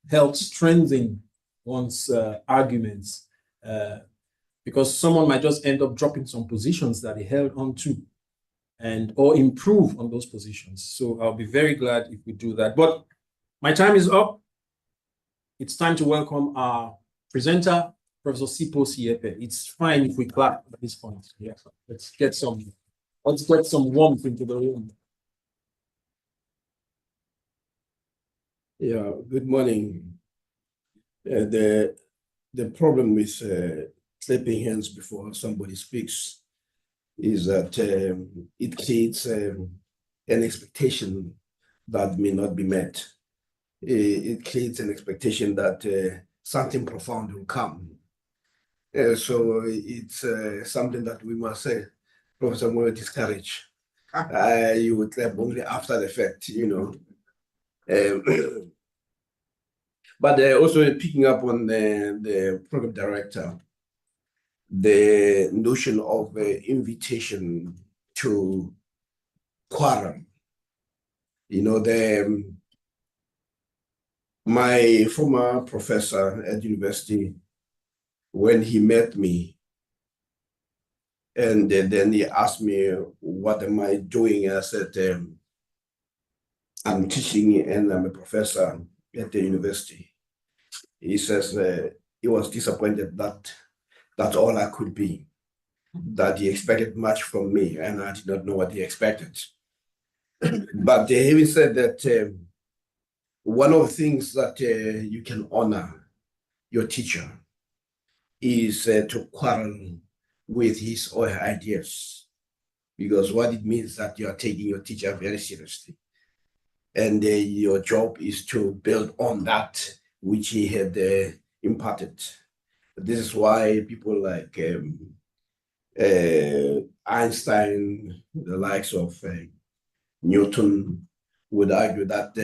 help strengthen one's arguments, because someone might just end up dropping some positions that he held on to, and or improve on those positions. So I'll be very glad if we do that. But my time is up. It's time to welcome our presenter, Professor Sipho Siepe. It's fine if we clap at this point. Yeah, let's get some warmth into the room. Yeah, good morning. The problem with clapping hands before somebody speaks is that it creates an expectation that may not be met. It creates an expectation that something profound will come. So it's something that we must say, Professor Moyo, discourage. You would clap only after the fact, you know. But also picking up on the program director, the notion of invitation to quarrel. You know, my former professor at university, when he met me, and then he asked me, what am I doing? I said, I'm teaching and I'm a professor at the university. He says he was disappointed that that's all I could be, that he expected much from me and I did not know what he expected. But having said that, one of the things that you can honor your teacher is to quarrel with his or her ideas, because what it means that you are taking your teacher very seriously. And your job is to build on that which he had imparted. This is why people like Einstein, the likes of Newton, would argue that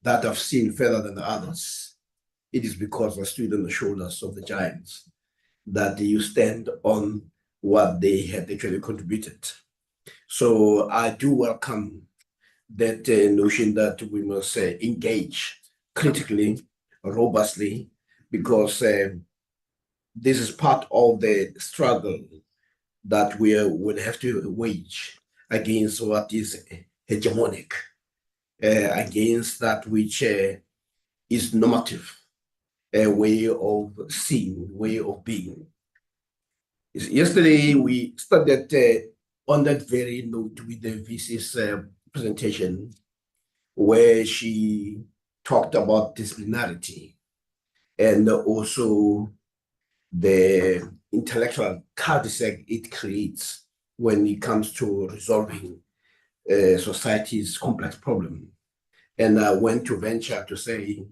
that have seen further than the others. It is because they stood on the shoulders of the giants that you stand on what they had actually contributed. So I do welcome that notion that we must engage critically, robustly, because this is part of the struggle that we will have to wage against what is hegemonic, against that which is normative, a way of seeing, way of being. Yesterday, we started on that very note with the VC's presentation, where she talked about disciplinarity and also the intellectual cul-de-sac it creates when it comes to resolving society's complex problem. And I went to venture to say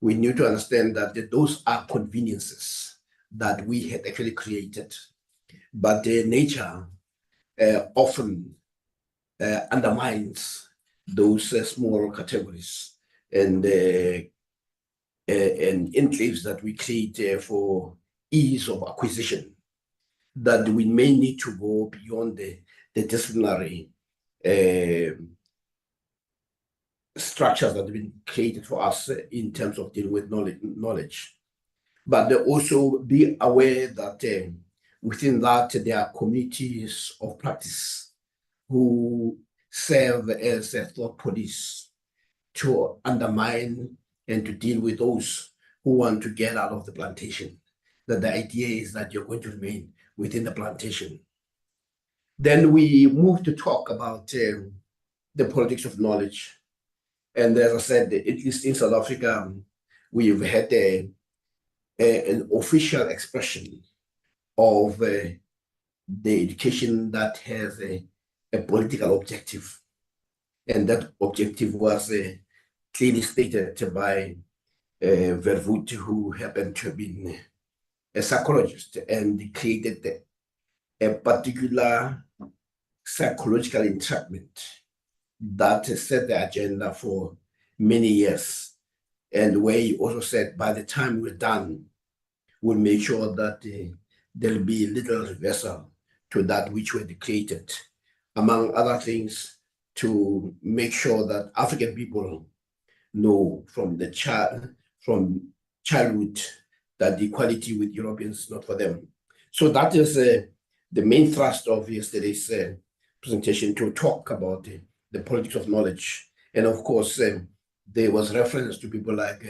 we need to understand that those are conveniences that we had actually created, but their nature often undermines those small categories and enclaves that we create for ease of acquisition, that we may need to go beyond the disciplinary structures that have been created for us in terms of dealing with knowledge. But also be aware that within that there are communities of practice who serve as a thought police to undermine and to deal with those who want to get out of the plantation. That the idea is that you're going to remain within the plantation. Then we move to talk about the politics of knowledge. And as I said, at least in South Africa, we've had an official expression of the education that has a political objective. And that objective was clearly stated by Verwoerd, who happened to have been a psychologist and created a particular psychological entrapment that set the agenda for many years. And where he also said, by the time we're done, we'll make sure that there'll be little reversal to that which were created, among other things, to make sure that African people know from from childhood that equality with Europeans is not for them. So that is the main thrust of yesterday's presentation, to talk about the politics of knowledge. And of course, there was reference to people like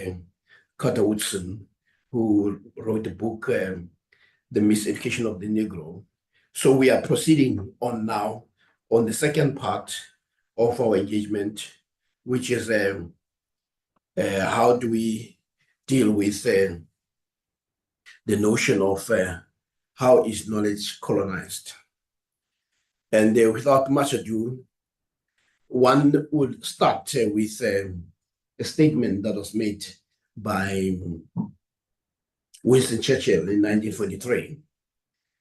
Carter Woodson, who wrote the book, The Miseducation of the Negro. So we are proceeding on now on the second part of our engagement, which is how do we deal with the notion of how is knowledge colonized. And without much ado, one would start with a statement that was made by Winston Churchill in 1943,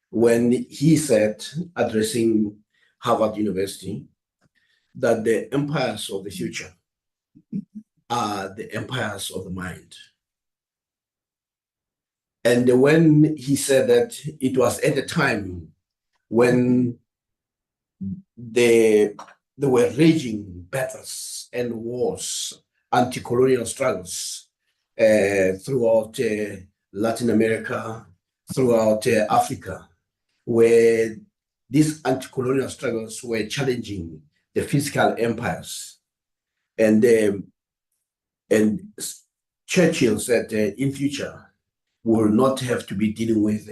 when he said, addressing Harvard University, that the empires of the future are the empires of the mind. And when he said that, it was at a time when there were raging battles and wars, anti-colonial struggles throughout Latin America, throughout Africa, where these anti-colonial struggles were challenging the physical empires. And Churchill said, in future, we will not have to be dealing with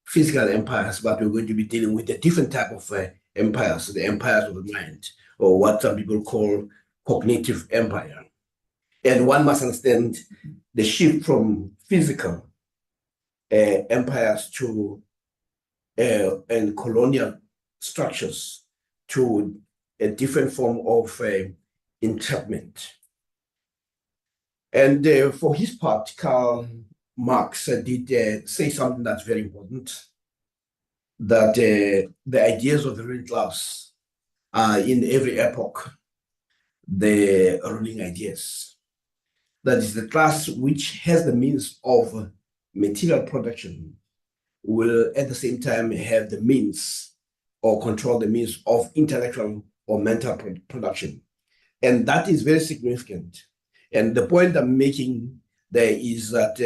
physical empires, but we're going to be dealing with a different type of empires, the empires of the mind, or what some people call cognitive empire. And one must understand the shift from physical empires to and colonial structures to a different form of entrapment. And for his part, Karl Marx did say something that's very important, that the ideas of the ruling class are in every epoch the ruling ideas. That is, the class which has the means of material production will at the same time have the means or control the means of intellectual or mental production. And that is very significant. And the point I'm making there is that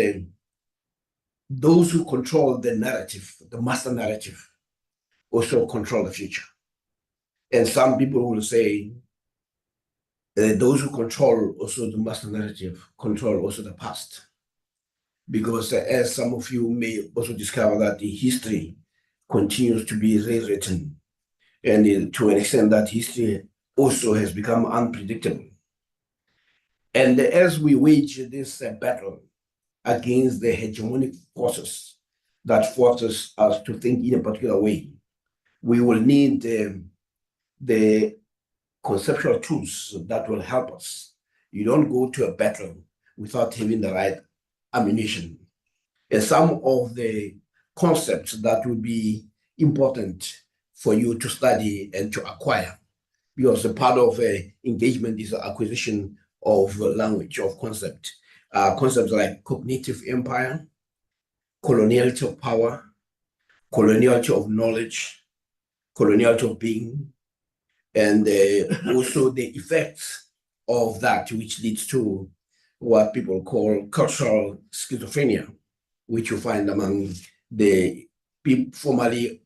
those who control the narrative, the master narrative, also control the future. And some people will say those who control also the master narrative control also the past. Because as some of you may also discover, that the history continues to be rewritten, and to an extent that history also has become unpredictable. And as we wage this battle against the hegemonic forces that forces us to think in a particular way, we will need the conceptual tools that will help us. You don't go to a battle without having the right ammunition. And some of the concepts that will be important for you to study and to acquire, because a part of engagement is the acquisition of language, of concept. Concepts like cognitive empire, coloniality of power, coloniality of knowledge, coloniality of being, and also the effects of that, which leads to what people call cultural schizophrenia, which you find among the formerly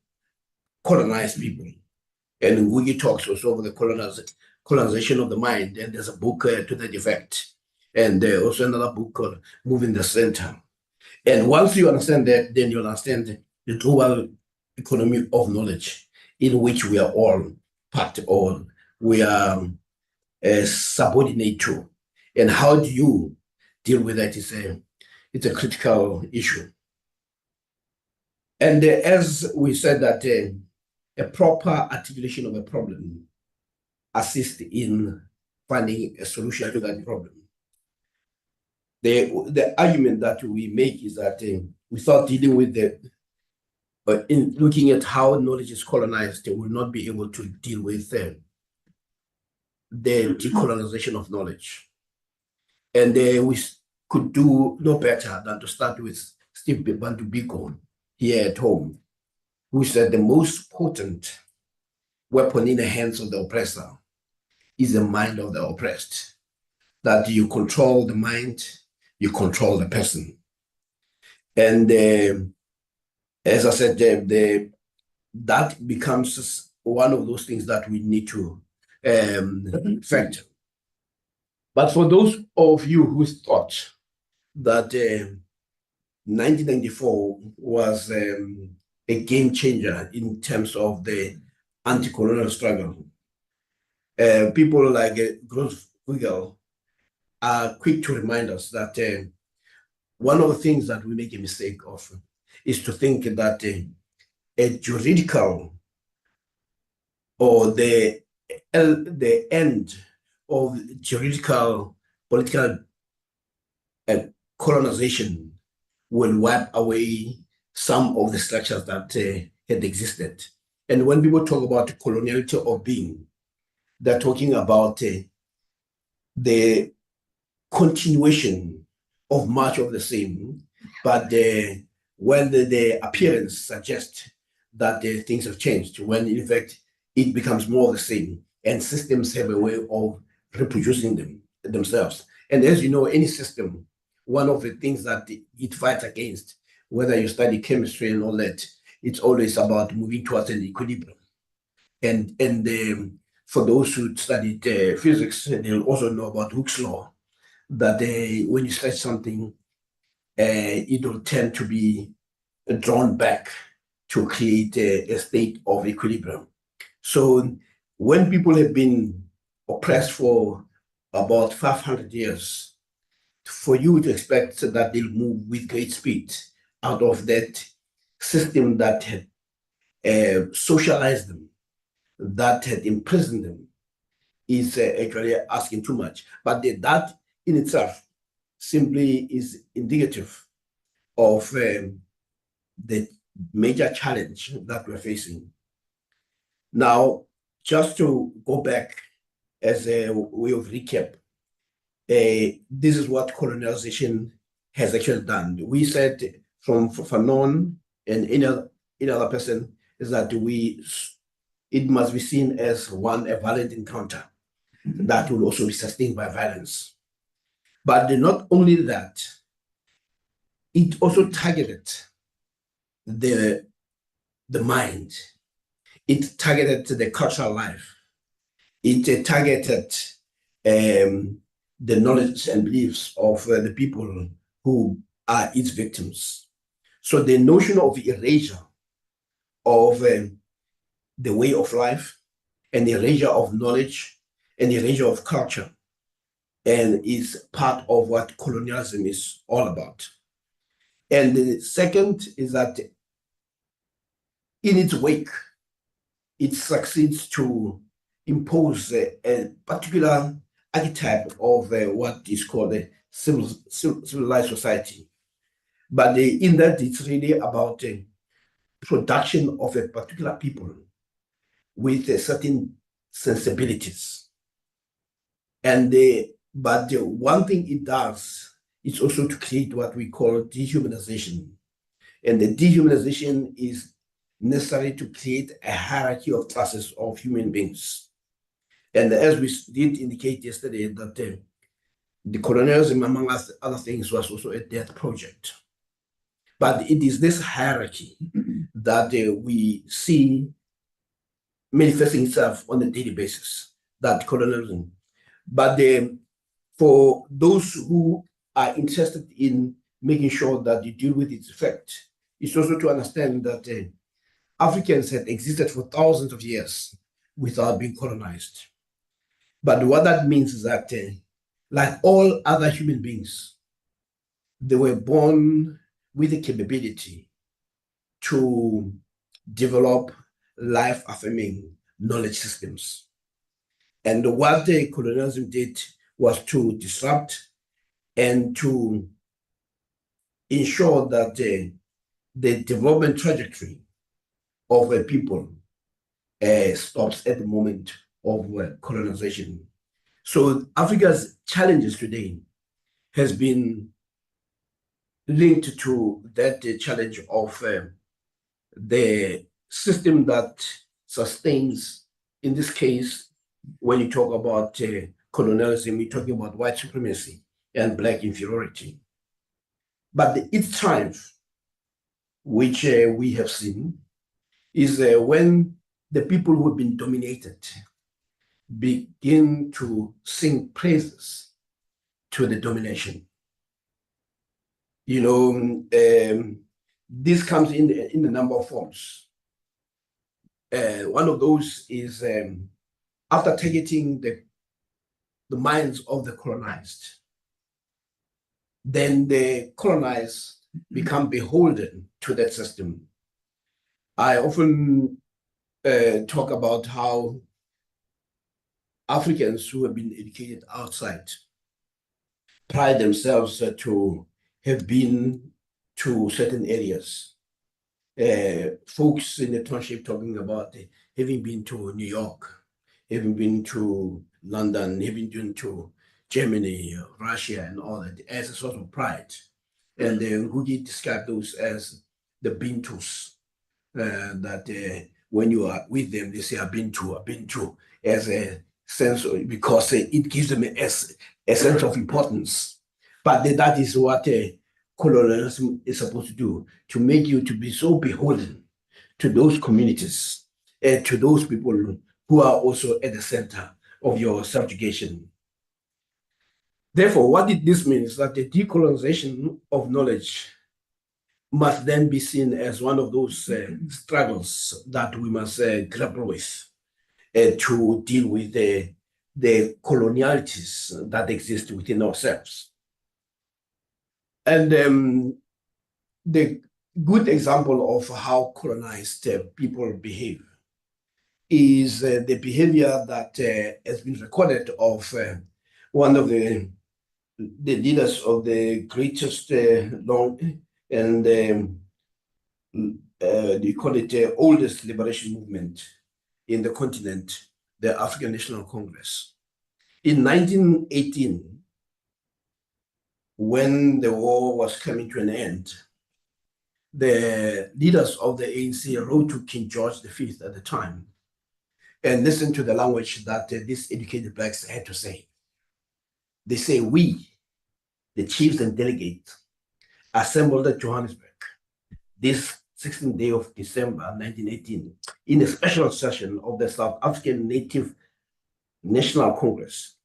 colonized people. And Ngugi talks also about the colonization of the mind, and there's a book to that effect. And also another book called Moving the Center. And once you understand that, then you'll understand the global economy of knowledge, in which we are all part, or we are subordinate to. And how do you deal with that? It's a critical issue. And as we said, that a proper articulation of a problem assists in finding a solution to that problem. The argument that we make is that without dealing with in looking at how knowledge is colonized, they will not be able to deal with the decolonization of knowledge. And we could do no better than to start with Steve Bantu Biko here at home, who said the most potent weapon in the hands of the oppressor is the mind of the oppressed. That you control the mind, you control the person. And as I said, that becomes one of those things that we need to factor. But for those of you who thought that 1994 was a game changer in terms of the anti-colonial struggle, people like Gross-Vogel are quick to remind us that one of the things that we make a mistake of is to think that a juridical or the end of juridical political colonization will wipe away some of the structures that had existed. And when people talk about coloniality of being, they're talking about the continuation of much of the same, but when the appearance suggests that things have changed, when in fact it becomes more of the same, and systems have a way of reproducing themselves. And as you know, any system, one of the things that it fights against, whether you study chemistry and all that, it's always about moving towards an equilibrium. And for those who studied physics, they'll also know about Hooke's law, that when you study something, it will tend to be drawn back to create a state of equilibrium. So when people have been oppressed for about 500 years, for you to expect that they'll move with great speed out of that system that had socialized them, that had imprisoned them, is actually asking too much. But that in itself simply is indicative of the major challenge that we're facing. Now, just to go back as a way of recap, this is what colonialization has actually done. We said from Fanon and any other person is that it must be seen as a violent encounter that will also be sustained by violence. But not only that, it also targeted the mind. It targeted the cultural life. It targeted the knowledge and beliefs of the people who are its victims. So the notion of erasure of the way of life and the erasure of knowledge and the erasure of culture and is part of what colonialism is all about. And the second is that in its wake, it succeeds to impose a particular archetype of what is called a civilized society. But in that, it's really about production of a particular people with certain sensibilities. And but the one thing it does is also to create what we call dehumanization. And the dehumanization is necessary to create a hierarchy of classes of human beings. And as we did indicate yesterday, that the colonialism, among other things, was also a death project. But it is this hierarchy that we see manifesting itself on a daily basis, that colonialism. But for those who are interested in making sure that you deal with its effect, it's also to understand that Africans had existed for thousands of years without being colonized. But what that means is that, like all other human beings, they were born with the capability to develop life-affirming knowledge systems. And what the colonialism did was to disrupt and to ensure that the development trajectory of a people stops at the moment of colonization. So Africa's challenges today has been linked to that challenge of the system that sustains, in this case, when you talk about colonialism, you're talking about white supremacy and Black inferiority. But its triumph, which we have seen, is when the people who have been dominated begin to sing praises to the domination. You know, this comes in a number of forms. One of those is after targeting the minds of the colonized, then the colonized become beholden to that system. I often talk about how Africans who have been educated outside pride themselves to have been to certain areas. Folks in the township talking about having been to New York, having been to London, having been to Germany, Russia, and all that as a sort of pride. And Ngugi described those as the Bintus, that when you are with them, they say, I've been to, as a sense of, because it gives them a sense of importance. But that is what colonialism is supposed to do, to make you to be so beholden to those communities, to those people who are also at the center of your subjugation. Therefore, what this means is that the decolonization of knowledge must then be seen as one of those struggles that we must grapple with to deal with the colonialities that exist within ourselves. And the good example of how colonized people behave is the behavior that has been recorded of one of the leaders of the greatest long and they call it the oldest liberation movement in the continent, the African National Congress. In 1918, when the war was coming to an end, the leaders of the ANC wrote to King George V at the time and listened to the language that these educated blacks had to say. They say, we, the chiefs and delegates, assembled at Johannesburg this 16th day of December 1918 in a special session of the South African Native National Congress,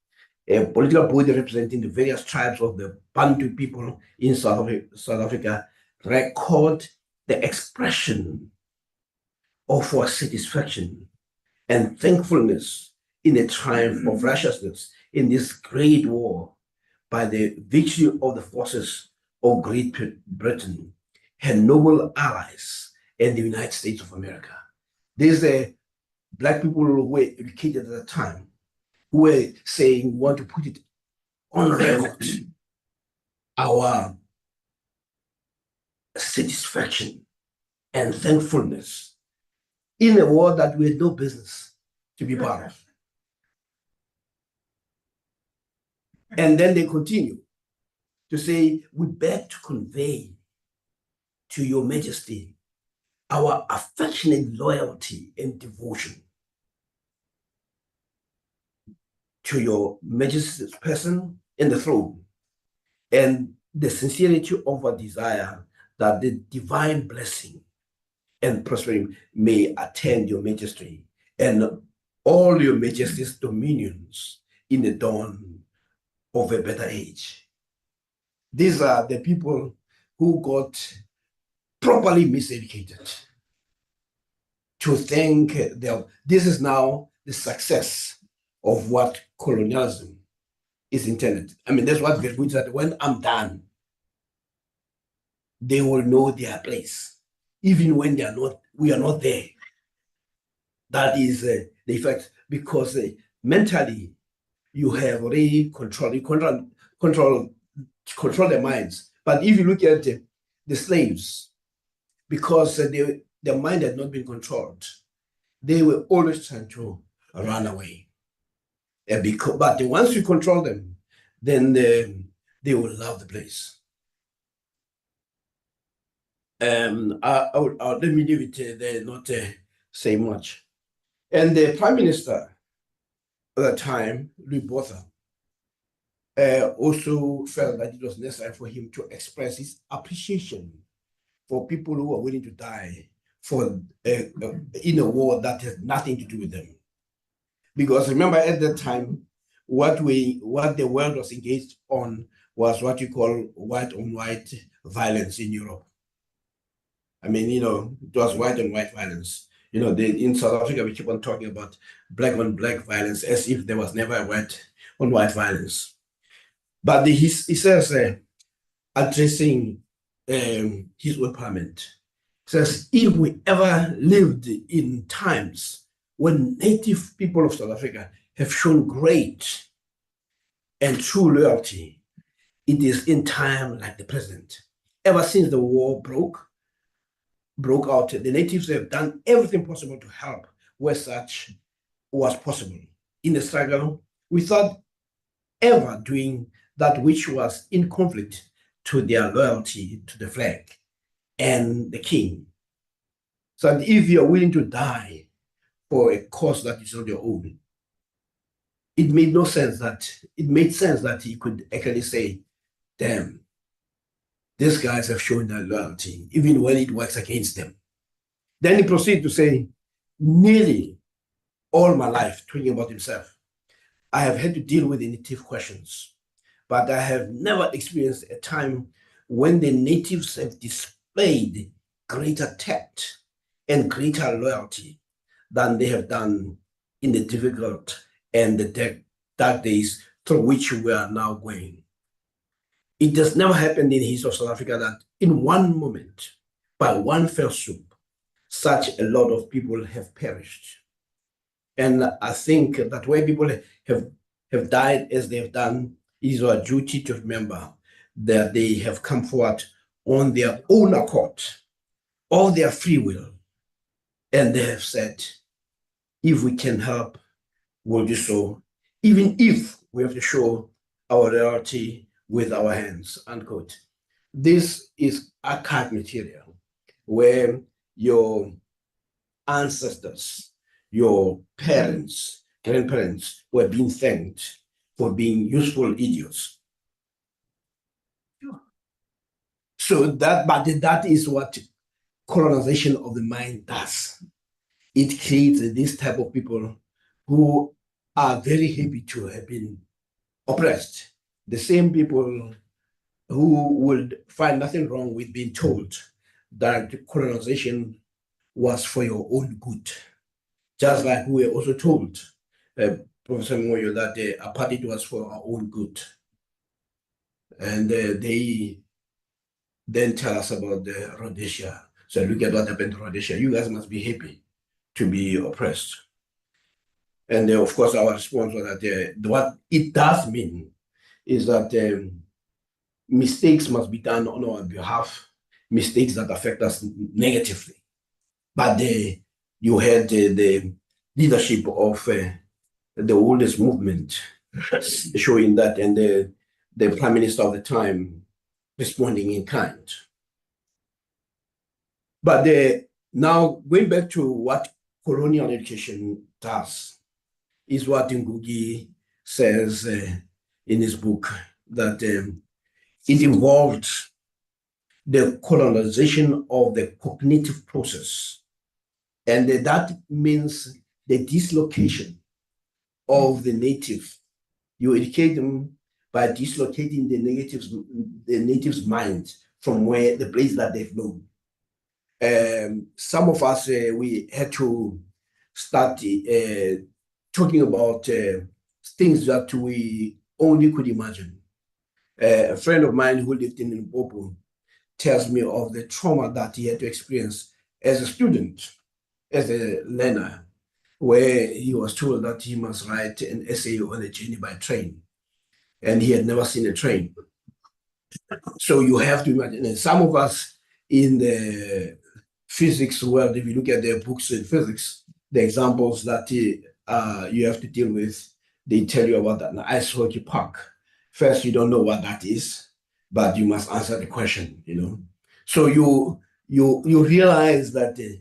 a political body representing the various tribes of the Bantu people in South Africa, record the expression of our satisfaction and thankfulness in the triumph of righteousness in this great war by the victory of the forces of Great Britain, her noble allies, and the United States of America. These are black people who were educated at the time, who were saying, we want to put it on record, our satisfaction and thankfulness in a war that we had no business to be part of. And then they continue to say, we beg to convey to your majesty our affectionate loyalty and devotion to your majesty's person in the throne, and the sincerity of our desire that the divine blessing and prosperity may attend your majesty and all your majesty's dominions in the dawn of a better age. These are the people who got properly miseducated to think this is now the success of what colonialism is intended. I mean, that's what Verwoerd said, when I'm done, they will know their place, even when they are not, we are not there. That is the effect, because mentally you have already control their minds. But if you look at the slaves, because their mind had not been controlled, they were always trying to run away. But once you control them, then they will love the place. Let me leave it there, not say much. And the Prime Minister at that time, Louis Botha, also felt that it was necessary for him to express his appreciation for people who are willing to die for in a war that has nothing to do with them. Because remember, at that time, what the world was engaged on was what you call white on white violence in Europe. I mean, it was white on white violence. In South Africa, we keep on talking about black on black violence as if there was never a white on white violence. But he says, addressing his own parliament, says, if we ever lived in times when native people of South Africa have shown great and true loyalty, it is in time like the present. Ever since the war broke out, the natives have done everything possible to help where such was possible in the struggle without ever doing that which was in conflict to their loyalty to the flag and the king. So that if you are willing to die for a cause that is not your own, it made sense that he could actually say, damn, these guys have shown their loyalty, even when it works against them. Then he proceeded to say, nearly all my life, talking about himself, I have had to deal with the native questions, but I have never experienced a time when the natives have displayed greater tact and greater loyalty than they have done in the difficult and the dark days through which we are now going. It has never happened in the history of South Africa that in one moment, by one fell swoop, such a lot of people have perished. And I think that where people have died as they have done, it is our duty to remember that they have come forward on their own accord, of their free will, and they have said, if we can help, we'll do so, even if we have to show our loyalty with our hands, unquote. This is archive material where your ancestors, your parents, grandparents were being thanked for being useful idiots. So that is what colonization of the mind does. It creates this type of people who are very happy to have been oppressed. The same people who would find nothing wrong with being told that colonization was for your own good. Just like we were also told, Professor Moyo, that apartheid was for our own good. And they then tell us about the Rhodesia. So look at what happened to Rhodesia. You guys must be happy to be oppressed. And of course, our response was that what it does mean is that mistakes must be done on our behalf, mistakes that affect us negatively. But you had the leadership of the oldest movement showing that, and the prime minister of the time responding in kind. But now going back to what colonial education does, is what Ngugi says in his book, that it involved the colonization of the cognitive process. And that means the dislocation of the native. You educate them by dislocating the native's mind from the place that they've known. Some of us, we had to start talking about things that we only could imagine. A friend of mine who lived in Limpopo tells me of the trauma that he had to experience as a student, as a learner, where he was told that he must write an essay on a journey by train, and he had never seen a train. So you have to imagine, and some of us in the physics world, if you look at their books in physics, the examples that you have to deal with, they tell you about an ice hockey puck. First, you don't know what that is, but you must answer the question, So you realize that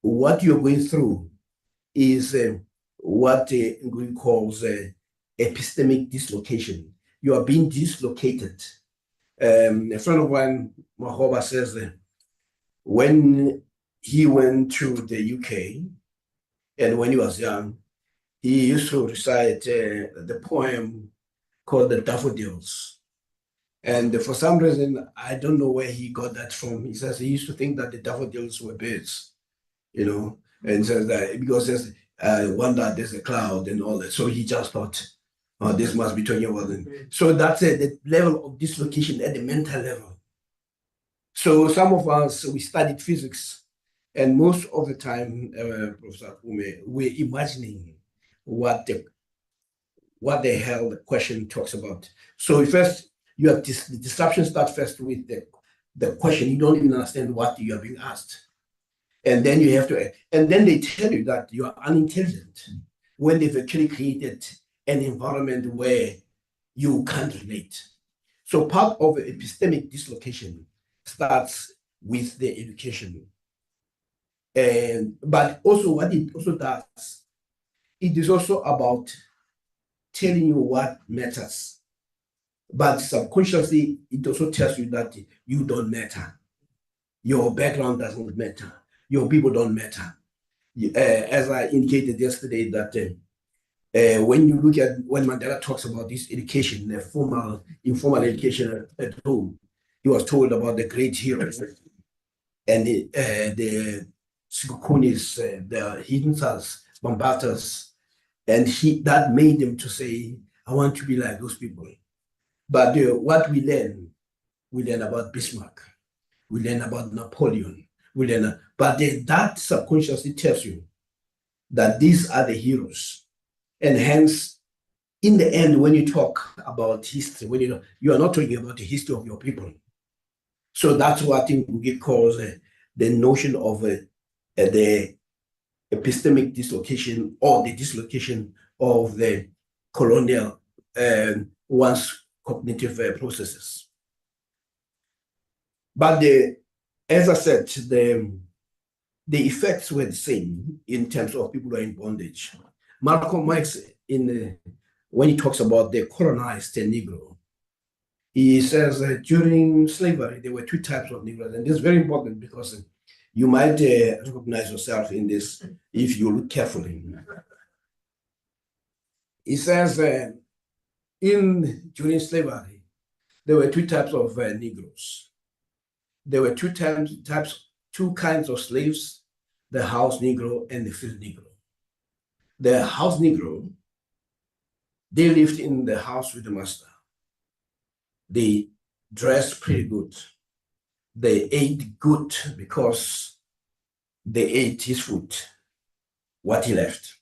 what you're going through is what Ngugi calls epistemic dislocation. you are being dislocated. A friend of mine, Mahoba, says that when he went to the UK and when he was young, he used to recite the poem called The Daffodils. And for some reason, I don't know where he got that from. He says he used to think that the daffodils were birds, you know, and says that because there's one that there's a cloud and all that. So he just thought, oh, this must be talking about them. So that's the level of dislocation at the mental level. So some of us, we studied physics, and most of the time, Professor Kume, we're imagining what the hell the question talks about. So first, you have the disruption start first with the question. You don't even understand what you are being asked. And then you have to, and then they tell you that you are unintelligent when they've actually created an environment where you can't relate. So part of epistemic dislocation starts with the education. But also what it also does, it is also about telling you what matters. But subconsciously, it also tells you that you don't matter. Your background doesn't matter. Your people don't matter. As I indicated yesterday, that when you look at when Mandela talks about this education, the formal, informal education at home, he was told about the great heroes and the Sikukunis, the Hinsas, Bambatas, and that made them to say, I want to be like those people. But what we learn about Bismarck, we learn about Napoleon, but that subconsciously tells you that these are the heroes. And hence, in the end, when you talk about history, when you are not talking about the history of your people. So that's what I think we call the notion of the epistemic dislocation or the dislocation of the colonial one's cognitive processes. But as I said, the effects were the same in terms of people who are in bondage. Malcolm X, when he talks about the colonized Negro, he says that during slavery, there were two types of Negroes. And this is very important because you might recognize yourself in this if you look carefully. He says during slavery, there were two types of Negroes. There were two kinds of slaves, the house Negro and the field Negro. The house Negro, they lived in the house with the master. They dressed pretty good. They ate good because they ate his food, what he left.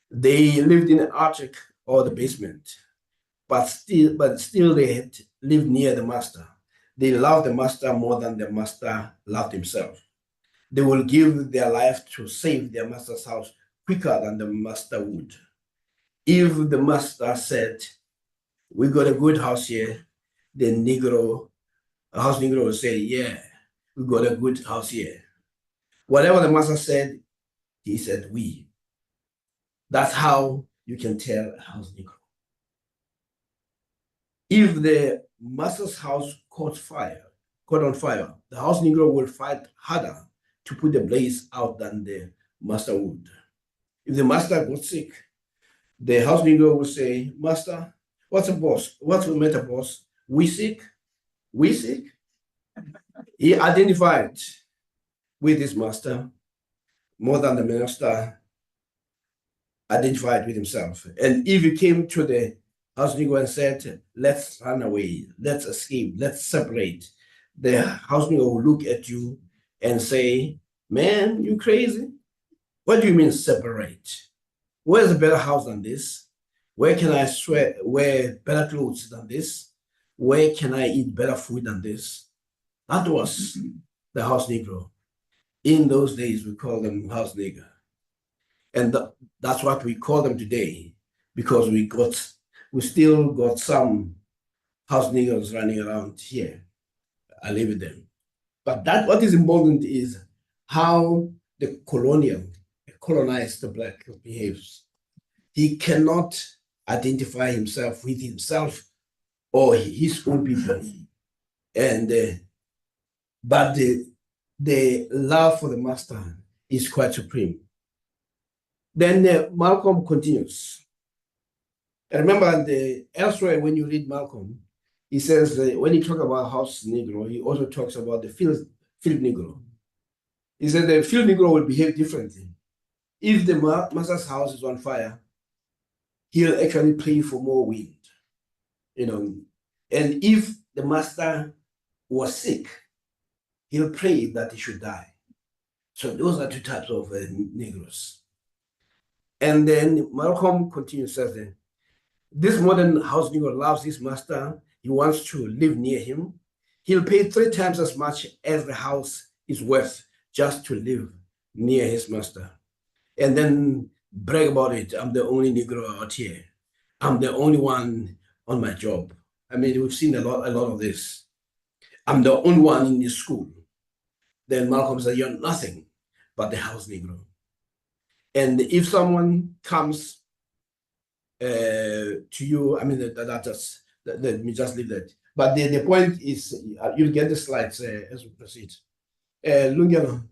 They lived in the attic or the basement, but still they had lived near the master. They loved the master more than the master loved himself. They will give their life to save their master's house quicker than the master would. If the master said, we got a good house here, the house Negro will say, yeah, we got a good house here. Whatever the master said, he said, we. That's how you can tell a house Negro. If the master's house caught on fire, the house Negro will fight harder to put the blaze out than the master would. If the master got sick, the house Negro will say, master, what's the matter, boss? We sick? We sick? He identified with his master more than the master identified with himself. And if you came to the house Negro and said, let's run away, let's escape, let's separate, the house Negro will look at you and say, man, you crazy? What do you mean separate? Where's a better house than this? Where can I wear better clothes than this? Where can I eat better food than this? That was the house Negro. In those days, we called them house nigger. And that's what we call them today, because we still got some house niggers running around here. I live with them. But what is important is how the colonized black behaves. He cannot identify himself with himself or his own people. And but the love for the master is quite supreme. Then Malcolm continues. Remember, elsewhere when you read Malcolm, he says when he talks about house Negro, he also talks about the field Negro. He said the field Negro will behave differently. If the master's house is on fire, he'll actually pray for more wind, And if the master was sick, he'll pray that he should die. So those are two types of Negroes. And then Malcolm continues, says, this modern house Negro loves his master. He wants to live near him. He'll pay 3 times as much as the house is worth just to live near his master. And then brag about it. I'm the only Negro out here. I'm the only one on my job. I mean, we've seen a lot of this. I'm the only one in this school. Then Malcolm said, you're nothing but the house Negro. And if someone comes to you, I mean, let me just leave that. But the point is, you'll get the slides as we proceed. Lungiano,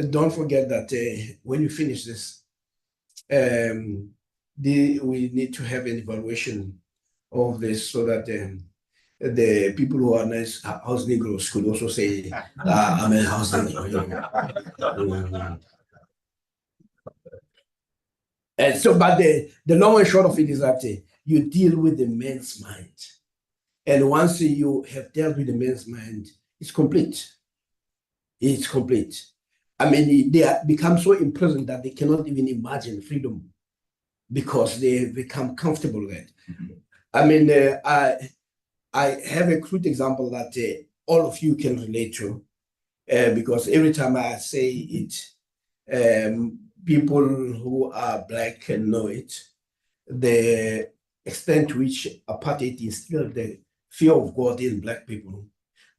don't forget that when you finish this, we need to have an evaluation of this so that the people who are nice house Negroes could also say, I'm a house Negro. And so, but the long and short of it is that you deal with the man's mind. And once you have dealt with the man's mind, it's complete. It's complete. I mean, they become so imprisoned that they cannot even imagine freedom because they become comfortable with it. I mean, I have a crude example that all of you can relate to because every time I say it, people who are Black can know it. The extent to which apartheid instilled the fear of God in Black people,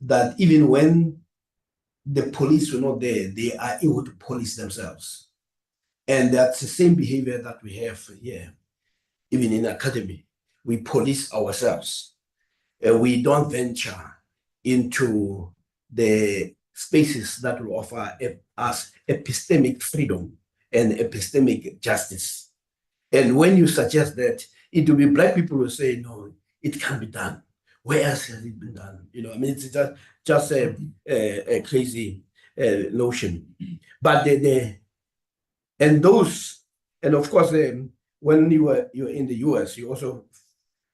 that even when the police were not there, they are able to police themselves. And that's the same behavior that we have here, even in academy. We police ourselves. We don't venture into the spaces that will offer us epistemic freedom and epistemic justice. And when you suggest that, it will be Black people who say, no, it can't be done. Where else has it been done? I mean, it's just a crazy notion. But and of course, when you're in the US, you also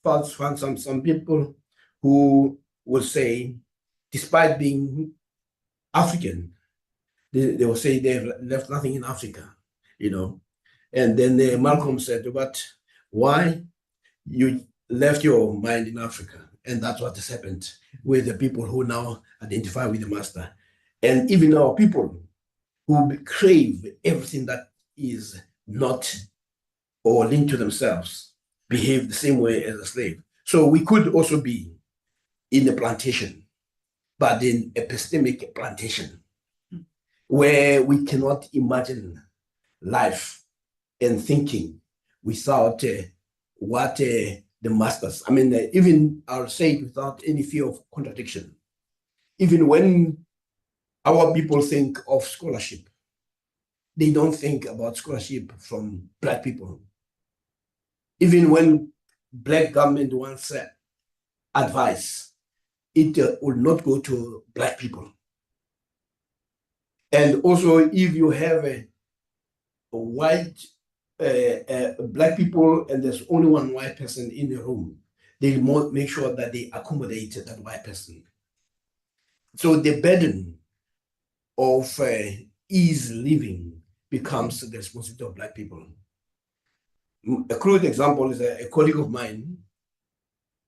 found some people who will say, despite being African, they will say they've left nothing in Africa, And then Malcolm said, but why? You left your mind in Africa. And that's what has happened with the people who now identify with the master. And even our people who crave everything that is not or linked to themselves behave the same way as a slave. So we could also be in a plantation, but in epistemic plantation, where we cannot imagine life and thinking without what the masters, I mean, even I'll say it without any fear of contradiction. Even when our people think of scholarship, they don't think about scholarship from Black people. Even when Black government wants advice, it will not go to Black people. And also, if you have a white Black people and there's only one white person in the room, they make sure that they accommodate that white person. So the burden of ease living becomes the responsibility of Black people. A crude example is a colleague of mine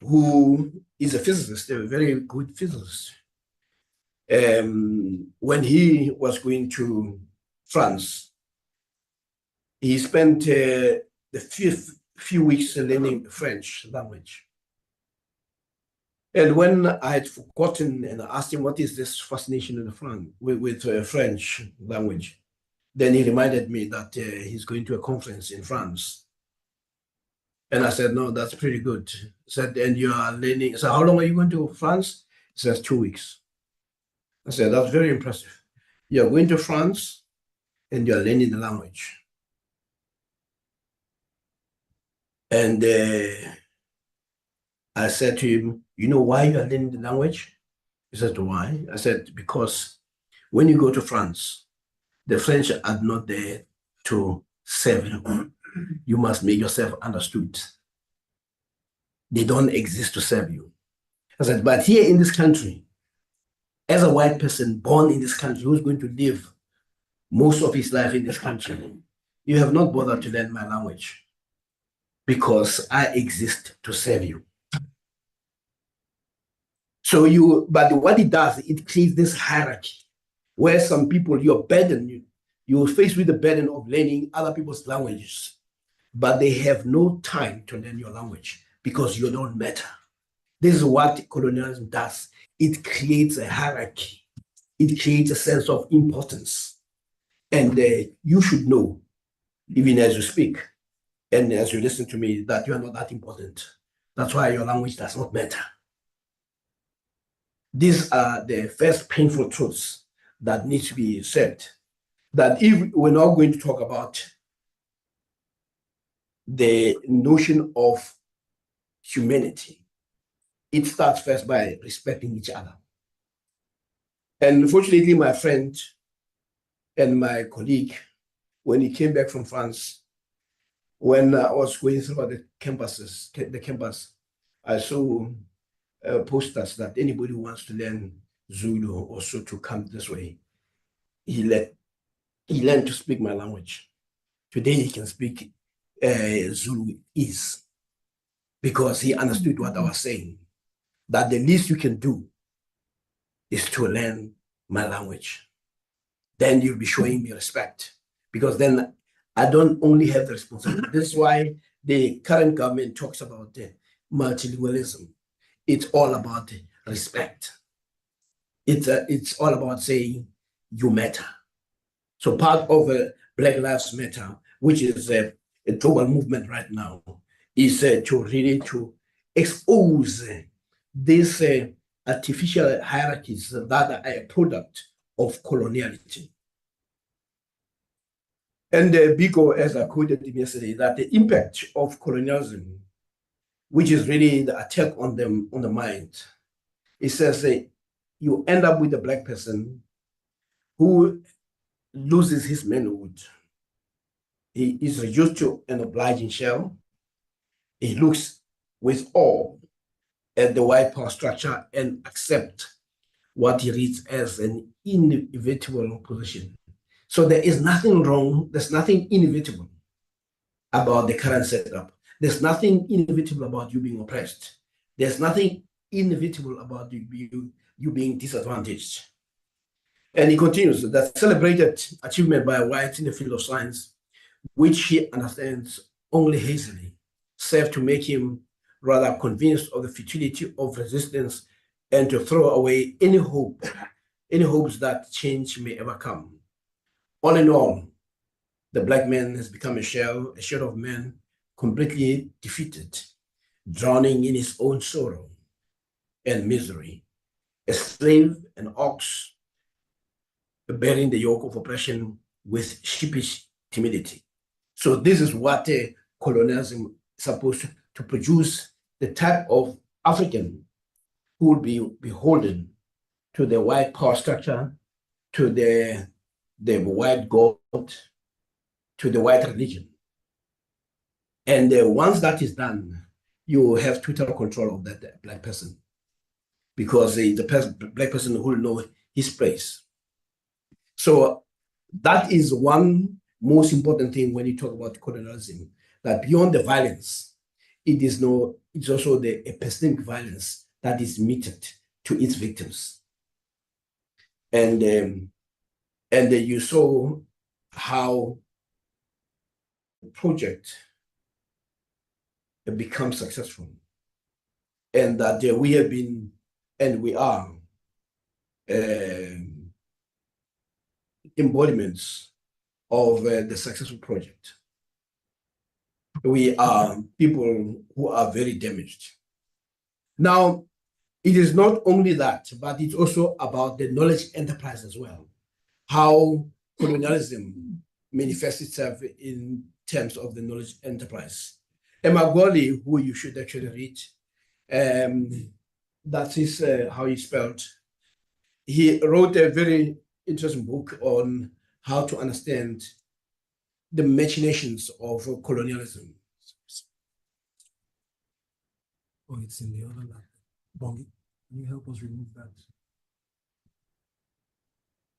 who is a physicist, a very good physicist. When he was going to France, he spent the few weeks learning French language. And when I had forgotten and asked him, what is this fascination in with French language? Then he reminded me that he's going to a conference in France. And I said, no, that's pretty good. He said, and you are learning. So how long are you going to France? He says, 2 weeks. I said, that's very impressive. You're going to France and you're learning the language. And I said to him, you know why you are learning the language? He said, why? I said, because when you go to France, the French are not there to serve you. You must make yourself understood. They don't exist to serve you. I said, but here in this country, as a white person born in this country who's going to live most of his life in this country, you have not bothered to learn my language because I exist to serve you. So but what it does, it creates this hierarchy where some people, you're burdened, you're faced with the burden of learning other people's languages, but they have no time to learn your language because you don't matter. This is what colonialism does. It creates a hierarchy. It creates a sense of importance. And you should know, even as you speak and as you listen to me, that you are not that important. That's why your language does not matter. These are the first painful truths that need to be said. That if we're not going to talk about the notion of humanity, it starts first by respecting each other. And fortunately, my friend and my colleague, when he came back from France, when I was going through the campus, I saw posters that anybody who wants to learn Zulu or so to come this way. He learned to speak my language. Today he can speak Zulu ease because he understood what I was saying. That the least you can do is to learn my language. Then you'll be showing me respect because then I don't only have the responsibility. This is why the current government talks about the multilingualism. It's all about respect. It's all about saying you matter. So part of Black Lives Matter, which is a global movement right now, is to really to expose these artificial hierarchies that are a product of coloniality. And Biko, as I quoted him yesterday, that the impact of colonialism, which is really the attack on the mind, it says you end up with a Black person who loses his manhood. He is reduced to an obliging shell. He looks with awe at the white power structure and accept what he reads as an inevitable position. So there is nothing wrong, there's nothing inevitable about the current setup. There's nothing inevitable about you being oppressed. There's nothing inevitable about you being disadvantaged. And he continues that celebrated achievement by whites in the field of science, which he understands only hazily, served to make him rather convinced of the futility of resistance and to throw away any hopes that change may ever come. All in all, the Black man has become a shell of man, completely defeated, drowning in his own sorrow and misery, a slave, an ox, bearing the yoke of oppression with sheepish timidity. So this is what colonialism is supposed to produce, the type of African who will be beholden to the white power structure, to the white god, to the white religion. And once that is done, you have total control of that Black person because the Black person who will know his place. So that is one most important thing when you talk about colonialism, that beyond the violence, it's also the epistemic violence that is meted to its victims. And you saw how the project become successful, and that we have been, and we are, embodiments of the successful project. we are people who are very damaged. Now, it is not only that, but it's also about the knowledge enterprise as well. How colonialism manifests itself in terms of the knowledge enterprise. Emeagwali, who you should actually read, that is how he's spelled. He wrote a very interesting book on how to understand the machinations of colonialism. Oh, it's in the other lab. Bongi, can you help us remove that?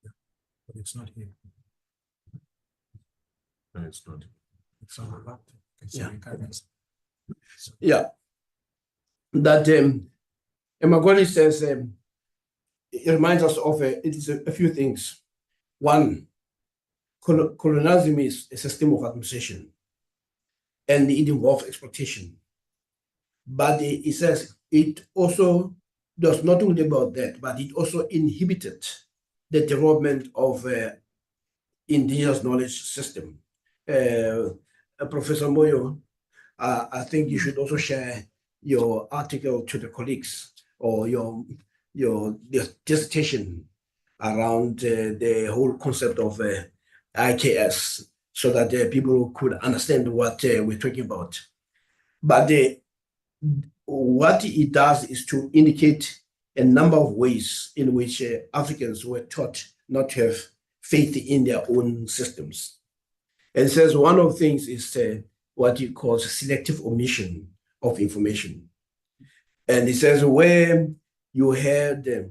Yeah, but it's not here. No, it's not. It's on the laptop. Yeah. So, Yeah. That Emeagwali says it reminds us of it is a few things. One, colonialism is a system of administration, and it involves exploitation. But it says it also does not only about that, but it also inhibited the development of indigenous knowledge system. Professor Moyo, I think you should also share your article to the colleagues or your dissertation around the whole concept of IKS so that people could understand what we're talking about. But what it does is to indicate a number of ways in which Africans were taught not to have faith in their own systems. And says one of the things is what he calls selective omission of information. And he says where you had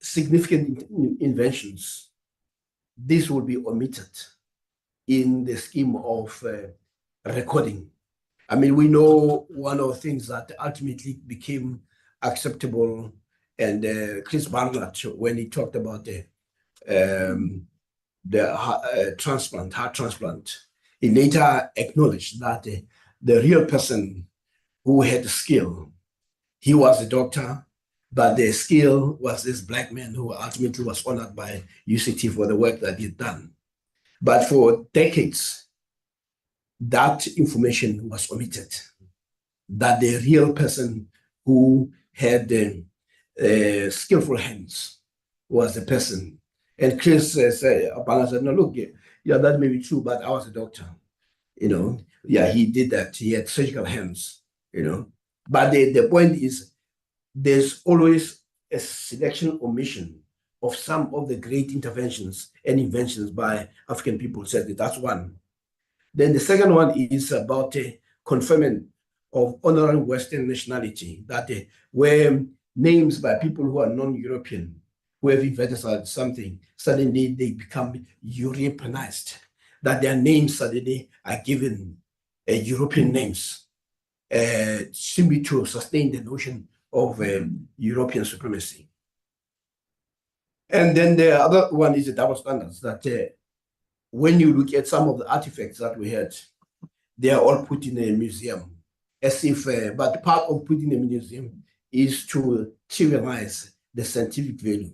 significant inventions, this will be omitted in the scheme of recording. I mean, we know one of the things that ultimately became acceptable, and Chris Barnard, when he talked about the heart transplant, he later acknowledged that the real person who had the skill, he was a doctor, but the skill was this black man who ultimately was honored by UCT for the work that he'd done. But for decades, that information was omitted, that the real person who had skillful hands was the person. And Chris said, no, look, yeah, that may be true, but I was a doctor, Yeah, he did that. He had surgical hands, But the point is, there's always a selection omission of some of the great interventions and inventions by African people. Said that that's one. Then the second one is about conferment of honorary Western nationality, that where names by people who are non-European, who have invented something, suddenly they become Europeanized, that their names suddenly are given European names, simply to sustain the notion of European supremacy. And then the other one is the double standards, that when you look at some of the artifacts that we had, they are all put in a museum, as if, but part of putting in a museum is to trivialize the scientific value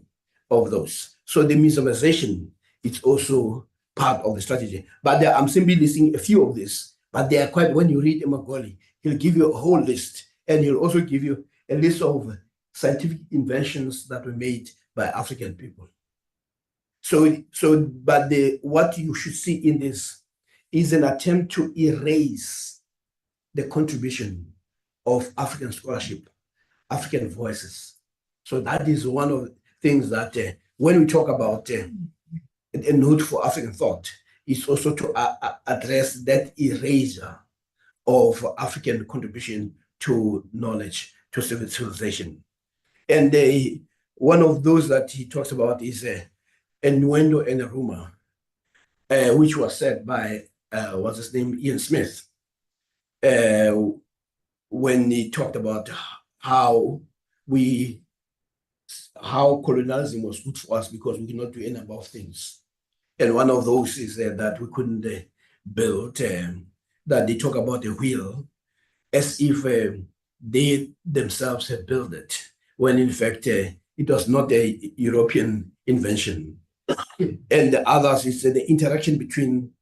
of those. So the museumization is also part of the strategy. But I'm simply listing a few of these, but they are quite, when you read Emeagwali, he'll give you a whole list, and he'll also give you a list of scientific inventions that were made by African people. But what you should see in this is an attempt to erase the contribution of African scholarship, African voices. So that is one of the things that when we talk about a note for African thought, is also to address that erasure of African contribution to knowledge, to civilization. And one of those that he talks about is innuendo and a rumor, which was said by, what's his name, Ian Smith, when he talked about how colonialism was good for us because we could not do any number of things. And one of those is that we couldn't build, that they talk about the wheel as if they themselves had built it, when in fact it was not a European invention. And the others is the interaction between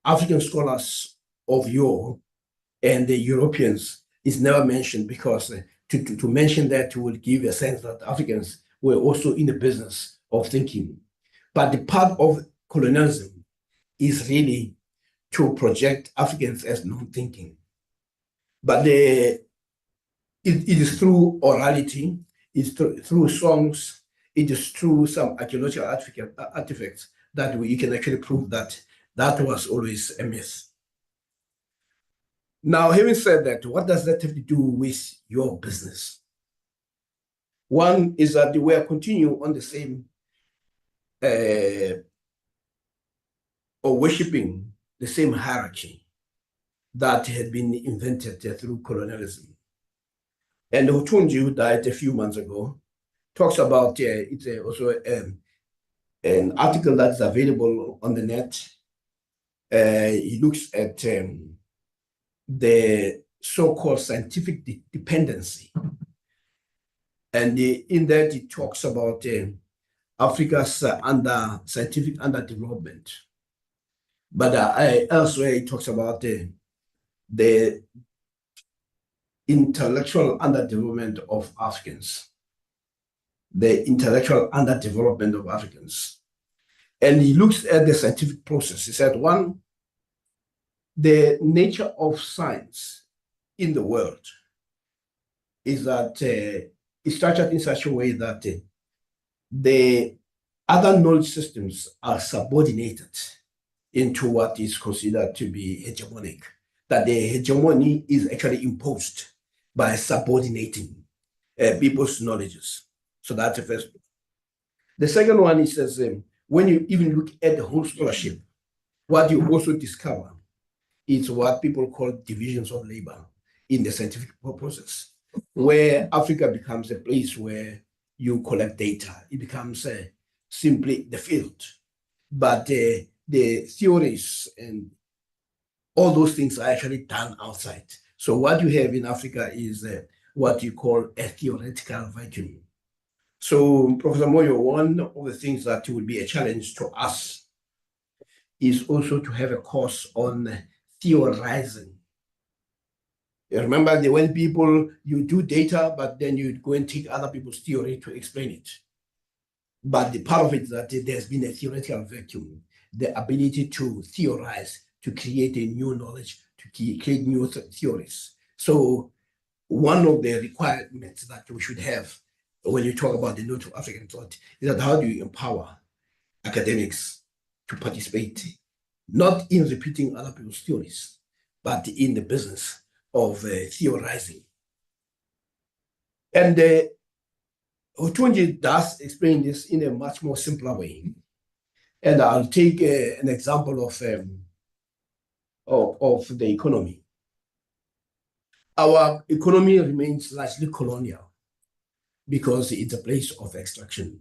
African scholars of Europe and the Europeans is never mentioned, because to mention that will give a sense that Africans were also in the business of thinking. But the part of colonialism is really to project Africans as non-thinking. But it is through orality, it's through songs, it is through some archaeological artifacts that you can actually prove that that was always a myth. Now, having said that, what does that have to do with your business? One is that we are continuing on the same or worshipping the same hierarchy that had been invented through colonialism. And Otunji, who died a few months ago, talks about it's also an article that's available on the net. He looks at the so-called scientific dependency. And in that, it talks about Africa's scientific underdevelopment. But elsewhere, it talks about the intellectual underdevelopment of Africans. The intellectual underdevelopment of Africans. And he looks at the scientific process. He said, one, the nature of science in the world is that it's structured in such a way that the other knowledge systems are subordinated into what is considered to be hegemonic, that the hegemony is actually imposed by subordinating people's knowledges. So that's the first one. The second one is, says, when you even look at the whole scholarship, what you also discover is what people call divisions of labor in the scientific process, where Africa becomes a place where you collect data. It becomes simply the field. But the theories and all those things are actually done outside. So what you have in Africa is what you call a theoretical vacuum. So, Professor Moyo, one of the things that will be a challenge to us is also to have a course on theorizing. You remember that when you do data, but then you go and take other people's theory to explain it. But the part of it is that there's been a theoretical vacuum, the ability to theorize, to create a new knowledge, to create new theories. So one of the requirements that we should have when you talk about the note of African thought is that how do you empower academics to participate, not in repeating other people's theories, but in the business of theorizing. And Otunji does explain this in a much more simpler way. And I'll take an example of the economy. Our economy remains largely colonial because it's a place of extraction.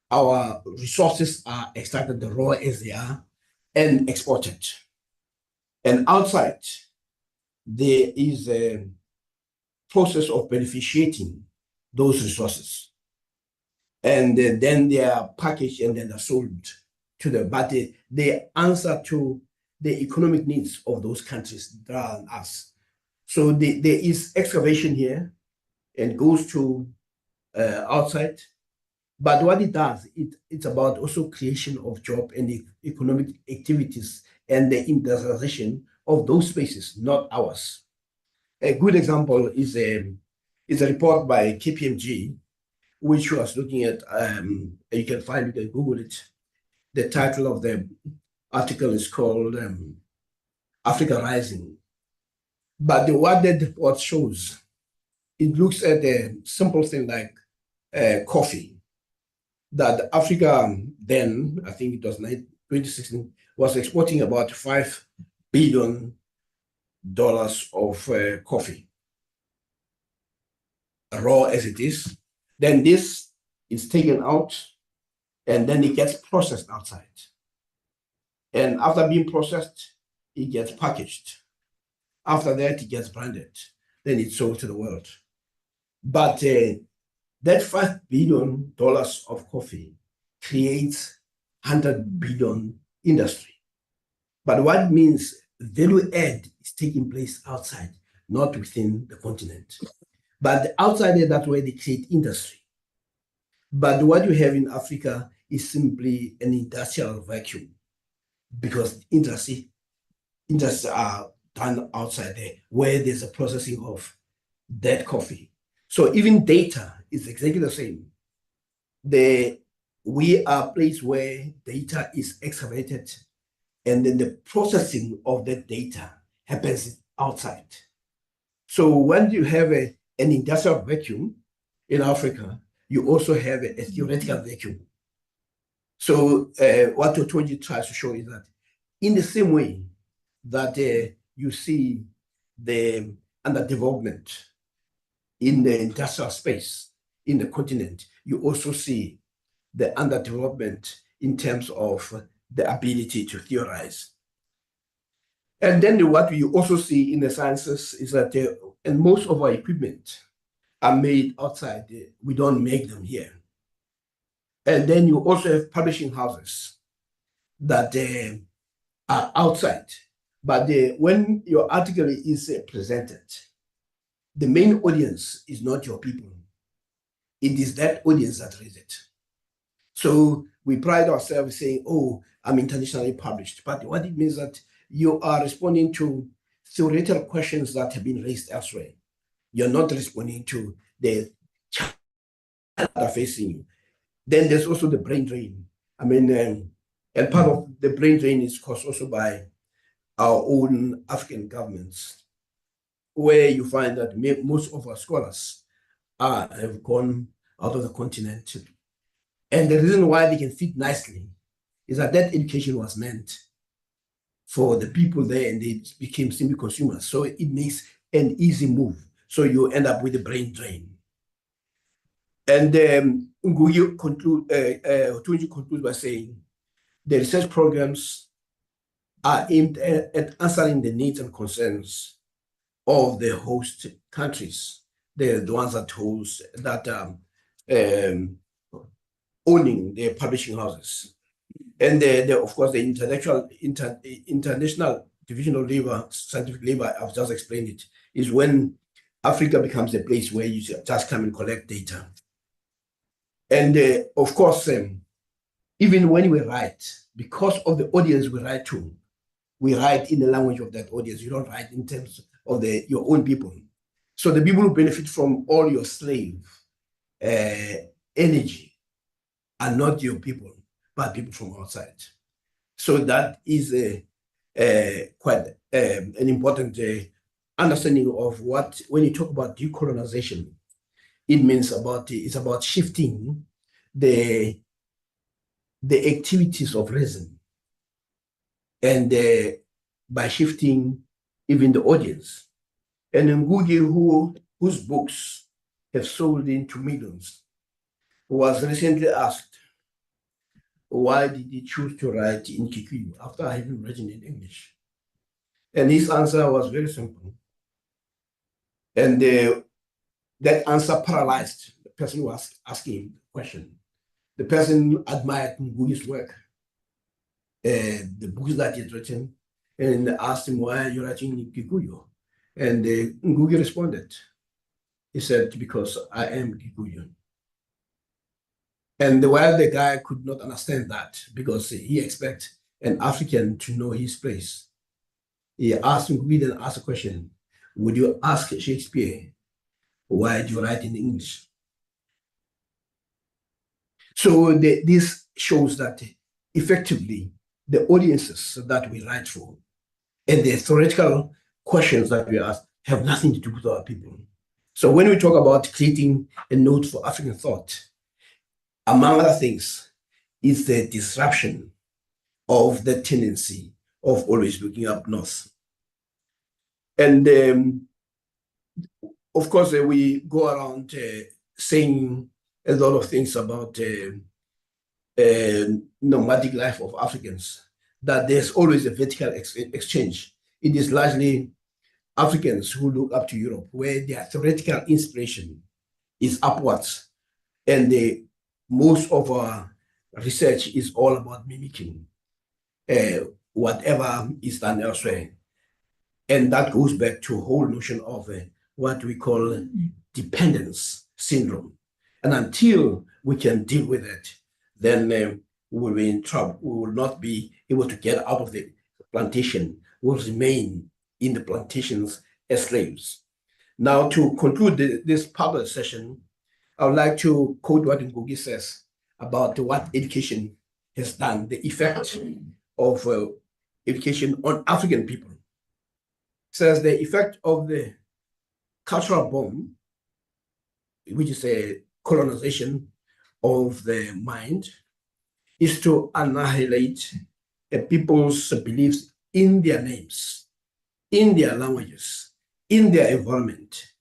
Our resources are extracted raw as they are and exported. And outside, there is a process of beneficiating those resources. And then they are packaged and then they're sold to them. But they answer to the economic needs of those countries rather than us. So there is excavation here and goes to outside. But what it does, it's about also creation of job and economic activities and the industrialization of those spaces, not ours. A good example is a report by KPMG, which was looking at, you can Google it. The title of the article is called Africa Rising. But what that report shows, it looks at a simple thing like coffee, that Africa then, I think it was 2016, was exporting about $5 billion of coffee, raw as it is. Then this is taken out and then it gets processed outside. And after being processed, it gets packaged. After that, it gets branded. Then it's sold to the world. But that $5 billion of coffee creates 100 billion industry. But what it means value add is taking place outside, not within the continent. But outside there, that's where they create industry. But what you have in Africa is simply an industrial vacuum, because industries are done outside there, where there's a processing of that coffee. So even data is exactly the same. We are a place where data is excavated, and then the processing of that data happens outside. So when you have an industrial vacuum in Africa, you also have a theoretical vacuum. So what Otonji tries to show is that in the same way that you see the underdevelopment in the industrial space in the continent, you also see the underdevelopment in terms of the ability to theorize. And then what we also see in the sciences is that and most of our equipment are made outside. We don't make them here. And then you also have publishing houses that are outside. But when your article is presented, the main audience is not your people. It is that audience that reads it. So we pride ourselves saying, oh, I'm internationally published. But what it means that you are responding to theoretical questions that have been raised elsewhere. You're not responding to the challenges that are facing you. Then there's also the brain drain. I mean, and part of the brain drain is caused also by our own African governments, where you find that most of our scholars have gone out of the continent. And the reason why they can fit nicely is that education was meant for the people there, and they became simply consumers. So it makes an easy move. So you end up with a brain drain. And Otunji concludes by saying the research programs are aimed at answering the needs and concerns of the host countries, the ones that host, that owning the publishing houses. And of course, the international division of labor, scientific labor, I've just explained it, is when Africa becomes a place where you just come and collect data. And of course, even when we write, because of the audience we write to, we write in the language of that audience. You don't write in terms of your own people. So the people who benefit from all your slave energy are not your people, but people from outside. So that is quite an important understanding of what, when you talk about decolonization, it means it's about shifting the activities of reason, and by shifting even the audience. And Ngugi, whose books have sold into millions, was recently asked, why did he choose to write in Kikuyu after having written in English? And his answer was very simple. And that answer paralyzed the person who was asking the question. The person admired Ngugi's work, the books that he had written, and asked him, why are you writing in Kikuyu? And Ngugi responded. He said, because I am Kikuyu. And while the guy could not understand that, because he expects an African to know his place, he asked Ngugi, then asked a question, would you ask Shakespeare, why do you write in English? So this shows that effectively the audiences that we write for and the theoretical questions that we ask have nothing to do with our people. So when we talk about creating a node for African thought, among other things, is the disruption of the tendency of always looking up north. And of course, we go around saying a lot of things about nomadic life of Africans, that there's always a vertical exchange. It is largely Africans who look up to Europe, where their theoretical inspiration is upwards, and most of our research is all about mimicking whatever is done elsewhere. And that goes back to a whole notion of what we call dependence syndrome. And until we can deal with it, then we will be in trouble. We will not be able to get out of the plantation. We will remain in the plantations as slaves. Now, to conclude this part of the session, I would like to quote what Ngugi says about what education has done, the effect of education on African people. It says the effect of the cultural bomb, which is a colonization of the mind, is to annihilate a people's beliefs in their names, in their languages, in their environment,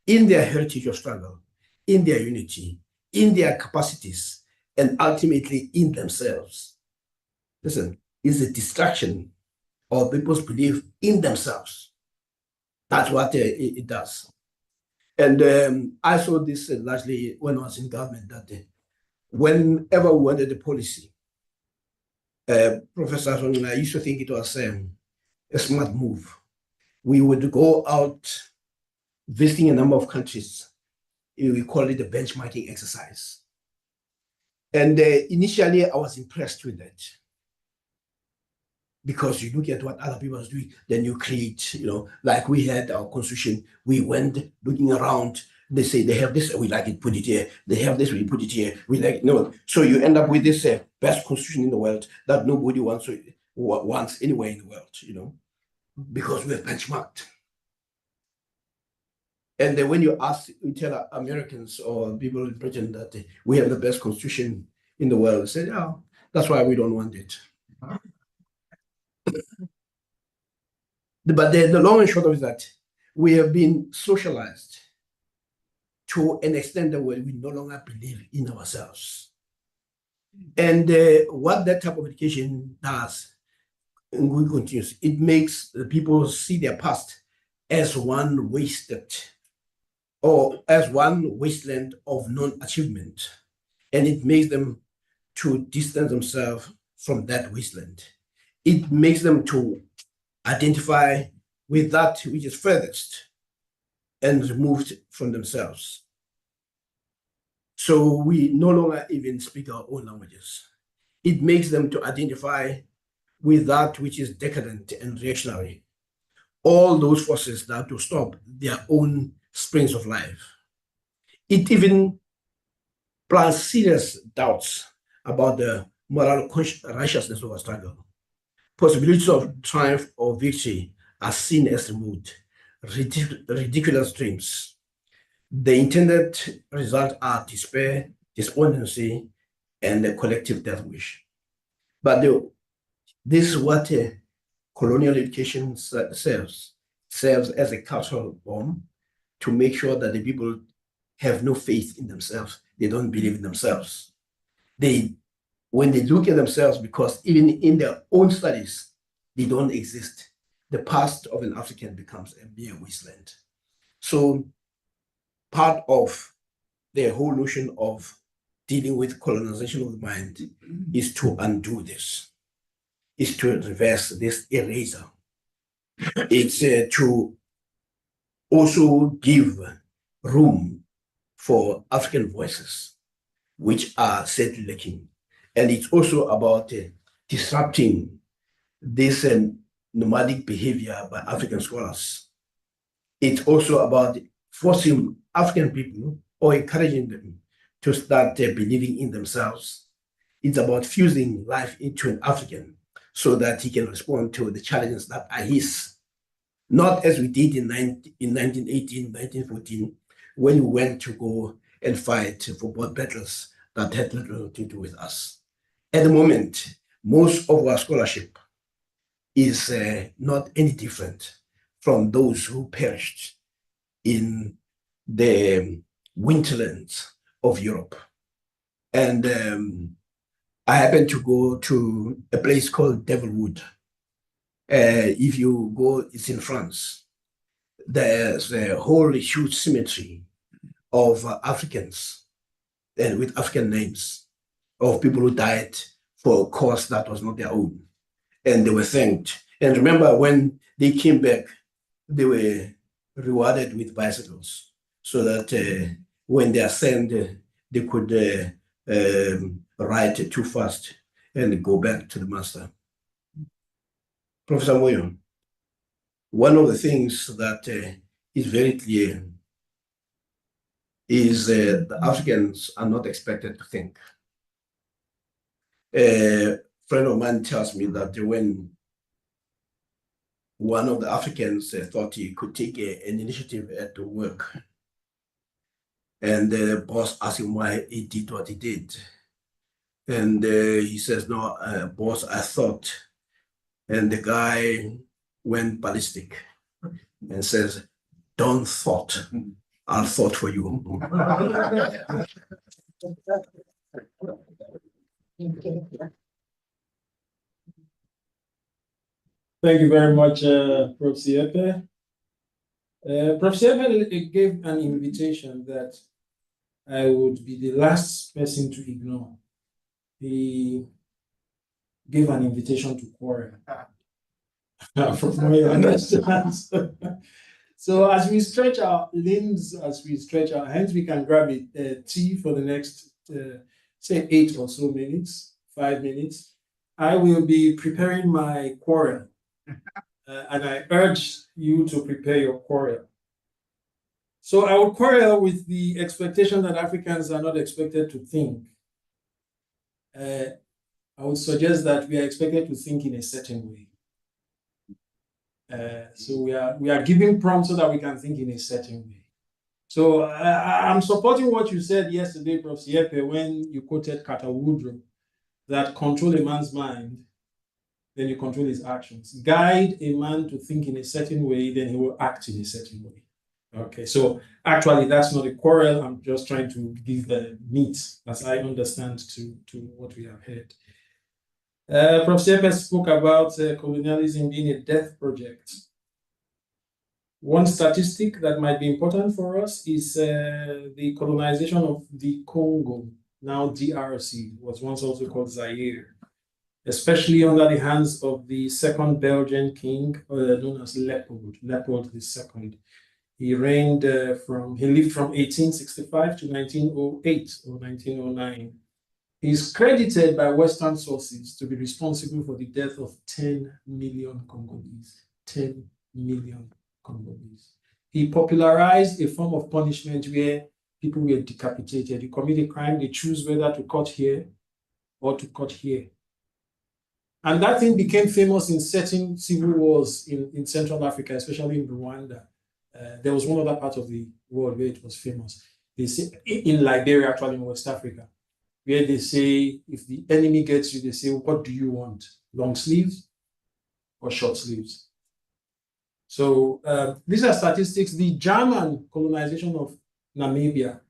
in their heritage of struggle, in their unity, in their capacities, and ultimately in themselves. Listen, it's a distraction of people's belief in themselves. That's what it does. And I saw this largely when I was in government, that whenever we wanted a policy, Professor Songa used to think it was a smart move. We would go out visiting a number of countries. We call it a benchmarking exercise. And initially, I was impressed with that. Because you look at what other people are doing, then you create, like we had our constitution, we went looking around, they say they have this, we like it, put it here. They have this, we put it here. We like it, no. So you end up with this best constitution in the world that nobody wants anywhere in the world, because we have benchmarked. And then when you tell Americans or people in Britain that we have the best constitution in the world, they say, yeah, that's why we don't want it. But the long and short of it is that we have been socialized to an extent that we no longer believe in ourselves. And what that type of education does, and we continue, it makes the people see their past as one wasted, or as one wasteland of non-achievement. And it makes them to distance themselves from that wasteland. It makes them to identify with that which is furthest and removed from themselves. So we no longer even speak our own languages. It makes them to identify with that which is decadent and reactionary. All those forces that to stop their own springs of life. It even plants serious doubts about the moral righteousness of a struggle. Possibilities of triumph or victory are seen as remote, ridiculous dreams. The intended result are despair, despondency, and a collective death wish. But this is what colonial education serves as a cultural bomb to make sure that the people have no faith in themselves. They don't believe in themselves. When they look at themselves, because even in their own studies, they don't exist, the past of an African becomes a mere wasteland. So part of the whole notion of dealing with colonization of the mind is to undo this, is to reverse this eraser. It's to also give room for African voices, which are sadly lacking. And it's also about disrupting this nomadic behavior by African scholars. It's also about forcing African people or encouraging them to start believing in themselves. It's about fusing life into an African so that he can respond to the challenges that are his. Not as we did in 1918, 1914, when we went to go and fight for both battles that had little to do with us. At the moment, most of our scholarship is not any different from those who perished in the winterlands of Europe. And I happened to go to a place called Devilwood. If you go, it's in France. There's a whole huge cemetery of Africans and with African names of people who died for a cause that was not their own. And they were thanked. And remember, when they came back, they were rewarded with bicycles so that when they ascend, they could ride too fast and go back to the master. Professor Moyo, one of the things that is very clear is the Africans are not expected to think. A friend of mine tells me that when one of the Africans thought he could take an initiative at work, and the boss asked him why he did what he did. And he says, no, boss, I thought. And the guy went ballistic and says, don't thought, I'll thought for you. Thank you very much, Prof. Siepe. Prof. Siepe gave an invitation that I would be the last person to ignore. He gave an invitation to quarrel. From my understanding. So as we stretch our limbs, as we stretch our hands, we can grab a tea for the next, say, 8 or so minutes, 5 minutes. I will be preparing my quarrel. And I urge you to prepare your quarrel. So I will quarrel with the expectation that Africans are not expected to think. I would suggest that we are expected to think in a certain way. So we are giving prompts so that we can think in a certain way. So I'm supporting what you said yesterday, Prof. Siepe, when you quoted Carter Woodrow, that control a man's mind, then you control his actions. Guide a man to think in a certain way, then he will act in a certain way. Okay, so actually that's not a quarrel. I'm just trying to give the meat, as I understand, to what we have heard. Prof. Siepe spoke about colonialism being a death project. One statistic that might be important for us is the colonization of the Congo, now DRC, was once also called Zaire, especially under the hands of the second Belgian king, known as Leopold II. He reigned he lived from 1865 to 1908 or 1909. He's credited by Western sources to be responsible for the death of 10 million Congolese. 10 million Congolese. He popularized a form of punishment where people were decapitated. You commit a crime, they choose whether to cut here or to cut here. And that thing became famous in certain civil wars in Central Africa, especially in Rwanda. There was one other part of the world where it was famous. They say, in Liberia, actually in West Africa, where they say, if the enemy gets you, they say, what do you want? Long sleeves or short sleeves? So these are statistics. The German colonization of Namibia,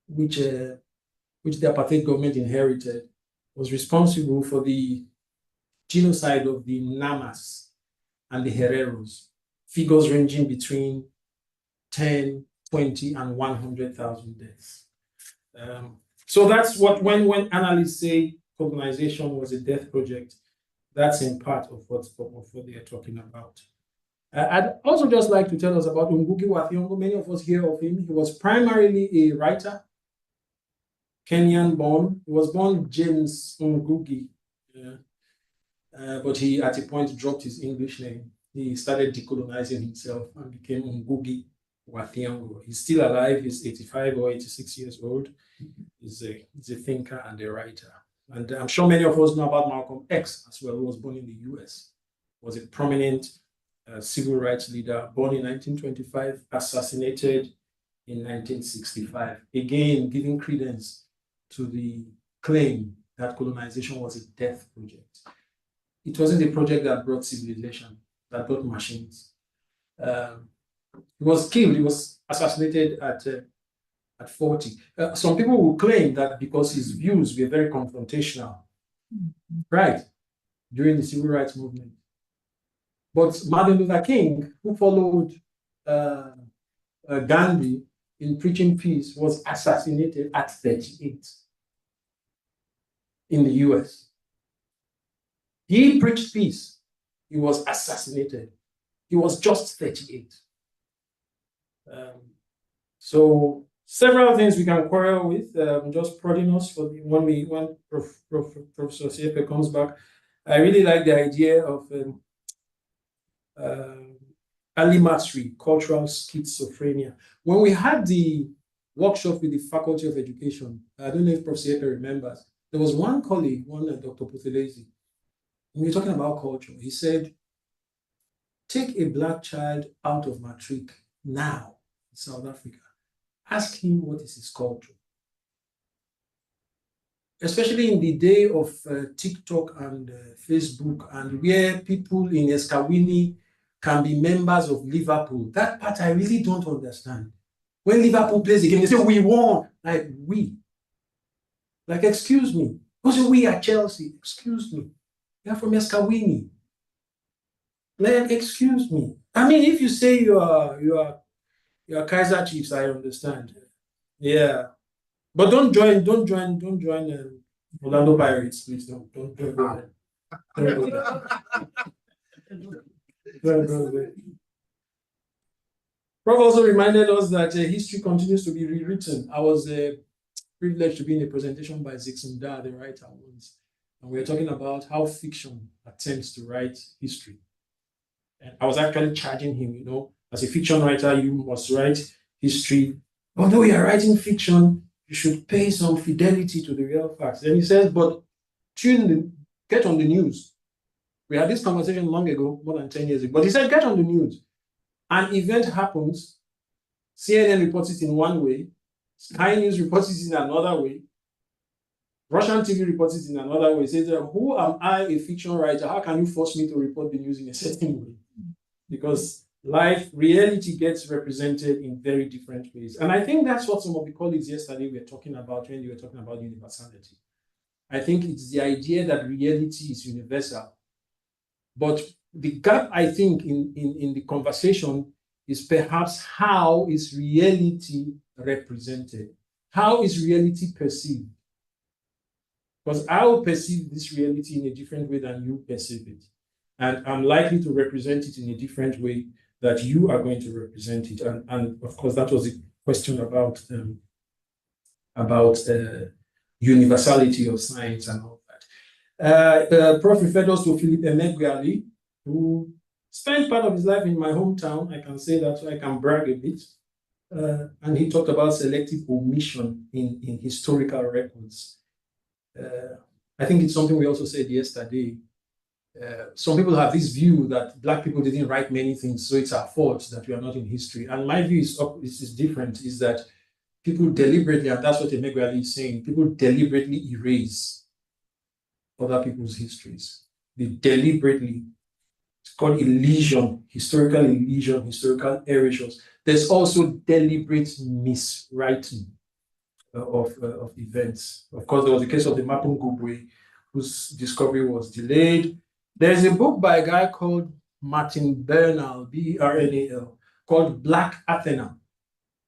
which the apartheid government inherited, was responsible for the genocide of the Namas and the Hereros, figures ranging between 10, 20, and 100,000 deaths. So that's what, when analysts say colonization was a death project, that's in part of what they are talking about. I'd also just like to tell us about Ngugi wa Thiong'o. Many of us hear of him. He was primarily a writer, Kenyan born. He was born James Ngugi, but he at a point dropped his English name. He started decolonizing himself and became Ngugi wa Thiong'o. He's still alive. He's 85 or 86 years old. He's a thinker and a writer. And I'm sure many of us know about Malcolm X as well, who was born in the US. Was a prominent civil rights leader, born in 1925, assassinated in 1965. Again, giving credence to the claim that colonization was a death project. It wasn't a project that brought civilization, that brought machines. He was killed, he was assassinated at 40. Some people will claim that because his views were very confrontational, right, during the civil rights movement. But Martin Luther King, who followed Gandhi in preaching peace, was assassinated at 38 in the US. He preached peace. He was assassinated. He was just 38. So several things we can quarrel with, just prodding us for when Professor Siepe comes back. I really like the idea of early mastery, cultural schizophrenia. When we had the workshop with the Faculty of Education, I don't know if Professor Siepe remembers, there was one colleague, Dr. Putelezi, when we were talking about culture, he said, take a Black child out of matric now in South Africa. Ask him what is his culture. Especially in the day of TikTok and Facebook, and where people in Escawini can be members of Liverpool. That part I really don't understand. When Liverpool plays the game, they say, we won. Like, we. Like, excuse me. Also, we are Chelsea. Excuse me. You're from Escawini. Like, excuse me. I mean, if you say you are Kaiser Chiefs, I understand. Yeah. But don't join Orlando Pirates, please. Don't go there. Don't go there. Don't go there. Prof also reminded us that history continues to be rewritten. I was privileged to be in a presentation by Zixon Da, the writer once, and we were talking about how fiction attempts to write history. And I was actually charging him, as a fiction writer, you must write history. Although you are writing fiction, you should pay some fidelity to the real facts. Then he says, but get on the news. We had this conversation long ago, more than 10 years ago. But he said, get on the news. An event happens, CNN reports it in one way, Sky News reports it in another way, Russian TV reports it in another way. He says, who am I, a fiction writer? How can you force me to report the news in a certain way? Because reality gets represented in very different ways. And I think that's what some of the colleagues yesterday were talking about when they were talking about universality. I think it's the idea that reality is universal. But the gap, I think, in the conversation is perhaps how is reality represented? How is reality perceived? Because I will perceive this reality in a different way than you perceive it. And I'm likely to represent it in a different way that you are going to represent it. And of course, that was the question about universality of science and all that. Prof referred us to Philip Emeagwali, who spent part of his life in my hometown. I can say that, so I can brag a bit. And he talked about selective omission in historical records. I think it's something we also said yesterday. Some people have this view that Black people didn't write many things, so it's our fault that we are not in history. And my view is different, is that people deliberately, and that's what Emeagwali is saying, people deliberately erase other people's histories. They deliberately, it's called elision, historical erasures. There's also deliberate miswriting of events. Of course, there was the case of the Mapungubwe, whose discovery was delayed. There's a book by a guy called Martin Bernal, B-E-R-N-A-L, called Black Athena.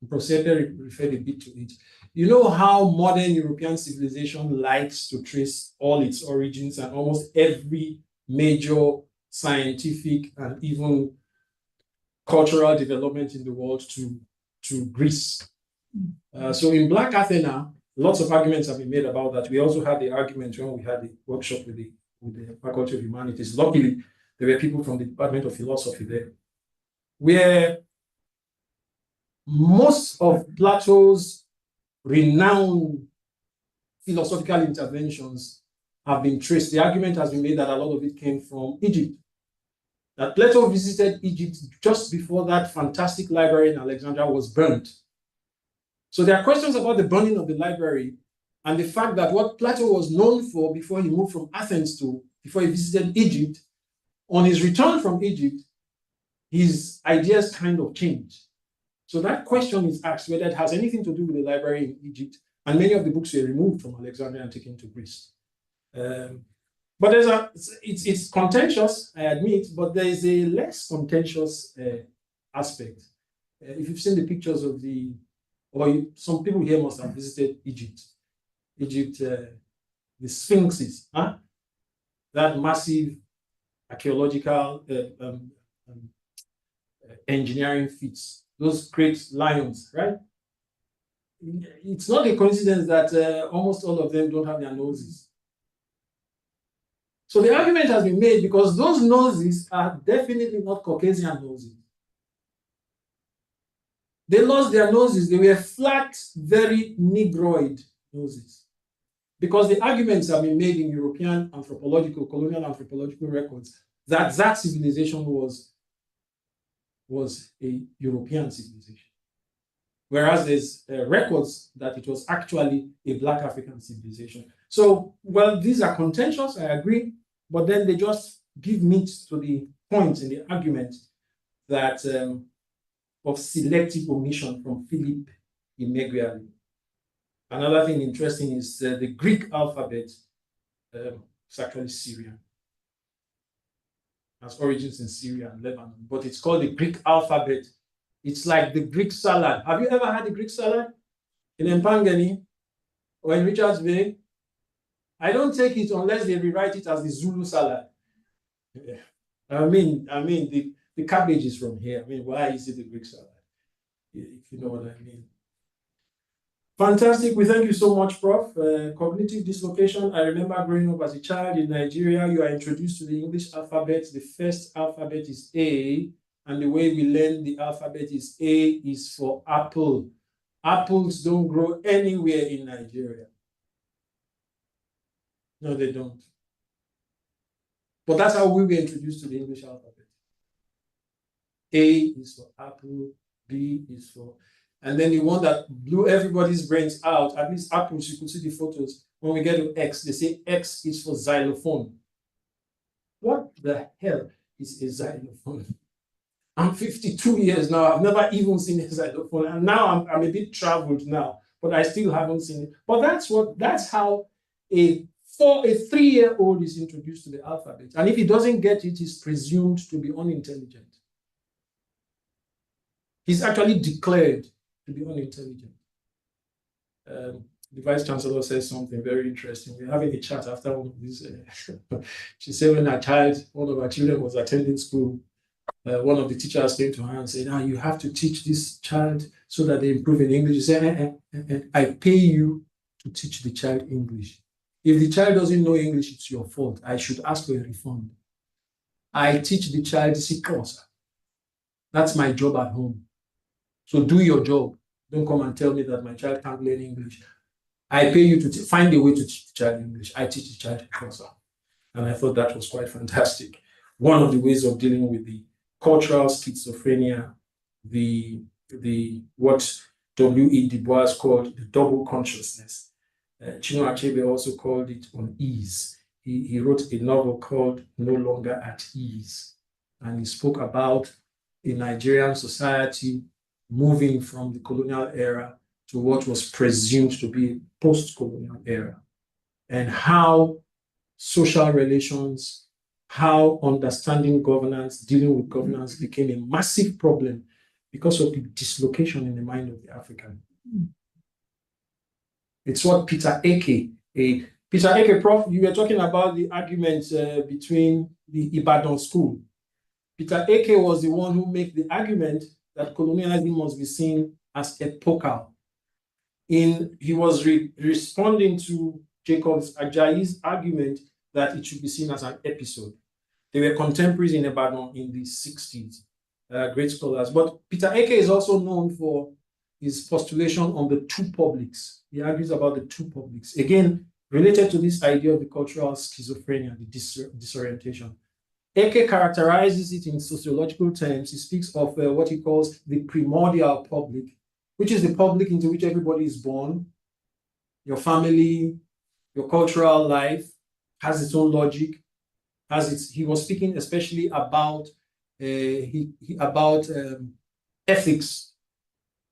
Professor referred a bit to it. You know how modern European civilization likes to trace all its origins and almost every major scientific and even cultural development in the world to Greece. So in Black Athena, lots of arguments have been made about that. We also had the argument when we had the workshop with the Faculty of Humanities. Luckily, there were people from the Department of Philosophy there, where most of Plato's renowned philosophical interventions have been traced. The argument has been made that a lot of it came from Egypt. That Plato visited Egypt just before that fantastic library in Alexandria was burnt. So there are questions about the burning of the library and the fact that what Plato was known for before he moved from Athens before he visited Egypt, on his return from Egypt, his ideas kind of changed. So that question is asked whether it has anything to do with the library in Egypt, and many of the books were removed from Alexandria and taken to Greece. But it's contentious, I admit, but there is a less contentious aspect. If you've seen the pictures of some people here must have visited Egypt, the Sphinxes, that massive archaeological engineering feats, those great lions, right? It's not a coincidence that almost all of them don't have their noses. So the argument has been made because those noses are definitely not Caucasian noses. They lost their noses. They were flat, very Negroid noses. Because the arguments have been made in European anthropological, colonial anthropological records that civilization was a European civilization. Whereas there's records that it was actually a Black African civilization. So, well, these are contentious, I agree, but then they just give meat to the point in the argument that of selective omission from Philip Emeagwali. Another thing interesting is the Greek alphabet is actually Syrian. It has origins in Syria and Lebanon, but it's called the Greek alphabet. It's like the Greek salad. Have you ever had the Greek salad in Empangeni or in Richards Bay? I don't take it unless they rewrite it as the Zulu salad. Yeah. I mean, the cabbage is from here. I mean, why is it the Greek salad? If you know what I mean. Fantastic. We thank you so much, Prof. Cognitive dislocation. I remember growing up as a child in Nigeria. You are introduced to the English alphabet. The first alphabet is A, and the way we learn the alphabet is A is for apple. Apples don't grow anywhere in Nigeria. No, they don't. But that's how we were introduced to the English alphabet. A is for apple, B is for... And then the one that blew everybody's brains out, at least apples, you could see the photos. When we get to X, they say X is for xylophone. What the hell is a xylophone? I'm 52 years now. I've never even seen a xylophone. And now I'm a bit traveled now, but I still haven't seen it. But that's how a 3-year-old is introduced to the alphabet. And if he doesn't get it, he's presumed to be unintelligent. He's actually declared to be unintelligent. The Vice Chancellor says something very interesting. We're having a chat after one of these. She said when one of our children was attending school, one of the teachers came to her and said, you have to teach this child so that they improve in English. She said, I pay you to teach the child English. If the child doesn't know English, it's your fault. I should ask for a refund. I teach the child Xhosa. That's my job at home. So do your job. Don't come and tell me that my child can't learn English. I pay you to find a way to teach the child English. I teach the child Xhosa. And I thought that was quite fantastic. One of the ways of dealing with the cultural schizophrenia, what W.E. Du Bois called the double consciousness. Chinua Achebe also called it unease. He wrote a novel called No Longer at Ease. And he spoke about a Nigerian society moving from the colonial era to what was presumed to be a post-colonial era, and how social relations, how understanding governance, dealing with governance became a massive problem because of the dislocation in the mind of the African. It's what Peter Eke, Prof, you were talking about the argument between the Ibadan school. Peter Eke was the one who made the argument that colonialism must be seen as epochal. He was responding to Jacob Ajayi's argument that it should be seen as an episode. They were contemporaries in Ibadan in the 60s, great scholars. But Peter Eke is also known for his postulation on the two publics. He argues about the two publics. Again, related to this idea of the cultural schizophrenia, the disorientation. Eke characterizes it in sociological terms. He speaks of what he calls the primordial public, which is the public into which everybody is born. Your family, your cultural life has its own logic. He was speaking especially about ethics.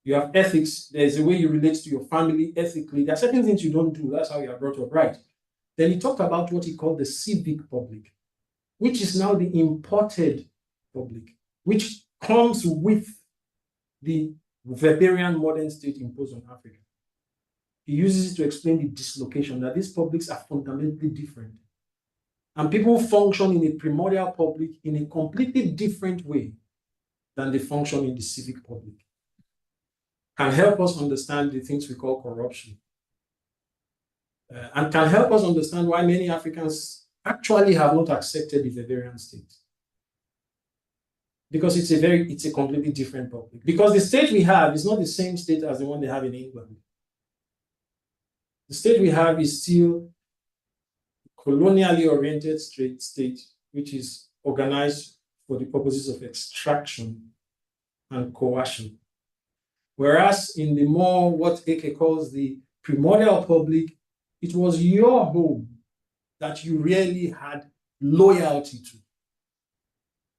You have ethics. There's a way you relate to your family ethically. There are certain things you don't do. That's how you are brought up, right? Then he talked about what he called the civic public, which is now the imported public, which comes with the Weberian modern state imposed on Africa. He uses it to explain the dislocation, that these publics are fundamentally different. And people function in a primordial public in a completely different way than they function in the civic public. Can help us understand the things we call corruption. And can help us understand why many Africans actually have not accepted the Bavarian state. Because it's a completely different public. Because the state we have is not the same state as the one they have in England. The state we have is still colonially oriented state, which is organized for the purposes of extraction and coercion. Whereas in the more what Eke calls the primordial public, it was your home that you really had loyalty to,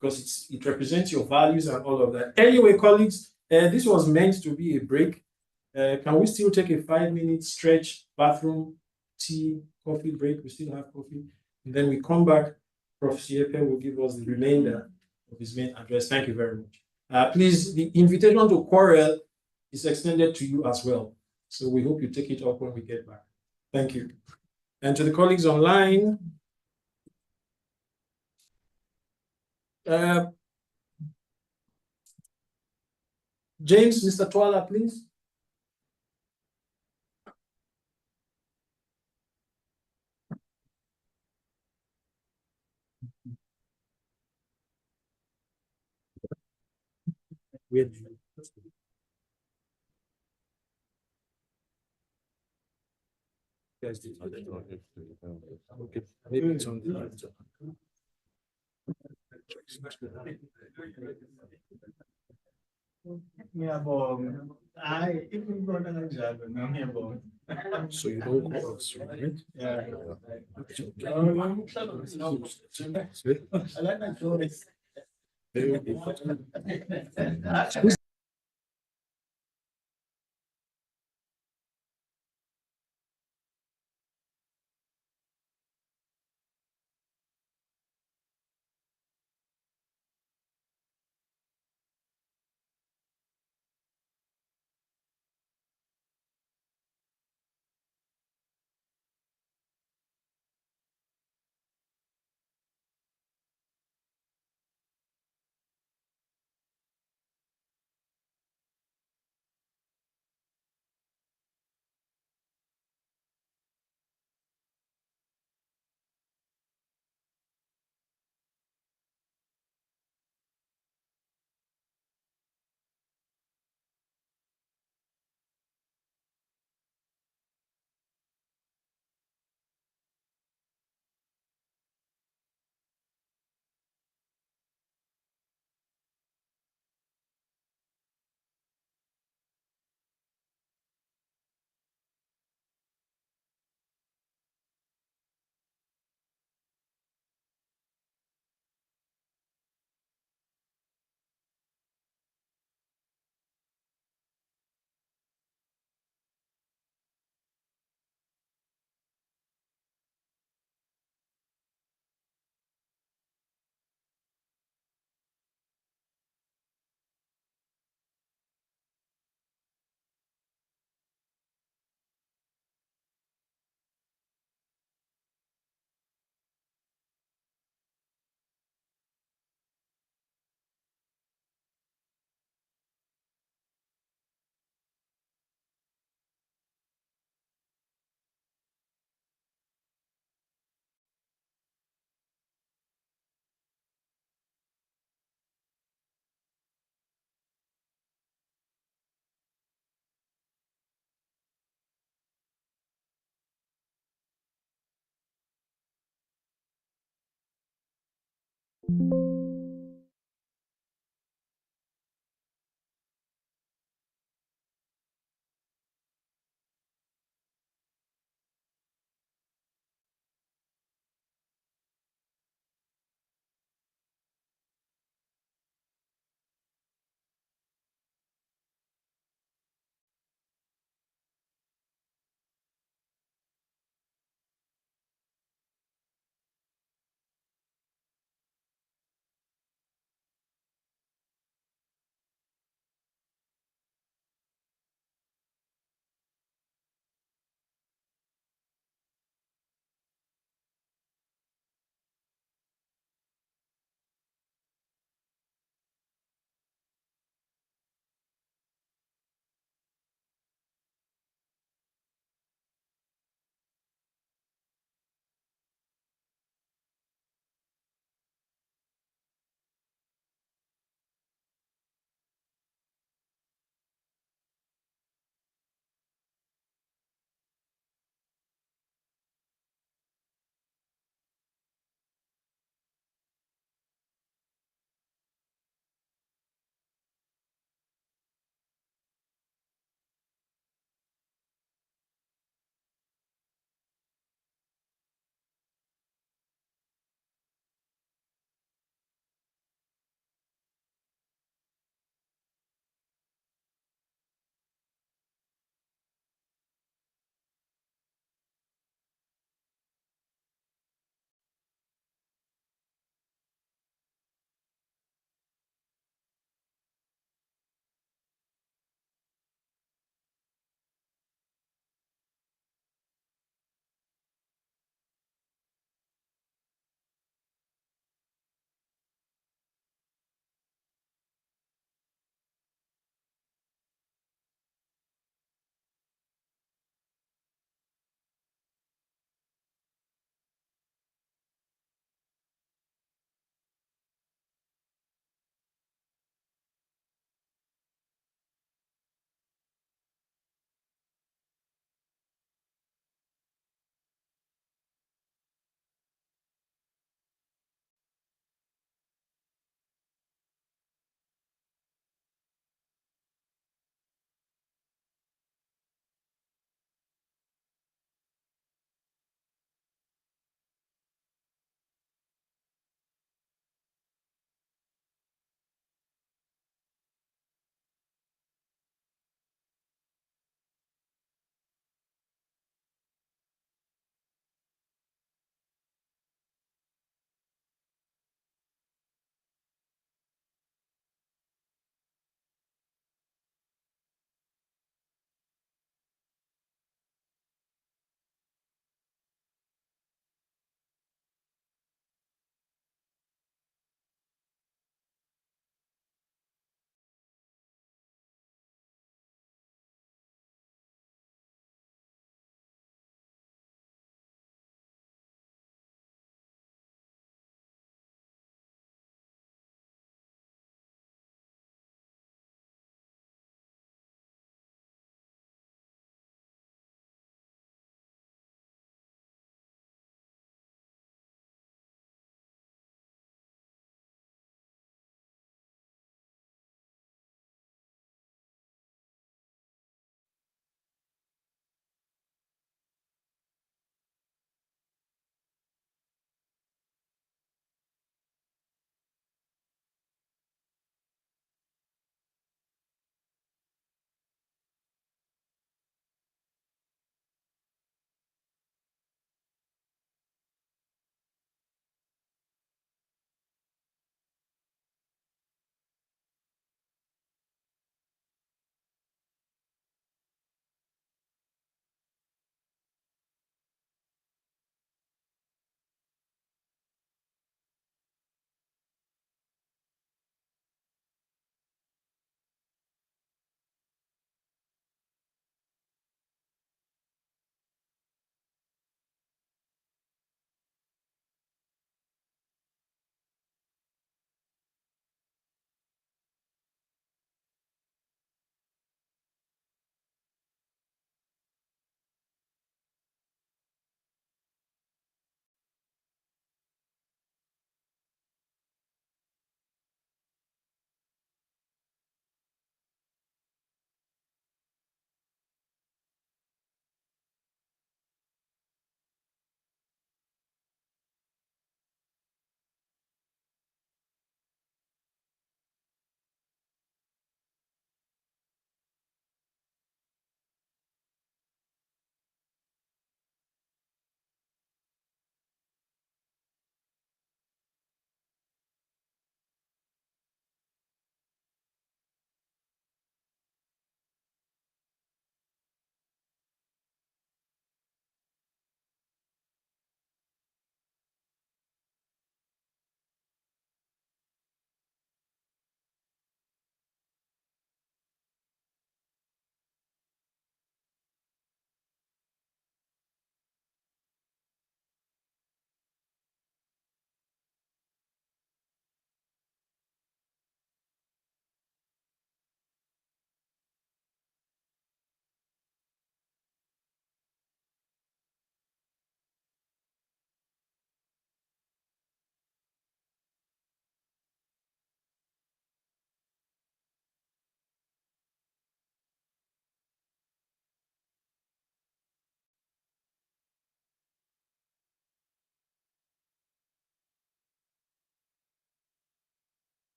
because it represents your values and all of that. Anyway, colleagues, this was meant to be a break. Can we still take a 5-minute stretch, bathroom, tea, coffee break? We still have coffee. And then we come back. Prof. Siepe will give us the remainder of his main address. Thank you very much. Please, the invitation to quarrel is extended to you as well. So we hope you take it up when we get back. Thank you. And to the colleagues online, James, Mr. Twala, please. Okay, maybe it's on the so you don't call us, right? Yeah. I like that choice.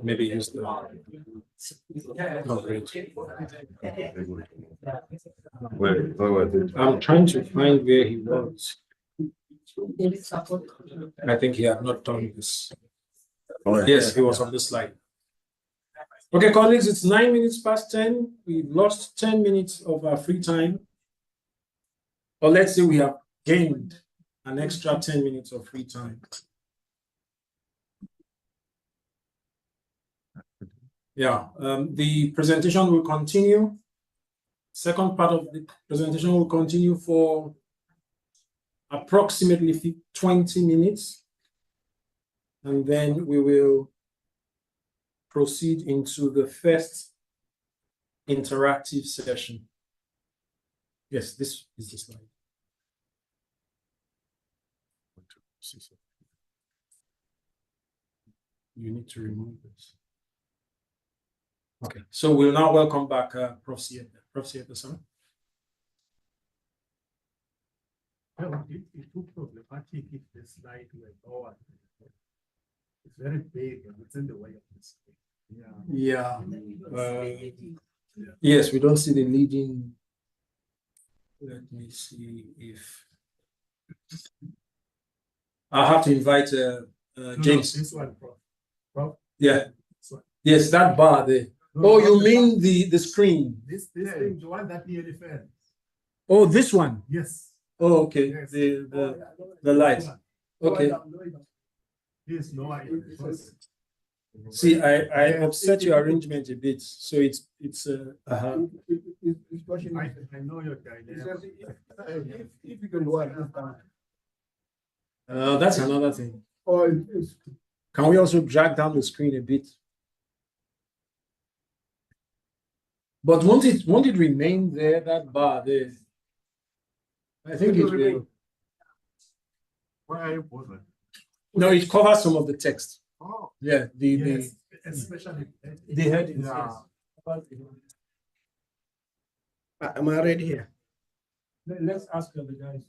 Maybe use the. Oh, great. I'm trying to find where he was. I think he had not done this. Yes, he was on this slide. Okay, colleagues, it's 9 minutes past 10. We've lost 10 minutes of our free time. Or let's say we have gained an extra 10 minutes of free time. Yeah, the presentation will continue. Second part of the presentation will continue for approximately 20 minutes. And then we will proceed into the first interactive session. Yes, this is the slide. You need to remove this. Okay, so we'll now welcome back Prof. Sieta. Prof. Sieta, sir. It too problematic if the slide were lower. It's very big and it's in the way of this. Yeah. Yes, we don't see the leading. Let me see if I'll have to invite James. This one, Prof. Yeah. This one. Yes, that bar there. Oh, you mean the screen? This thing, the one that nearly fell. Oh, this one. Yes. Oh, okay. Yes. The light. Okay. This lower. See, I upset your arrangement a bit, so it's I know your dilemma. If you can do it, that's another thing. or Can we also drag down the screen a bit? But won't it remain there, that bar there? I think it will. Why are you bothered? No, it covers some of the text. Oh, Yeah, yes, especially the headings. Yeah. Am I ready here? Let's ask the guys.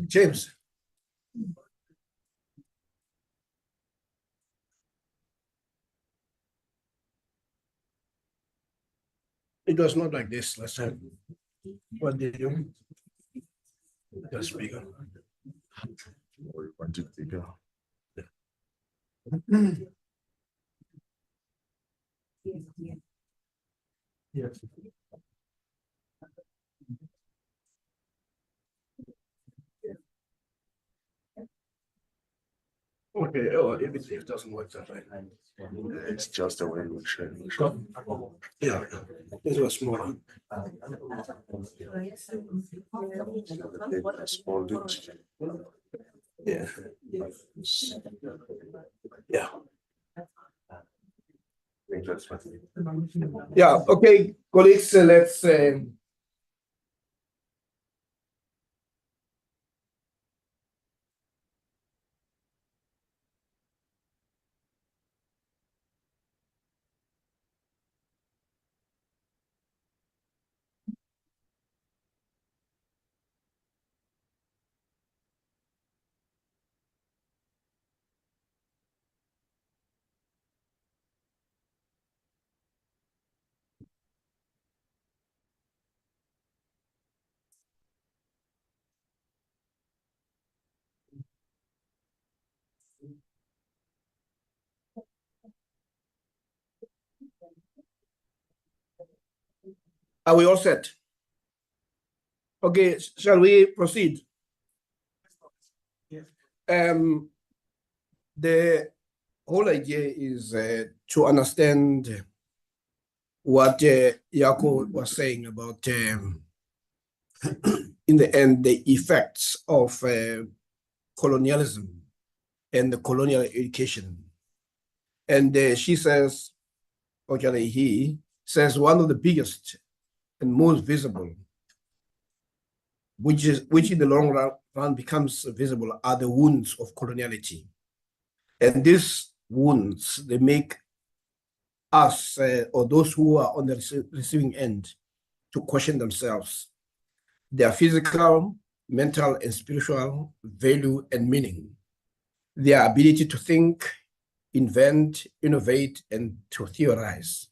James. It was not like this last time. What did you? Just bigger. Or you want it bigger? Yes. Okay, oh, if it doesn't work that way. It's just a way we share. Yeah, this was smaller. Yeah. Yeah. Yeah, okay, colleagues, let's are we all set? Okay, shall we proceed? Yes. The whole idea is to understand what Jaco was saying about, in the end, the effects of colonialism and the colonial education. And she says, actually he says one of the biggest and most visible, which in the long run becomes visible, are the wounds of coloniality. And these wounds, they make us or those who are on the receiving end to question themselves. their physical, mental, and spiritual value and meaning, their ability to think, invent, innovate, and to theorize.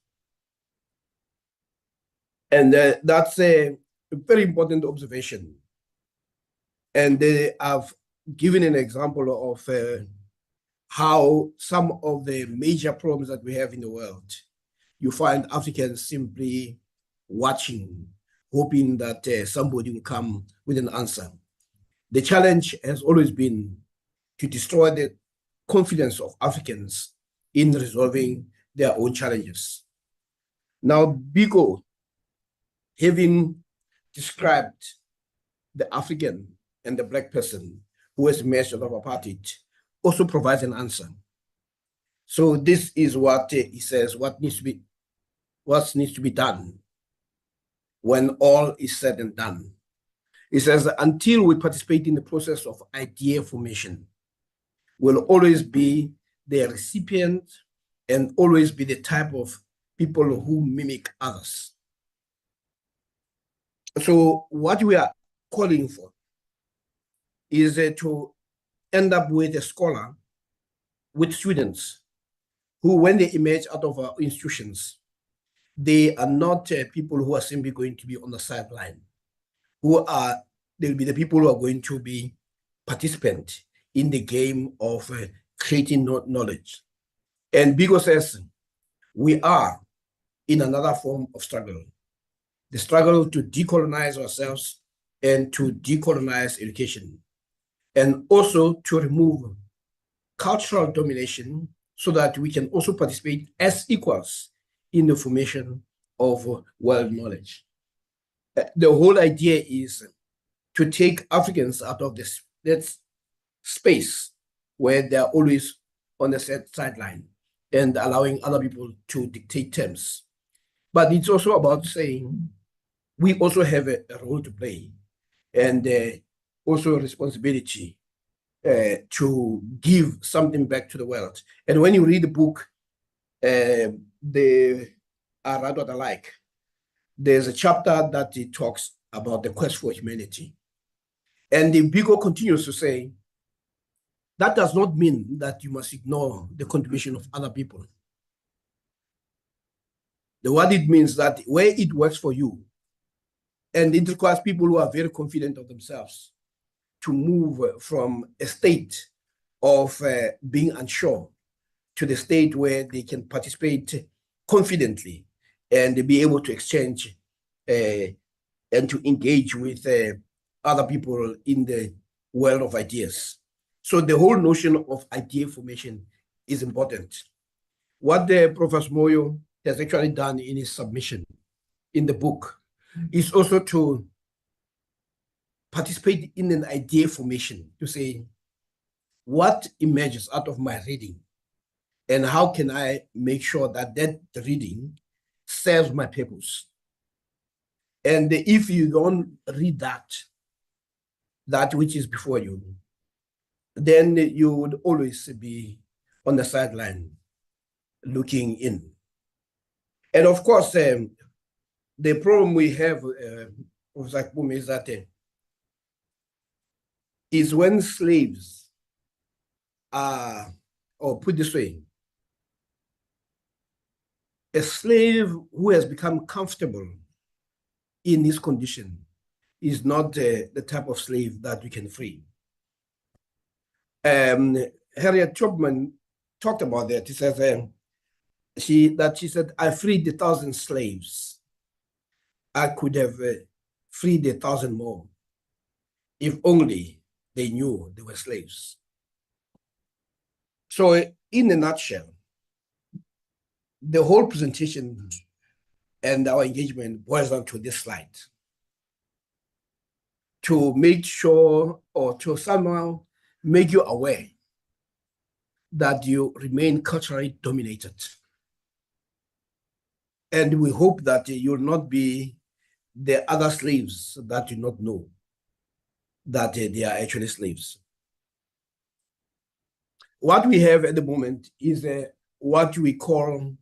And that's a very important observation. And I've given an example of how some of the major problems that we have in the world, you find Africans simply watching, hoping that somebody will come with an answer. The challenge has always been to destroy the confidence of Africans in resolving their own challenges. Now, Biko, having described the African and the Black person who has emerged out of apartheid, also provides an answer. So this is what he says, what needs to be done when all is said and done. He says, until we participate in the process of idea formation, we'll always be the recipient and always be the type of people who mimic others. So what we are calling for is to end up with a scholar, with students who, when they emerge out of our institutions, they are not people who are simply going to be on the sideline, they'll be the people who are going to be participants in the game of creating knowledge. And Biko says, we are in another form of struggle, the struggle to decolonize ourselves and to decolonize education, and also to remove cultural domination so that we can also participate as equals in the formation of world knowledge. The whole idea is to take Africans out of that space where they're always on the sideline and allowing other people to dictate terms. But it's also about saying we also have a role to play and also a responsibility to give something back to the world. And when you read the book, the I Write What I Like, there's a chapter that it talks about the quest for humanity. And the Biko continues to say, that does not mean that you must ignore the contribution of other people. What it means that where it works for you, and it requires people who are very confident of themselves to move from a state of being unsure to the state where they can participate confidently and be able to exchange and to engage with other people in the world of ideas. So the whole notion of idea formation is important. What Professor Moyo has actually done in his submission in the book is also to participate in an idea formation, to say, what emerges out of my reading and how can I make sure that that reading serves my purpose? And if you don't read that which is before you, then you would always be on the sideline looking in. And of course, the problem we have with Zakbum is that is when slaves are, or put this way, a slave who has become comfortable in his condition is not the type of slave that we can free. Harriet Tubman talked about that. He says she said, I freed 1,000 slaves. I could have freed 1,000 more if only they knew they were slaves. So in a nutshell, the whole presentation and our engagement boils down to this slide. To make sure, or to somehow make you aware that you remain culturally dominated. And we hope that you'll not be the other slaves that do not know that they are actually slaves. What we have at the moment is what we call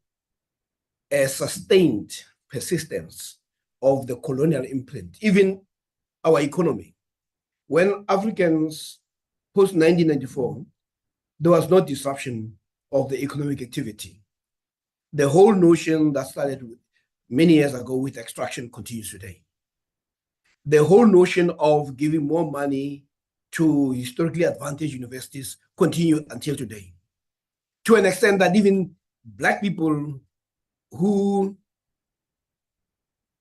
a sustained persistence of the colonial imprint, even our economy. When Africans post 1994, there was no disruption of the economic activity. The whole notion that started many years ago with extraction continues today. The whole notion of giving more money to historically advantaged universities continue until today. To an extent that even Black people who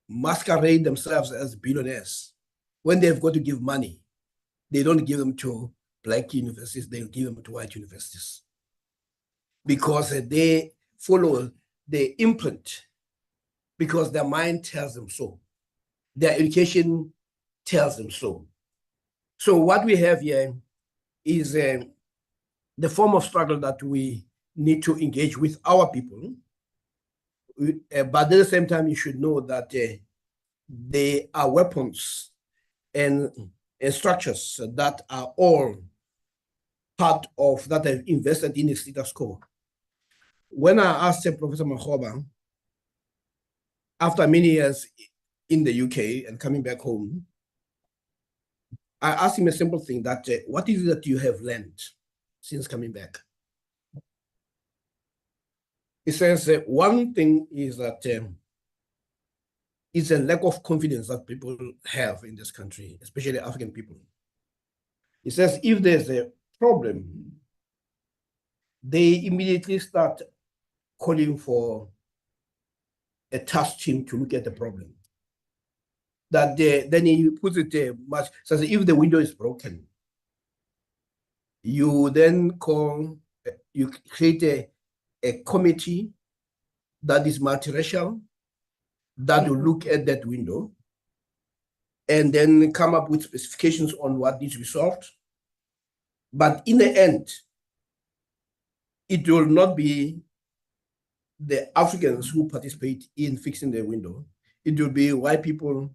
masquerade themselves as billionaires, when they've got to give money, they don't give them to Black universities, they'll give them to white universities. Because they follow the imprint, because their mind tells them so. Their education tells them so. So what we have here is the form of struggle that we need to engage with our people. But at the same time, you should know that they are weapons and structures that are all part of that have invested in the status quo. When I asked Professor Makgoba, after many years in the UK and coming back home, I asked him a simple thing that, what is it that you have learned since coming back? He says, one thing is that it's a lack of confidence that people have in this country, especially African people. He says, if there's a problem, they immediately start calling for a task team to look at the problem. That then he puts it much, says if the window is broken, you then you create a committee that is multiracial that will look at that window and then come up with specifications on what needs to be solved. But in the end, it will not be the Africans who participate in fixing the window. It will be white people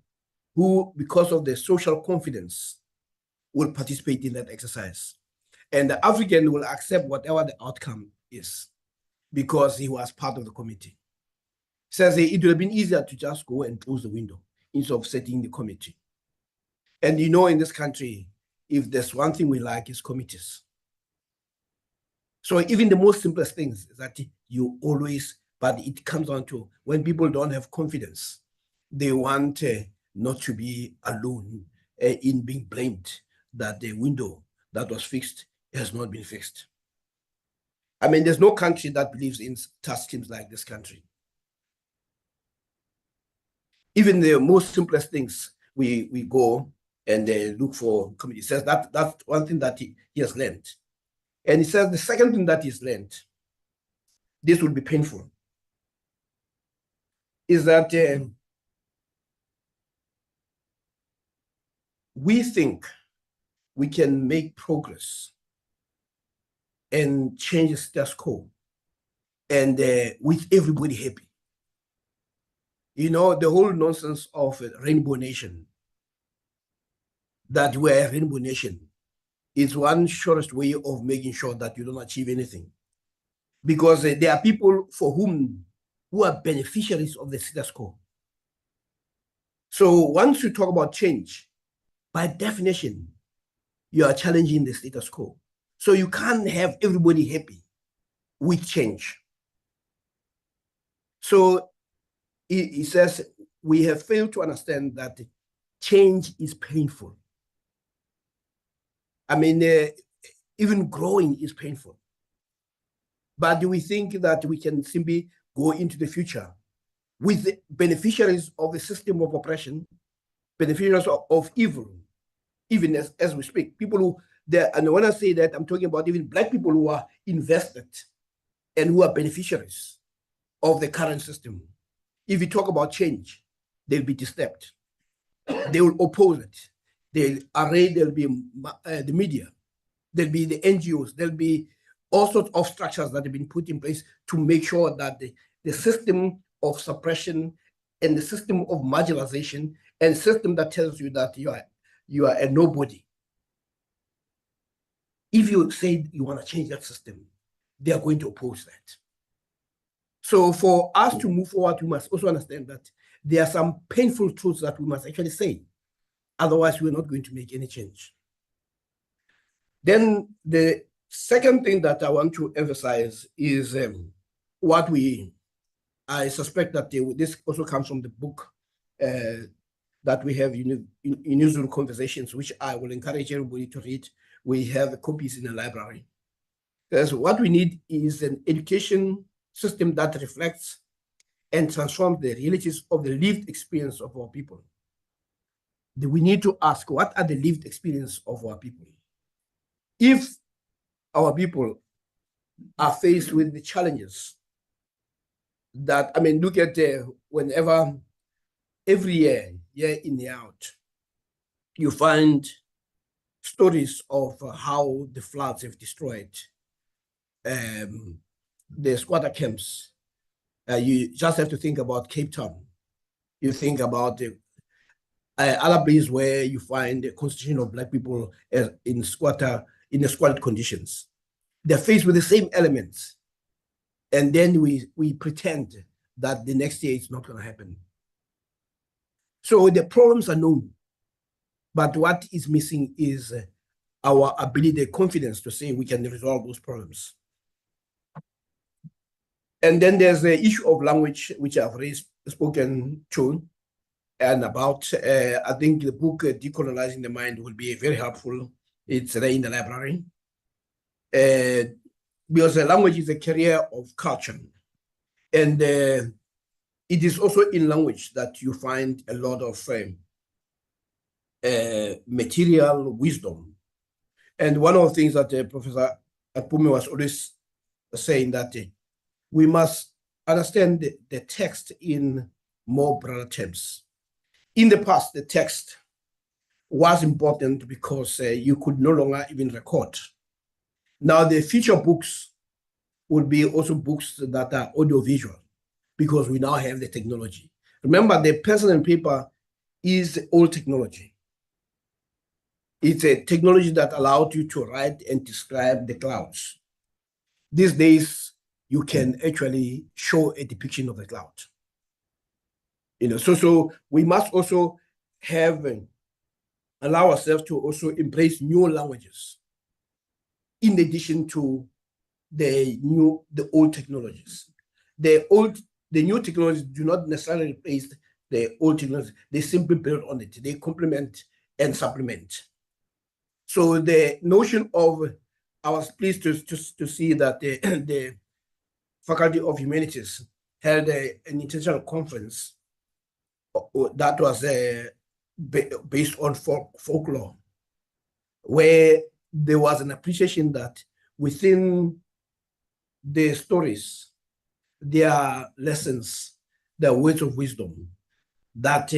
who, because of their social confidence, will participate in that exercise. And the African will accept whatever the outcome is because he was part of the committee. Says it would have been easier to just go and close the window instead of setting the committee. And you know, in this country, if there's one thing we like, is committees. So even the most simplest things is that you always, but it comes down to when people don't have confidence, they want not to be alone in being blamed that the window that was fixed has not been fixed. I mean, there's no country that believes in task teams like this country. Even the most simplest things, we go and look for committee. He says that's one thing that he has learned. And he says the second thing that he's learned, this will be painful, is that we think we can make progress and change the status quo and with everybody happy. You know, the whole nonsense of Rainbow Nation, that we're a Rainbow Nation, is one surest way of making sure that you don't achieve anything. Because there are people for who are beneficiaries of the status quo. So once you talk about change, by definition, you are challenging the status quo. So you can't have everybody happy with change. So he says, we have failed to understand that change is painful. I mean, even growing is painful. But do we think that we can simply go into the future with the beneficiaries of a system of oppression, beneficiaries of evil, even as we speak, people who, and when I say that, I'm talking about even Black people who are invested and who are beneficiaries of the current system. If you talk about change, they'll be disturbed. They will oppose it. There'll be the media, there'll be the NGOs, there'll be all sorts of structures that have been put in place to make sure that the system of suppression and the system of marginalization and system that tells you that you are a nobody. If you say you want to change that system, they are going to oppose that. So for us to move forward, we must also understand that there are some painful truths that we must actually say. Otherwise, we're not going to make any change. Then the second thing that I want to emphasize is I suspect that this also comes from the book that we have in Newsroom Conversations, which I will encourage everybody to read. We have copies in the library. Because what we need is an education system that reflects and transforms the realities of the lived experience of our people. We need to ask, what are the lived experience of our people? If our people are faced with the challenges that, I mean, look at whenever, every year, year in, year out, you find stories of how the floods have destroyed the squatter camps. You just have to think about Cape Town. You think about other places where you find the concentration of Black people in squatted conditions. They're faced with the same elements. And then we pretend that the next year it's not going to happen. So the problems are known. But what is missing is our ability, the confidence to say we can resolve those problems. And then there's the issue of language, which I've spoken to and about. I think the book Decolonizing the Mind will be very helpful. It's there in the library. Because the language is a carrier of culture. And it is also in language that you find a lot of material wisdom. And one of the things that Professor Apumi was always saying that we must understand the text in more broader terms. In the past, the text was important because you could no longer even record. Now, the future books would be also books that are audiovisual because we now have the technology. Remember, the pencil and paper is old technology. It's a technology that allowed you to write and describe the clouds. These days, you can actually show a depiction of the cloud. So we must also allow ourselves to also embrace new languages in addition to the old technologies. The new technologies do not necessarily replace the old technologies. They simply build on it. They complement and supplement. So the notion of, I was pleased to see that the Faculty of Humanities held an international conference that was based on folklore, where there was an appreciation that within the stories, there are lessons, there are words of wisdom that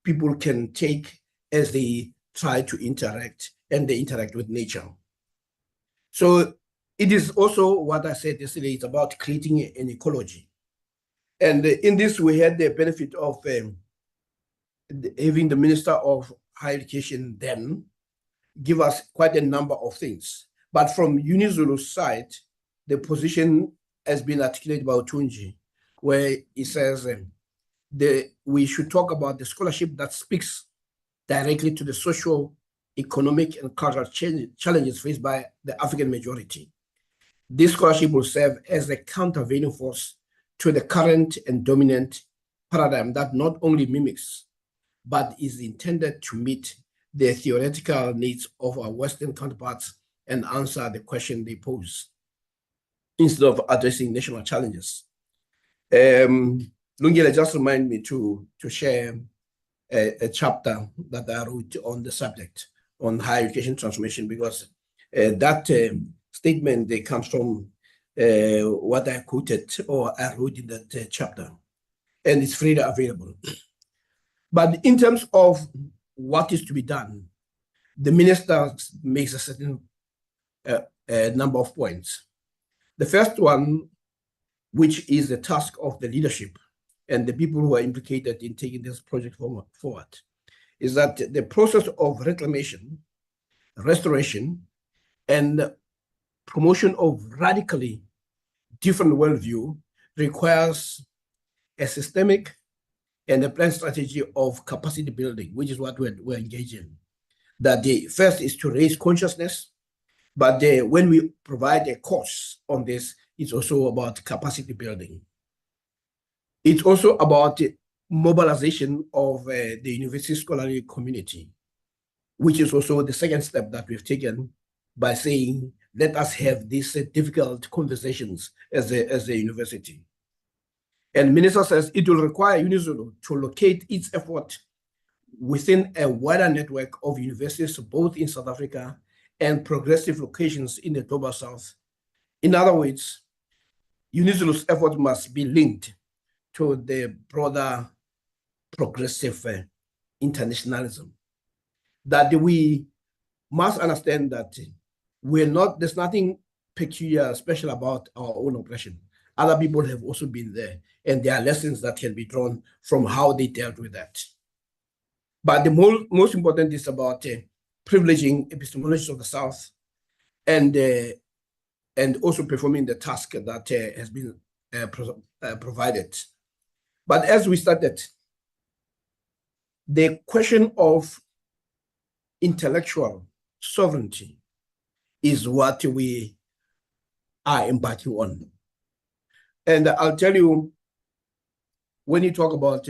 people can take as they try to interact and they interact with nature. So it is also what I said yesterday, it's about creating an ecology. And in this, we had the benefit of having the Minister of Higher Education then give us quite a number of things. But from UniZulu's side, the position has been articulated by Utunji, where he says we should talk about the scholarship that speaks directly to the social, economic, and cultural challenges faced by the African majority. This scholarship will serve as a countervailing force to the current and dominant paradigm that not only mimics, but is intended to meet the theoretical needs of our Western counterparts and answer the question they pose, instead of addressing national challenges. Lungile just reminded me to share a chapter that I wrote on the subject on higher education transformation, because that statement comes from what I quoted or I wrote in that chapter, and it's freely available. But in terms of what is to be done, the minister makes a certain number of points. The first one, which is the task of the leadership and the people who are implicated in taking this project forward, is that the process of reclamation, restoration, and promotion of radically different worldview requires a systemic and a planned strategy of capacity building, which is what we're engaged in. That the first is to raise consciousness, but when we provide a course on this, it's also about capacity building. It's also about mobilization of the university scholarly community, which is also the second step that we've taken by saying, let us have these difficult conversations as a university. And Minister says it will require UniZulu to locate its effort within a wider network of universities, both in South Africa and progressive locations in the Global South. In other words, UniZulu's effort must be linked to the broader progressive internationalism. That we must understand that there's nothing peculiar, special about our own operation. Other people have also been there, and there are lessons that can be drawn from how they dealt with that. But the most important is about privileging epistemologists of the South and also performing the task that has been provided. But as we started, the question of intellectual sovereignty is what we are embarking on. And I'll tell you, when you talk about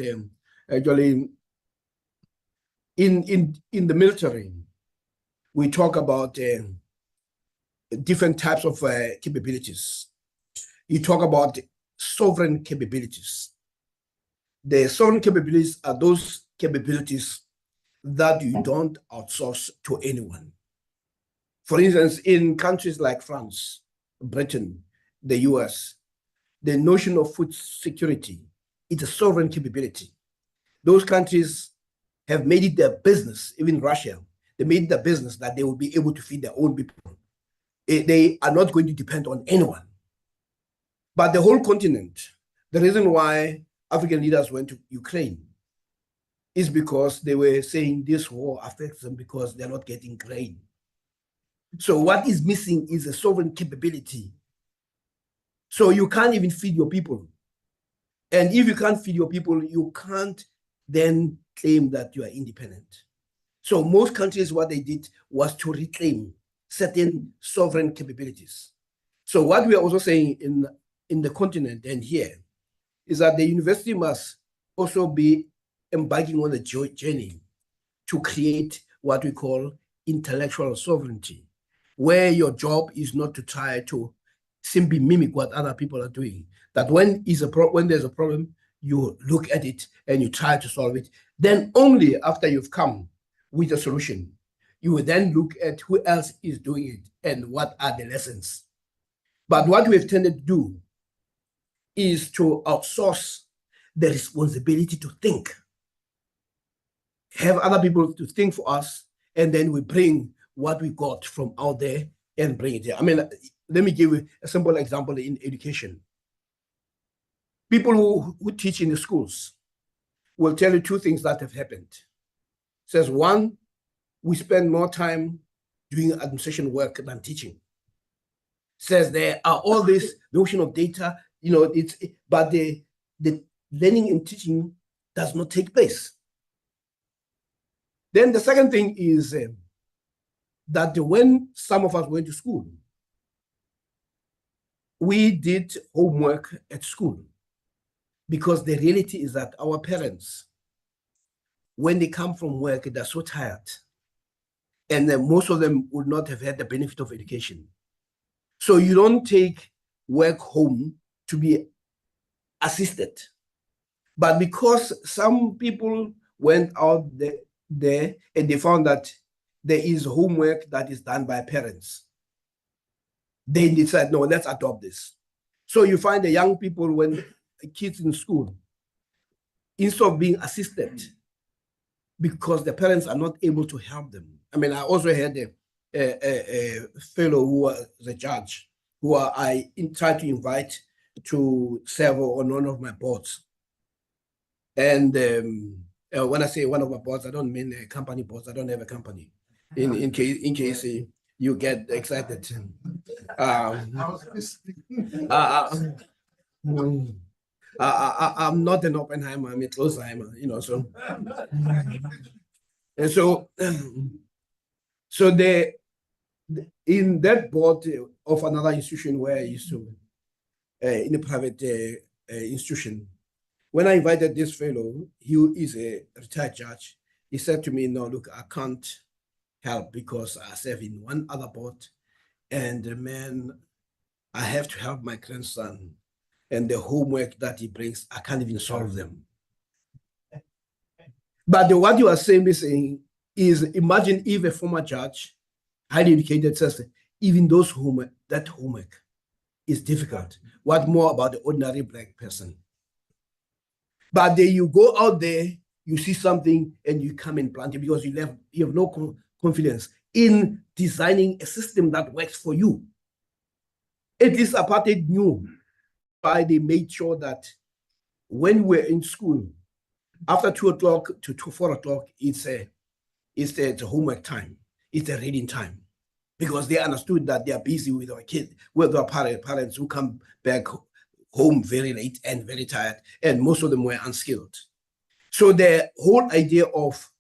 actually in the military, we talk about different types of capabilities. You talk about sovereign capabilities. The sovereign capabilities are those capabilities that you don't outsource to anyone. For instance, in countries like France, Britain, the US, the notion of food security is a sovereign capability. Those countries have made it their business, even Russia, they made it their business that they will be able to feed their own people. They are not going to depend on anyone. But the whole continent, the reason why African leaders went to Ukraine is because they were saying this war affects them because they're not getting grain. So what is missing is a sovereign capability. So you can't even feed your people. And if you can't feed your people, you can't then claim that you are independent. So most countries, what they did was to reclaim certain sovereign capabilities. So what we are also saying in the continent and here is that the university must also be embarking on a journey to create what we call intellectual sovereignty, where your job is not to try to simply mimic what other people are doing. That when there's a problem, you look at it and you try to solve it. Then only after you've come with a solution, you will then look at who else is doing it and what are the lessons. But what we've tended to do is to outsource the responsibility to think, have other people to think for us, and then we bring what we got from out there and bring it here. I mean, let me give you a simple example in education. People who teach in the schools will tell you two things that have happened. Says one, we spend more time doing administration work than teaching. Says there are all this notion of data, but the learning and teaching does not take place. Then the second thing is that when some of us went to school, we did homework at school, because the reality is that our parents, when they come from work, they're so tired, and then most of them would not have had the benefit of education. So you don't take work home to be assisted. But because some people went out there and they found that there is homework that is done by parents, they decide, no, let's adopt this. So you find the young people, when kids in school, instead of being assisted, because the parents are not able to help them. I mean, I also had a fellow who was a judge, who I tried to invite to serve on one of my boards. And when I say one of my boards, I don't mean a company boards. I don't have a company. In case you get excited. I'm not an Oppenheimer, I'm a Closeheimer, so. And so, so in that board of another institution where I used to, in a private institution, when I invited this fellow, he is a retired judge. He said to me, "No, look, I can't help because I serve in one other board, and man, I have to help my grandson, and the homework that he brings, I can't even solve them." But what you are saying is, imagine if a former judge, highly educated, says even that homework is difficult. What more about the ordinary black person? But then you go out there, you see something, and you come and plant it because you have no confidence in designing a system that works for you. It is apartheid new. Why they made sure that when we're in school, after 2 o'clock to 4 o'clock, it's a homework time. It's a reading time. Because they understood that they are busy with our kids, with our parents who come back home very late and very tired, and most of them were unskilled. So the whole idea of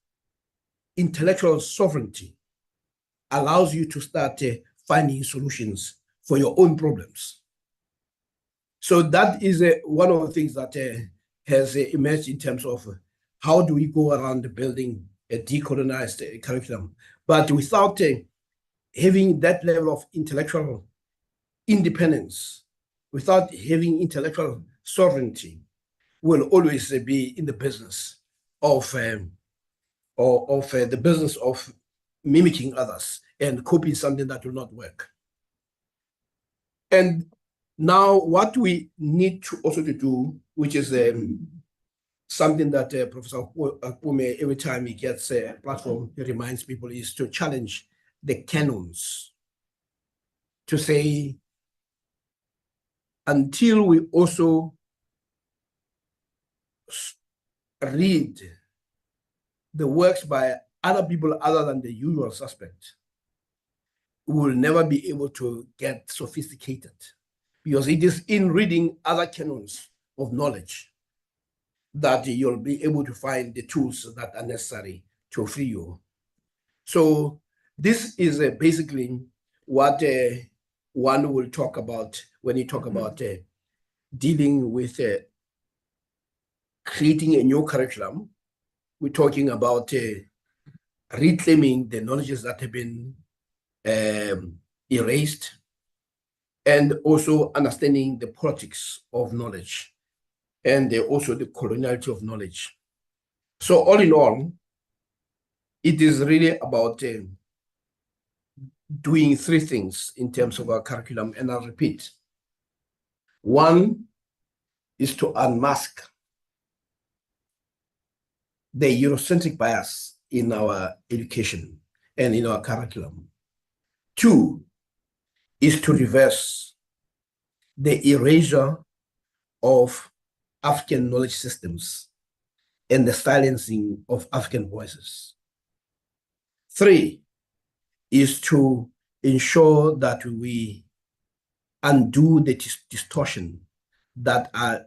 intellectual sovereignty allows you to start finding solutions for your own problems. So that is one of the things that has emerged in terms of how do we go around building a decolonized curriculum, but without having that level of intellectual independence, without having intellectual sovereignty, will always be in the business of the business of mimicking others and copying something that will not work. And now what we need to also to do, which is something that Professor Akume, every time he gets a platform, he reminds people, is to challenge the canons, to say, until we also read the works by other people other than the usual suspect, we will never be able to get sophisticated, because it is in reading other canons of knowledge that you'll be able to find the tools that are necessary to free you. So this is basically what one will talk about when you talk about dealing with creating a new curriculum. We're talking about reclaiming the knowledges that have been erased, and also understanding the politics of knowledge, and also the coloniality of knowledge. So all in all, it is really about doing three things in terms of our curriculum, and I'll repeat. One is to unmask the Eurocentric bias in our education and in our curriculum. Two is to reverse the erasure of African knowledge systems and the silencing of African voices. Three is to ensure that we undo the distortion that are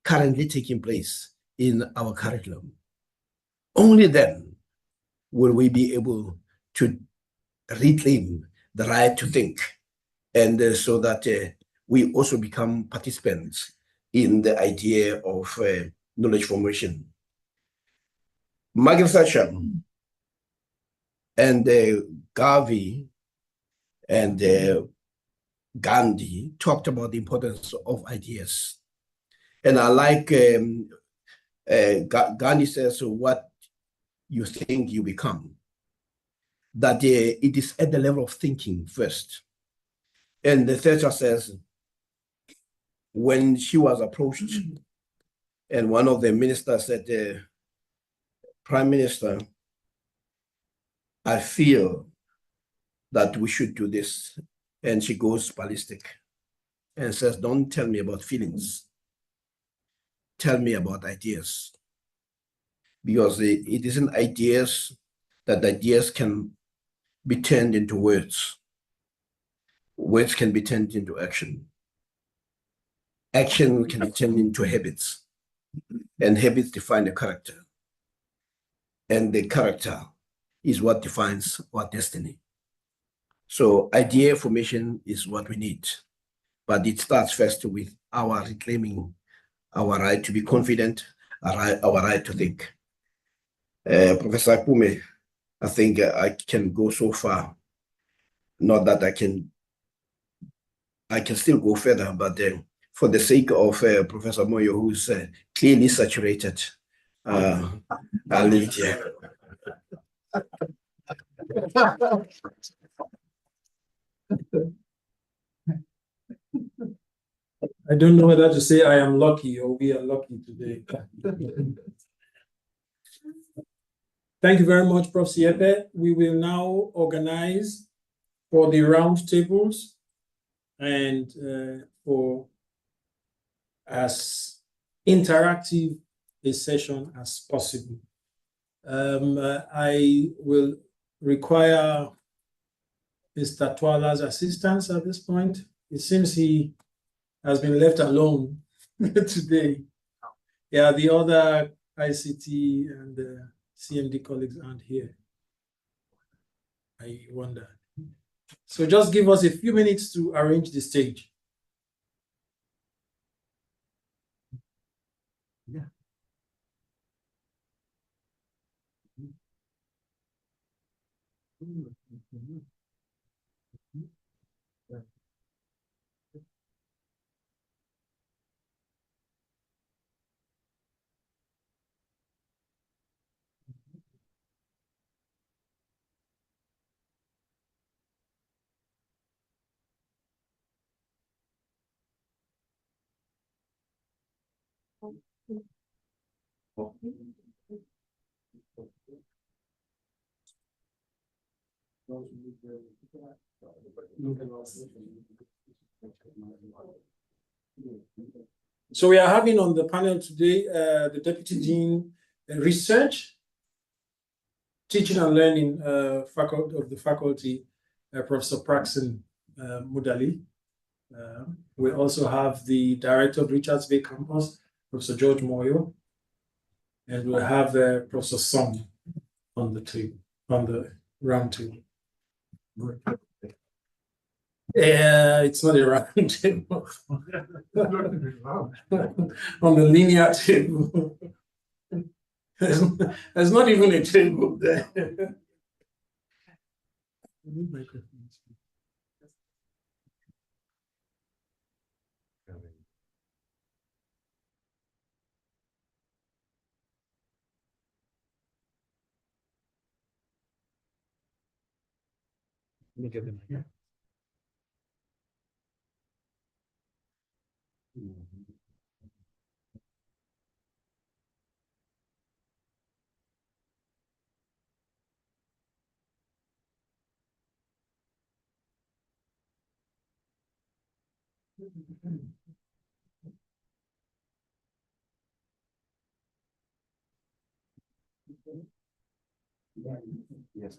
currently taking place in our curriculum. Only then will we be able to reclaim the right to think, and so that we also become participants in the idea of knowledge formation. Margaret Thatcher and Garvey and Gandhi talked about the importance of ideas. And I like Gandhi says, what you think you become, that it is at the level of thinking first. And the Thatcher says, when she was approached, and one of the ministers said, Prime Minister, I feel that we should do this. And she goes ballistic and says, don't tell me about feelings. Tell me about ideas. Because it isn't ideas, that ideas can be turned into words. Words can be turned into action. action can be turned into habits, and habits define a character. And the character is what defines our destiny. So idea formation is what we need, but it starts first with our reclaiming our right to be confident, our right to think. Professor Pume, I think I can go so far. Not that I can still go further, but for the sake of Professor Moyo, who's clearly saturated, I'll leave it here. I don't know whether to say I am lucky or we are lucky today. Thank you very much, Prof. Siepe. We will now organize for the round tables and for as interactive a session as possible. I will require Mr. Twala's assistance at this point. It seems he has been left alone today. Yeah, the other ICT and CMD colleagues aren't here. I wonder. So just give us a few minutes to arrange the stage. Yeah. So we are having on the panel today the Deputy Dean Research, Teaching and Learning faculty of the faculty, Professor Praxin Mudali. We also have the Director of Richards Bay Campus, Professor George Moyo, and we'll have Professor Song on the table, on the round table. It's not a round table. On the linear table. There's not even a table there. Let me get them here. Yes,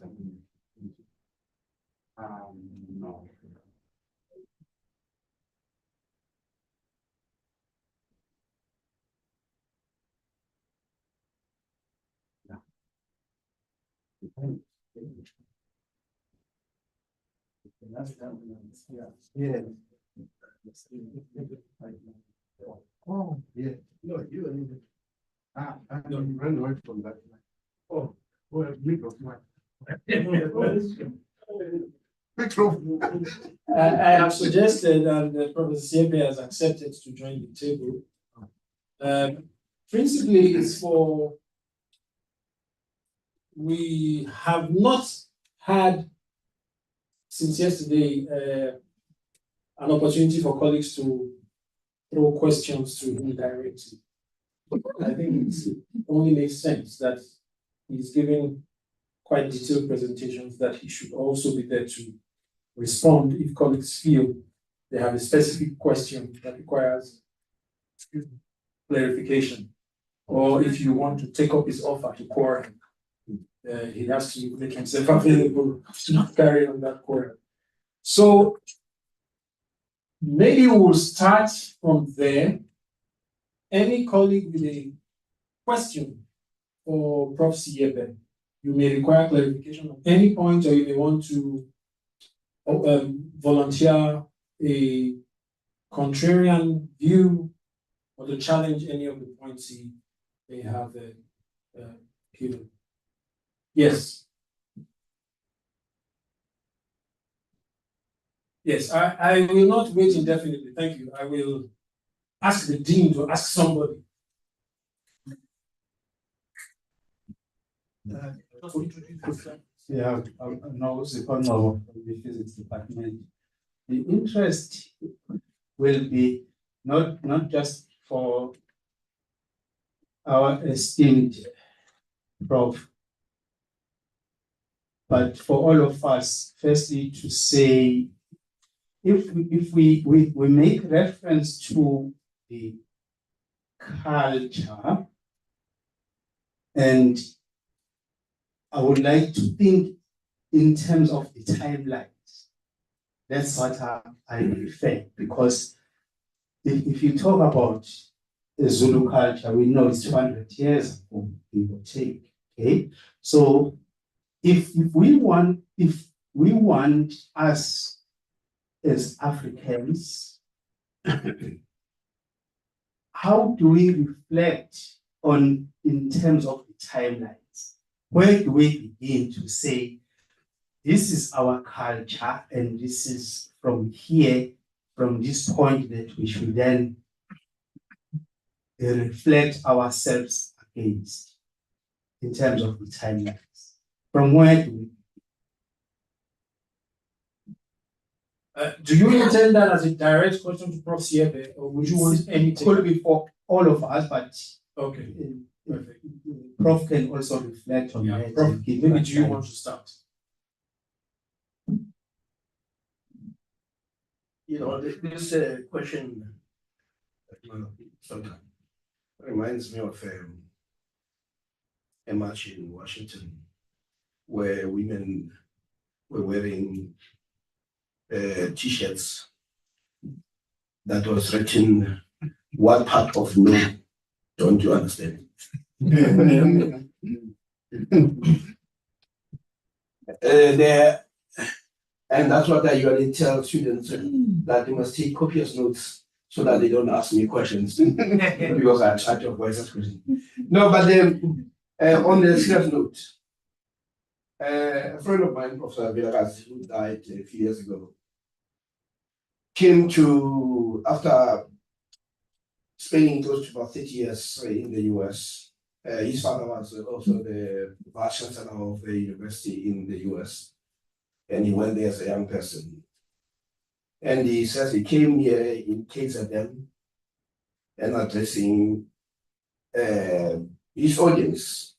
no. Yeah. Oh, yeah. No, you I ran away from that. Oh, well, me of mine. I have suggested that Professor Siepe has accepted to join the table. Principally, it's for we have not had since yesterday an opportunity for colleagues to throw questions to him directly. I think it only makes sense that he's giving quite detailed presentations that he should also be there to respond if colleagues feel they have a specific question that requires clarification, or if you want to take up his offer to quorum, he has to make himself available to not carry on that quorum. So maybe we'll start from there. Any colleague with a question for Prof. Siepe, you may require clarification at any point, or you may want to volunteer a contrarian view or to challenge any of the points he may have given. Yes. Yes, I will not wait indefinitely. Thank you. I will ask the dean to ask somebody. Yeah, I'm now second of the physics department. The interest will be not just for our esteemed prof, but for all of us. Firstly, to say, if we make reference to the culture, and I would like to think in terms of the timelines. That's what I refer, because if you talk about the Zulu culture, we know it's 200 years ago, give or take. Okay, so if we want us as Africans, how do we reflect on in terms of the timelines? Where do we begin to say, this is our culture, and this is from here, from this point, that we should then reflect ourselves against in terms of the timelines? From where do we? Do you intend that as a direct question to Prof. Siepe, or would you want anything? Could be for all of us, but okay, perfect. Prof can also reflect on Yeah, that. Prof, and give maybe that do you time. want to start? You know, this question sometimes reminds me of a march in Washington where women were wearing t-shirts that was written, "What part of no don't you understand?" And that's what I usually tell students, that they must take copious notes so that they don't ask me questions because I try to avoid such questions. No, but on the serious note, a friend of mine, Professor Vilakazi, who died a few years ago, came to, after spending close to about 30 years in the US. His father was also the vice chancellor of a university in the US. And he went there as a young person. And he says he came here in KZN and addressing his audience.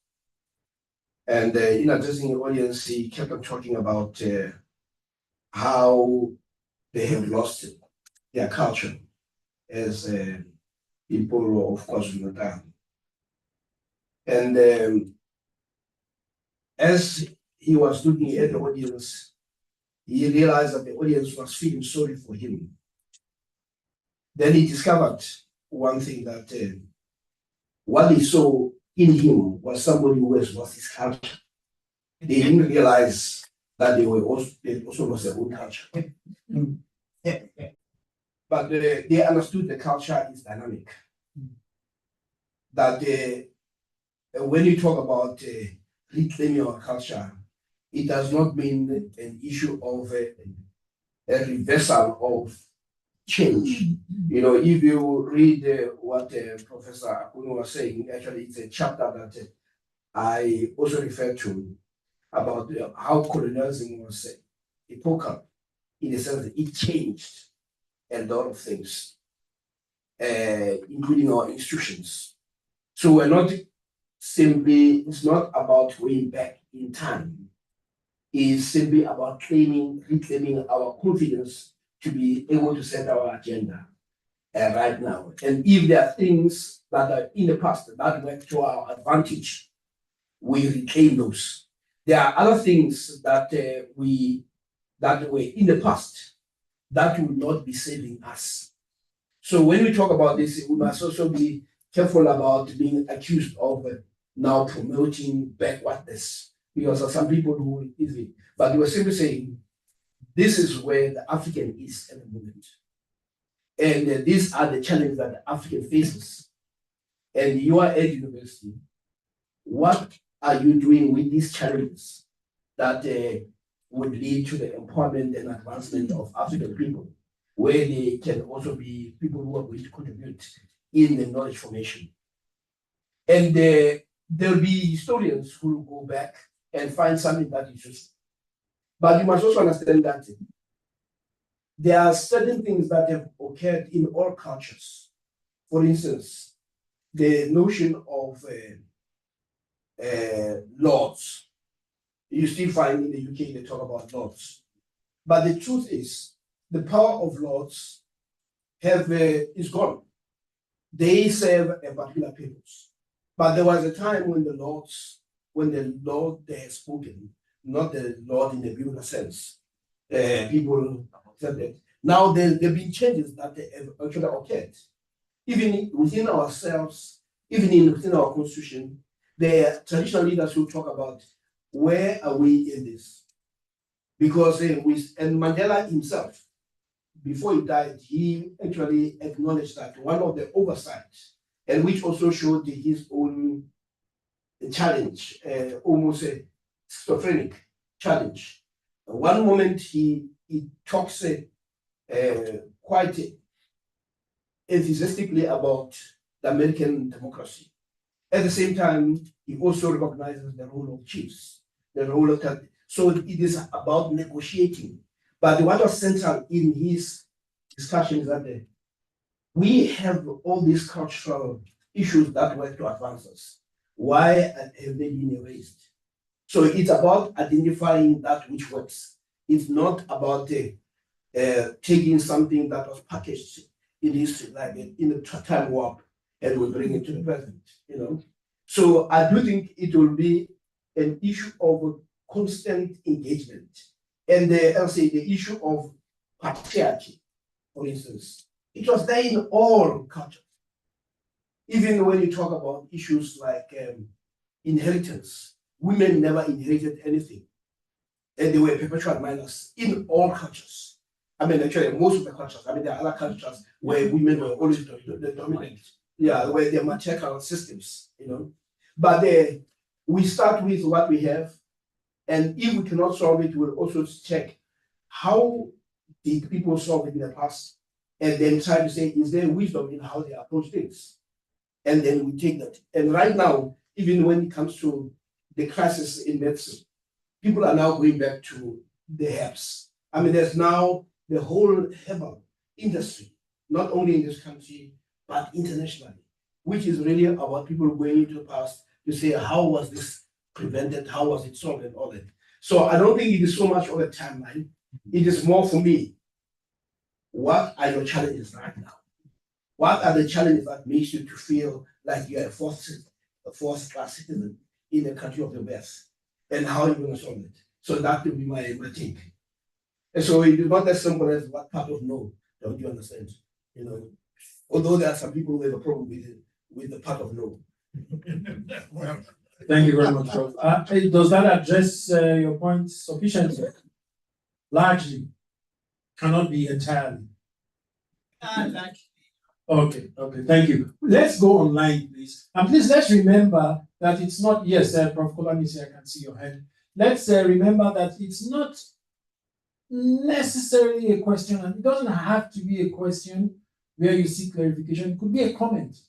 And in addressing the audience, he kept on talking about how they have lost their culture as people of KwaZulu-Natal. And as he was looking at the audience, he realized that the audience was feeling sorry for him. Then he discovered one thing, that what he saw in him was somebody who has lost his culture. They didn't realize that they also lost their own culture. But they understood the culture is dynamic. That when you talk about reclaiming our culture, it does not mean an issue of a reversal of change. You know, if you read what Professor Akuno was saying, actually it's a chapter that I also refer to about how colonialism was epochal, in the sense that it changed a lot of things, including our institutions. So we're not simply, it's not about going back in time. It's simply about reclaiming our confidence to be able to set our agenda right now. And if there are things that are in the past that work to our advantage, we reclaim those. There are other things that were in the past that will not be saving us. So when we talk about this, we must also be careful about being accused of now promoting backwardness, because there are some people who will easily, but we were simply saying, this is where the African is at the moment. And these are the challenges that the African faces. And you are at university. What are you doing with these challenges that would lead to the empowerment and advancement of African people, where they can also be people who are going to contribute in the knowledge formation? And there'll be historians who will go back and find something that is useful. But you must also understand that there are certain things that have occurred in all cultures. For instance, the notion of lords. You still find in the UK they talk about lords. But the truth is, the power of lords is gone. They serve a particular purpose. But there was a time when the Lord they had spoken, not the Lord in the biblical sense. People said that. Now there have been changes that have actually occurred. Even within ourselves, even within our constitution, the traditional leaders will talk about where are we in this? Because and Mandela himself, before he died, he actually acknowledged that one of the oversights, and which also showed his own challenge, almost a schizophrenic challenge. One moment he talks quite enthusiastically about the American democracy. At the same time, he also recognizes the role of chiefs, the role of so it is about negotiating. But what was central in his discussion is that we have all these cultural issues that were to advance us. Why have they been erased? So it's about identifying that which works. It's not about taking something that was packaged in history, like in the time warp, and we bring it to the present. So I do think it will be an issue of constant engagement, and I'll say the issue of patriarchy, for instance, it was there in all cultures. Even when you talk about issues like inheritance, women never inherited anything, and they were perpetual minors in all cultures. I mean, actually, most of the cultures. I mean, there are other cultures where women were always the dominant. Yeah, where there are matriarchal systems, But we start with what we have, and if we cannot solve it, we'll also check how did people solve it in the past, and then try to say, is there wisdom in how they approach things? And then we take that. And right now, even when it comes to the crisis in medicine, people are now going back to the herbs. I mean, there's now the whole herbal industry, not only in this country, but internationally, which is really about people going into the past to say, how was this prevented? How was it solved and all that? So I don't think it is so much of a timeline. It is more for me, what are your challenges right now? What are the challenges that makes you to feel like you're a fourth class citizen in the country of your birth? And how are you going to solve it? So that will be my take. And so it is not as simple as what part of no, don't you understand? Although there are some people who have a problem with the part of no. Thank you very much, Prof. Does that address your point sufficiently? Largely, cannot be entirely. Okay, thank you. Let's go online, please. And please, let's remember that it's not, yes, Prof. Kolanisi, I can see your hand. Let's remember that it's not necessarily a question, and it doesn't have to be a question where you seek clarification. It could be a comment.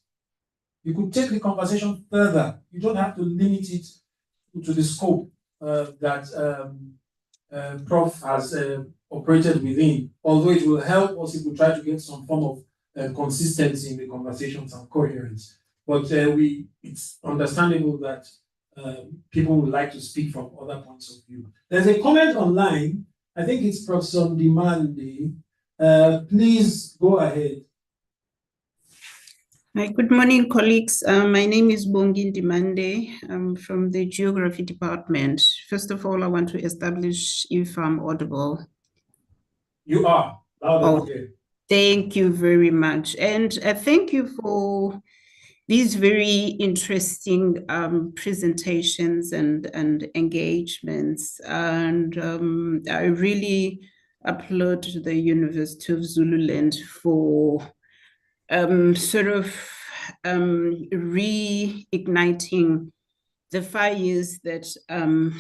You could take the conversation further. You don't have to limit it to the scope that Prof has operated within, although it will help us if we try to get some form of consistency in the conversations and coherence. But it's understandable that people would like to speak from other points of view. There's a comment online. I think it's Professor Ndimande. Please go ahead. Hi, good morning, colleagues. My name is Bongi Ndimande. I'm from the Geography Department. First of all, I want to establish if I'm audible. You are. Loud and Oh, clear. thank you very much. And thank you for these very interesting presentations and engagements. And I really applaud the University of Zululand for sort of reigniting the fires that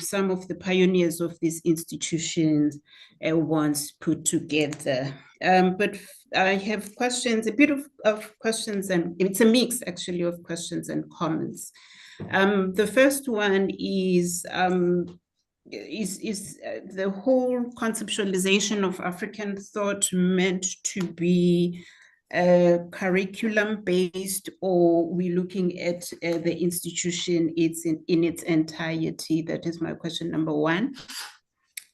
some of the pioneers of these institutions once put together. But I have questions, a bit of questions, and it's a mix actually of questions and comments. The first one is the whole conceptualization of African thought meant to be curriculum based, or we looking at the institution in its entirety? That is my question number one.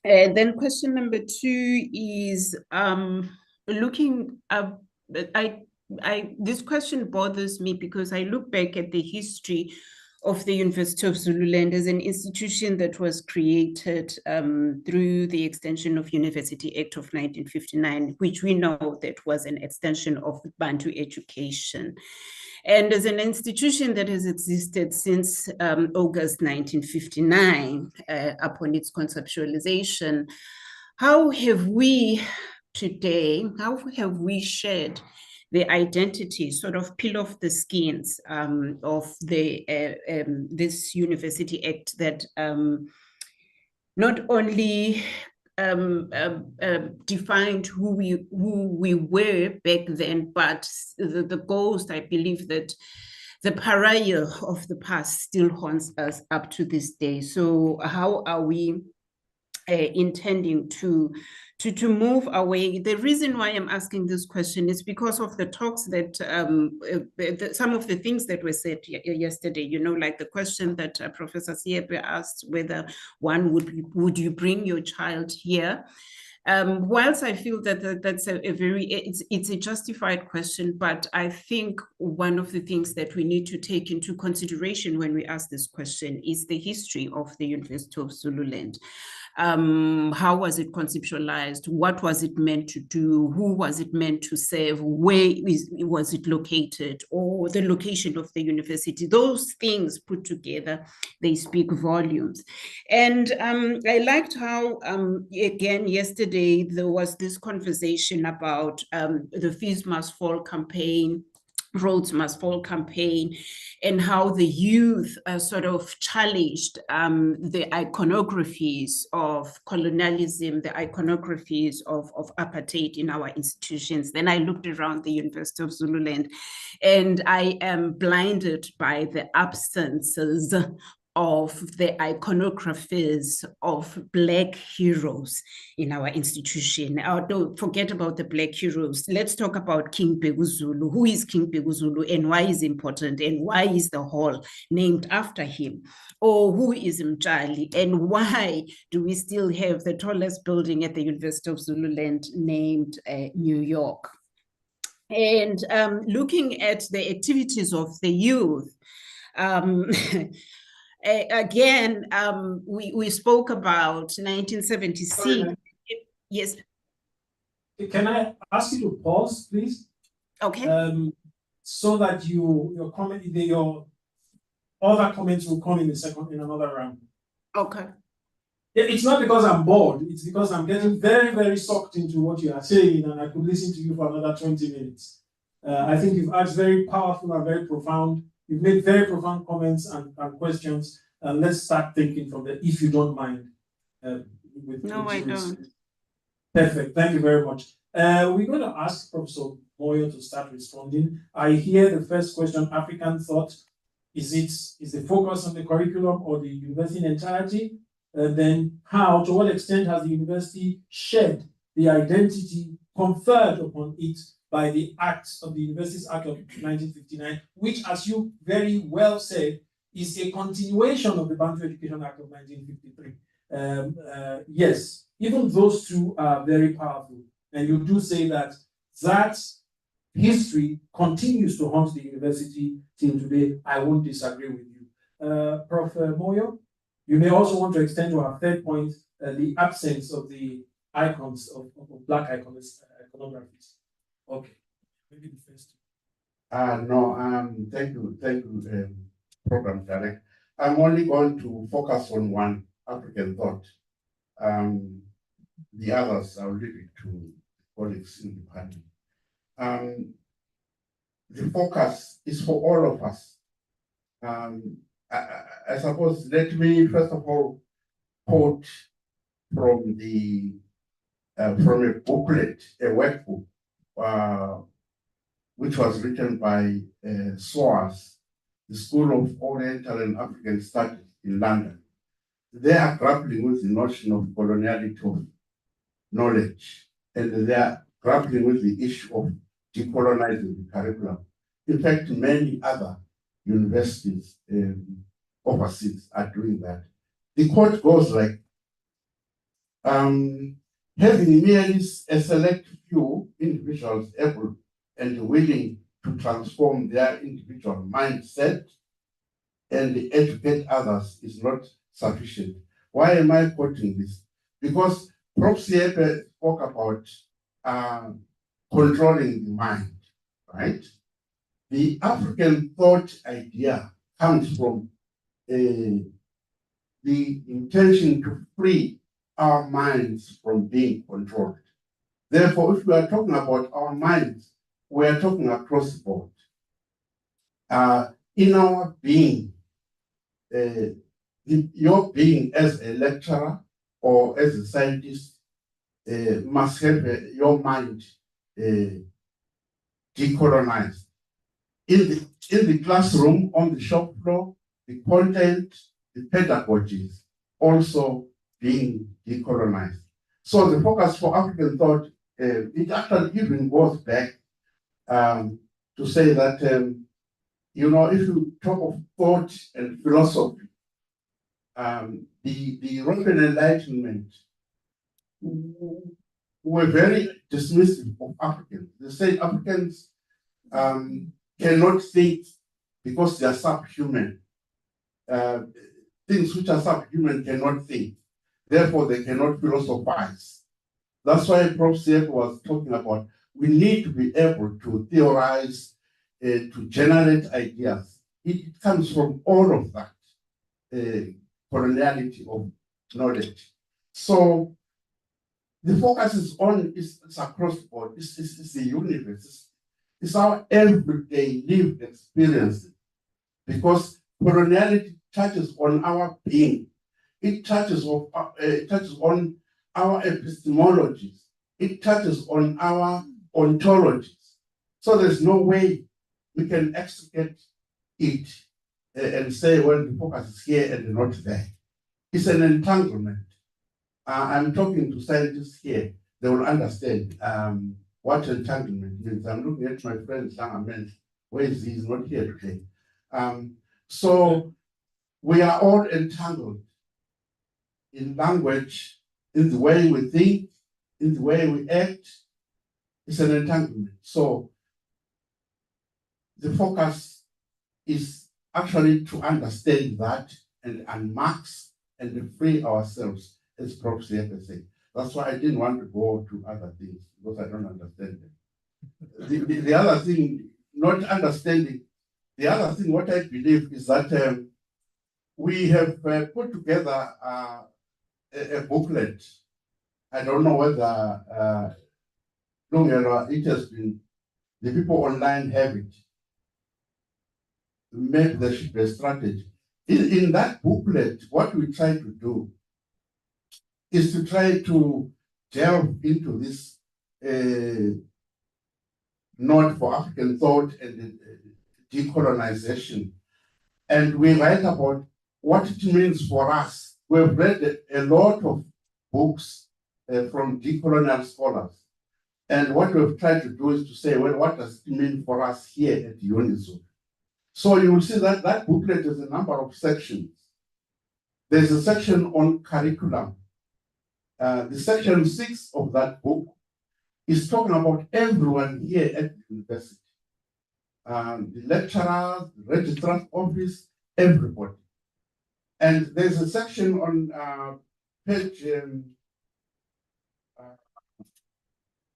And then question number two is looking up. This question bothers me because I look back at the history of the University of Zululand as an institution that was created through the Extension of University Act of 1959, which we know that was an extension of Bantu education. And as an institution that has existed since August 1959, upon its conceptualization, how have we today, how have we shared the identity, sort of peel off the skins of this University Act that not only defined who we were back then, but the ghost, I believe that the pariah of the past still haunts us up to this day. So how are we intending to move away? The reason why I'm asking this question is because of the talks that some of the things that were said yesterday, you know, like the question that Professor Siepe asked, whether one would you bring your child here? Whilst I feel that that's a very, it's a justified question, but I think one of the things that we need to take into consideration when we ask this question is the history of the University of Zululand. How was it conceptualized? What was it meant to do? Who was it meant to serve? Where was it located? Or the location of the university? Those things put together, they speak volumes. And I liked how, again, yesterday, there was this conversation about the Fees Must Fall campaign, Rhodes Must Fall campaign, and how the youth sort of challenged the iconographies of colonialism, the iconographies of apartheid in our institutions. Then I looked around the University of Zululand and I am blinded by the absences of the iconographies of Black heroes in our institution. Don't forget about the Black heroes. Let's talk about King Bheki Zulu. Who is King Bheki Zulu and why is important and why is the hall named after him? Or who is Mtshali and why do we still have the tallest building at the University of Zululand named New York? And looking at the activities of the youth, again, we spoke about 1976. Sorry, Yes. can I ask you to pause, please? Okay. So that your comment, your other comments will come in another round. Okay. It's not because I'm bored, it's because I'm getting very, very sucked into what you are saying, and I could listen to you for another 20 minutes. I think you've asked very powerful and very profound. You've made very profound comments and questions. Let's start thinking from there, if you don't mind. No, I don't. Perfect. Thank you very much. We're going to ask Professor Moyo to start responding. I hear the first question, African thought. Is the focus on the curriculum or the university in entirety? And then how, to what extent has the university shed the identity conferred upon it by the acts of the Universities Act of 1959, which, as you very well said, is a continuation of the Bantu Education Act of 1953. Yes, even those two are very powerful. And you do say that history continues to haunt the university till today. I won't disagree with you. Prof. Moyo, you may also want to extend to our third point, the absence of the icons of Black iconographies. Okay, maybe the first. No, thank you, Program Director. I'm only going to focus on one African thought. The others, I'll leave it to colleagues in the panel. The focus is for all of us. I suppose, let me first of all quote from from a booklet, a workbook, which was written by SOAS, the School of Oriental and African Studies in London. They are grappling with the notion of coloniality of knowledge, and they are grappling with the issue of decolonizing the curriculum. In fact, many other universities overseas are doing that. The quote goes like, having merely a select few individuals able and willing to transform their individual mindset and educate others is not sufficient. Why am I quoting this? Because Prof. Siepe spoke about controlling the mind, right? The African thought idea comes from the intention to free our minds from being controlled. Therefore, if we are talking about our minds, we are talking across the board. In our being, your being as a lecturer or as a scientist must have your mind decolonized. In the classroom, on the shop floor, the content, the pedagogies also being decolonized. So the focus for African thought, it actually even goes back to say that, you know, if you talk of thought and philosophy, the European Enlightenment were very dismissive of Africans. They say Africans cannot think because they are subhuman. Things which are subhuman cannot think. Therefore, they cannot philosophize. That's why Prof. Siepe was talking about we need to be able to theorize, to generate ideas. It comes from all of that coloniality of knowledge. So the focus is on, it's across the board, it's the universe, it's our everyday lived experience, because coloniality touches on our being, it touches on our epistemologies, it touches on our ontologies. So there's no way we can extricate it and say, well, the focus is here and not there. It's an entanglement. I'm talking to scientists here, they will understand what entanglement means. I'm looking at my friend Sanga, where is he? He's not here today. So we are all entangled in language, in the way we think, in the way we act. It's an entanglement. So the focus is actually to understand that and unmark and free ourselves, as Prof. Siepe said. That's why I didn't want to go to other things, because I don't understand them. The other thing, not understanding, the other thing, what I believe is that we have put together a booklet. I don't know whether it has been, the people online have it. Maybe there should be a strategy. In that booklet, what we try to do is to try to delve into this node for African thought and decolonization. And we write about what it means for us. We've read a lot of books from decolonial scholars. And what we've tried to do is to say, well, what does it mean for us here at UNIZO? So you will see that that booklet has a number of sections. There's a section on curriculum. The section 6 of that book is talking about everyone here at the university. The lecturers, the registrar's office, everybody. And there's a section on page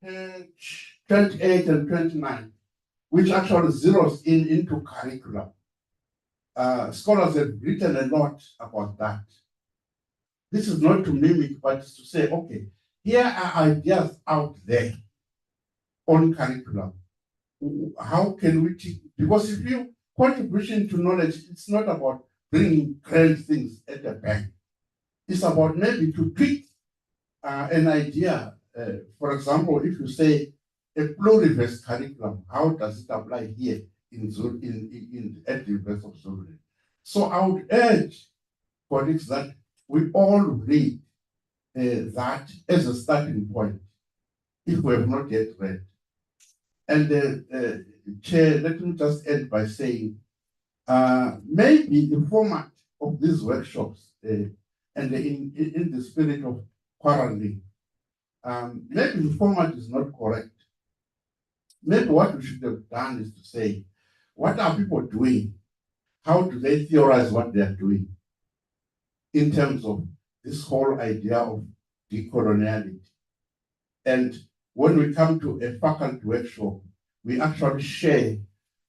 page 28 and 29, which actually zeroes into curriculum. Scholars have written a lot about that. This is not to mimic, but to say, okay, here are ideas out there on curriculum. How can we teach? Because if you contribution to knowledge, it's not about bringing grand things at the back. It's about maybe to tweak an idea. For example, if you say a pluriverse curriculum, how does it apply here at the University of Zululand? So I would urge colleagues that we all read that as a starting point, if we have not yet read. And Chair, let me just end by saying, maybe the format of these workshops and in the spirit of quarreling, maybe the format is not correct. Maybe what we should have done is to say, what are people doing? How do they theorize what they are doing in terms of this whole idea of decoloniality? And when we come to a faculty workshop, we actually share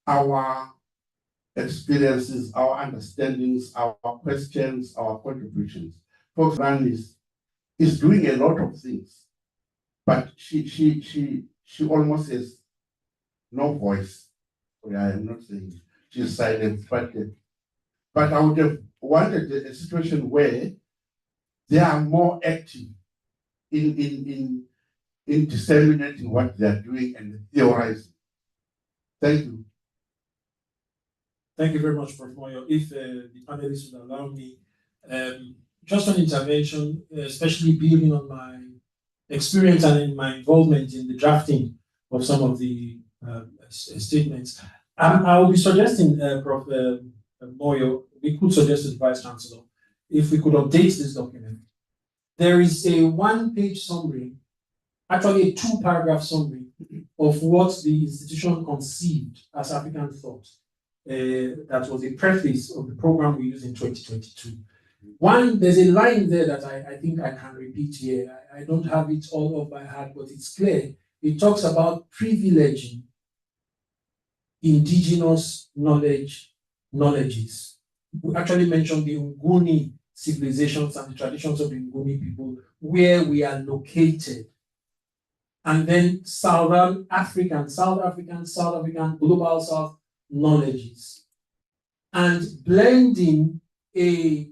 our experiences, our understandings, our questions, our contributions. For example, is doing a lot of things, but she almost has no voice. Yeah, I'm not saying she's silent, but I would have wanted a situation where they are more active in disseminating what they are doing and theorizing. Thank you. Thank you very much, Prof. Moyo. If the panelists would allow me, just an intervention, especially building on my experience and in my involvement in the drafting of some of the statements. I will be suggesting, Prof. Moyo, we could suggest to the Vice Chancellor, if we could update this document. There is a one-page summary, actually a two-paragraph summary of what the institution conceived as African thought. That was a preface of the program we used in 2022. There's a line there that I think I can repeat here. I don't have it all off by heart, but it's clear. It talks about privileging indigenous knowledges. We actually mentioned the Nguni civilizations and the traditions of the Nguni people, where we are located. And then South African, Global South knowledges. And blending a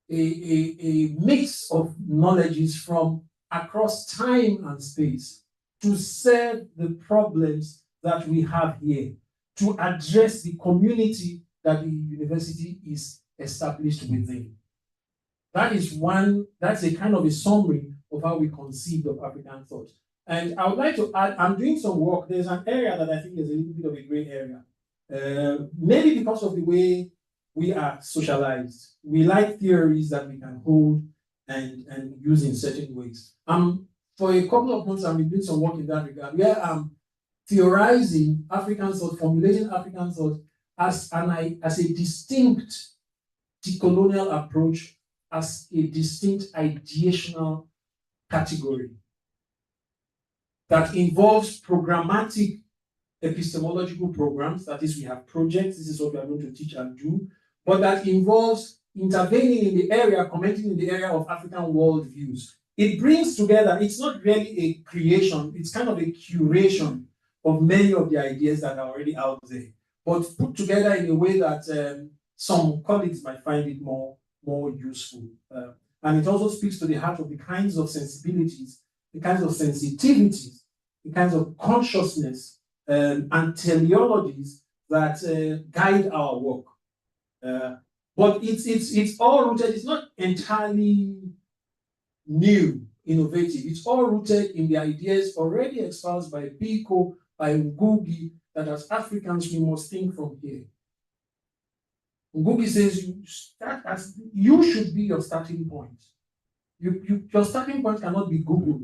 mix of knowledges from across time and space to serve the problems that we have here, to address the community that the university is established within. That's a kind of a summary of how we conceived of African thought. And I would like to add, I'm doing some work. There's an area that I think is a little bit of a gray area. Maybe because of the way we are socialized. We like theories that we can hold and use in certain ways. For a couple of months, I've been doing some work in that regard, where I'm theorizing African thought, formulating African thought as a distinct decolonial approach, as a distinct ideational category that involves programmatic epistemological programs. That is, we have projects, this is what we are going to teach and do, but that involves intervening in the area, commenting in the area of African worldviews. It brings together, it's not really a creation, it's kind of a curation of many of the ideas that are already out there, but put together in a way that some colleagues might find it more useful. And it also speaks to the heart of the kinds of sensibilities, the kinds of sensitivities, the kinds of consciousness and teleologies that guide our work. But it's all rooted, it's not entirely new, innovative. It's all rooted in the ideas already espoused by Biko, by Ngugi, that as Africans we must think from here. Ngugi says you should be your starting point. Your starting point cannot be Google,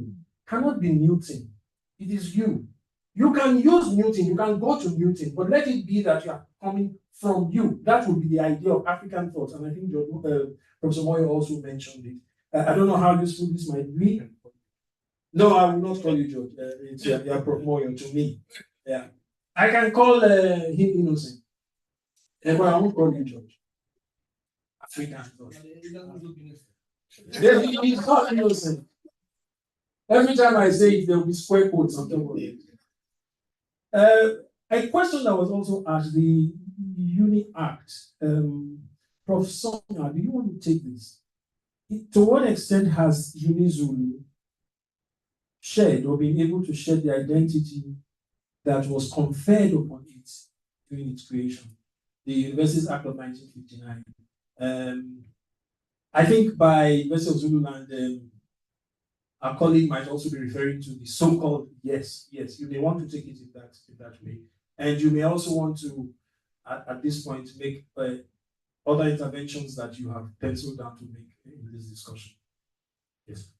cannot be Newton. It is you. You can use Newton, you can go to Newton, but let it be that you are coming from you. That would be the idea of African thought. And I think Professor Moyo also mentioned it. I don't know how useful this might be. No, I will not call you George. You're Moyo to me. Yeah. I can call him innocent. But I won't call you George. African George. He's not innocent. Every time I say it, there will be square quotes on top of it. A question that was also asked, the Uni Act. Prof. Sonia, do you want to take this? To what extent has UniZulu shared or been able to shed the identity that was conferred upon it during its creation? The Universities Act of 1959. I think by University of Zululand, our colleague might also be referring to the so-called yes. You may want to take it in that way. And you may also want to, at this point, make other interventions that you have penciled down to make in this discussion. Yes.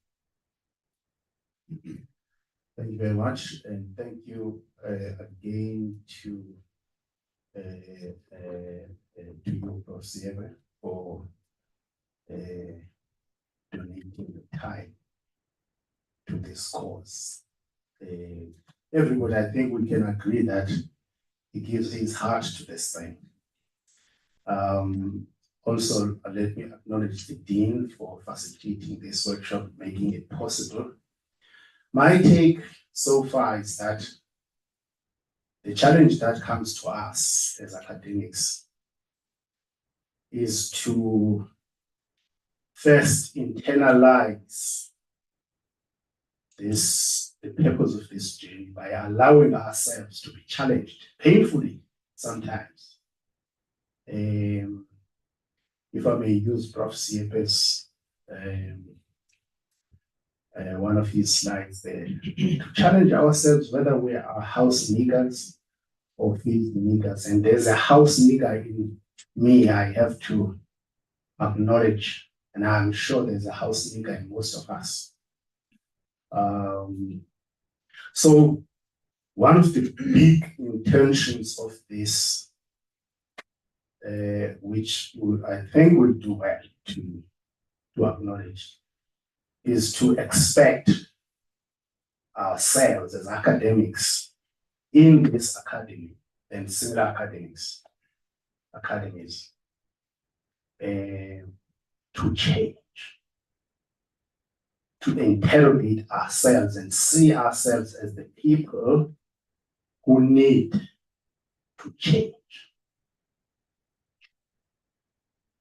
Thank you very much, and thank you again to you, Prof. Siebe, for donating your time to this cause. Everybody, I think we can agree that he gives his heart to this thing. Also, let me acknowledge the Dean for facilitating this workshop, making it possible. My take so far is that the challenge that comes to us as academics is to first internalize the purpose of this journey by allowing ourselves to be challenged, painfully sometimes. If I may use Prof. Siebe's one of his slides there, to challenge ourselves whether we are house niggers or field niggers. And there's a house nigger in me, I have to acknowledge, and I'm sure there's a house nigger in most of us. So one of the big intentions of this, which I think will do well to acknowledge, is to expect ourselves as academics in this academy and similar academies to change, to interrogate ourselves and see ourselves as the people who need to change.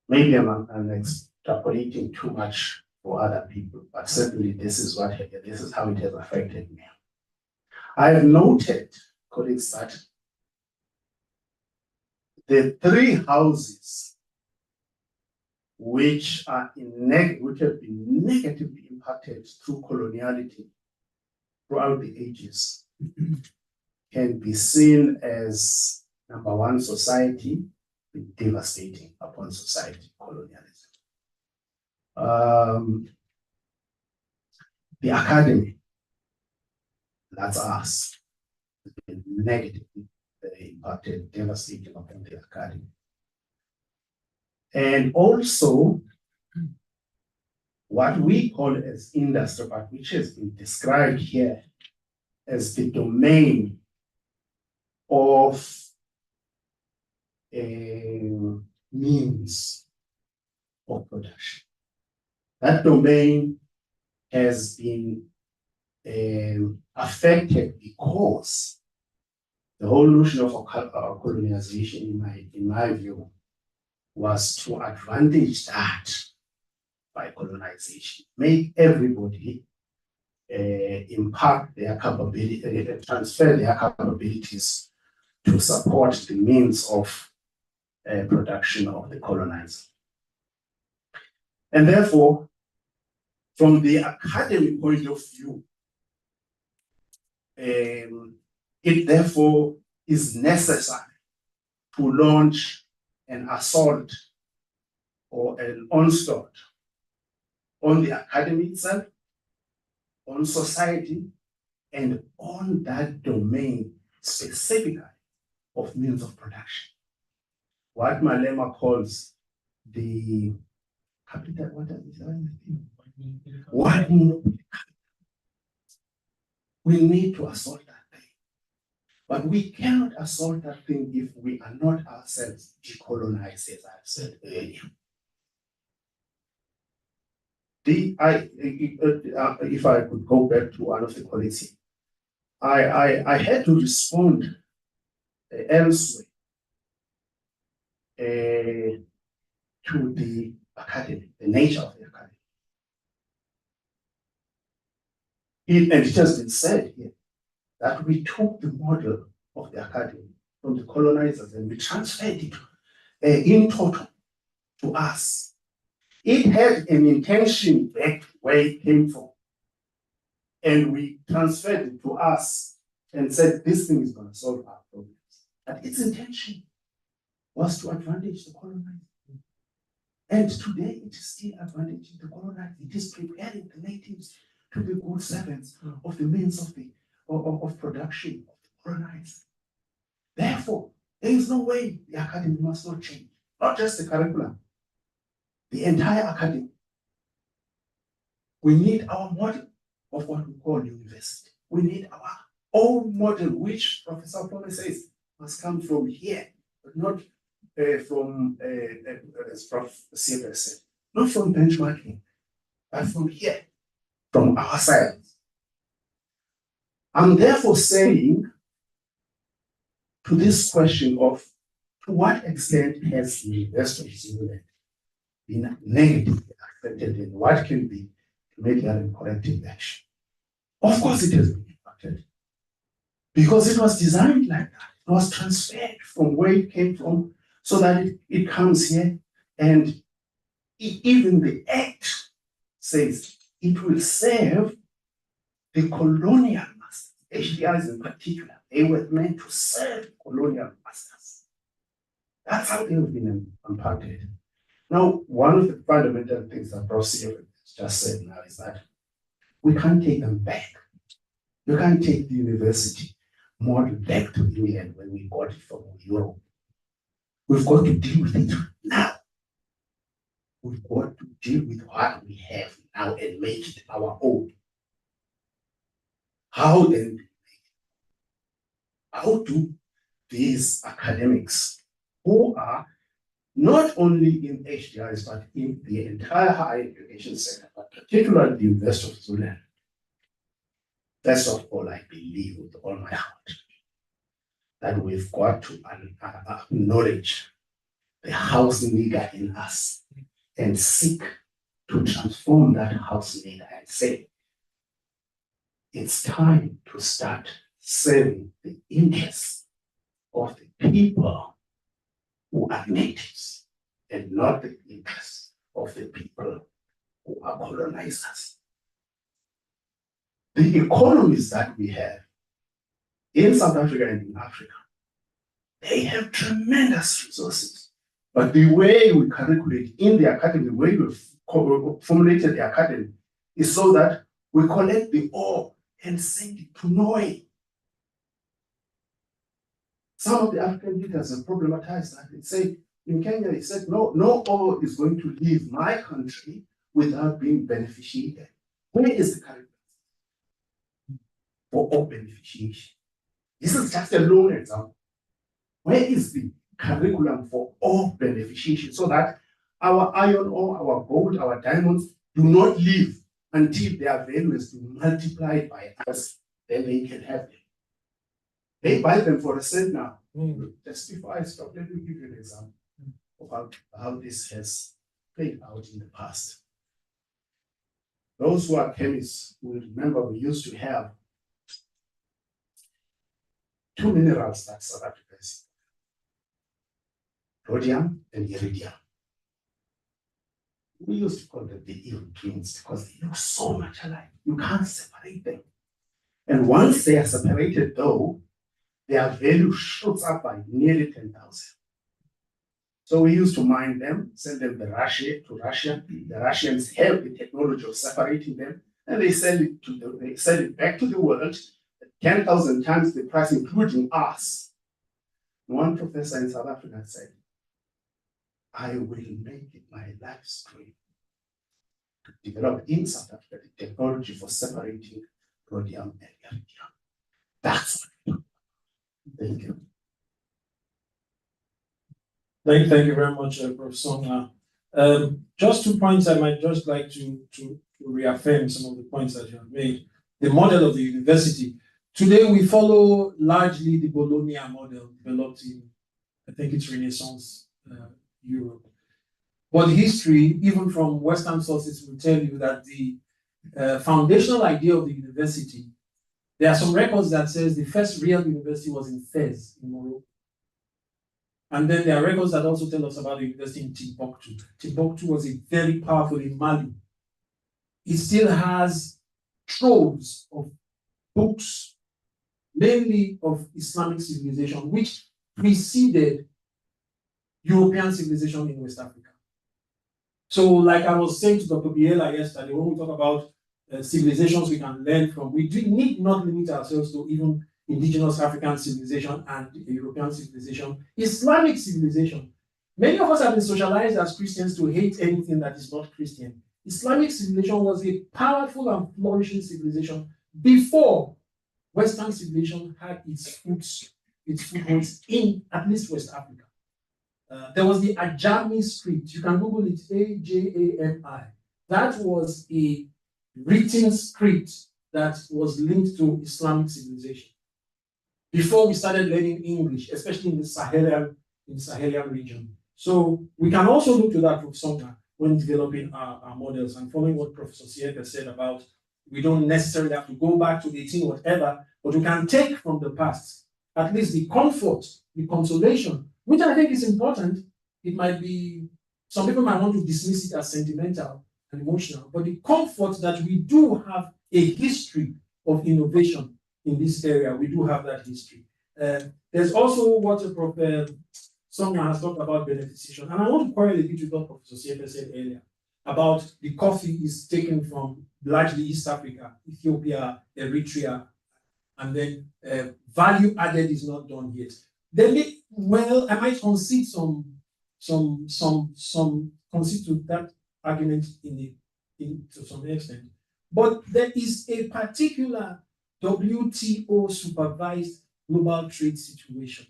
Maybe I'm extrapolating too much for other people, but certainly this is how it has affected me. I have noted, colleagues, that the three houses which have been negatively impacted through coloniality throughout the ages can be seen as, number one, society devastating upon society, colonialism. The academy, that's us, negatively impacted, devastating upon the academy. And also, what we call as industry, but which has been described here as the domain of means of production. That domain has been affected because the whole notion of colonization, in my view, was to advantage that by colonization, make everybody impart their capability, transfer their capabilities to support the means of production of the colonizer. And therefore, from the academic point of view, it therefore is necessary to launch an assault or an onslaught on the academy itself, on society, and on that domain specifically of means of production. What Malema calls the capital, what does it say? We need to assault that thing. But we cannot assault that thing if we are not ourselves decolonized, as I've said earlier. If I could go back to one of the colleagues, I had to respond elsewhere to the academy, the nature of the academy. And it has been said here that we took the model of the academy from the colonizers and we transferred it in total to us. It had an intention back where it came from. And we transferred it to us and said, this thing is going to solve our problems. But its intention was to advantage the colonized. And today it is still advantaging the colonized. It is preparing the natives to be good servants of the means of the of production of the colonized. Therefore, there is no way the academy must not change. Not just the curriculum, the entire academy. We need our model of what we call university. We need our own model, which Professor Plome says must come from here, but not from, as Prof. Silver said, not from benchmarking, but from here, from ourselves. I'm therefore saying to this question of to what extent has the University of Zululand been negatively affected and what can be immediate corrective action? Of course it has been impacted because it was designed like that. It was transferred from where it came from so that it comes here, and even the act says it will serve the colonial masters, HDIs in particular. They were meant to serve colonial masters. That's how they have been impacted. Now, one of the fundamental things that Prof. Silver just said now is that we can't take them back. You can't take the university model back to England when we got it from Europe. We've got to deal with it now. We've got to deal with what we have now and make it our own. How then? How do these academics who are not only in HDIs but in the entire higher education sector, but particularly the University of Zululand? First of all, I believe with all my heart that we've got to acknowledge the house leader in us and seek to transform that house leader and say, it's time to start serving the interests of the people who are natives and not the interests of the people who are colonizers. The economies that we have in South Africa and in Africa, they have tremendous resources. But the way we calculate in the academy, the way we formulated the academy is so that we collect the ore and send it to Norway. Some of the African leaders have problematized that. They say, in Kenya, he said, no ore is going to leave my country without being beneficiated. Where is the curriculum for ore beneficiation? This is just a lone example. Where is the curriculum for ore beneficiation so that our iron ore, our gold, our diamonds do not leave until their value is multiplied by us, then they can have them. They buy them for a cent now. Just before I stop, let me give you an example of how this has played out in the past. Those who are chemists will remember we used to have two minerals that South Africa has: rhodium and iridium. We used to call them the evil twins because they look so much alike. You can't separate them. And once they are separated, though, their value shoots up by nearly 10,000. So we used to mine them, send them to Russia. The Russians have the technology of separating them, and they sell it back to the world at 10,000 times the price, including us. One professor in South Africa said, I will make it my life's dream to develop in South Africa the technology for separating rhodium and iridium. That's what. Thank you. Thank you very much, Prof. Songa. Just 2 points I might just like to reaffirm some of the points that you have made. The model of the university. Today we follow largely the Bologna model developed in, I think it's Renaissance Europe. But history, even from Western sources, will tell you that the foundational idea of the university, there are some records that says the first real university was in Fez, in Morocco. And then there are records that also tell us about the university in Timbuktu. Timbuktu was a very powerful in Mali. It still has troves of books, mainly of Islamic civilization, which preceded European civilization in West Africa. So, like I was saying to Dr. Biela yesterday, when we talk about civilizations we can learn from, we need not limit ourselves to even indigenous African civilization and European civilization, Islamic civilization. Many of us have been socialized as Christians to hate anything that is not Christian. Islamic civilization was a powerful and flourishing civilization before Western civilization had its footholds in at least West Africa. There was the Ajami script. You can Google it, Ajami. That was a written script that was linked to Islamic civilization. Before we started learning English, especially in the Sahelian region. So we can also look to that, Prof. Songa, when developing our models and following what Professor Sierka said about we don't necessarily have to go back to 18 whatever, but we can take from the past at least the comfort, the consolation, which I think is important. It might be, some people might want to dismiss it as sentimental and emotional, but the comfort that we do have a history of innovation in this area, we do have that history. There's also what Prof. Songa has talked about beneficiation, and I want to correlate it with what Professor Sierka said earlier about the coffee is taken from largely East Africa, Ethiopia, Eritrea, and then value added is not done yet. Well, I might concede concede to that argument to some extent, but there is a particular WTO supervised global trade situation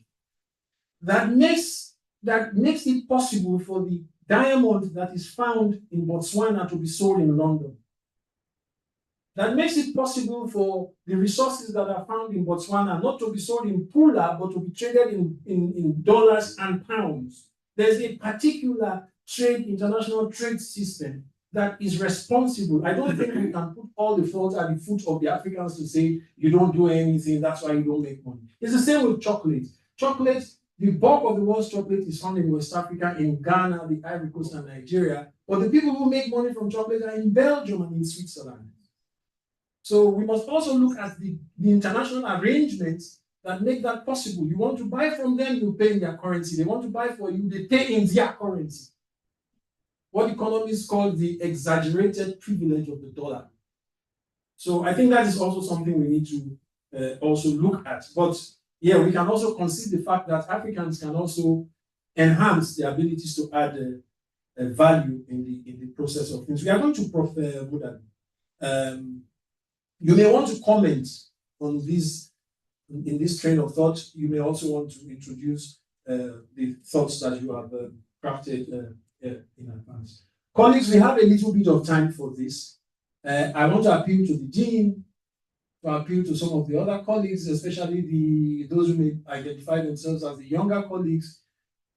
that makes it possible for the diamond that is found in Botswana to be sold in London. That makes it possible for the resources that are found in Botswana not to be sold in Pula, but to be traded in dollars and pounds. There's a particular international trade system that is responsible. I don't think we can put all the fault at the foot of the Africans to say you don't do anything, that's why you don't make money. It's the same with chocolate. Chocolate, the bulk of the world's chocolate is found in West Africa, in Ghana, the Ivory Coast, and Nigeria. But the people who make money from chocolate are in Belgium and in Switzerland. So we must also look at the international arrangements that make that possible. You want to buy from them, you pay in their currency. They want to buy for you, they pay in their currency. What economists call the exaggerated privilege of the dollar. So I think that is also something we need to also look at. But yeah, we can also consider the fact that Africans can also enhance their abilities to add value in the process of things. We are going to Prof. Buda. You may want to comment on this in this train of thought. You may also want to introduce the thoughts that you have crafted in advance. Colleagues, we have a little bit of time for this. I want to appeal to the Dean, to appeal to some of the other colleagues, especially those who may identify themselves as the younger colleagues,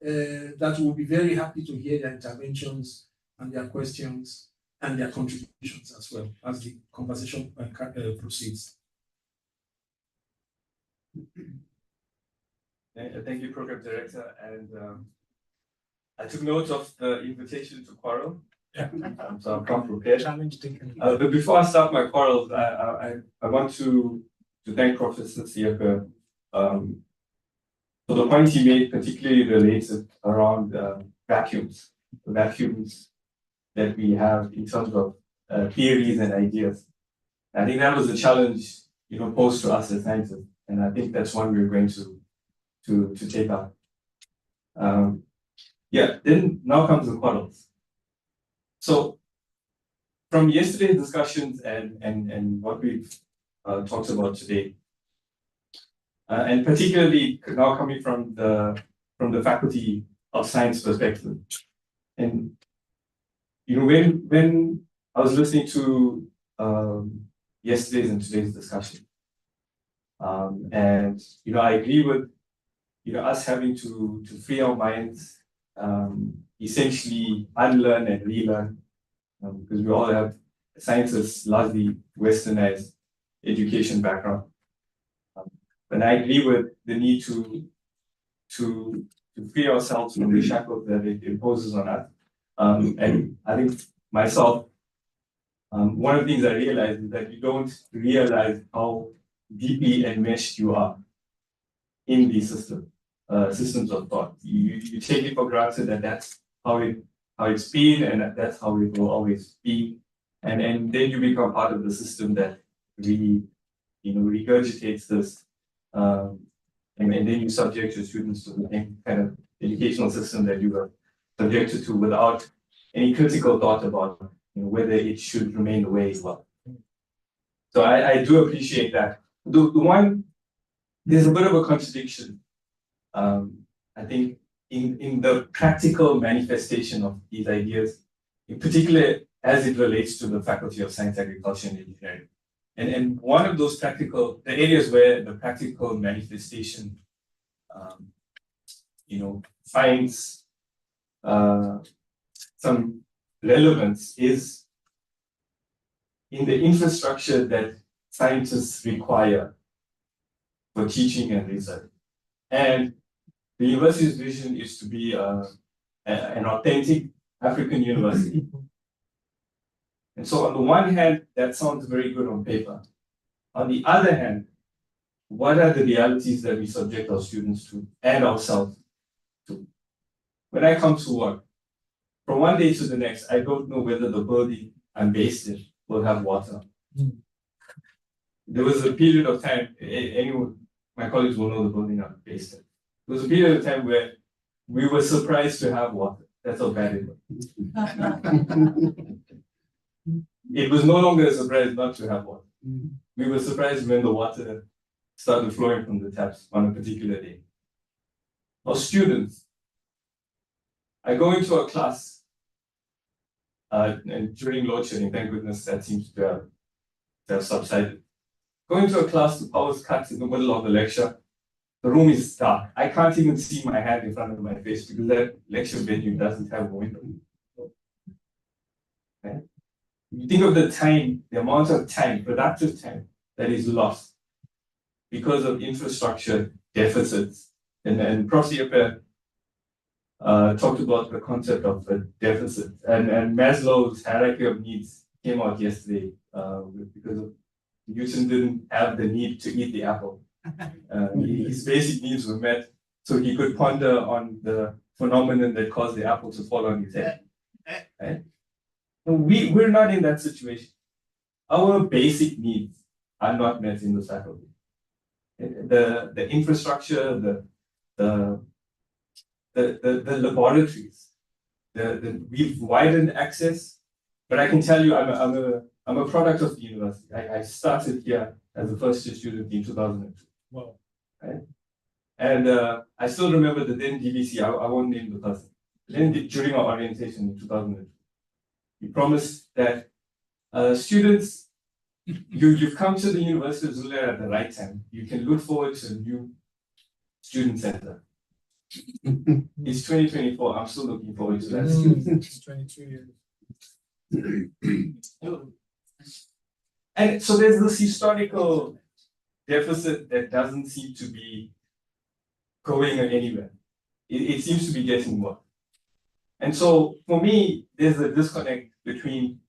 that will be very happy to hear their interventions and their questions and their contributions as well as the conversation proceeds. Thank you, Program Director. And I took note of the invitation to quarrel. So I'm come prepared. But before I start my quarrels, I want to thank Professor Sierka for the points he made, particularly related around vacuums, the vacuums that we have in terms of theories and ideas. I think that was a challenge, posed to us as scientists, and I think that's one we're going to take up. Then now comes the quarrels. So from yesterday's discussions and what we've talked about today. And particularly now coming from the Faculty of Science perspective. And when I was listening to yesterday's and today's discussion, and I agree with us having to free our minds, essentially unlearn and relearn, because we all have sciences largely westernized education background. But I agree with the need to free ourselves from the shackles that it imposes on us. And I think myself, one of the things I realized is that you don't realize how deeply enmeshed you are in the systems of thought. You take it for granted that that's how it's been and that's how it will always be. And then you become part of the system that really regurgitates this. And then you subject your students to the same kind of educational system that you were subjected to without any critical thought about whether it should remain the way it was. So I do appreciate that. There's a bit of a contradiction, I think, in the practical manifestation of these ideas, in particular as it relates to the Faculty of Science, Agriculture, and Engineering. And one of those the areas where the practical manifestation, finds some relevance is in the infrastructure that scientists require for teaching and research. And the university's vision is to be an authentic African university. And so on the one hand, that sounds very good on paper. On the other hand, what are the realities that we subject our students to and ourselves to? When I come to work, from one day to the next, I don't know whether the building I'm based in will have water. There was a period of time, my colleagues will know the building I'm based in. There was a period of time where we were surprised to have water. That's how bad it was. It was no longer a surprise not to have water. We were surprised when the water started flowing from the taps on a particular day. Our students, I go into a class, and during load shedding, thank goodness that seems to have subsided. Go into a class, the power's cut in the middle of the lecture. The room is dark. I can't even see my hand in front of my face because that lecture venue doesn't have a window. Okay? You think of the amount of time, productive time, that is lost because of infrastructure deficits. And Prof. Siepe talked about the concept of a deficit. And Maslow's hierarchy of needs came out yesterday because of Newton didn't have the need to eat the apple. His basic needs were met, so he could ponder on the phenomenon that caused the apple to fall on his head. Right? We're not in that situation. Our basic needs are not met in the faculty. The infrastructure, the laboratories, we've widened access, but I can tell you I'm a product of the university. I started here as a first year student in 2002. Wow. Right? And I still remember the then DVC, I won't name the person. Then during our orientation in 2002, he promised that students, you've come to the University of Zulu at the right time. You can look forward to a new student center. It's 2024. I'm still looking forward to that. It's 22 years. And so there's this historical deficit that doesn't seem to be going anywhere. It seems to be getting more. And so for me, there's a disconnect between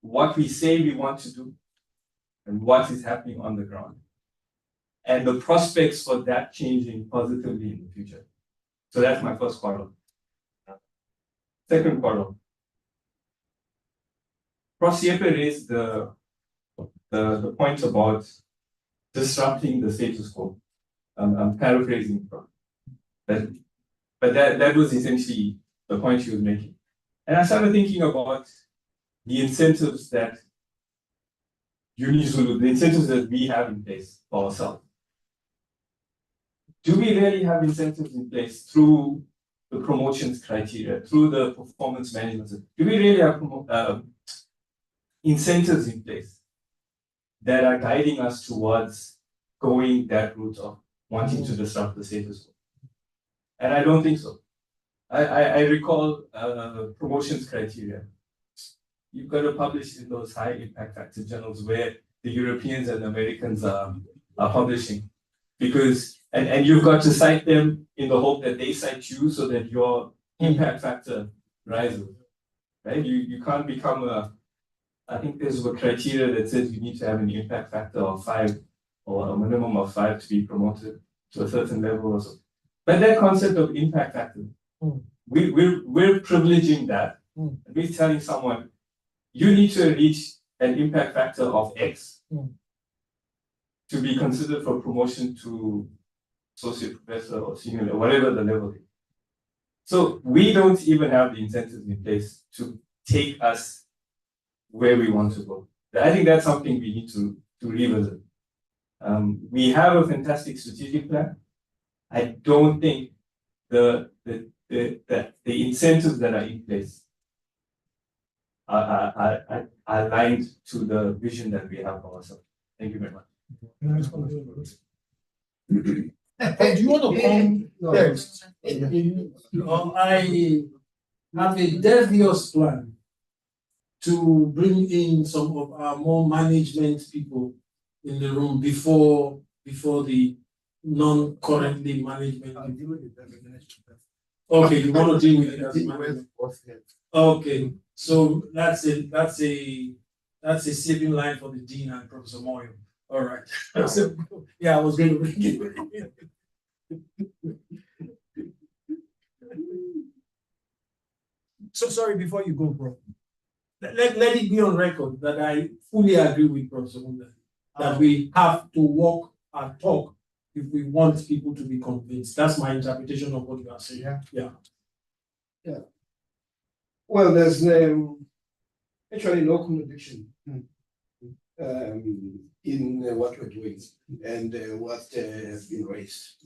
what we say we want to do and what is happening on the ground, and the prospects for that changing positively in the future. So that's my first quarrel. Second quarrel. Prof. Siepe raised the point about disrupting the status quo. I'm paraphrasing from that, but that was essentially the point she was making. And I started thinking about the incentives that UniZulu, the incentives that we have in place for ourselves. Do we really have incentives in place through the promotions criteria, through the performance management? Do we really have incentives in place that are guiding us towards going that route of wanting to disrupt the status quo? And I don't think so. I recall promotions criteria. You've got to publish in those high impact factor journals where the Europeans and Americans are publishing, because and you've got to cite them in the hope that they cite you so that your impact factor rises. Right? You can't become I think there's a criteria that says you need to have an impact factor of 5 or a minimum of 5 to be promoted to a certain level or so. But that concept of impact factor, we're privileging that. And we're telling someone, you need to reach an impact factor of X to be considered for promotion to associate professor or senior, whatever the level is. So we don't even have the incentives in place to take us where we want to go. I think that's something we need to revisit. We have a fantastic strategic plan. I don't think the incentives that are in place are aligned to the vision that we have for ourselves. Thank you very much. Do you want to come next? I have a devious plan to bring in some of our more management people in the room before the non-currently management. Okay, you want to deal with it as management? Okay, so that's a saving line for the dean and Professor Moyo. All right. So, yeah, I was going to bring it. So sorry, before you go, bro. Let it be on record that I fully agree with Professor Munda that we have to walk and talk if we want people to be convinced. That's my interpretation of what you are saying. Yeah. Well, there's actually no contradiction in what we're doing and what has been raised.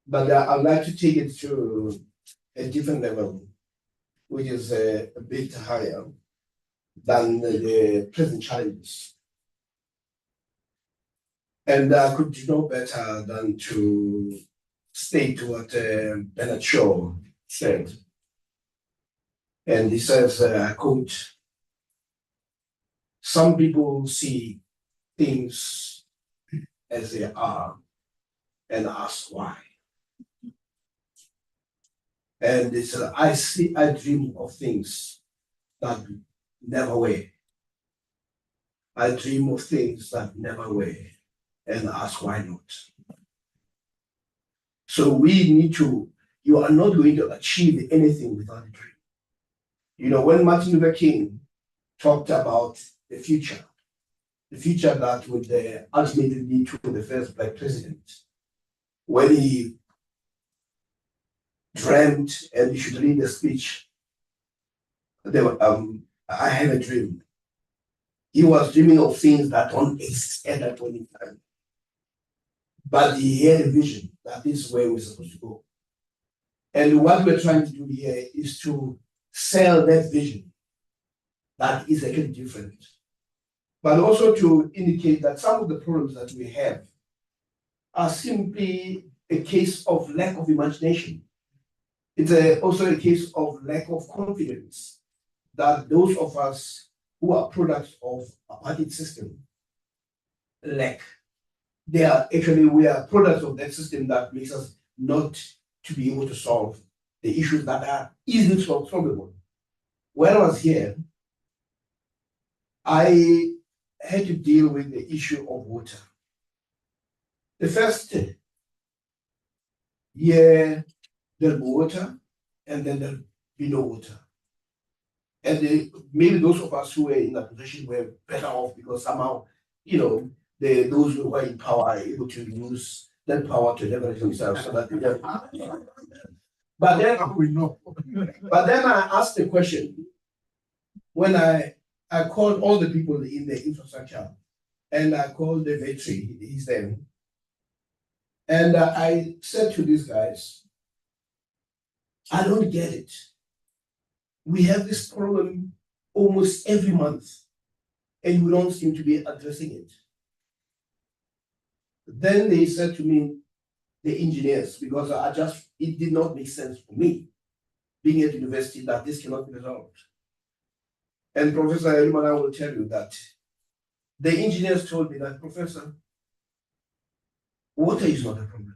But I'd like to take it to a different level, which is a bit higher than the present challenges. And I could do no better than to state what Bernard Shaw said. And he says, I quote, "Some people see things as they are and ask why. And it's I dream of things that never were. I dream of things that never were and ask why not." So we need to, you are not going to achieve anything without a dream. You know, when Martin Luther King talked about the future that would ultimately lead to the first Black president, when he dreamt, and you should read the speech, I have a dream. He was dreaming of things that don't exist at that point in time. But he had a vision that this is where we're supposed to go. And what we're trying to do here is to sell that vision that is actually different. But also to indicate that some of the problems that we have are simply a case of lack of imagination. It's also a case of lack of confidence that those of us who are products of a apartheid system lack. We are products of that system that makes us not to be able to solve the issues that are easily solvable. When I was here, I had to deal with the issue of water. The first year, there'll be water, and then there'll be no water. And maybe those of us who were in that position were better off because somehow, you know, those who were in power are able to use that power to leverage themselves so that they don't. But then I asked the question when I I called all the people in the infrastructure, and I called the veteran, he's there. And I said to these guys, I don't get it. We have this problem almost every month, and we don't seem to be addressing it. Then they said to me, the engineers, because it did not make sense for me, being at university, that this cannot be resolved. And Professor Elimana will tell you that the engineers told me that, Professor, water is not a problem.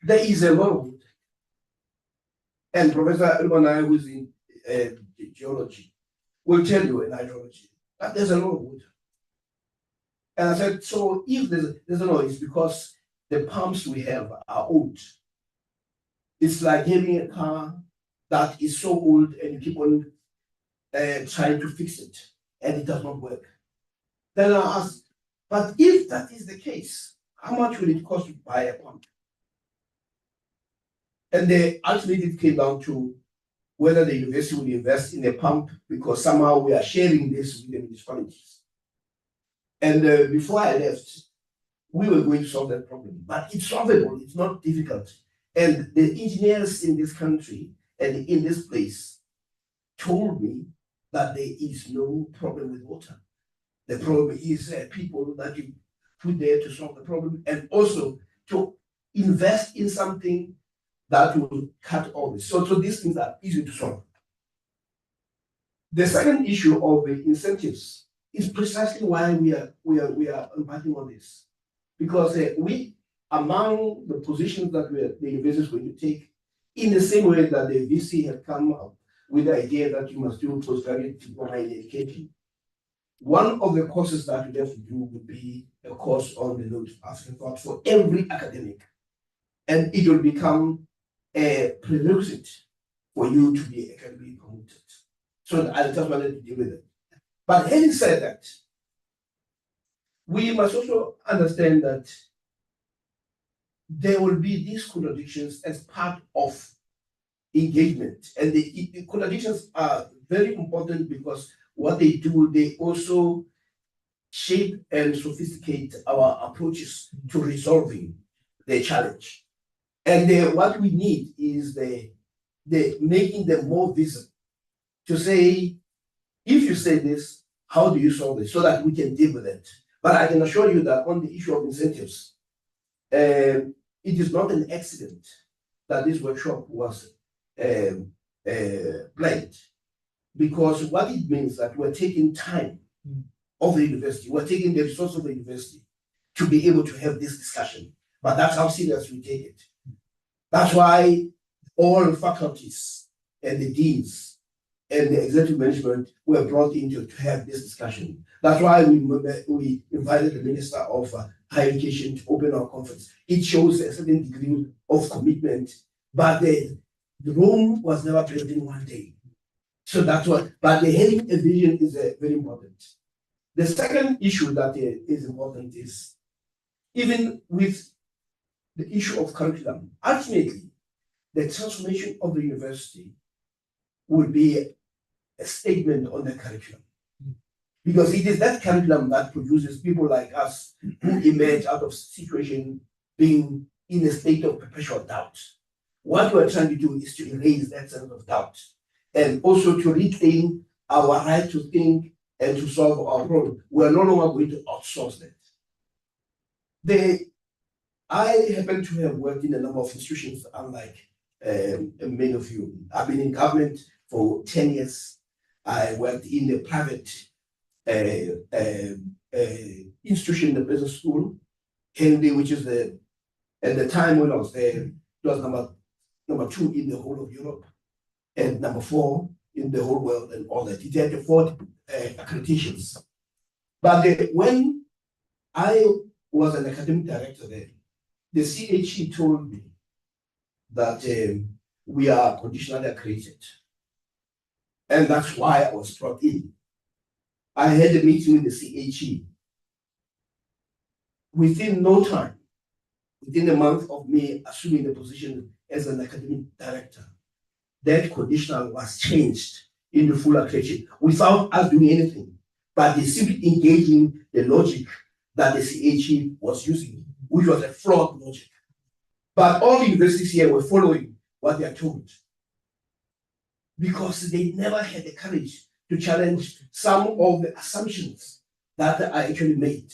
There is a lot of water. And Professor Elimana, who is in geology, will tell you in hydrology that there's a lot of water. And I said, so if there's a lot, it's because the pumps we have are old. It's like having a car that is so old and you keep on trying to fix it and it does not work. Then I asked, but if that is the case, how much will it cost to buy a pump? And ultimately it came down to whether the university will invest in a pump, because somehow we are sharing this with the municipalities. And before I left, we were going to solve that problem, but it's solvable, it's not difficult. And the engineers in this country and in this place told me that there is no problem with water. The problem is people that you put there to solve the problem, and also to invest in something that will cut all this. So these things are easy to solve. The second issue of the incentives is precisely why we are embarking on this, because among the positions that the university is going to take, in the same way that the VC had come up with the idea that you must do postgraduate diploma in education, one of the courses that we have to do would be a course on the Knowledge of African thought for every academic, and it will become a prerequisite for you to be academically promoted. So I just wanted to deal with it. But having said that, we must also understand that there will be these contradictions as part of engagement. And the contradictions are very important because what they do, they also shape and sophisticate our approaches to resolving the challenge. And what we need is the making them more visible. To say, if you say this, how do you solve it, so that we can deal with it? But I can assure you that on the issue of incentives, it is not an accident that this workshop was planned, because what it means that we're taking time of the university, we're taking the resource of the university to be able to have this discussion. But that's how serious we take it. That's why all faculties and the deans and the executive management were brought in to have this discussion. That's why we invited the Minister of Higher Education to open our conference. It shows a certain degree of commitment, but the room was never built in one day. So that's what, but having a vision is very important. The second issue that is important is, even with the issue of curriculum, ultimately, the transformation of the university will be a statement on the curriculum. Because it is that curriculum that produces people like us who emerge out of situation being in a state of perpetual doubt. What we're trying to do is to erase that sense of doubt, and also to reclaim our right to think and to solve our problem. We're no longer going to outsource that. I happen to have worked in a number of institutions, unlike many of you. I've been in government for 10 years. I worked in the private institution, the business school, Henry, which is at the time when I was there, it was number 2 in the whole of Europe, and number 4 in the whole world, and all that. It had the 4 accreditations. But when I was an academic director there, the CHE told me that we are conditionally accredited. And that's why I was brought in. I had a meeting with the CHE. Within no time, within a month of me assuming the position as an academic director, that conditional was changed in the full accreditation without us doing anything, but they simply engaging the logic that the CHE was using, which was a flawed logic. But all the universities here were following what they are told, because they never had the courage to challenge some of the assumptions that are actually made.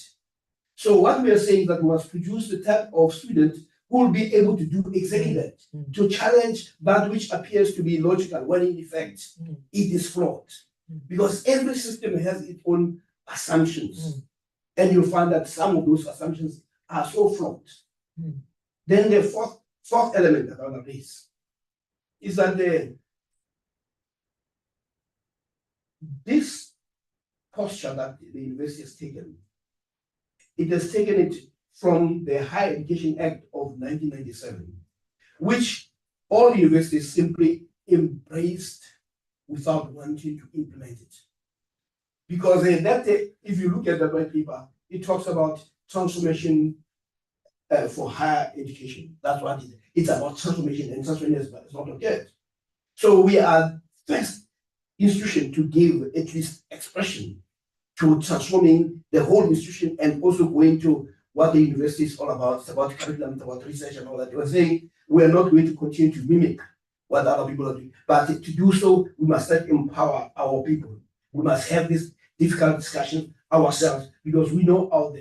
So what we are saying is that we must produce the type of student who will be able to do exactly that, to challenge that which appears to be logical, when in effect it is flawed. Because every system has its own assumptions. And you'll find that some of those assumptions are so flawed. Then the fourth element that I want to raise is that this posture that the university has taken, it has taken it from the Higher Education Act of 1997, which all universities simply embraced without wanting to implement it. Because if you look at the white paper, it talks about transformation for higher education. That's what it's about, transformation, and transformation is not occurred. So we are first institution to give at least expression to transforming the whole institution, and also going to what the university is all about. It's about curriculum, it's about research and all that. They were saying we are not going to continue to mimic what other people are doing, but to do so, we must empower our people. We must have this difficult discussion ourselves, because we know out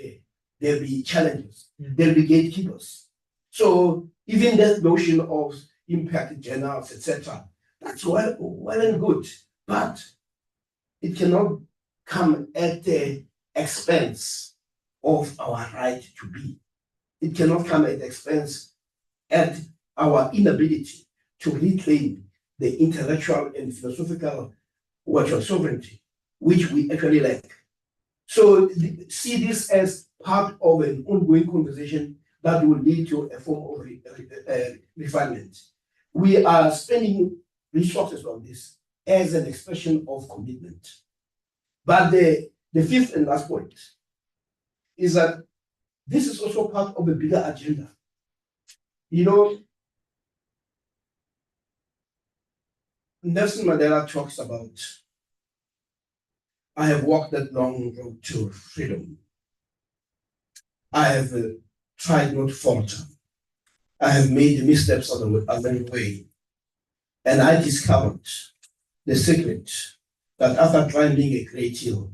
there will be challenges, there'll be gatekeepers. So even that notion of impact journals, etc., that's well and good, but it cannot come at the expense of our right to be. It cannot come at the expense at our inability to reclaim the intellectual and philosophical sovereignty, which we actually lack. So see this as part of an ongoing conversation that will lead to a form of refinement. We are spending resources on this as an expression of commitment. But the fifth and last point is that this is also part of a bigger agenda. You know, Nelson Mandela talks about, I have walked that long road to freedom. I have tried not to falter. I have made missteps along the way. And I discovered the secret that after climbing a great hill,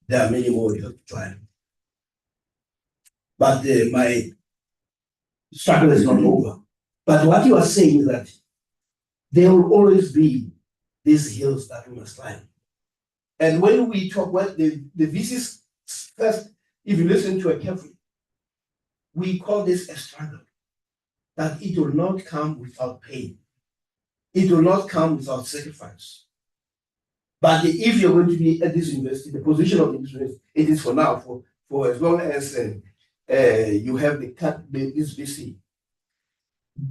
there are many more hills to climb. But my struggle is not over. But what you are saying is that there will always be these hills that we must climb. And when we talk, the VCs first, if you listen to it carefully, we call this a struggle, that it will not come without pain. It will not come without sacrifice. But if you're going to be at this university, the position of the university, it is for now, for as long as you have this VC,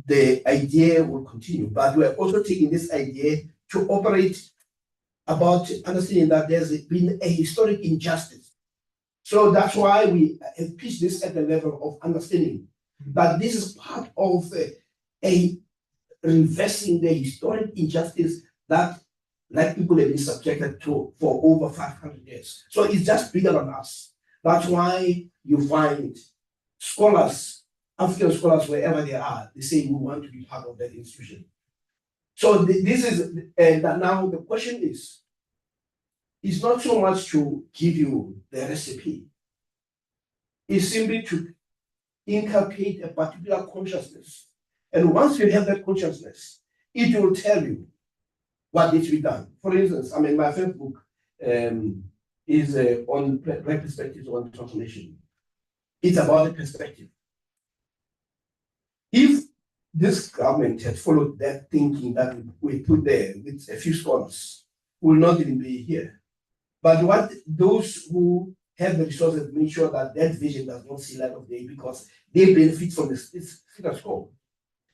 the idea will continue. But we're also taking this idea to operate about understanding that there's been a historic injustice. So that's why we have pitched this at the level of understanding that this is part of a reversing the historic injustice that Black people have been subjected to for over 500 years. So it's just bigger than us. That's why you find scholars, African scholars, wherever they are, they say we want to be part of that institution. So this is, and now the question is, it's not so much to give you the recipe. It's simply to inculcate a particular consciousness. And once you have that consciousness, it will tell you what needs to be done. For instance, I mean, my first book is on Black perspectives on transformation. It's about the perspective. If this government had followed that thinking that we put there with a few scholars, we will not even be here. But what those who have the resources make sure that that vision does not see light of day, because they benefit from this status quo.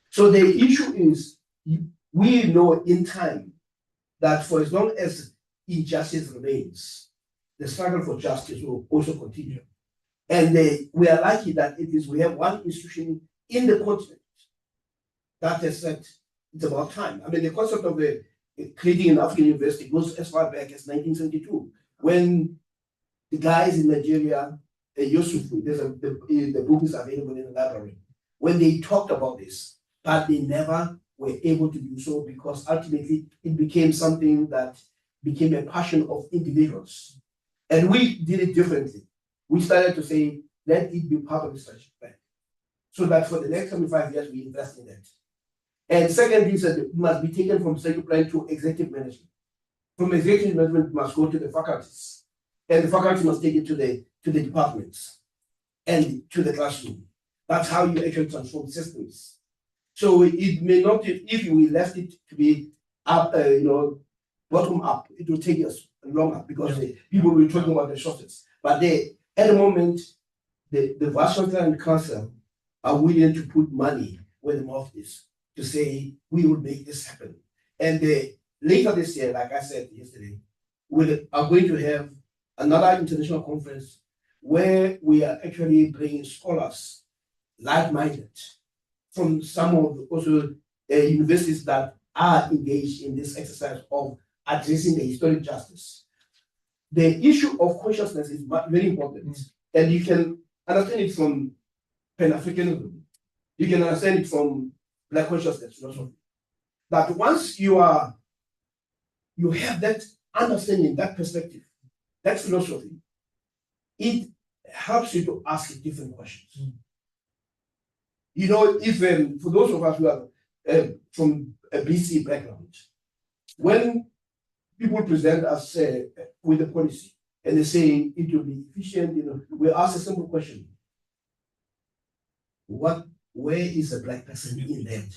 So the issue is, we know in time that for as long as injustice remains, the struggle for justice will also continue. And we are lucky that we have one institution in the continent that has said it's about time. I mean, the concept of the creating an African university goes as far back as 1972, when the guys in Nigeria, Yusuf, the book is available in the library, when they talked about this, but they never were able to do so because ultimately it became something that became a passion of individuals. And we did it differently. We started to say, let it be part of the strategic plan, so that for the next 75 years, we invest in that. And secondly, is that it must be taken from strategic plan to executive management. From executive management, it must go to the faculties. And the faculty must take it to the departments and to the classroom. That's how you actually transform systems. So it may not, if we left it to be up, bottom up, it will take us longer because people will be talking about the shortages. But at the moment, the Vice Chancellor and Council are willing to put money where the mouth is to say we will make this happen. And later this year, like I said yesterday, we are going to have another international conference where we are actually bringing scholars like-minded from some of the also universities that are engaged in this exercise of addressing the historic justice. The issue of consciousness is very important, and you can understand it from Pan-Africanism. You can understand it from Black consciousness philosophy. That once you have that understanding, that perspective, that philosophy, it helps you to ask different questions. You know, if for those of us who are from a BC background, when people present us with a policy and they say it will be efficient, we ask a simple question: where is the Black person in that?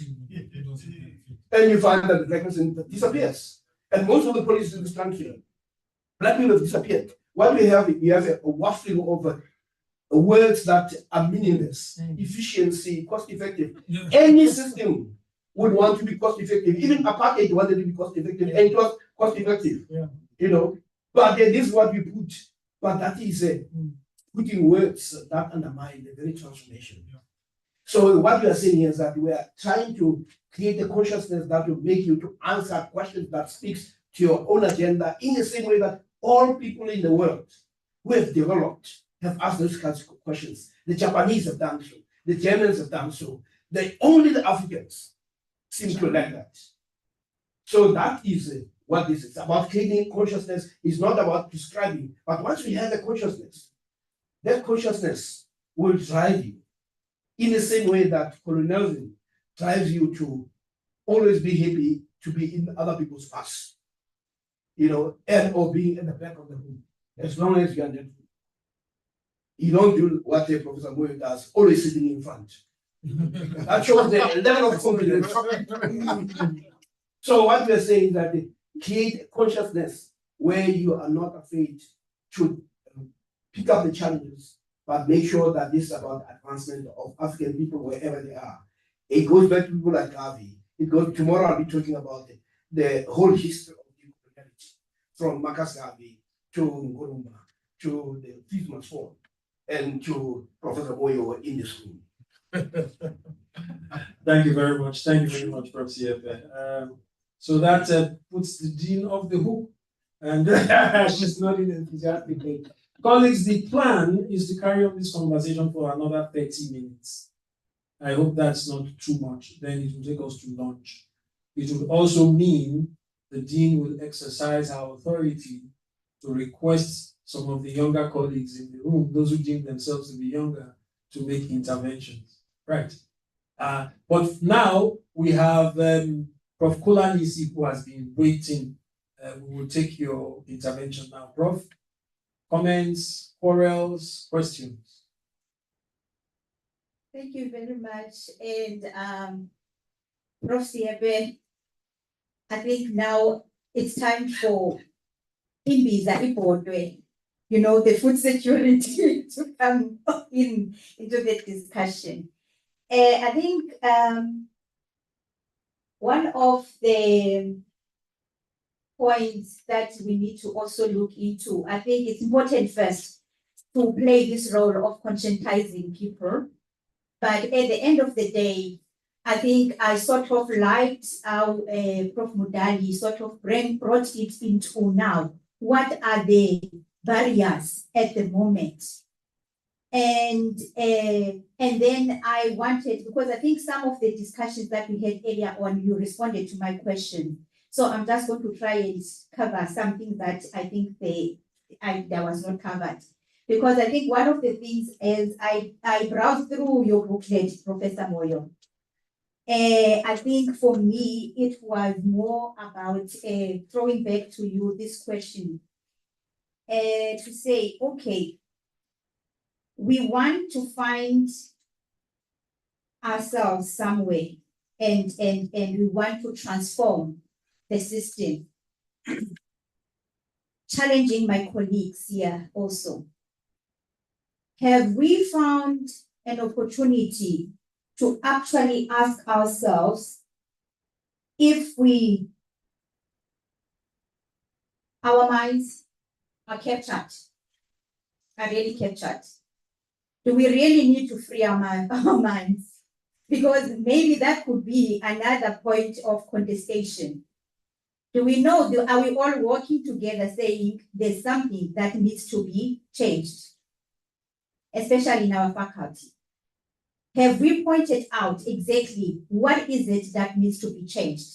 And you find that the Black person disappears. And most of the policies in this country, Black people have disappeared. What we have a waffling of words that are meaningless: efficiency, cost effective. Any system would want to be cost effective. Even apartheid wanted to be cost effective, and it was cost effective. But this is what we put. But that is putting words that undermine the very transformation. So what we are saying is that we are trying to create a consciousness that will make you to answer questions that speaks to your own agenda, in the same way that all people in the world who have developed have asked those kinds of questions. The Japanese have done so. The Germans have done so. Only the Africans seem to like that. So that is what this is about. Creating consciousness is not about prescribing, but once we have a consciousness, that consciousness will drive you in the same way that colonialism drives you to always be happy to be in other people's past, and or being in the back of the room, as long as you are there. You don't do what Professor Moyo does, always sitting in front. That shows the level of confidence. So what we're saying is that create consciousness where you are not afraid to pick up the challenges, but make sure that this is about advancement of African people wherever they are. It goes back to people like Garvey. Tomorrow I'll be talking about the whole history of decoloniality, from Marcus Garvey to Nkrumah to the Fifth Mansford and to Professor Moyo in this room. Thank you very much. Thank you very much, Prof. Siepe. So that puts the dean off the hook, and she's nodding enthusiastically. Colleagues, the plan is to carry on this conversation for another 30 minutes. I hope that's not too much. Then it will take us to lunch. It would also mean the dean will exercise her authority to request some of the younger colleagues in the room, those who deem themselves to be younger, to make interventions. Right. But now we have Prof. Kolanisi, who has been waiting. We will take your intervention now. Prof, comments, quarrels, questions? Thank you very much. And Prof. Siepe, I think now it's time for Imbiza Ibodwe, the food security to come into the discussion. I think one of the points that we need to also look into, I think it's important first to play this role of conscientizing people. But at the end of the day, I think I sort of liked how Prof. Mudali sort of brought it into now. What are the barriers at the moment? And then I wanted, because I think some of the discussions that we had earlier on, you responded to my question. So I'm just going to try and cover something that I think that was not covered. Because I think one of the things is I browsed through your booklet, Professor Moyo. I think for me, it was more about throwing back to you this question to say, okay, we want to find ourselves somewhere and we want to transform the system. Challenging my colleagues here also. Have we found an opportunity to actually ask ourselves if our minds are captured, are really captured? Do we really need to free our minds? Because maybe that could be another point of contestation. Do we know, are we all working together saying there's something that needs to be changed, especially in our faculty? Have we pointed out exactly what is it that needs to be changed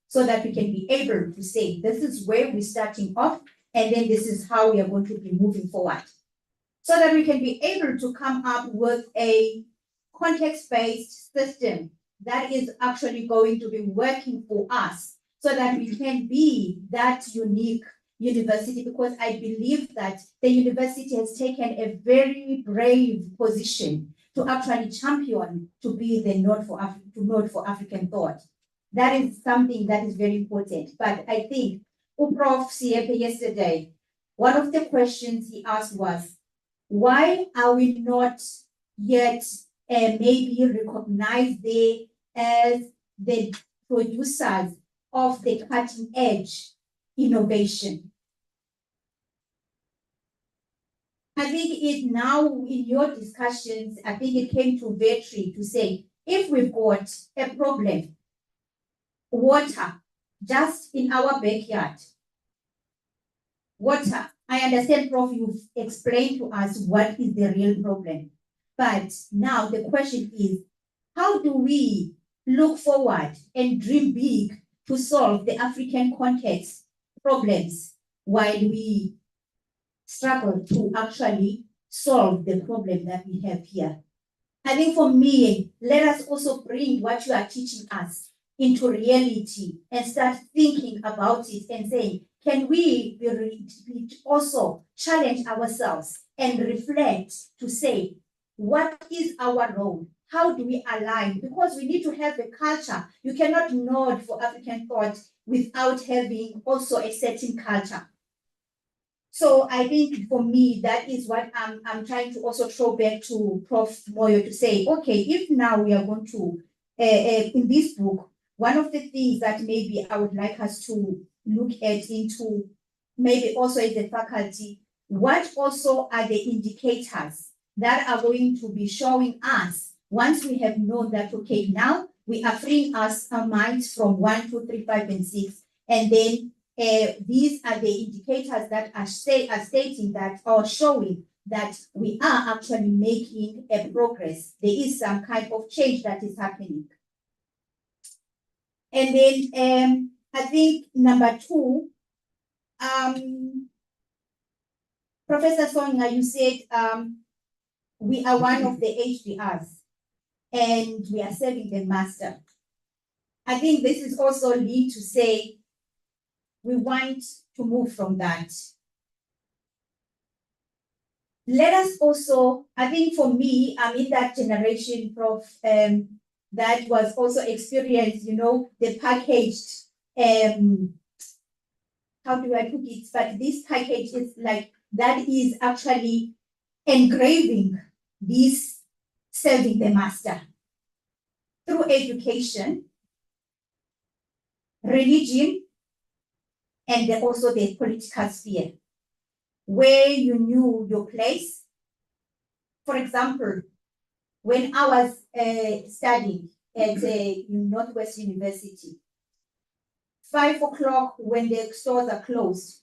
so that we can be able to say, this is where we're starting off, and then this is how we are going to be moving forward? So that we can be able to come up with a context-based system that is actually going to be working for us, so that we can be that unique university, because I believe that the university has taken a very brave position to actually champion to be the node for African thought. That is something that is very important. But I think Prof. Siepe yesterday, one of the questions he asked was, why are we not yet maybe recognized there as the producers of the cutting edge innovation? I think it now in your discussions, I think it came to Vetri to say, if we've got a problem, water, just in our backyard, water, I understand, Prof, you've explained to us what is the real problem. But now the question is, how do we look forward and dream big to solve the African context problems while we struggle to actually solve the problem that we have here? I think for me, let us also bring what you are teaching us into reality and start thinking about it and saying, can we also challenge ourselves and reflect to say, what is our role? How do we align? Because we need to have a culture. You cannot nod for African thought without having also a certain culture. So I think for me, that is what I'm trying to also throw back to Prof. Moyo to say, okay, if now we are going to, in this book, one of the things that maybe I would like us to look at into, maybe also as a faculty, what also are the indicators that are going to be showing us once we have known that, okay, now we are freeing our minds from 1, 2, 3, 5, and 6, and then these are the indicators that are stating that or showing that we are actually making a progress. There is some kind of change that is happening. And then I think number 2, Professor Sonia, you said we are one of the HBRs and we are serving the master. I think this is also lead to say we want to move from that. Let us also, I think for me, I'm in that generation, Prof, that was also experienced, you know, the packaged, how do I put it? But this package is like, that is actually engraving this serving the master through education, religion, and then also the political sphere, where you knew your place. For example, when I was studying, at Northwest University. 5 o'clock when the stores are closed,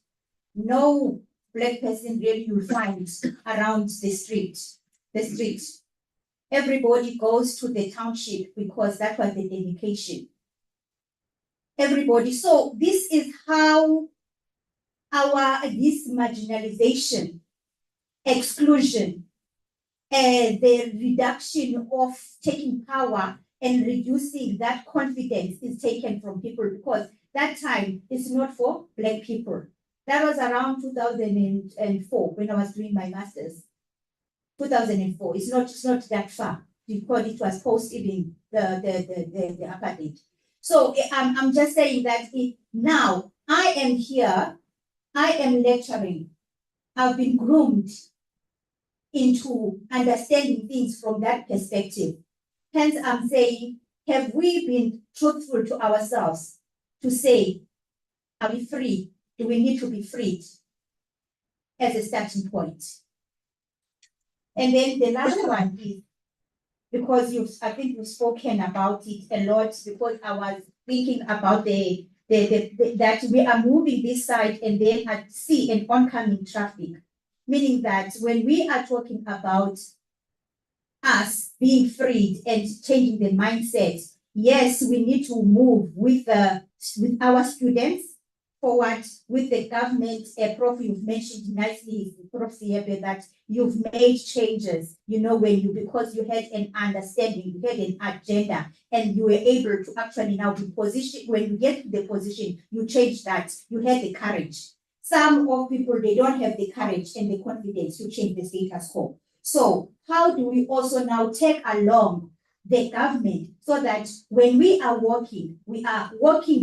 no black person really you'll find around the street. Everybody goes to the township because that was the dedication. Everybody. So this is how this marginalization, exclusion, the reduction of taking power and reducing that confidence is taken from people, because that time is not for black people. That was around 2004 when I was doing my master's. 2004. It's not that far because it was post even the apartheid. So I'm just saying that now I am here, I am lecturing. I've been groomed into understanding things from that perspective. Hence, I'm saying, have we been truthful to ourselves to say, are we free? Do we need to be freed as a starting point? And then the last one is, because I think you've spoken about it a lot, because I was thinking about that we are moving this side and then I see an oncoming traffic, meaning that when we are talking about us being freed and changing the mindset, yes, we need to move with our students forward, with the government. Prof, you've mentioned nicely, Prof Siepe, that you've made changes, because you had an understanding, you had an agenda, and you were able to actually now be positioned. When you get to the position, you change that, you had the courage. Some of people, they don't have the courage and the confidence to change the status quo. So how do we also now take along the government so that when we are working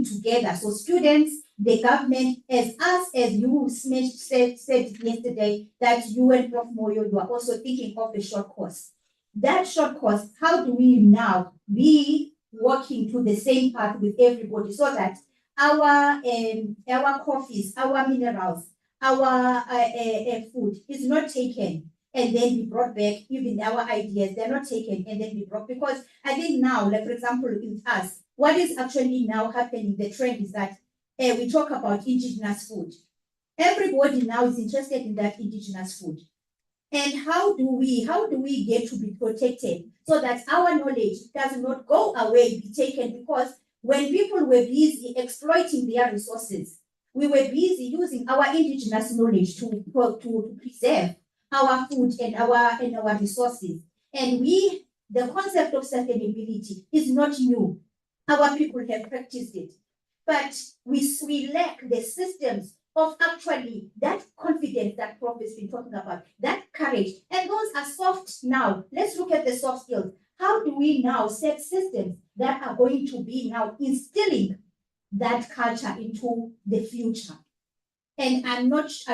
together? So students, the government, as you said yesterday, that you and Prof Moyo, you are also thinking of the short course. That short course, how do we now be working to the same path with everybody so that our coffees, our minerals, our food is not taken and then be brought back? Even our ideas, they're not taken and then be brought, because I think now, like for example, with us, what is actually now happening, the trend is that we talk about indigenous food. Everybody now is interested in that indigenous food. And how do we get to be protected so that our knowledge does not go away, be taken? Because when people were busy exploiting their resources, we were busy using our indigenous knowledge to preserve our food and our resources. And the concept of sustainability is not new. Our people have practiced it. But we lack the systems of actually that confidence that Prof has been talking about, that courage. And those are soft now. Let's look at the soft skills. How do we now set systems that are going to be now instilling that culture into the future? And I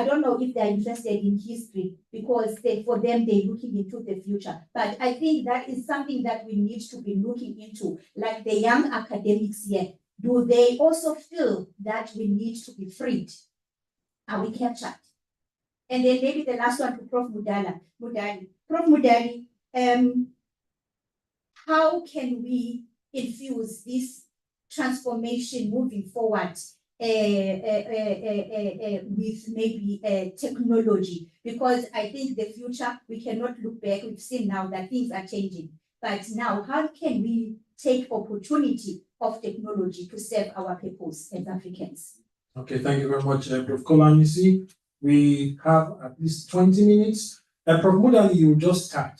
don't know if they're interested in history, because for them, they're looking into the future. But I think that is something that we need to be looking into, like the young academics here. Do they also feel that we need to be freed? Are we captured? And then maybe the last one to Prof Mudali. Prof Mudali, how can we infuse this transformation moving forward with maybe technology? Because I think the future, we cannot look back. We've seen now that things are changing. But now, how can we take opportunity of technology to serve our peoples as Africans? Okay, thank you very much, Prof. Kolan. You see, we have at least 20 minutes. Prof. Mudali, you just start.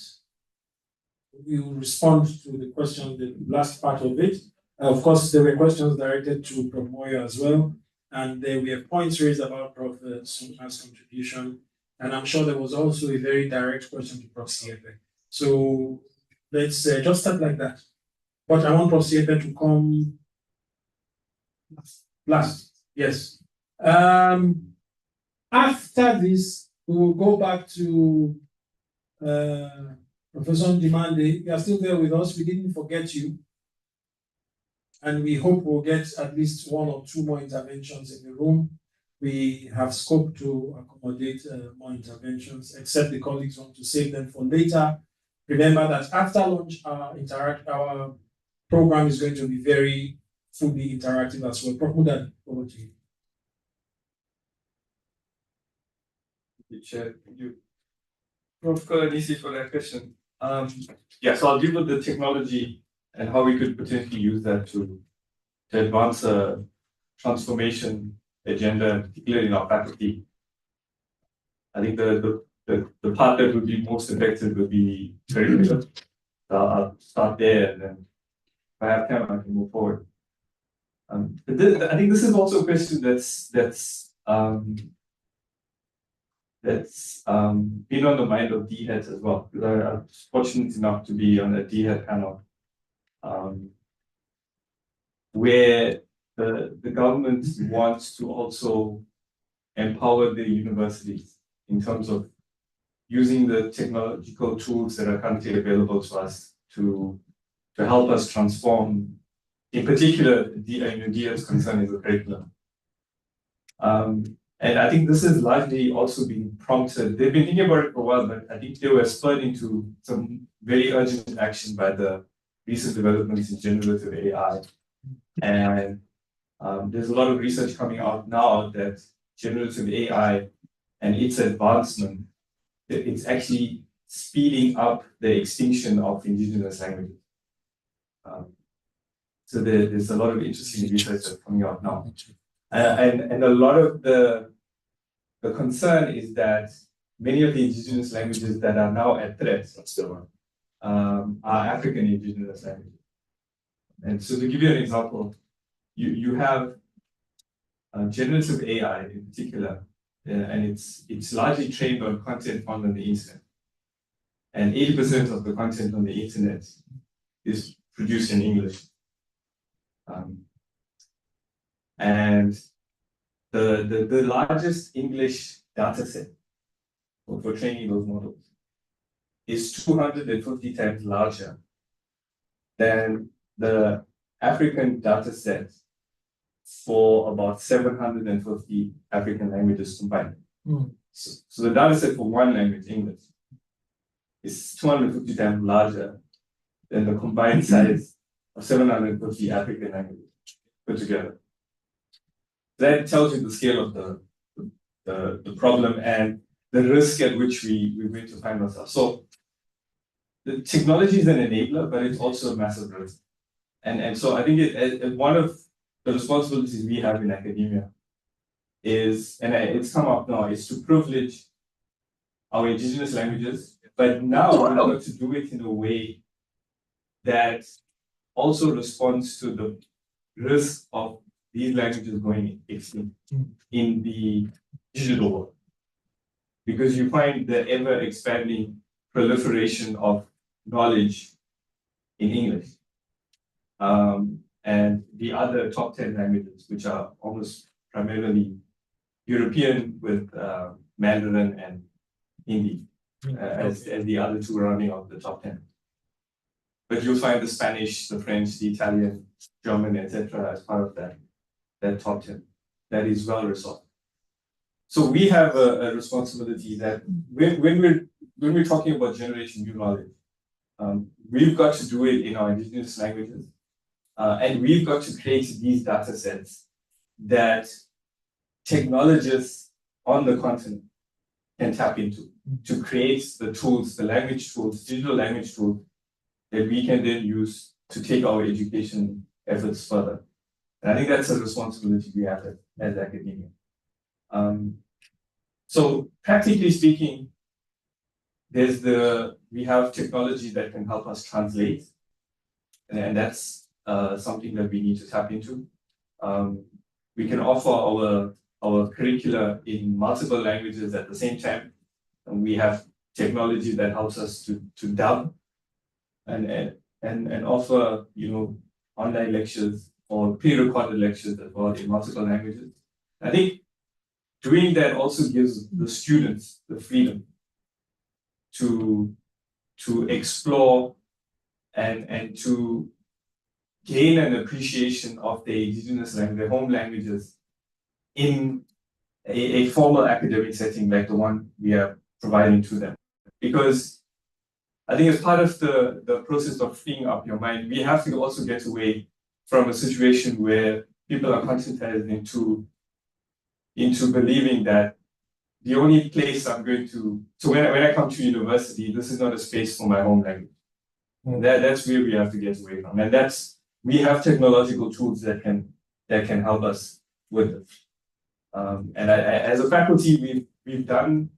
You will respond to the question, the last part of it. Of course, there were questions directed to Prof. Moyo as well. And we have points raised about Prof. Suma's contribution. And I'm sure there was also a very direct question to Prof. Siepe. So let's just start like that. But I want Prof. Siepe to come last. Yes. After this, we will go back to Professor Ndimande. You are still there with us. We didn't forget you. And we hope we'll get at least one or two more interventions in the room. We have scope to accommodate more interventions, except the colleagues want to save them for later. Remember that after lunch, our program is going to be very fully interactive as well. Prof. Mudad, over to you. Chair, thank you. Prof. Nisi for that question. Yeah, so I'll deal with the technology and how we could potentially use that to advance a transformation agenda, particularly in our faculty. I think the part that would be most effective would be curriculum. So I'll start there, and then if I have time, I can move forward. But I think this is also a question that's been on the mind of DHET as well, because I was fortunate enough to be on a DHET panel where the government wants to also empower the universities in terms of using the technological tools that are currently available to us to help us transform, in particular, DHET's concern is the curriculum. And I think this is largely also being prompted. They've been thinking about it for a while, but I think they were spurred into some very urgent action by the recent developments in generative AI. And there's a lot of research coming out now that generative AI and its advancement, it's actually speeding up the extinction of indigenous languages. So there's a lot of interesting research that's coming out now. And a lot of the concern is that many of the indigenous languages that are now at threat are African indigenous languages. And so to give you an example, you have generative AI in particular, and it's largely trained on content found on the internet. And 80% of the content on the internet is produced in English. And the largest English data set for training those models is 250 times larger than the African data set for about 750 African languages combined. So the data set for one language, English, is 250 times larger than the combined size of 750 African languages put together. That tells you the scale of the problem and the risk at which we're going to find ourselves. So the technology is an enabler, but it's also a massive risk. And so I think one of the responsibilities we have in academia is, and it's come up now, is to privilege our indigenous languages, but now we're going to do it in a way that also responds to the risk of these languages going extinct in the digital world. Because you find the ever expanding proliferation of knowledge in English. And the other top 10 languages, which are almost primarily European with Mandarin and Hindi, as the other two rounding out the top 10. But you'll find the Spanish, the French, the Italian, German, etc. as part of that top 10 that is well resolved. So we have a responsibility that when we're talking about generating new knowledge, we've got to do it in our indigenous languages, and we've got to create these data sets that technologists on the continent can tap into to create the tools, the language tools, digital language tools that we can then use to take our education efforts further. And I think that's a responsibility we have as academia. So practically speaking, we have technology that can help us translate, and that's something that we need to tap into. We can offer our curricula in multiple languages at the same time, and we have technology that helps us to dub and offer online lectures or pre-recorded lectures as well in multiple languages. I think doing that also gives the students the freedom to explore and to gain an appreciation of their indigenous language, their home languages, in a formal academic setting like the one we are providing to them. Because I think as part of the process of freeing up your mind, we have to also get away from a situation where people are conscientized into believing that the only place I'm going to, so when I come to university, this is not a space for my home language. That's where we have to get away from. And we have technological tools that can help us with it. And as a faculty, we've done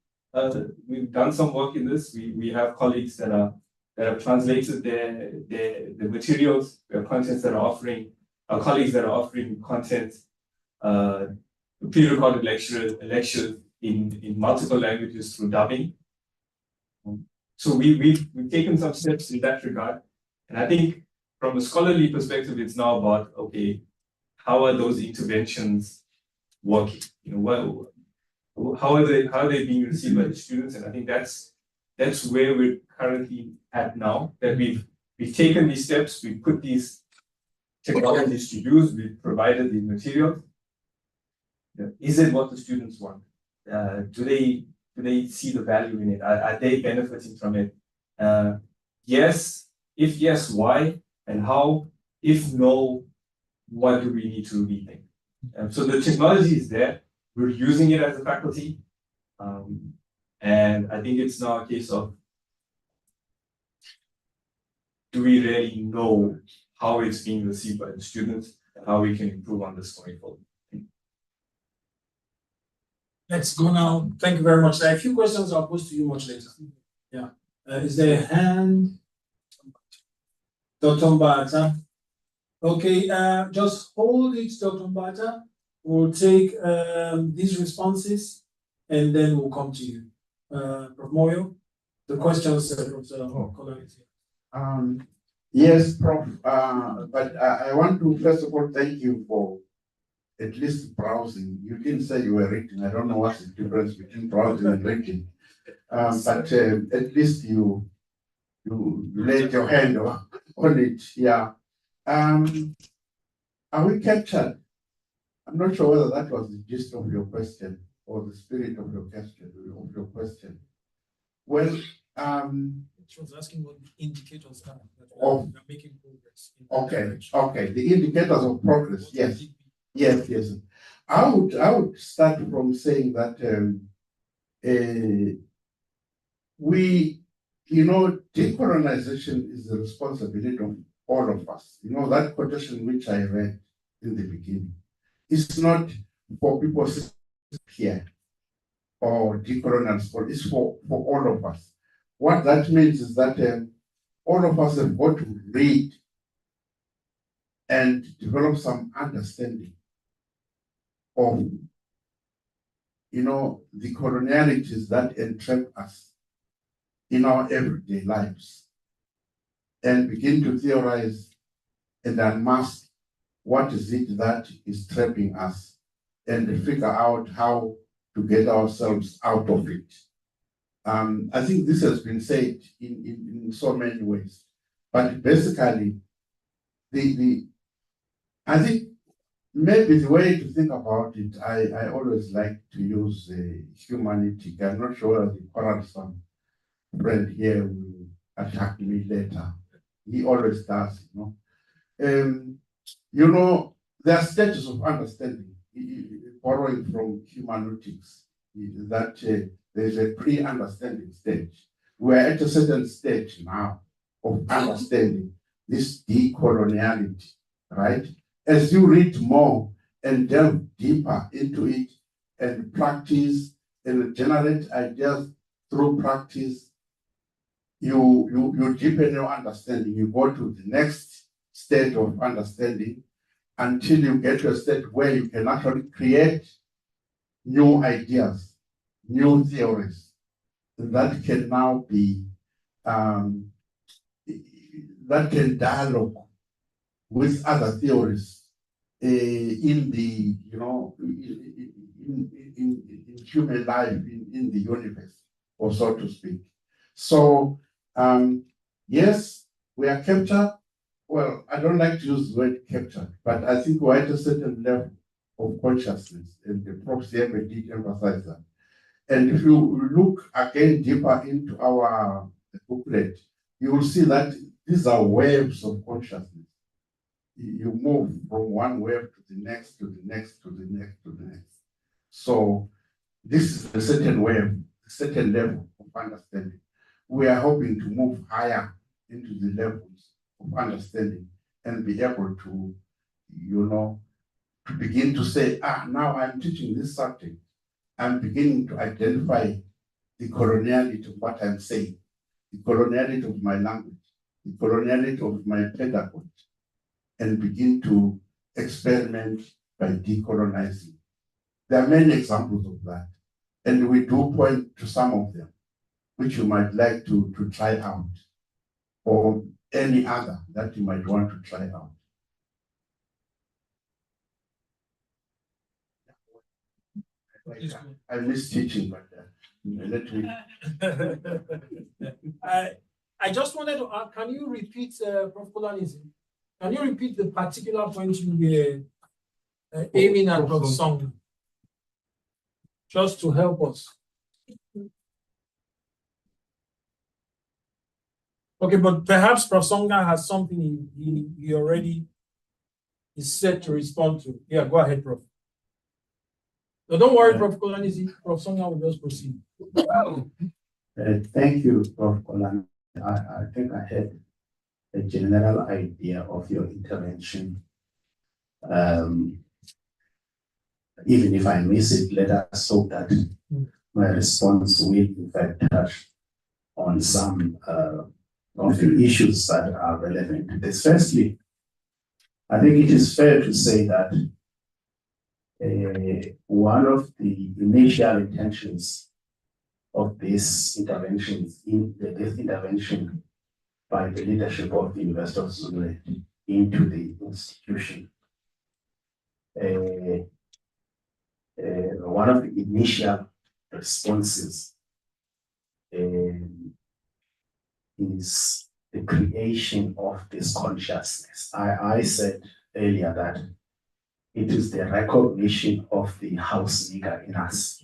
some work in this. We have colleagues that have translated the materials. We have contents that are offering, colleagues that are offering content, pre-recorded lectures in multiple languages through dubbing. So we've taken some steps in that regard. And I think from a scholarly perspective, it's now about, okay, how are those interventions working? How are they being received by the students? And I think that's where we're currently at now, that we've taken these steps, we've put these technologies to use, we've provided the materials. Is it what the students want? Do they see the value in it? Are they benefiting from it? Yes. If yes, why and how? If no, what do we need to rethink? So the technology is there. We're using it as a faculty. And I think it's now a case of, do we really know how it's being received by the students and how we can improve on this going forward? Let's go now. Thank you very much. There are a few questions I'll pose to you much later. Yeah. Is there a hand? Dr. Mbata. Okay, just hold it, Dr. Mbata. We'll take these responses and then we'll come to you. Prof. Moyo, the questions Yes, Prof. But I want to first of all thank you for at least browsing. You didn't say you were reading. I don't know what's the difference between browsing and reading. But at least you laid your hand on it. Yeah. Are we captured? I'm not sure whether that was the gist of your question or the spirit of your question. Well, she was asking what the indicators are that we are making progress. Okay. The indicators of progress. Yes. I would start from saying that decolonization is the responsibility of all of us. That quotation which I read in the beginning, it's not for people here or decolonial school, it's for all of us. What that means is that all of us have got to read and develop some understanding of the colonialities that entrap us in our everyday lives, and begin to theorize and unmask what is it that is trapping us, and figure out how to get ourselves out of it. I think this has been said in so many ways, but basically, I think maybe the way to think about it, I always like to use humanity. I'm not sure whether the quarrelsome friend here will attack me later. He always does, there are stages of understanding, borrowing from hermeneutics, that there's a pre-understanding stage. We're at a certain stage now of understanding this decoloniality, right? As you read more and delve deeper into it and practice and generate ideas through practice, you deepen your understanding. You go to the next state of understanding until you get to a state where you can actually create new ideas, new theories that can now be, that can dialogue with other theories in the, in human life, in the universe, or so to speak. So, yes, we are captured. Well, I don't like to use the word captured, but I think we're at a certain level of consciousness, and the Prof. Ever did emphasize that. And if you look again deeper into our booklet, you will see that these are waves of consciousness. You move from one wave to the next, to the next, to the next, to the next. So this is a certain wave, a certain level of understanding. We are hoping to move higher into the levels of understanding and be able to, to begin to say, now I'm teaching this subject. I'm beginning to identify the coloniality of what I'm saying, the coloniality of my language, the coloniality of my pedagogy, and begin to experiment by decolonizing. There are many examples of that, and we do point to some of them, which you might like to try out, or any other that you might want to try out. I miss teaching, but let me. I just wanted to ask, can you repeat, Prof. Kolanizi? Can you repeat the particular point you were aiming at, Prof. Song? Just to help us. Okay, but perhaps Prof. Songa has something he already is set to respond to. Yeah, go ahead, Prof. No, don't worry, Prof. Kolanizi. Prof. Songa will just proceed. Thank you, Prof. Kolani. I think I had a general idea of your intervention. Even if I miss it, let us hope that my response will in fact touch on some of the issues that are relevant to this. Firstly, I think it is fair to say that one of the initial intentions of this intervention by the leadership of the University of Zululand into the institution, one of the initial responses is the creation of this consciousness. I said earlier that it is the recognition of the house nigger in us.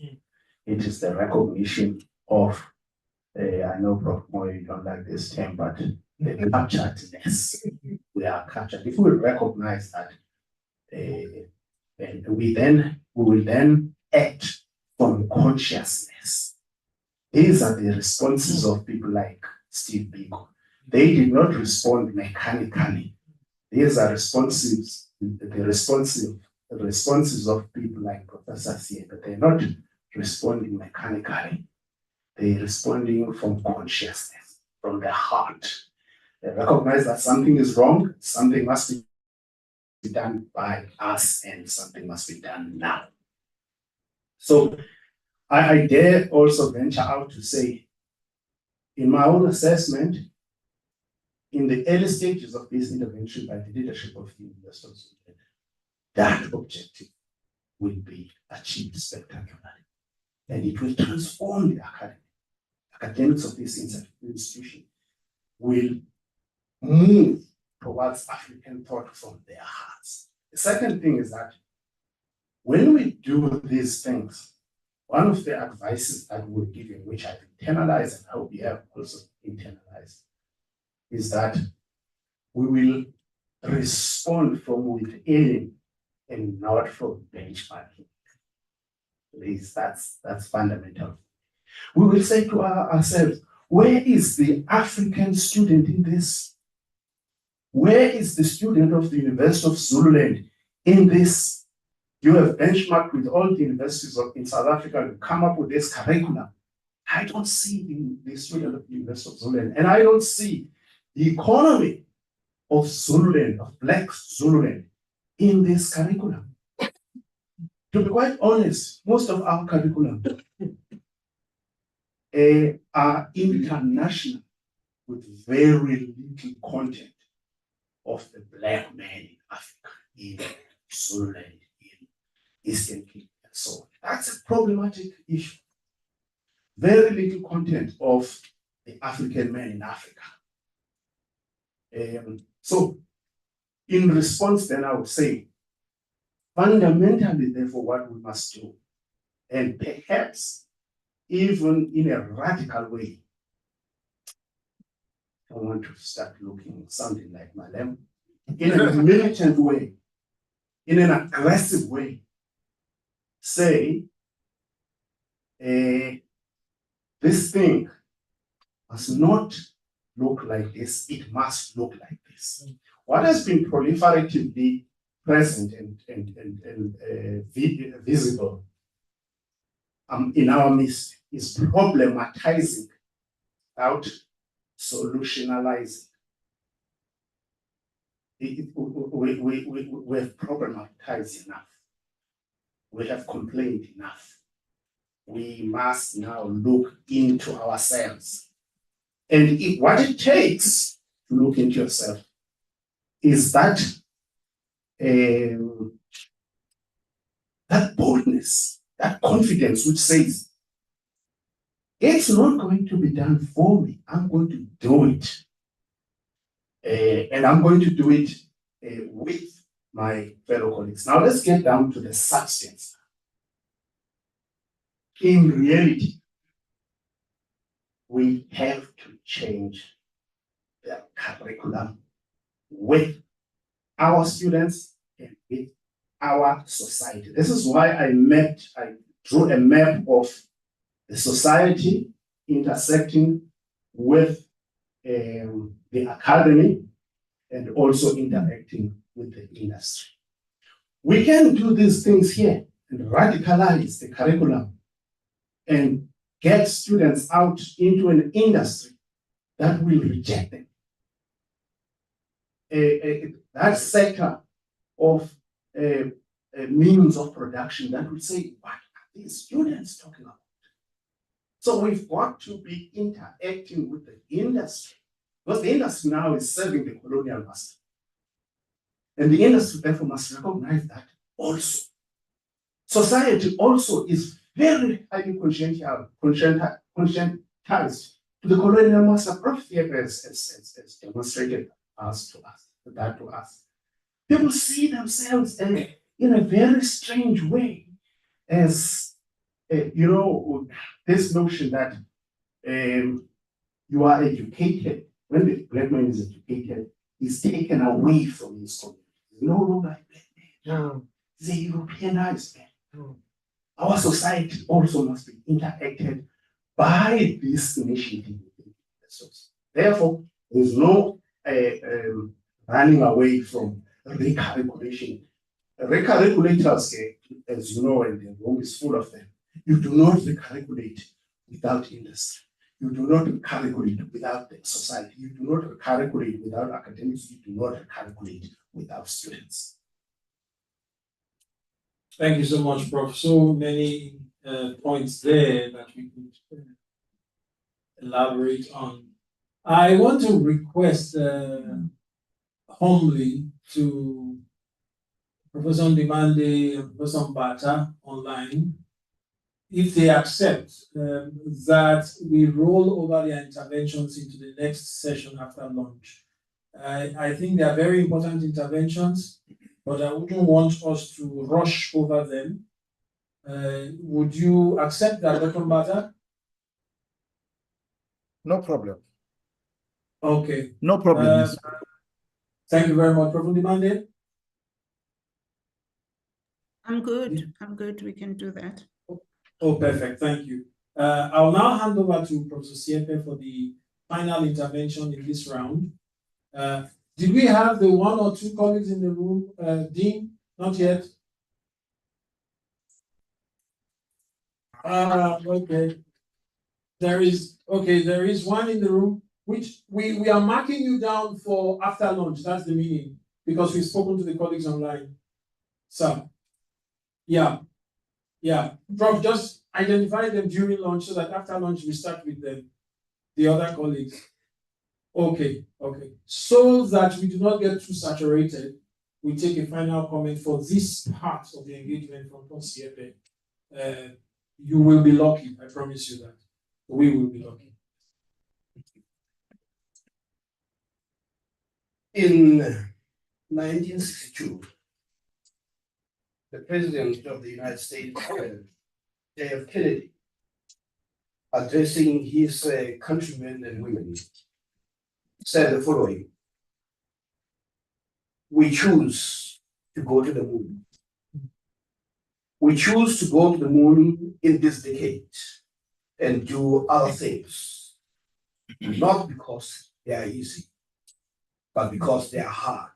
It is the recognition of, I know Prof. Moyo, you don't like this term, but the capturedness. We are captured. If we recognize that, and we will then act from consciousness. These are the responses of people like Steve Biko. They did not respond mechanically. These are responses, the responses of people like Professor Sie, but they're not responding mechanically. They're responding from consciousness, from the heart. They recognize that something is wrong, something must be done by us, and something must be done now. So I dare also venture out to say, in my own assessment, in the early stages of this intervention by the leadership of the University of Zululand, that objective will be achieved spectacularly. And it will transform the academy. Academics of this institution will move towards African thought from their hearts. The second thing is that when we do these things, one of the advices that we're giving, which I've internalized and I hope you have also internalized, is that we will respond from within and not from benchmarking. Please, that's fundamental. We will say to ourselves, where is the African student in this? Where is the student of the University of Zululand in this? You have benchmarked with all the universities in South Africa to come up with this curriculum. I don't see the student of the University of Zululand, and I don't see the economy of Zululand, of Black Zululand, in this curriculum. To be quite honest, most of our curriculum are international with very little content of the Black man in Africa, in Zululand, in Eastern Cape, and so on. That's a problematic issue. Very little content of the African man in Africa. So, in response, then I would say, fundamentally, therefore, what we must do, and perhaps even in a radical way, I want to start looking something like Malem in a militant way, in an aggressive way. Say, this thing must not look like this, it must look like this. What has been proliferatively present and visible in our midst is problematizing without solutionalizing. We have problematized enough. We have complained enough. We must now look into ourselves. And what it takes to look into yourself is that that boldness, that confidence which says, it's not going to be done for me. I'm going to do it. And I'm going to do it with my fellow colleagues. Now let's get down to the substance. In reality, we have to change the curriculum with our students and with our society. This is why I drew a map of the society intersecting with the academy and also interacting with the industry. We can do these things here and radicalize the curriculum and get students out into an industry that will reject them. That sector of means of production that will say, what are these students talking about? So we've got to be interacting with the industry, because the industry now is serving the colonial master. And the industry therefore must recognize that also. Society also is very highly conscientized to the colonial master. Prof. has demonstrated that to us. People see themselves in a very strange way as, this notion that you are educated. When the black man is educated, he's taken away from his community. He's no longer a black man. He's a Europeanized man. Our society also must be interacted by this initiative. Therefore, there's no running away from recalculation. Recalculators, as you know, and the room is full of them. You do not recalculate without industry. You do not recalculate without the society. You do not recalculate without academics. You do not recalculate without students. Thank you so much, Prof. So many points there that we could elaborate on. I want to request humbly to Professor Ndimande and Professor Mbata online, if they accept that we roll over their interventions into the next session after lunch. I think they are very important interventions, but I wouldn't want us to rush over them. Would you accept that, Dr. Mbata? No problem. Okay. No problem. Thank you very much, Professor Ndimande. I'm good. I'm good. We can do that. Oh, perfect. Thank you. I'll now hand over to Professor Siepe for the final intervention in this round. Did we have the one or two colleagues in the room? Dean? Not yet. Okay. There is one in the room, which we are marking you down for after lunch. That's the meaning, because we've spoken to the colleagues online. So, yeah. Prof, just identify them during lunch so that after lunch we start with the other colleagues. Okay. So that we do not get too saturated, we take a final comment for this part of the engagement from Prof. Siepe. You will be lucky, I promise you that. We will be lucky. In 1962, the President of the United States, J.F. Kennedy, addressing his countrymen and women, said the following: we choose to go to the moon. We choose to go to the moon in this decade and do other things, not because they are easy, but because they are hard.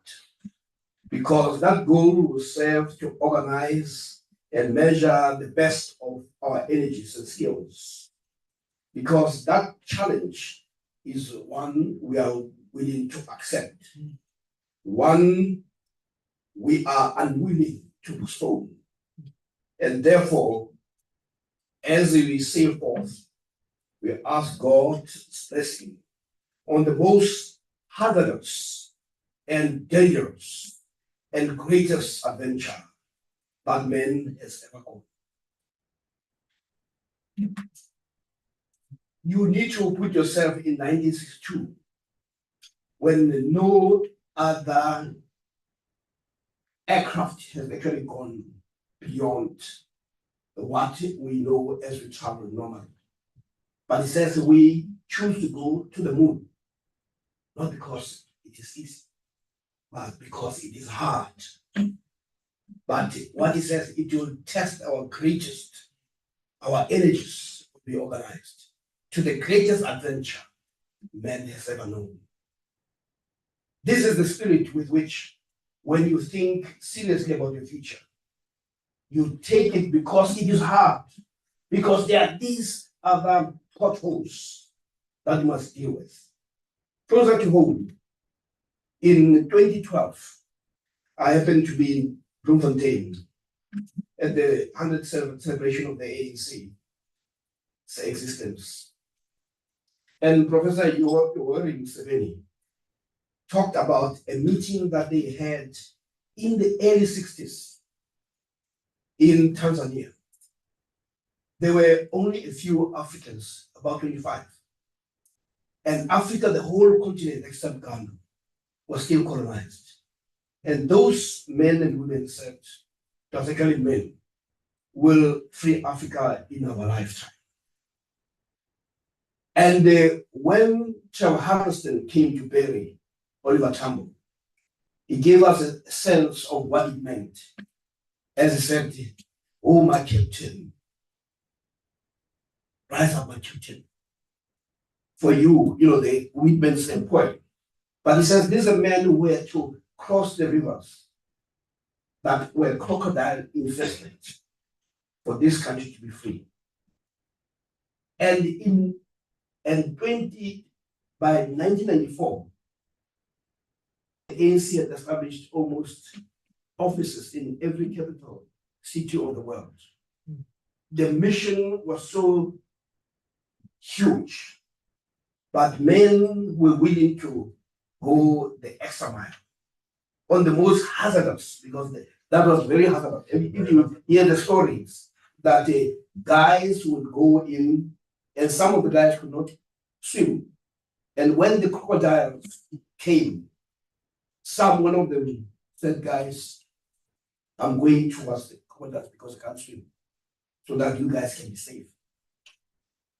Because that goal will serve to organize and measure the best of our energies and skills. Because that challenge is one we are willing to accept, one we are unwilling to postpone. And therefore, as we say forth, we ask God's blessing on the most hazardous and dangerous and greatest adventure that man has ever gone. You need to put yourself in 1962 when no other aircraft has actually gone beyond what we know as we travel normally. But it says we choose to go to the moon, not because it is easy, but because it is hard. But what it says, it will test our greatest, our energies will be organized to the greatest adventure man has ever known. This is the spirit with which, when you think seriously about your future, you take it because it is hard, because there are these other potholes that you must deal with. Closer to home, in 2012, I happened to be in Bloemfontein at the 100th celebration of the ANC's existence. And Professor Yoweri Museveni talked about a meeting that they had in the early 60s in Tanzania. There were only a few Africans, about 25. And Africa, the whole continent except Ghana, was still colonized. And those men and women said, particularly men, will free Africa in our lifetime. And when Charles Harrison came to bury Oliver Tambo, he gave us a sense of what it meant. As he said, "Oh, my captain, rise up, my captain." For you, the Whitman's poem. But he says, these are men who were to cross the rivers that were crocodile infested for this country to be free. And by 1994, the ANC had established almost offices in every capital city of the world. The mission was so huge, but men were willing to go the extra mile on the most hazardous, because that was very hazardous. If you hear the stories that guys would go in, and some of the guys could not swim. And when the crocodiles came, one of them said, "Guys, I'm going towards the crocodiles because I can't swim, so that you guys can be safe."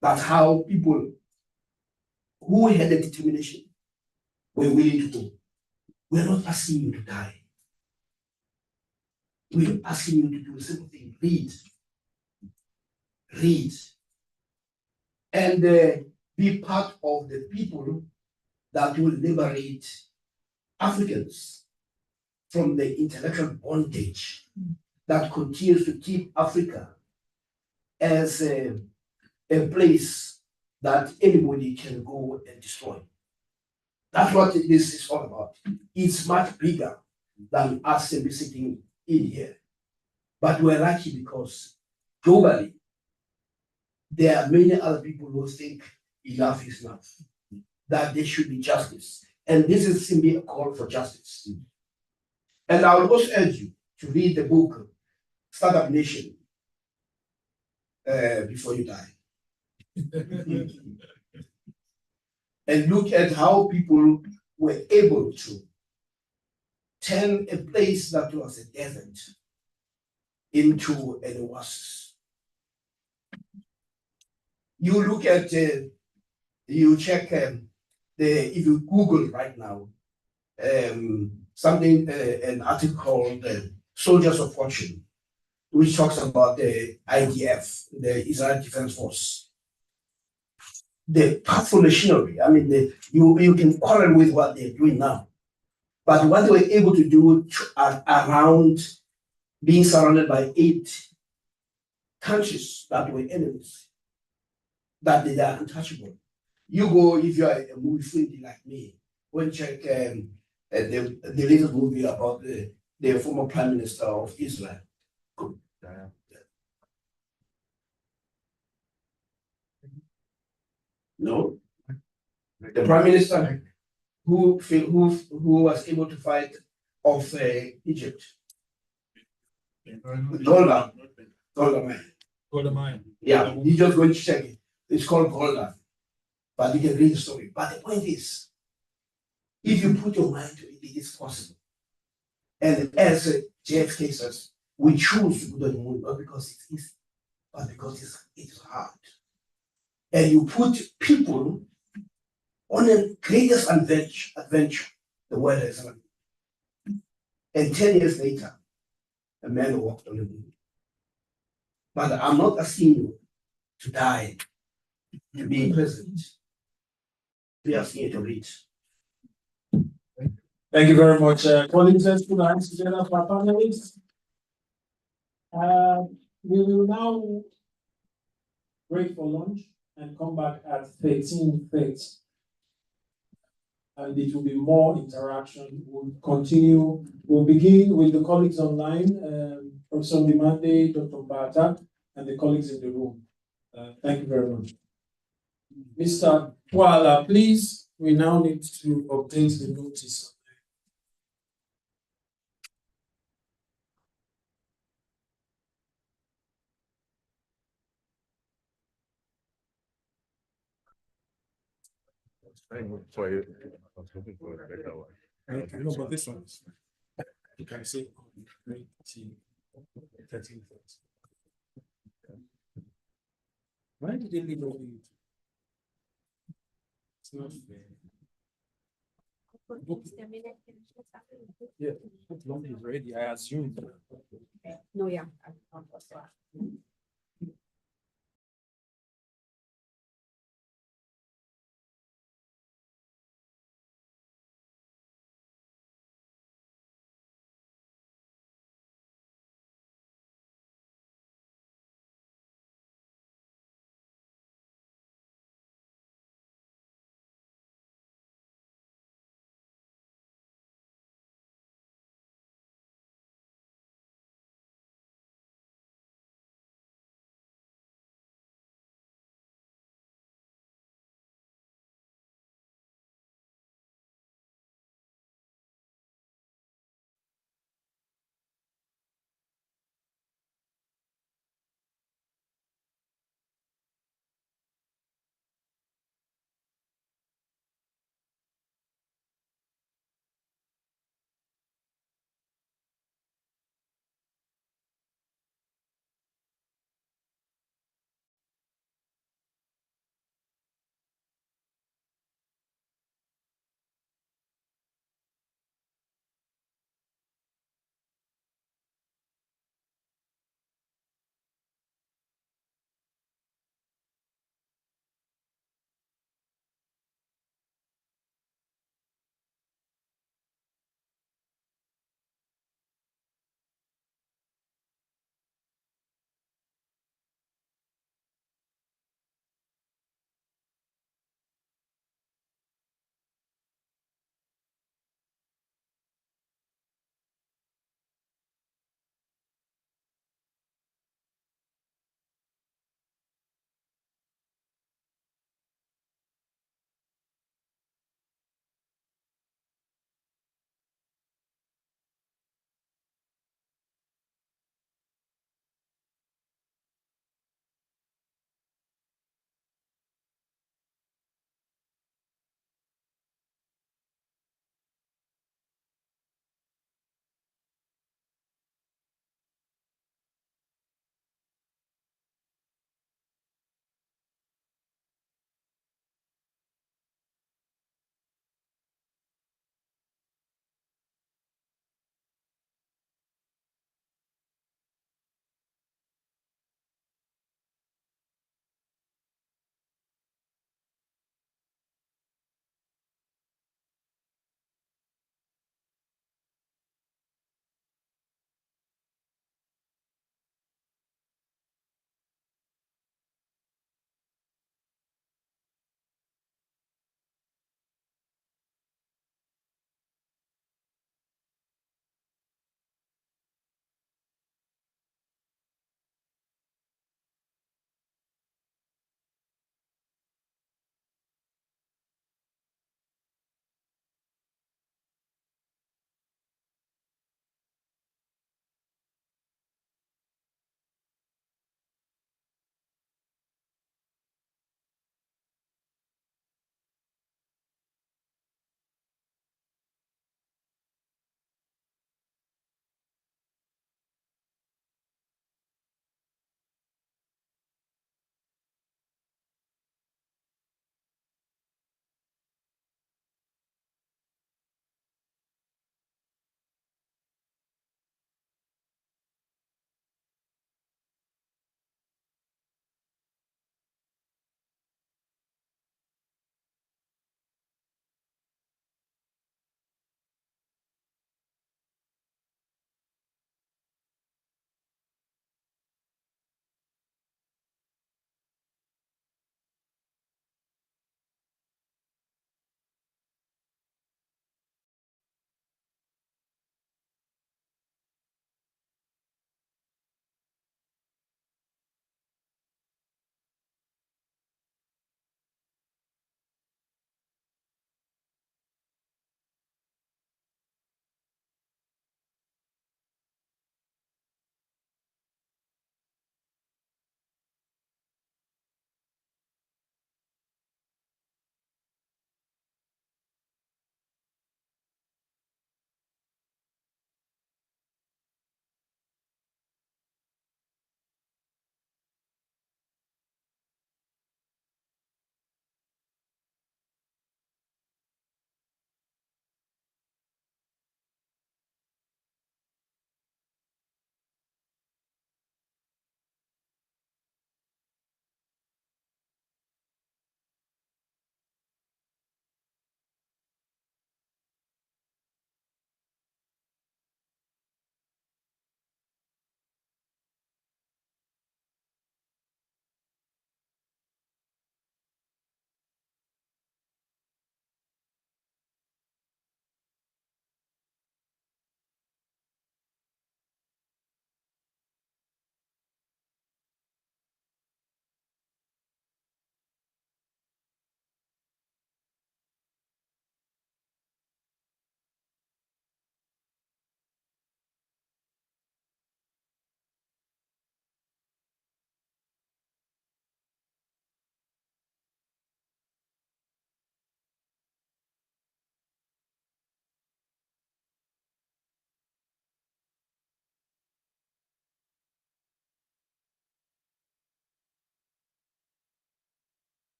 That's how people who had the determination were willing to go. We're not asking you to die. We're asking you to do a simple thing: read, and be part of the people that will liberate Africans from the intellectual bondage that continues to keep Africa as a place that anybody can go and destroy. That's what this is all about. It's much bigger than us simply sitting in here. But we're lucky because globally, there are many other people who think enough is enough, that there should be justice. And this is simply a call for justice. And I would also urge you to read the book, Startup Nation, before you die. And look at how people were able to turn a place that was a desert into an oasis. You look at, you check if you Google right now, something, an article called Soldiers of Fortune, which talks about the IDF, the Israel Defense Force. The powerful machinery, I mean, you can quarrel with what they're doing now. But what they were able to do around being surrounded by 8 countries that were enemies, that they are untouchable. You go, if you are a movie freak like me, go and check the latest movie about the former Prime Minister of Israel. No, the Prime Minister who was able to fight off Egypt. Golda Meir. Yeah, you just go and check it. It's called Golda. But you can read the story. But the point is, if you put your mind to it, it is possible. And as JFK says, we choose to go to the moon not because it's easy, but because it's hard. And you put people on the greatest adventure the world has ever known. And 10 years later, a man walked on the moon. But I'm not asking you to die to be president. We are asking you to read. Thank you very much. Colleagues, let's put our hands together for our panelists. We will now break for lunch and come back at 13:30. And it will be more interaction. We'll continue. We'll begin with the colleagues online, Professor Ndimande, Dr. Bata, and the colleagues in the room. Thank you very much. Mr. Twala, please, we now need to update the notice. I was hoping for a better one. I know, but this one is, you can see 13. Why did they leave over you? It's not fair. Yeah, long is ready, I assume. No, yeah.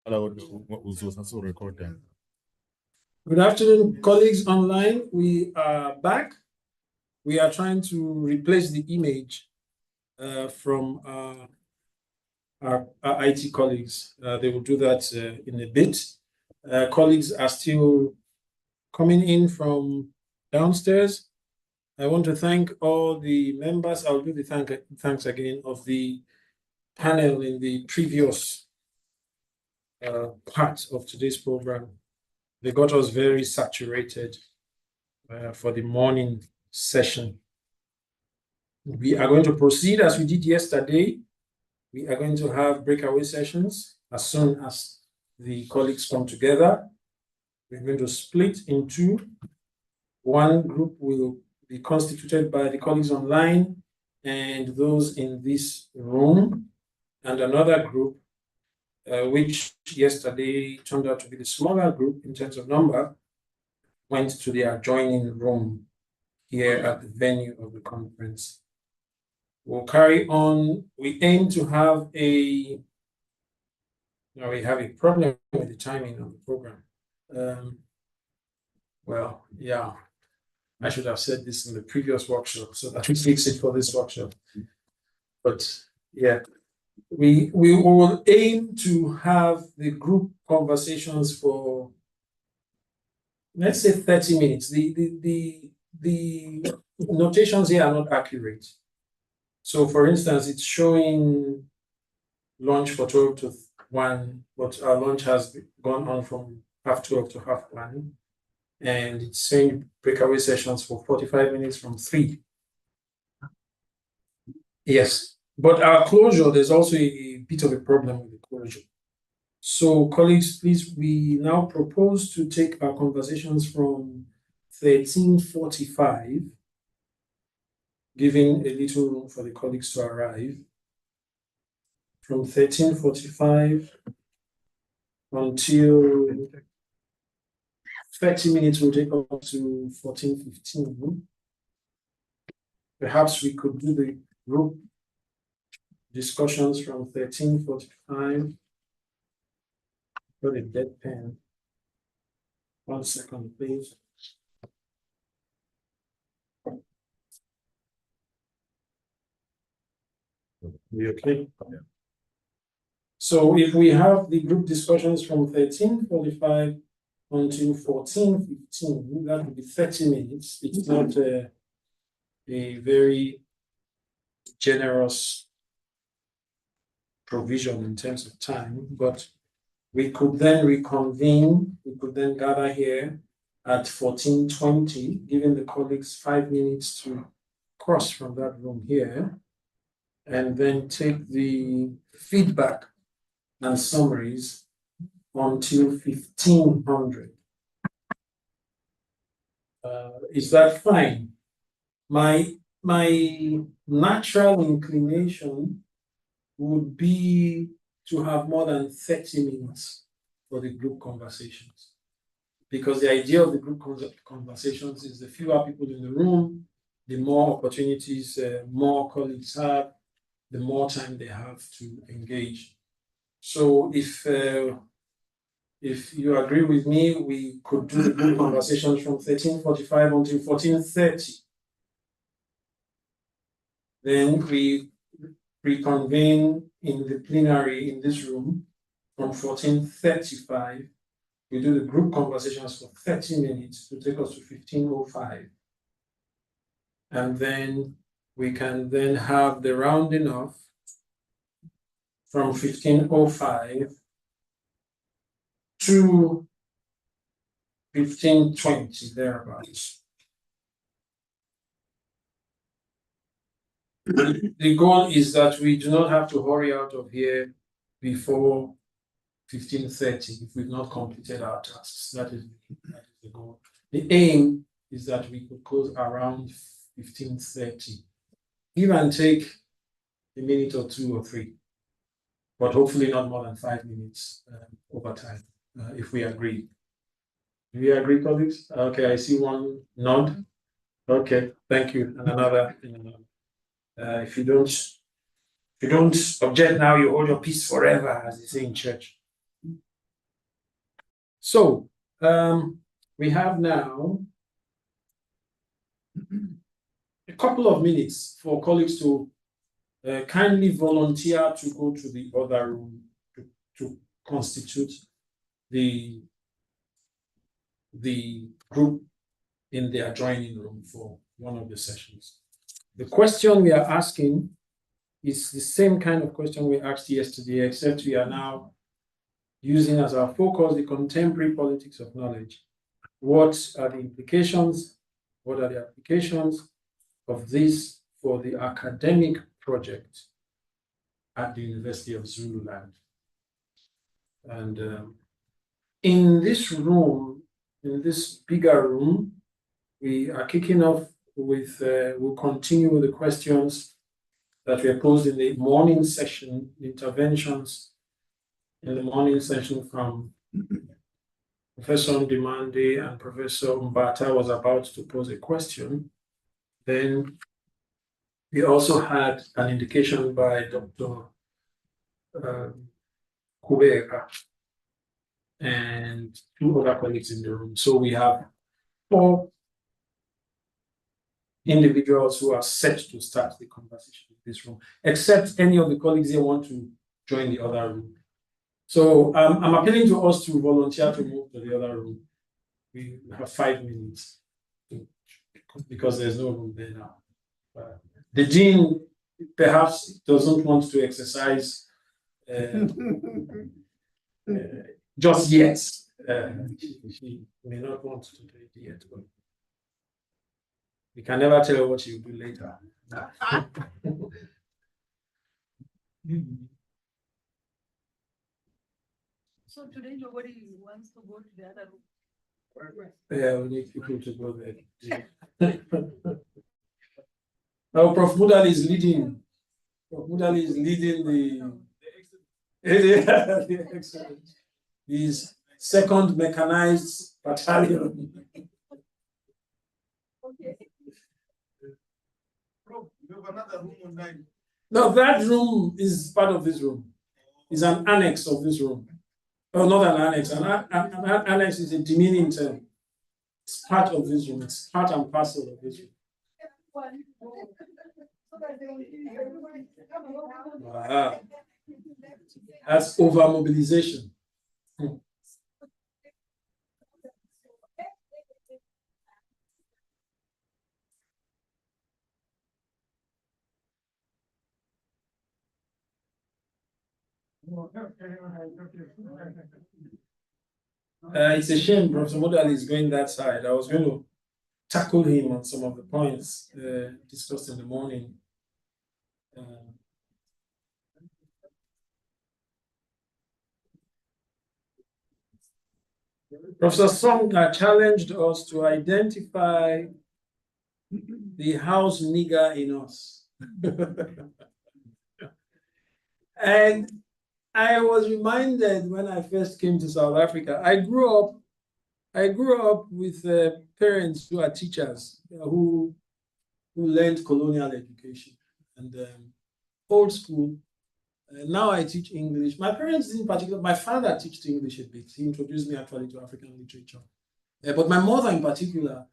Also recording. Good afternoon, colleagues online. We are back. We are trying to replace the image from our IT colleagues. They will do that in a bit. Colleagues are still coming in from downstairs. I want to thank all the members. I'll do the thanks again of the panel in the previous part of today's program. They got us very saturated for the morning session. We are going to proceed as we did yesterday. We are going to have breakaway sessions as soon as the colleagues come together. We're going to split into one group will be constituted by the colleagues online and those in this room, and another group, which yesterday turned out to be the smaller group in terms of number, went to the adjoining room here at the venue of the conference. We'll carry on. We aim to have a, now we have a problem with the timing of the program. Well, yeah, I should have said this in the previous workshop so that we fix it for this workshop. But yeah, we will aim to have the group conversations for, let's say, 30 minutes. The notations here are not accurate. So for instance, it's showing lunch for 12 to 1, but our lunch has gone on from 12:30 to 1:30. And it's saying breakaway sessions for 45 minutes from 3. Yes, but our closure, there's also a bit of a problem with the closure. So colleagues, please, we now propose to take our conversations from 13:45, giving a little room for the colleagues to arrive. From 13:45 until 30 minutes will take up to 14:15. Perhaps we could do the group discussions from 13:45. Got a dead pen. 1 second, please. We okay? Yeah. So if we have the group discussions from 13:45 until 14:15, that would be 30 minutes. It's not a very generous provision in terms of time, but we could then reconvene, we could then gather here at 14:20, giving the colleagues 5 minutes to cross from that room here, and then take the feedback and summaries until 1500. Is that fine? My natural inclination would be to have more than 30 minutes for the group conversations, because the idea of the group conversations is the fewer people in the room, the more opportunities more colleagues have, the more time they have to engage. So if you agree with me, we could do the group conversations from 13:45 until 14:30. Then we reconvene in the plenary in this room from 14:35. We do the group conversations for 30 minutes to take us to 15:05. And then we can then have the rounding off from 15:05 to 15:20, thereabouts. The goal is that we do not have to hurry out of here before 15:30 if we've not completed our tasks. That is the goal. The aim is that we could close around 15:30. Give and take a minute or 2 or 3, but hopefully not more than 5 minutes over time, if we agree. Do we agree, colleagues? Okay, I see one nod. Okay, thank you. And another. If you don't object now, you hold your peace forever, as they say in church. So we have now a couple of minutes for colleagues to kindly volunteer to go to the other room to constitute the group in the adjoining room for one of the sessions. The question we are asking is the same kind of question we asked yesterday, except we are now using as our focus the contemporary politics of knowledge. What are the implications? What are the applications of this for the academic project at the University of Zululand? And in this room, in this bigger room, we are kicking off with, we'll continue with the questions that were posed in the morning session, interventions in the morning session from Professor Ndimande and Professor Mbata was about to pose a question. Then we also had an indication by Dr. Kubeka and two other colleagues in the room. So we have 4 individuals who are set to start the conversation in this room, except any of the colleagues here want to join the other room. So I'm appealing to us to volunteer to move to the other room. We have 5 minutes because there's no room there now. The dean perhaps doesn't want to exercise just yet. She may not want to do it yet, but we can never tell what she'll do later. So today nobody wants to go to the other room. Yeah, we need people to go there. Now, Prof. Mudali is leading. Prof. Mudali is leading the excellent. His 2nd mechanized battalion. Okay. Bro, you have another room online. No, that room is part of this room. It's an annex of this room. Oh, not an annex. An annex is a demeaning term. It's part of this room. It's part and parcel of this room. Wow. That's over mobilization. It's a shame Professor Modal is going that side. I was going to tackle him on some of the points discussed in the morning. Professor Song challenged us to identify the house nigger in us. And I was reminded when I first came to South Africa, I grew up with parents who are teachers who learned colonial education and old school. Now I teach English. My parents in particular, my father taught English a bit. He introduced me actually to African literature. But my mother in particular,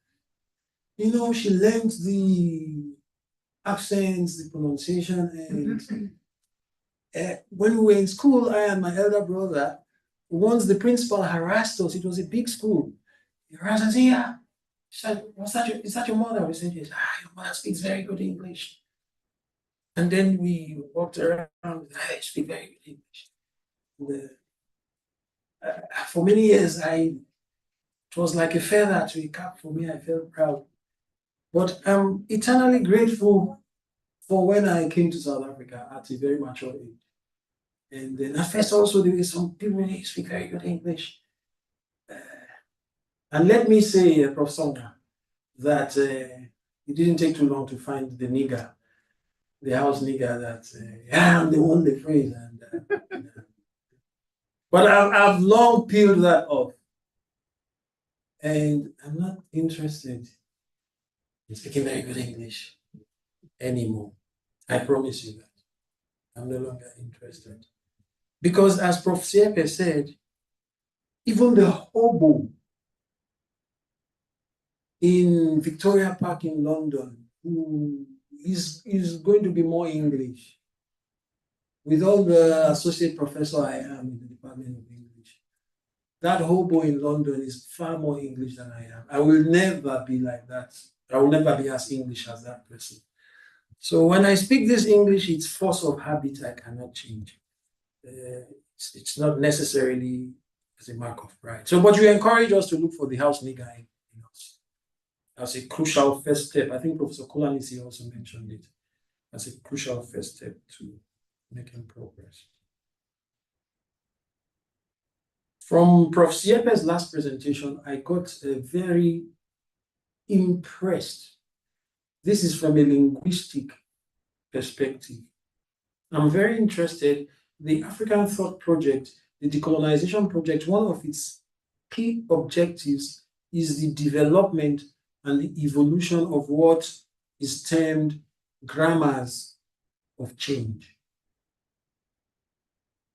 you know, she learned the accents, the pronunciation, and when we were in school, I and my elder brother, once the principal harassed us, it was a big school. He harassed us, yeah. She said, is that your mother? We said, yes. Your mother speaks very good English. And then we walked around, I speak very good English. And, for many years, it was like a feather to a cap for me. I felt proud. But I'm eternally grateful for when I came to South Africa at a very mature age. And then at first also there were some people who speak very good English. And let me say, Prof. Songa, that it didn't take too long to find the nigger, the house nigger that, I'm the one they phrase. But I've long peeled that off. And I'm not interested in speaking very good English anymore. I promise you that. I'm no longer interested. Because as Prof. Siepe said, even the hobo in Victoria Park in London, who is going to be more English. With all the associate professor I am in the Department of English, that hobo in London is far more English than I am. I will never be like that. I will never be as English as that person. So when I speak this English, it's force of habit I cannot change. It's not necessarily as a mark of pride. So, but you encourage us to look for the house nigger in us as a crucial first step. I think Professor Kolanisi also mentioned it as a crucial first step to making progress. From Prof. Siepe's last presentation, I got very impressed. This is from a linguistic perspective. I'm very interested. The African Thought Project, the Decolonization Project, one of its key objectives is the development and the evolution of what is termed grammars of change.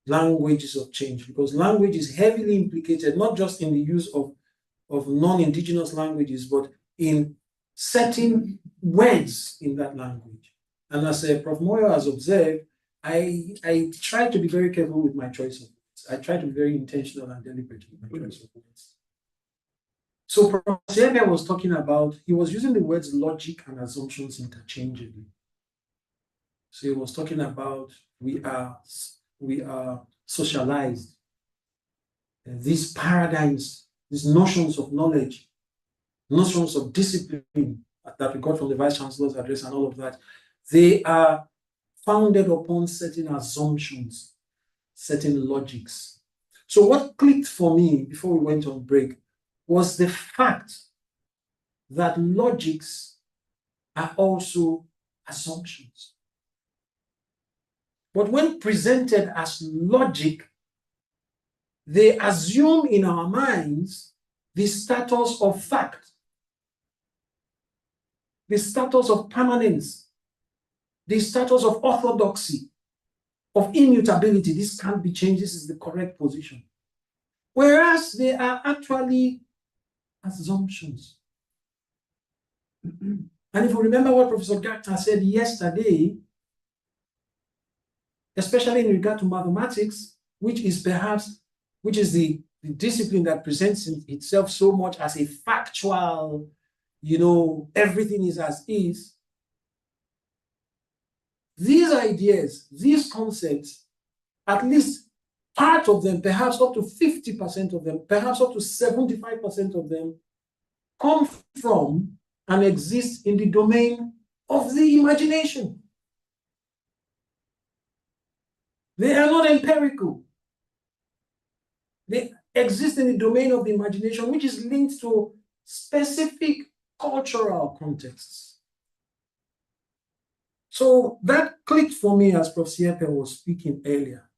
Languages of change, because language is heavily implicated, not just in the use of non-indigenous languages, but in certain words in that language. And as Prof. Moyo has observed, I try to be very careful with my choice of words. I try to be very intentional and deliberate with my choice of words. So Prof. Siepe was talking about, he was using the words logic and assumptions interchangeably. So he was talking about we are socialized. These paradigms, these notions of knowledge, notions of discipline that we got from the Vice Chancellor's address and all of that, they are founded upon certain assumptions, certain logics. So what clicked for me before we went on break was the fact that logics are also assumptions. But when presented as logic, they assume in our minds the status of fact, the status of permanence, the status of orthodoxy, of immutability. This can't be changed. This is the correct position. Whereas they are actually assumptions. And if you remember what Professor Gacta said yesterday, especially in regard to mathematics, which is the discipline that presents itself so much as a factual, everything is as is. These ideas, these concepts, at least part of them, perhaps up to 50% of them, perhaps up to 75% of them, come from and exist in the domain of the imagination. They are not empirical. They exist in the domain of the imagination, which is linked to specific cultural contexts. So that clicked for me as Prof. Siepe was speaking earlier,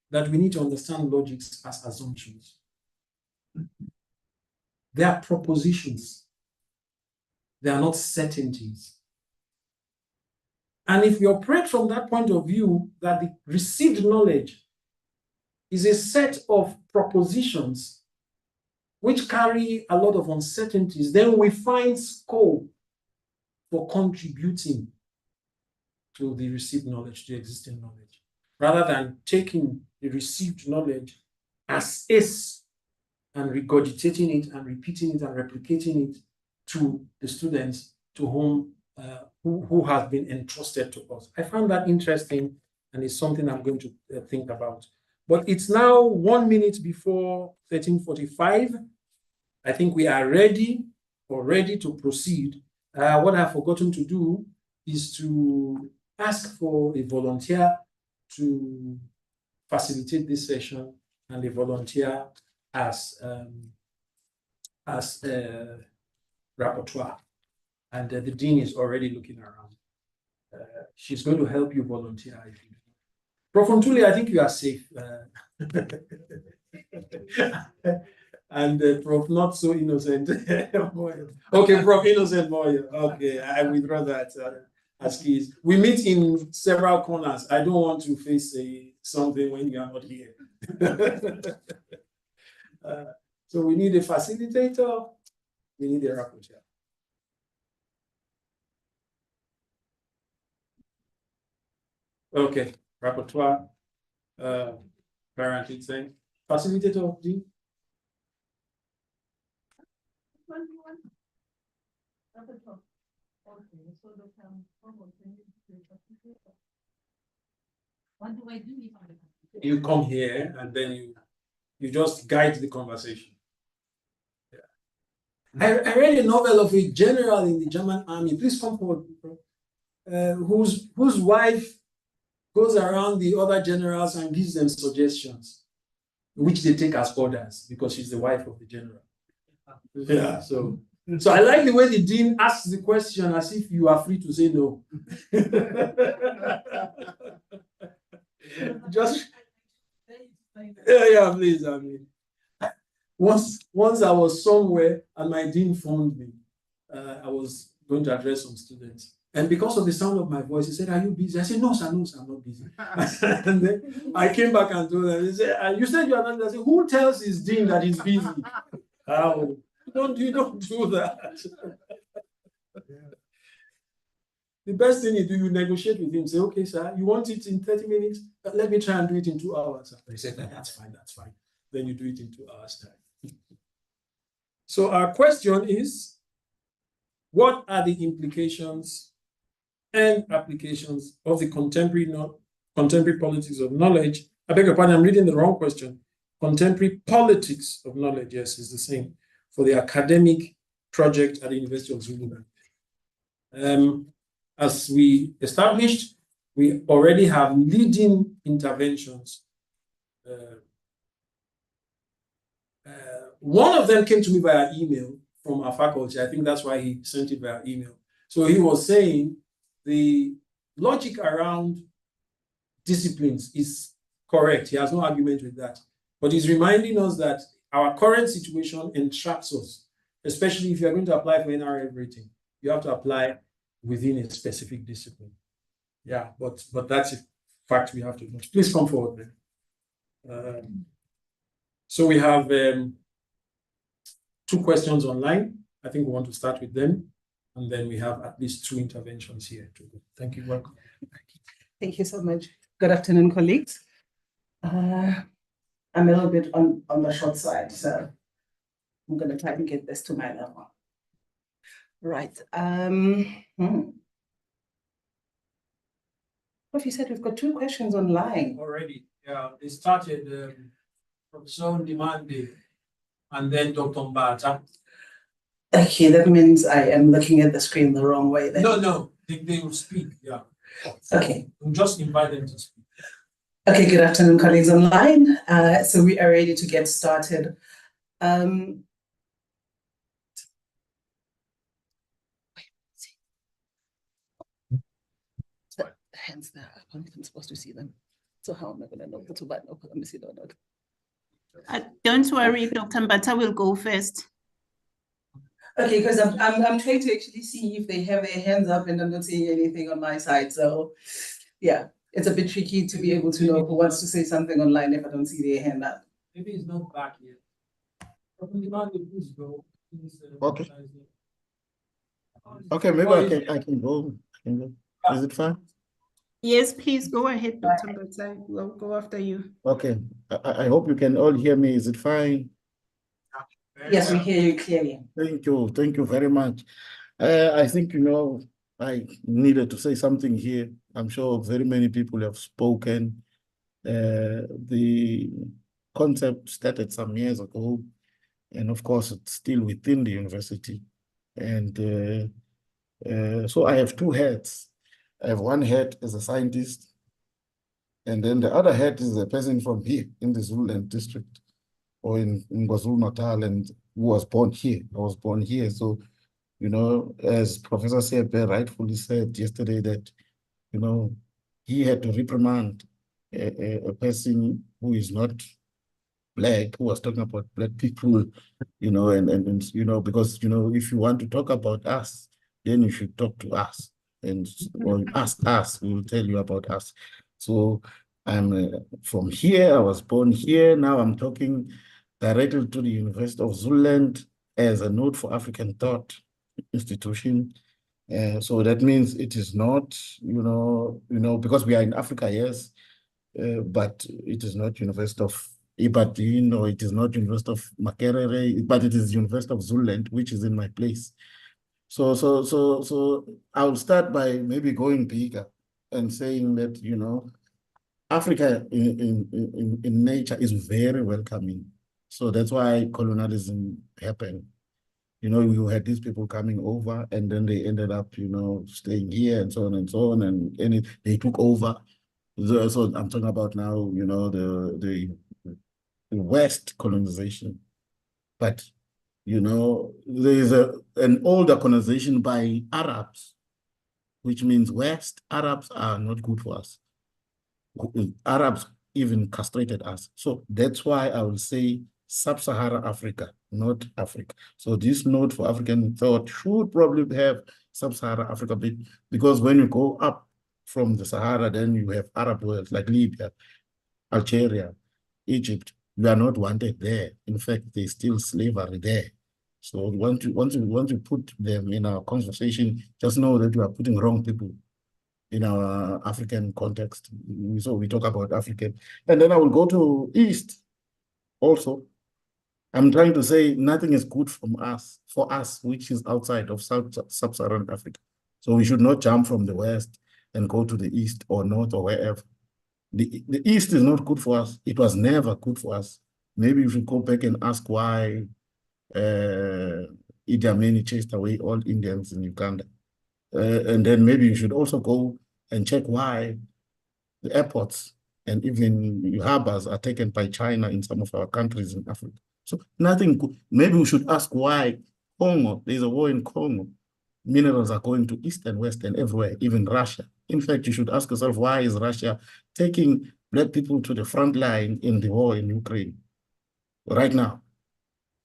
that we need to understand logics as assumptions. They are propositions. They are not certainties. And if you operate from that point of view, that the received knowledge is a set of propositions which carry a lot of uncertainties, then we find scope for contributing to the received knowledge, the existing knowledge, rather than taking the received knowledge as is and regurgitating it and repeating it and replicating it to the students to whom who have been entrusted to us. I found that interesting, and it's something I'm going to think about. But it's now 1 minute before 13:45. I think we are ready to proceed. What I've forgotten to do is to ask for a volunteer to facilitate this session, and a volunteer as rapporteur. And the dean is already looking around. She's going to help you volunteer. Prof. Ntuli, I think you are safe. And Prof. Not so innocent. Okay, Prof. Innocent Moyo. Okay, I withdraw that as keys. We meet in several corners. I don't want to face something when you are not here. So we need a facilitator, we need a rapporteur. Okay, rapporteur, apparently saying, facilitator, Dean? What do I do if I'm You come here and then you just guide the conversation. Yeah. I read a novel of a general in the German army. Please come forward. Whose wife goes around the other generals and gives them suggestions, which they take as orders because she's the wife of the general. Yeah. So I like the way the dean asks the question as if you are free to say no. Just yeah, please. I mean, once I was somewhere and my dean phoned me. I was going to address some students, and because of the sound of my voice, he said, "Are you busy?" I said, "No, sir, I'm not busy." And then I came back and told them. He said, "You said you are not busy." I said, "Who tells his dean that he's busy?" How? You don't do that. The best thing you do, you negotiate with him. Say, "Okay, sir, you want it in 30 minutes? Let me try and do it in 2 hours." He said, "That's fine, that's fine." Then you do it in 2 hours' time. So our question is, what are the implications and applications of the contemporary politics of knowledge? I beg your pardon, I'm reading the wrong question. Contemporary politics of knowledge, yes, is the same, for the academic project at the University of Zululand. As we established, we already have leading interventions. One of them came to me via email from our faculty. I think that's why he sent it via email. So he was saying the logic around disciplines is correct. He has no argument with that. But he's reminding us that our current situation entraps us, especially if you're going to apply for NRF rating. You have to apply within a specific discipline. Yeah, but that's a fact we have to know. Please come forward then. So we have 2 questions online. I think we want to start with them. And then we have at least 2 interventions here. Thank you. Welcome. Thank you so much. Good afternoon, colleagues. I'm a little bit on the short side, so I'm going to try and get this to my level. Right. What you said, we've got 2 questions online. Already, yeah. They started from Zone Demanding and then Dr. Mbata. Okay, that means I am looking at the screen the wrong way then. No, they will speak, yeah. Okay. We'll just invite them to speak. Okay, good afternoon, colleagues online. So we are ready to get started. Hands there. I don't think I'm supposed to see them. So how am I going to know what to button up? Let me see or not. Don't worry, Dr. Mbata will go first. Okay, because I'm trying to actually see if they have their hands up and I'm not seeing anything on my side. So yeah, it's a bit tricky to be able to know who wants to say something online if I don't see their hand up. Maybe it's not back yet. Okay. Okay, maybe I can go. Is it fine? Yes, please go ahead, Dr. Mbata. We'll go after you. Okay. I hope you can all hear me. Is it fine? Yes, we hear you clearly. Thank you. Thank you very much. I think, I needed to say something here. I'm sure very many people have spoken. The concept started some years ago, and of course, it's still within the university. And so I have 2 hats. I have one hat as a scientist, and then the other hat is a person from here in the Zululand district or in KwaZulu-Natal, and who was born here. I was born here. So, as Professor Sepe rightfully said yesterday that, he had to reprimand a person who is not Black, who was talking about Black people, and because, if you want to talk about us, then you should talk to us. And ask us, we will tell you about us. So I'm from here, I was born here, now I'm talking directly to the University of Zululand as a Node for African Thought institution. So that means it is not, because we are in Africa, yes, but it is not University of Ibadan, or it is not University of Makerere, but it is University of Zululand, which is in my place. So I'll start by maybe going bigger and saying that, Africa in nature is very welcoming. So that's why colonialism happened. You had these people coming over, and then they ended up, staying here and so on and so on, and they took over. So I'm talking about now, the West colonization. But, there is an older colonization by Arabs, which means West Arabs are not good for us. Arabs even castrated us. So that's why I will say Sub-Saharan Africa, not Africa. So this Node for African Thought should probably have Sub-Saharan Africa, because when you go up from the Sahara, then you have Arab worlds like Libya, Algeria, Egypt. You are not wanted there. In fact, there's still slavery there. So once you put them in our conversation, just know that you are putting wrong people in our African context. So we talk about African. And then I will go to East also. I'm trying to say nothing is good for us, which is outside of Sub-Saharan Africa. So we should not jump from the West and go to the East or North or wherever. The East is not good for us. It was never good for us. Maybe we should go back and ask why Idi Amin chased away all Indians in Uganda. And then maybe you should also go and check why the airports and even harbors are taken by China in some of our countries in Africa. So nothing good. Maybe we should ask why Congo, there's a war in Congo. Minerals are going to East and West and everywhere, even Russia. In fact, you should ask yourself, why is Russia taking Black people to the front line in the war in Ukraine right now?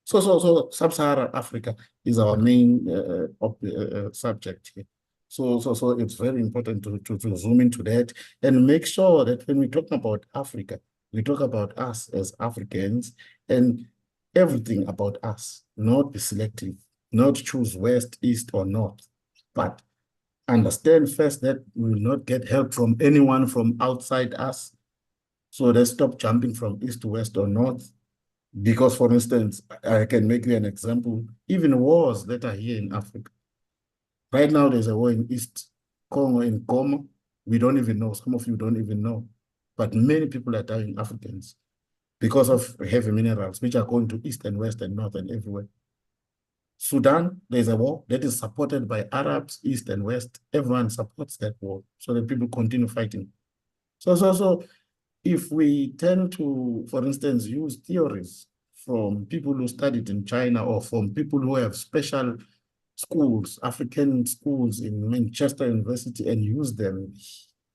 So Sub-Saharan Africa is our main subject here. So it's very important to zoom into that and make sure that when we talk about Africa, we talk about us as Africans and everything about us, not be selective, not choose West, East, or North, but understand first that we will not get help from anyone from outside us. So let's stop jumping from East to West or North. Because, for instance, I can make you an example, even wars that are here in Africa. Right now, there's a war in East Congo, in Goma. We don't even know. Some of you don't even know. But many people are dying, Africans, because of heavy minerals, which are going to East and West and North and everywhere. Sudan, there's a war that is supported by Arabs, East and West. Everyone supports that war so that people continue fighting. So if we tend to, for instance, use theories from people who studied in China or from people who have special schools, African schools in Manchester University, and use them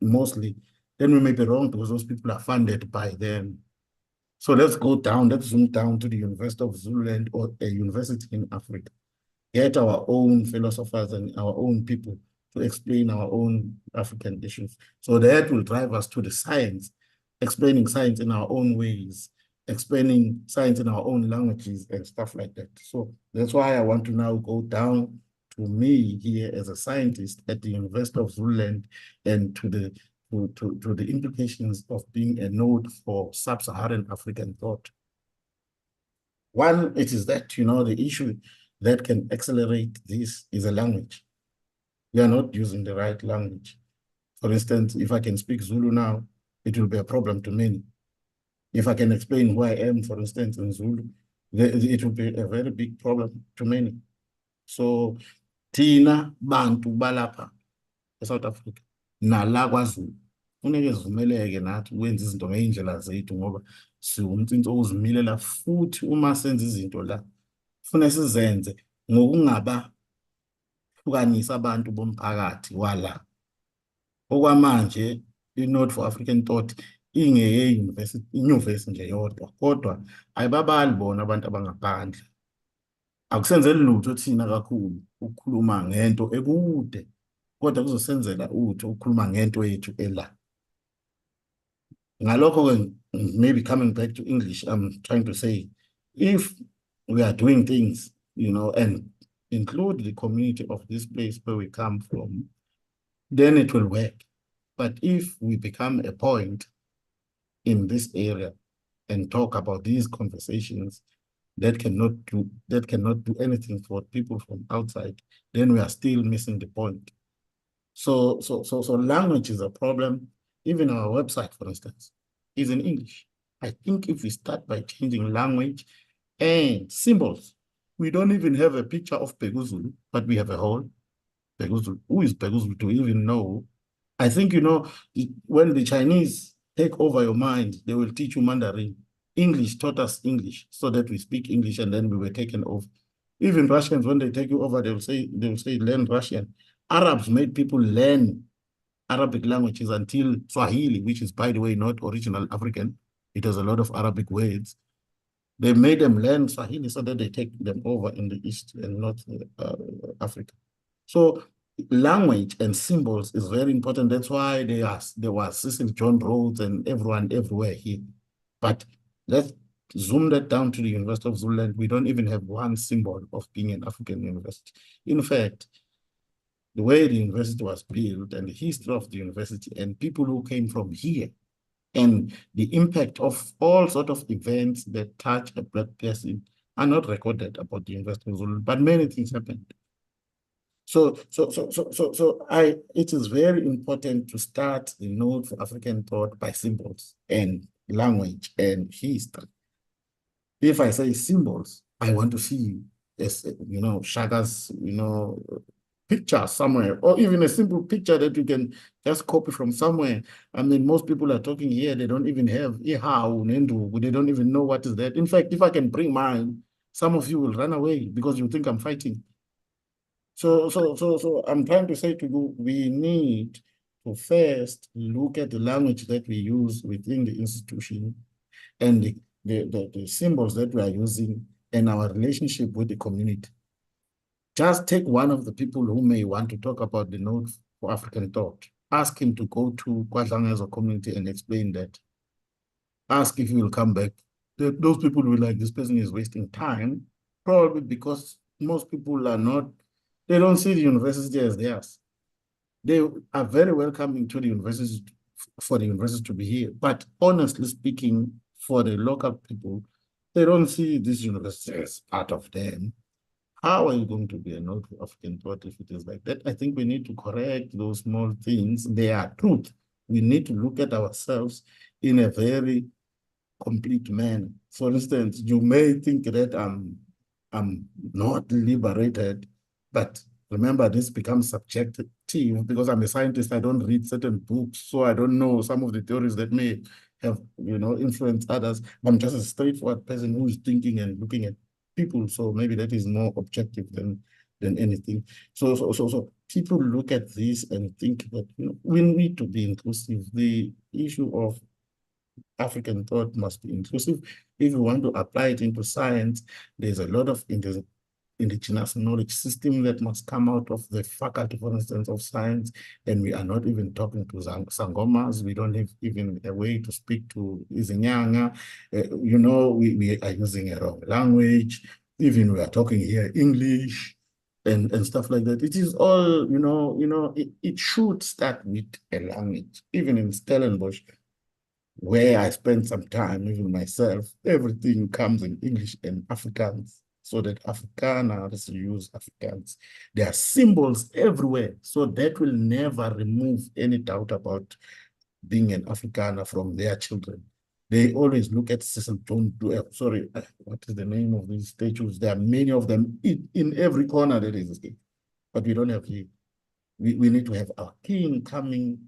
mostly, then we may be wrong because those people are funded by them. So let's go down, let's zoom down to the University of Zululand or a university in Africa. Get our own philosophers and our own people to explain our own African issues. So that will drive us to the science, explaining science in our own ways, explaining science in our own languages and stuff like that. So that's why I want to now go down to me here as a scientist at the University of Zululand and to the implications of being a node for Sub-Saharan African thought. One, it is that, the issue that can accelerate this is a language. We are not using the right language. For instance, if I can speak Zulu now, it will be a problem to many. If I can explain who I am, for instance, in Zulu, it will be a very big problem to many. So, Tina Bantu Balapa, South Africa, nala kwaZulu, funeke sivumeleke nathi ukwenza izinto ngey'ndlela zethu ngoba siwumthinto ozimilela futhi uma senza izinto la, kufanele sizenze ngokungabahlukanisa abantu bomphakathi wala. Okwamanje, i-Node for African Thought inyuvesi nje yodwa, kodwa ayibabali bona abantu abangaphandle. Akusenzeli lutho thina kakhulu ukukhuluma ngento ekude, kodwa kuzosenzela utho ukukhuluma ngento yethu ela. Ngalokho-ke, maybe coming back to English, I'm trying to say if we are doing things, and include the community of this place where we come from, then it will work. But if we become a point in this area and talk about these conversations that cannot do anything for people from outside, then we are still missing the point. So language is a problem. Even our website, for instance, is in English. I think if we start by changing language and symbols, we don't even have a picture of Peguzulu, but we have a whole Peguzulu. Who is Peguzulu to even know? I think, when the Chinese take over your mind, they will teach you Mandarin. English taught us English so that we speak English, and then we were taken over. Even Russians, when they take you over, they will say learn Russian. Arabs made people learn Arabic languages until Swahili, which is, by the way, not original African. It has a lot of Arabic words. They made them learn Swahili so that they take them over in the East and North Africa. So language and symbols is very important. That's why there was Cecil John Rhodes and everyone everywhere here. But let's zoom that down to the University of Zululand. We don't even have one symbol of being an African university. In fact, the way the university was built and the history of the university and people who came from here and the impact of all sorts of events that touch a Black person are not recorded about the University of Zululand, but many things happened. So it is very important to start the Node for African Thought by symbols and language and history. If I say symbols, I want to see, Shaga's, picture somewhere, or even a simple picture that you can just copy from somewhere. I mean, most people are talking here, they don't even have Ihau, Nendu, they don't even know what is that. In fact, if I can bring mine, some of you will run away because you think I'm fighting. So I'm trying to say to you, we need to first look at the language that we use within the institution and the symbols that we are using and our relationship with the community. Just take one of the people who may want to talk about the Node for African Thought. Ask him to go to KwaDlangezwa community and explain that. Ask if he will come back. Those people will like, this person is wasting time, probably because most people are not, they don't see the university as theirs. They are very welcoming to the university, for the university to be here. But honestly speaking, for the local people, they don't see this university as part of them. How are you going to be a Node for African Thought if it is like that? I think we need to correct those small things. They are truth. We need to look at ourselves in a very complete manner. For instance, you may think that I'm not liberated, but remember, this becomes subjective because I'm a scientist. I don't read certain books, so I don't know some of the theories that may have, influenced others. I'm just a straightforward person who is thinking and looking at people, so maybe that is more objective than anything. So people look at this and think that we need to be inclusive. The issue of African thought must be inclusive. If we want to apply it into science, there's a lot of indigenous knowledge system that must come out of the faculty, for instance, of science, and we are not even talking to Sangomas. We don't have even a way to speak to Izinyanga. We are using a wrong language. Even we are talking here English and stuff like that. It is all, it should start with a language. Even in Stellenbosch, where I spent some time, even myself, everything comes in English and Afrikaans, so that Afrikaners use Afrikaans. There are symbols everywhere, so that will never remove any doubt about being an Afrikaner from their children. They always look at Cecil John, what is the name of these statues? There are many of them in every corner there is a statue, but we don't have here. We need to have our king coming,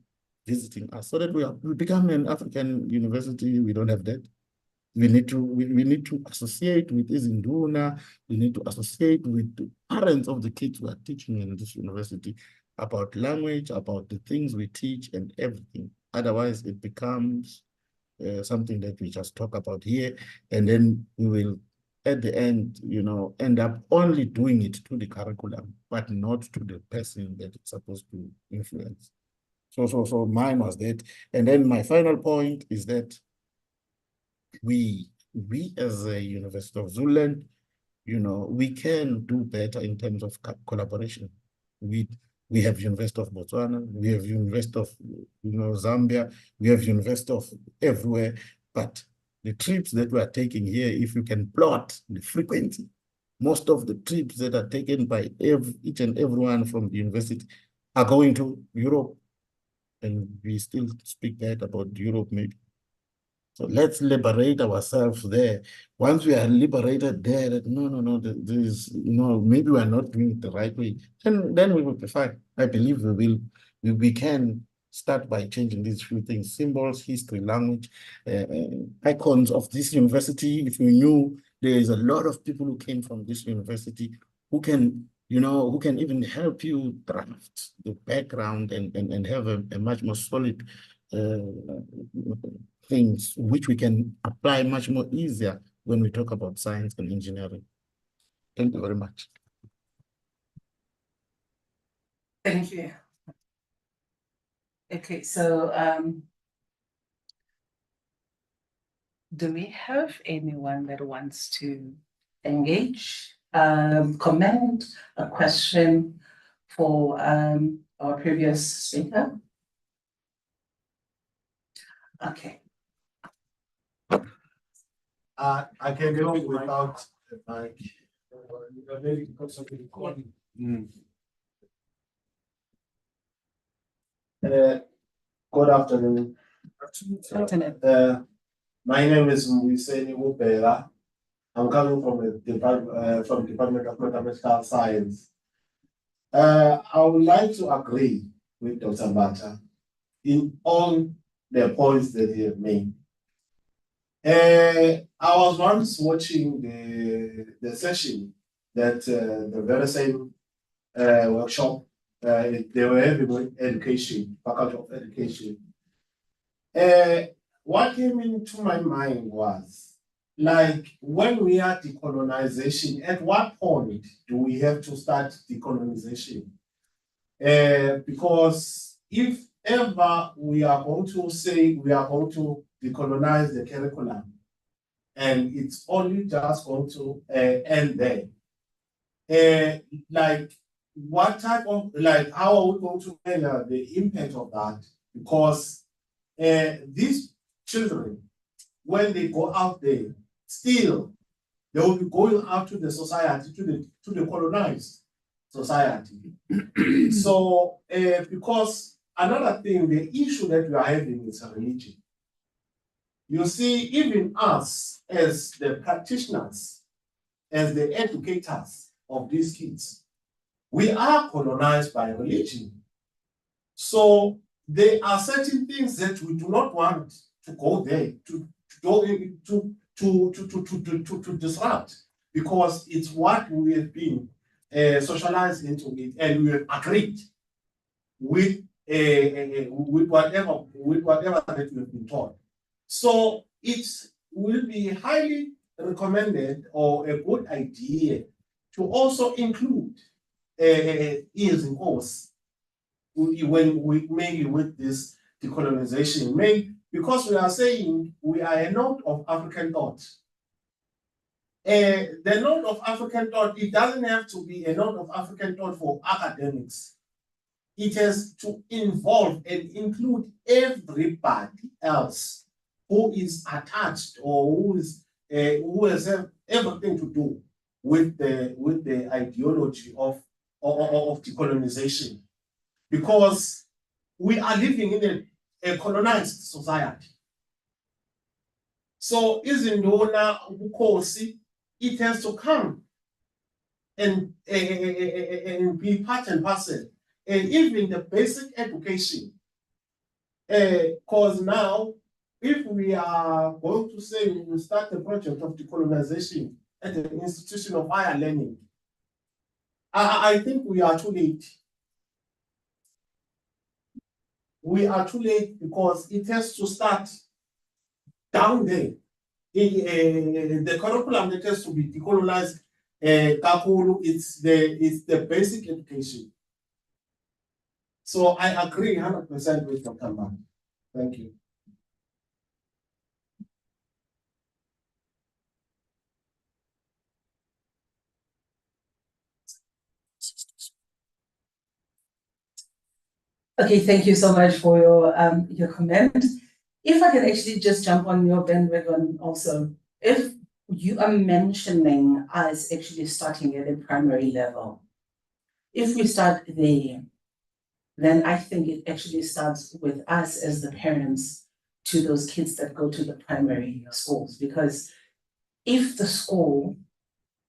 visiting us, so that we become an African university. We don't have that. We need to associate with Izinduna. We need to associate with the parents of the kids who are teaching in this university about language, about the things we teach and everything. Otherwise, it becomes something that we just talk about here, and then we will, at the end, end up only doing it to the curriculum, but not to the person that it's supposed to influence. So mine was that. And then my final point is that we we as a University of Zululand, you know, we can do better in terms of collaboration. We have University of Botswana, we have University of, Zambia, we have University of everywhere, but the trips that we are taking here, if you can plot the frequency, most of the trips that are taken by each and everyone from the university are going to Europe, and we still speak bad about Europe maybe. So let's liberate ourselves there. Once we are liberated there, that no, this, maybe we are not doing it the right way, then we will be fine. I believe we can start by changing these few things: symbols, history, language, icons of this university. If you knew, there is a lot of people who came from this university who can, who can even help you draft the background and have a much more solid things which we can apply much more easier when we talk about science and engineering. Thank you very much. Thank you. Okay, so do we have anyone that wants to engage, comment, a question for our previous speaker? Okay. I can go without the mic. Good afternoon. My name is Mwiseni Ubera. I'm coming from the Department of Mathematical Science. I would like to agree with Dr. Bata in all the points that he have made. I was once watching the session that the very same workshop they were having education, Faculty of Education. What came into my mind was, like, when we are decolonization, at what point do we have to start decolonization? Because if ever we are going to say we are going to decolonize the curriculum, and it's only just going to end there. Like, what type of, like, how are we going to measure the impact of that? Because these children, when they go out there, still they will be going out to the society, to the colonized society. So, because another thing, the issue that we are having is religion. You see, even us as the practitioners, as the educators of these kids, we are colonized by religion. So there are certain things that we do not want to go there to disrupt, because it's what we have been socialized into it, and we have agreed with whatever that we have been taught. So it will be highly recommended, or a good idea, to also include ears in course when we mainly with this decolonization, because we are saying we are a node of African thought. The node of African thought, it doesn't have to be a node of African thought for academics. It has to involve and include everybody else who is attached, or who has everything to do with the ideology of decolonization, because we are living in a colonized society. So izinduna ubukhosi, it has to come and be part and parcel, and even the basic education. Because now, if we are going to say we will start the project of decolonization at the institution of higher learning, I think we are too late. We are too late, because it has to start down there. The curriculum that has to be decolonized, it's the basic education. So I agree 100% with Dr. Mann. Thank you. Okay, thank you so much for your comment. If I can actually just jump on your bandwagon also, if you are mentioning us actually starting at a primary level, if we start there, then I think it actually starts with us as the parents to those kids that go to the primary schools. Because if the school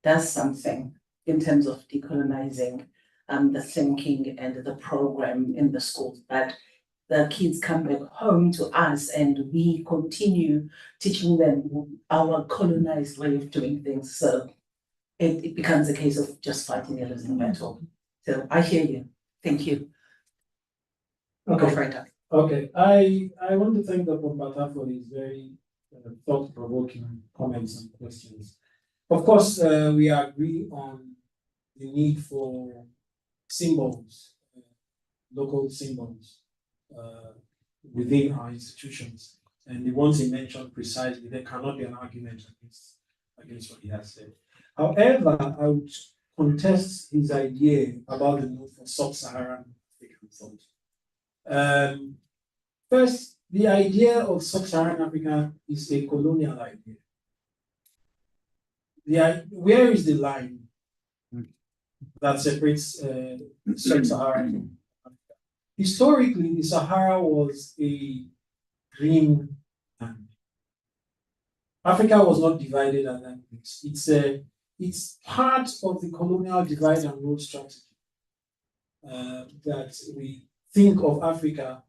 does something in terms of decolonizing the thinking and the program in the schools, but the kids come back home to us and we continue teaching them our colonized way of doing things. So it becomes a case of just fighting a losing battle. So I hear you. Thank you. Go for it, Doc. Okay, I want to thank Dr. Mbata for his very thought-provoking comments and questions. Of course, we agree on the need for symbols, local symbols within our institutions. And the ones he mentioned precisely, there cannot be an argument against what he has said. However, I would contest his idea about the need for sub-Saharan African thought. First, the idea of sub-Saharan Africa is a colonial idea. Where is the line that separates sub-Saharan Africa? Historically, the Sahara was a green land. Africa was not divided at that place. It's part of the colonial divide and rule strategy that we think of Africa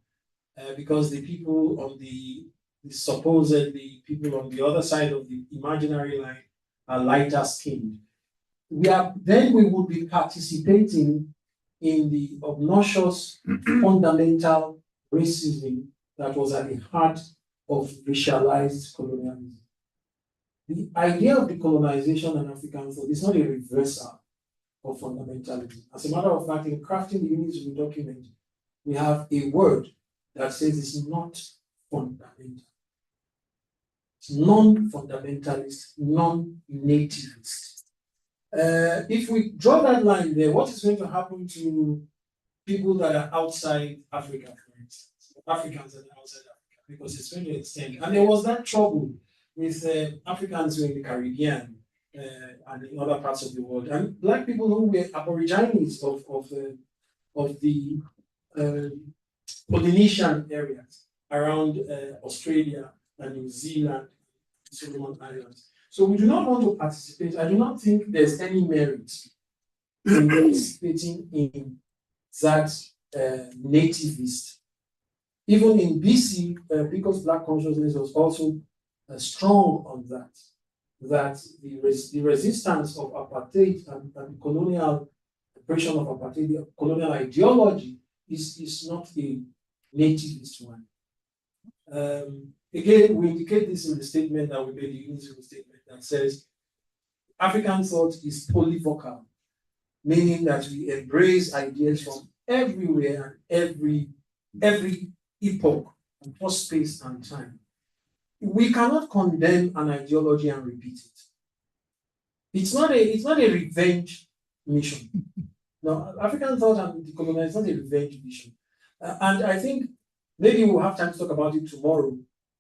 because the people on the supposedly people on the other side of the imaginary line are lighter skinned. Then we would be participating in the obnoxious fundamental racism that was at the heart of racialized colonialism. The idea of decolonization and African thought is not a reversal of fundamentalism. As a matter of fact, in crafting the UNISW document, we have a word that says it's not fundamental. It's non-fundamentalist, non-nativist. If we draw that line there, what is going to happen to people that are outside Africa, for instance, Africans that are outside Africa, because it's going to extend. And there was that trouble with Africans who were in the Caribbean and in other parts of the world, and Black people who were Aborigines of the Polynesian areas around Australia and New Zealand, Solomon Islands. So we do not want to participate. I do not think there's any merit in participating in that nativist. Even in BC, because Black consciousness was also strong on that the resistance of apartheid and the colonial oppression of apartheid, the colonial ideology is not a nativist one. Again, we indicate this in the statement that we made, the UNISW statement that says African thought is polyvocal, meaning that we embrace ideas from everywhere and every epoch, across space and time. We cannot condemn an ideology and repeat it. It's not a revenge mission. No, African thought and decolonization is not a revenge mission. And I think maybe we'll have time to talk about it tomorrow.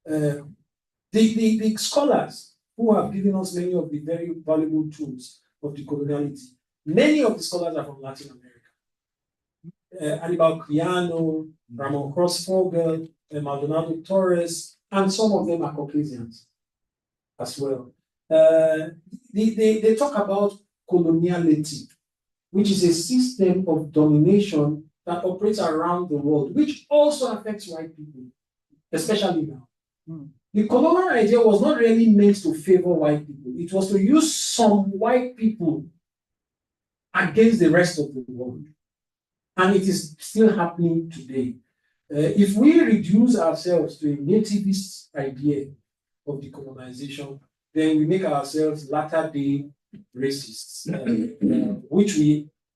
The scholars who have given us many of the very valuable tools of decoloniality, many of the scholars are from Latin America. Anibal Criano, Ramon Crossfogel, Maldonado Torres, and some of them are Caucasians as well. They talk about coloniality, which is a system of domination that operates around the world, which also affects white people, especially now. The colonial idea was not really meant to favor white people. It was to use some white people against the rest of the world. And it is still happening today. If we reduce ourselves to a nativist idea of decolonization, then we make ourselves latter-day racists, which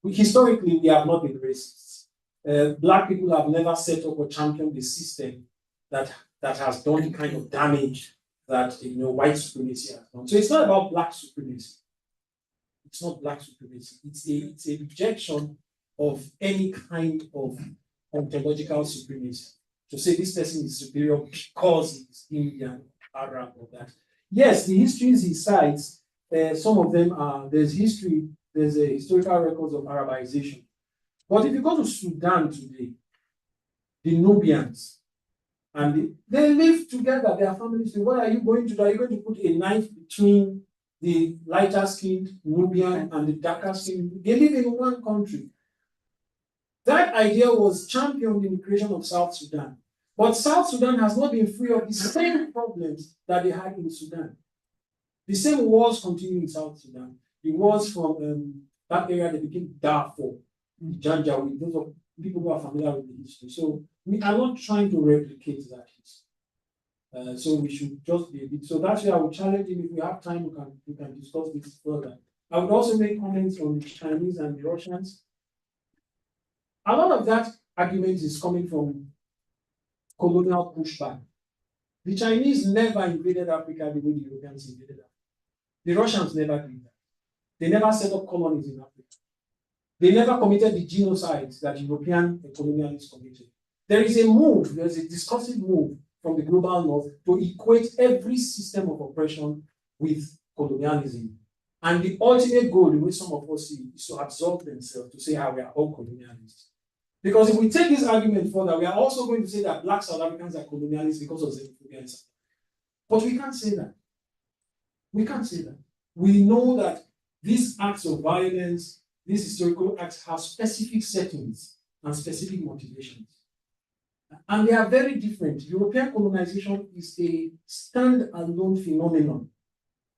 historically we have not been racists. Black people have never set up or championed a system that has done the kind of damage that white supremacy has done. So it's not about Black supremacy. It's not Black supremacy. It's a rejection of any kind of ontological supremacy, to say this person is superior because he's Indian, Arab, or that. Yes, the histories he cites, some of them are, there's a historical records of Arabization. But if you go to Sudan today, the Nubians, and they live together, their families. What are you going to do? Are you going to put a knife between the lighter skinned Nubian and the darker skinned? They live in one country. That idea was championed in the creation of South Sudan. But South Sudan has not been free of the same problems that they had in Sudan. The same wars continue in South Sudan. The wars from that area, they became Darfur, Janjaweed. Those are people who are familiar with the history. So we are not trying to replicate that history. So we should just be a bit. So that's why I would challenge him. If we have time, we can discuss this further. I would also make comments on the Chinese and the Russians. A lot of that argument is coming from colonial pushback. The Chinese never invaded Africa the way the Europeans invaded Africa. The Russians never did that. They never set up colonies in Africa. They never committed the genocides that European colonialists committed. There is a move, there's a discursive move from the global north to equate every system of oppression with colonialism. And the ultimate goal, the way some of us see, is to absorb themselves, to say how we are all colonialists. Because if we take this argument further, we are also going to say that Black South Africans are colonialists because of xenophobia. But we can't say that. We can't say that. We know that these acts of violence, these historical acts have specific settings and specific motivations. And they are very different. European colonization is a stand-alone phenomenon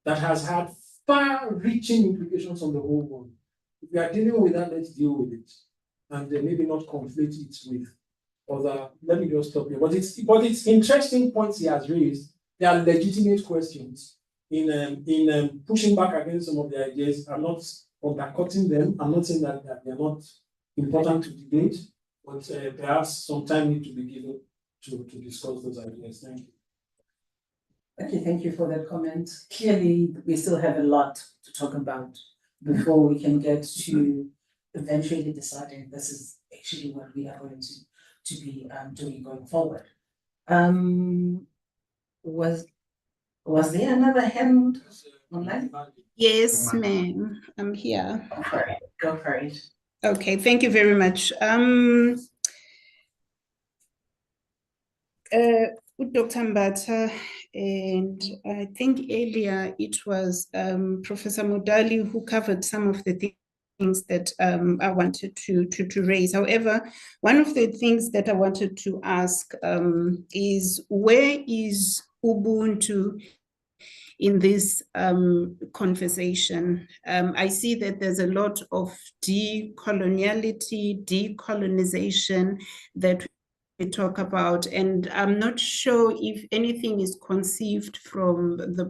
that has had far-reaching implications on the whole world. If we are dealing with that, let's deal with it. And maybe not conflate it with other, let me just stop here. But it's interesting points he has raised. They are legitimate questions in pushing back against some of the ideas. I'm not undercutting them. I'm not saying that they are not important to debate, but perhaps some time need to be given to discuss those ideas. Thank you. Okay, thank you for that comment. Clearly, we still have a lot to talk about before we can get to eventually deciding this is actually what we are going to be doing going forward. Was there another hand online? Yes, ma'am. I'm here. Go for it. Go for it. Okay, thank you very much. Dr. Mbata, and I think earlier it was Professor Mudali who covered some of the things that I wanted to raise. However, one of the things that I wanted to ask is, where is Ubuntu in this conversation? I see that there's a lot of decoloniality, decolonization that we talk about, and I'm not sure if anything is conceived from the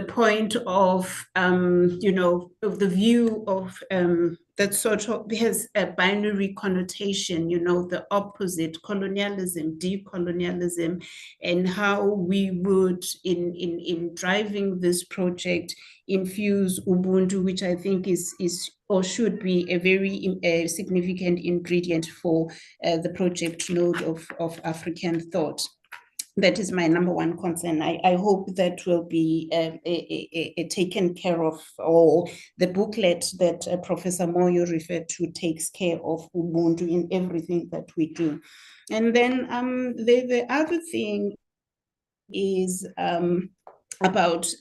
point of of the view of that sort of has a binary connotation, the opposite, colonialism, decolonialism, and how we would in driving this project infuse Ubuntu, which I think is or should be a very significant ingredient for the project node of African thought. That is my number one concern. I hope that will be taken care of, or the booklet that Professor Moyo referred to takes care of Ubuntu in everything that we do. And then the other thing is about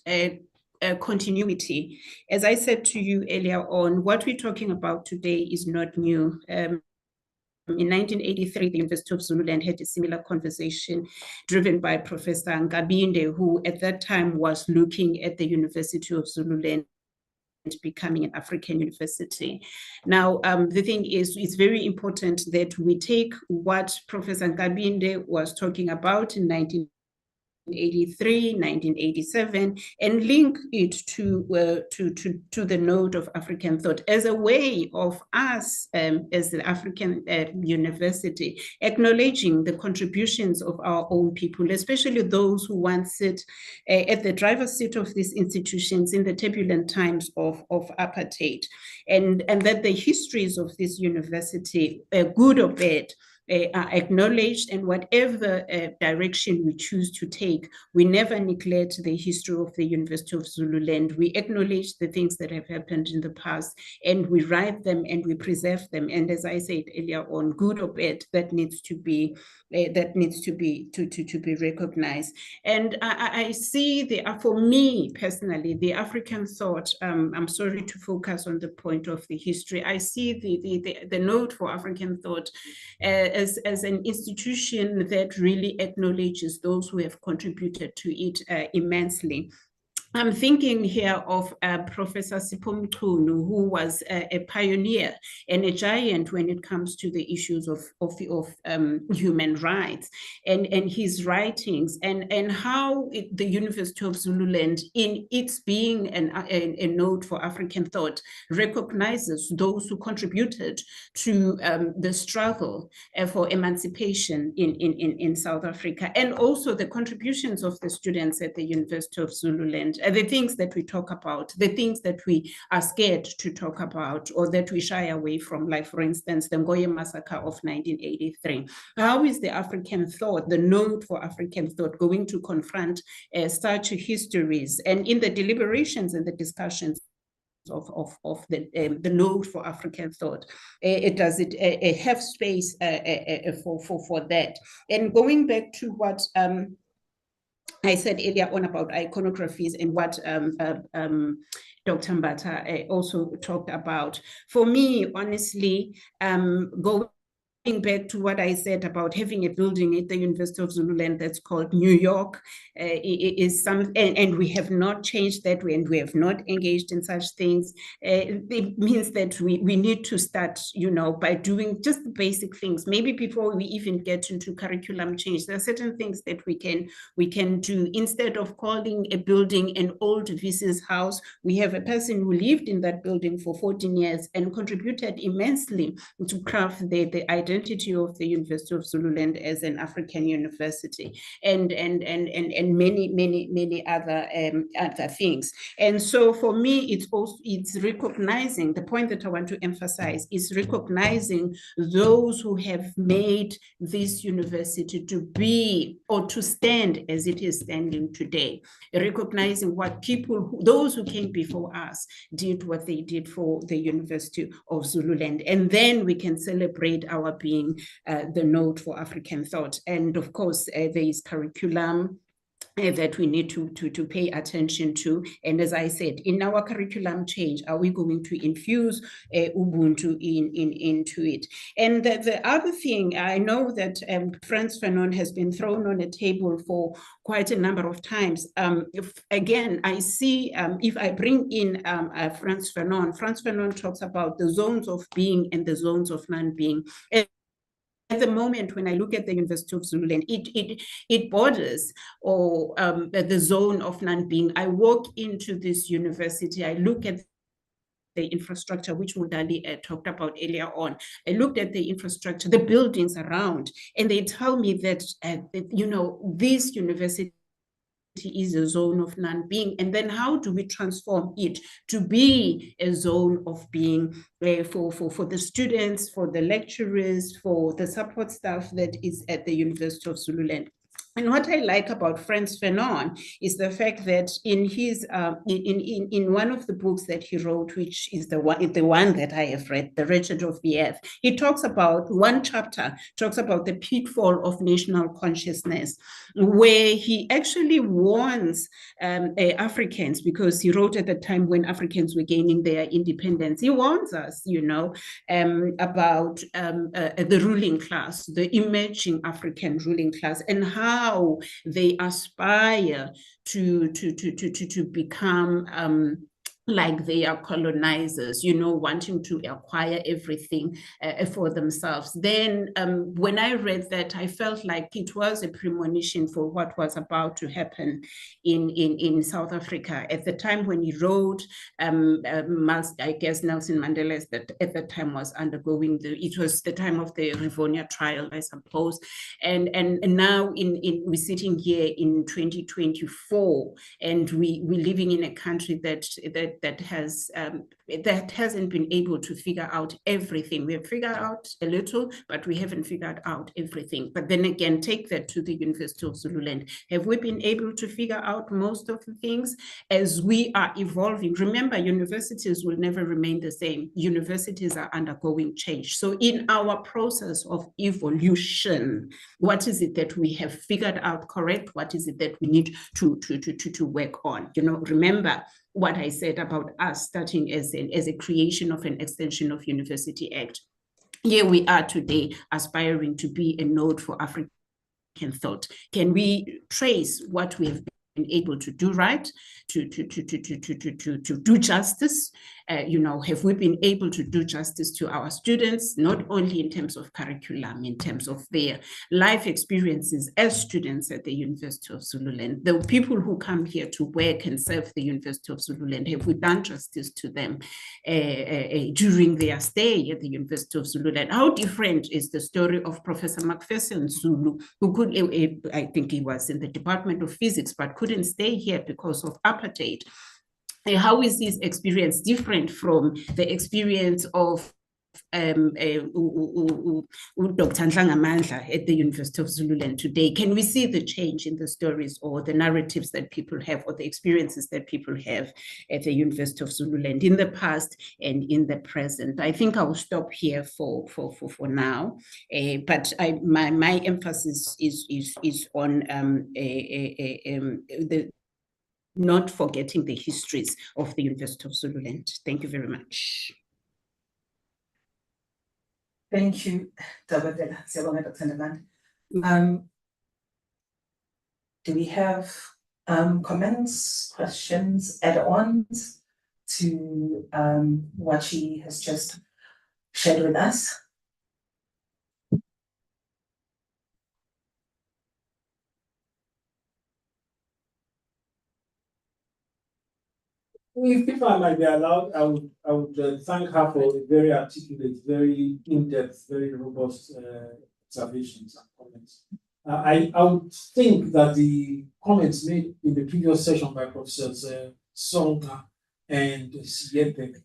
continuity. As I said to you earlier on, what we're talking about today is not new. In 1983, the University of Zululand had a similar conversation driven by Professor Ngabinde, who at that time was looking at the University of Zululand becoming an African university. Now, the thing is, it's very important that we take what Professor Ngabinde was talking about in 1983 1987, and link it to the node of African thought as a way of us as the African university acknowledging the contributions of our own people, especially those who once sit at the driver's seat of these institutions in the turbulent times of apartheid, and that the histories of this university, good or bad, are acknowledged, and whatever direction we choose to take, we never neglect the history of the University of Zululand. We acknowledge the things that have happened in the past, and we write them and we preserve them. And as I said earlier on, good or bad, that needs to be recognized. And I see for me personally, the African thought. I'm sorry to focus on the point of the history. I see the Node for African Thought as an institution that really acknowledges those who have contributed to it immensely. I'm thinking here of Professor Sipho Mchunu, who was a pioneer and a giant when it comes to the issues of human rights, and his writings, and how the University of Zululand, in its being a node for African thought, recognizes those who contributed to the struggle for emancipation in South Africa, and also the contributions of the students at the University of Zululand. The things that we talk about, the things that we are scared to talk about or that we shy away from, like, for instance, the Ngoye massacre of 1983. How is the African thought, the node for African thought, going to confront such histories? And in the deliberations and the discussions of the node for African thought, does it have space for that? And going back to what I said earlier on about iconographies and what Dr. Mbata also talked about. For me, honestly, going back to what I said about having a building at the University of Zululand that's called New York, is some, and we have not changed that way, and we have not engaged in such things. It means that we need to start, by doing just the basic things. Maybe before we even get into curriculum change, there are certain things that we can do. Instead of calling a building an old VC's house, we have a person who lived in that building for 14 years and contributed immensely to craft the identity of the University of Zululand as an African university, and many other things. And so for me, it's recognizing, the point that I want to emphasize is recognizing those who have made this university to be or to stand as it is standing today, recognizing what those who came before us did, what they did for the University of Zululand, and then we can celebrate our being the node for African thought. And of course, there is curriculum that we need to pay attention to. And as I said, in our curriculum change, are we going to infuse Ubuntu into it? And the other thing, I know that Frantz Fanon has been thrown on a table for quite a number of times. Again, I see, if I bring in Frantz Fanon talks about the zones of being and the zones of non-being. At the moment, when I look at the University of Zululand, it borders or the zone of non-being. I walk into this university, I look at the infrastructure, which Mudali talked about earlier on. I looked at the infrastructure, the buildings around, and they tell me that, this university is a zone of non-being. And then how do we transform it to be a zone of being for the students, for the lecturers, for the support staff that is at the University of Zululand? And what I like about Frantz Fanon is the fact that in his in one of the books that he wrote, which is the one that I have read, The Wretched of the Earth, he talks about, one chapter talks about the pitfall of national consciousness, where he actually warns Africans, because he wrote at the time when Africans were gaining their independence. He warns us, about the ruling class, the emerging African ruling class, and how they aspire to become like they are colonizers, you know, wanting to acquire everything for themselves. Then when I read that, I felt like it was a premonition for what was about to happen in South Africa. At the time when he wrote, I guess Nelson Mandela at that time was undergoing it was the time of the Rivonia trial, I suppose. And now we're sitting here in 2024, and we're living in a country that hasn't been able to figure out everything. We have figured out a little, but we haven't figured out everything. But then again, take that to the University of Zululand. Have we been able to figure out most of the things as we are evolving? Remember, universities will never remain the same. Universities are undergoing change. So in our process of evolution, what is it that we have figured out correct? What is it that we need to work on? You know, remember what I said about us starting as a creation of an extension of University Act. Here we are today aspiring to be a node for African thought. Can we trace what we have been able to do right, to do justice? You know, have we been able to do justice to our students, not only in terms of curriculum, in terms of their life experiences as students at the University of Zululand? The people who come here to work and serve the University of Zululand, have we done justice to them during their stay at the University of Zululand? How different is the story of Professor Macpherson Zulu, who could, I think he was in the Department of Physics, but couldn't stay here because of apartheid? How is his experience different from the experience of Dr. Nhlangamandla at the University of Zululand today? Can we see the change in the stories or the narratives that people have, or the experiences that people have at the University of Zululand in the past and in the present? I think I will stop here for now, but my emphasis is on the not forgetting the histories of the University of Zululand. Thank you very much. Thank you, Dr. Ndebande. Do we have comments, questions, add-ons to what she has just shared with us? If I might be allowed, I would thank her for a very articulate, very in-depth, very robust observations and comments. I would think that the comments made in the previous session by Professors Songa and Siepe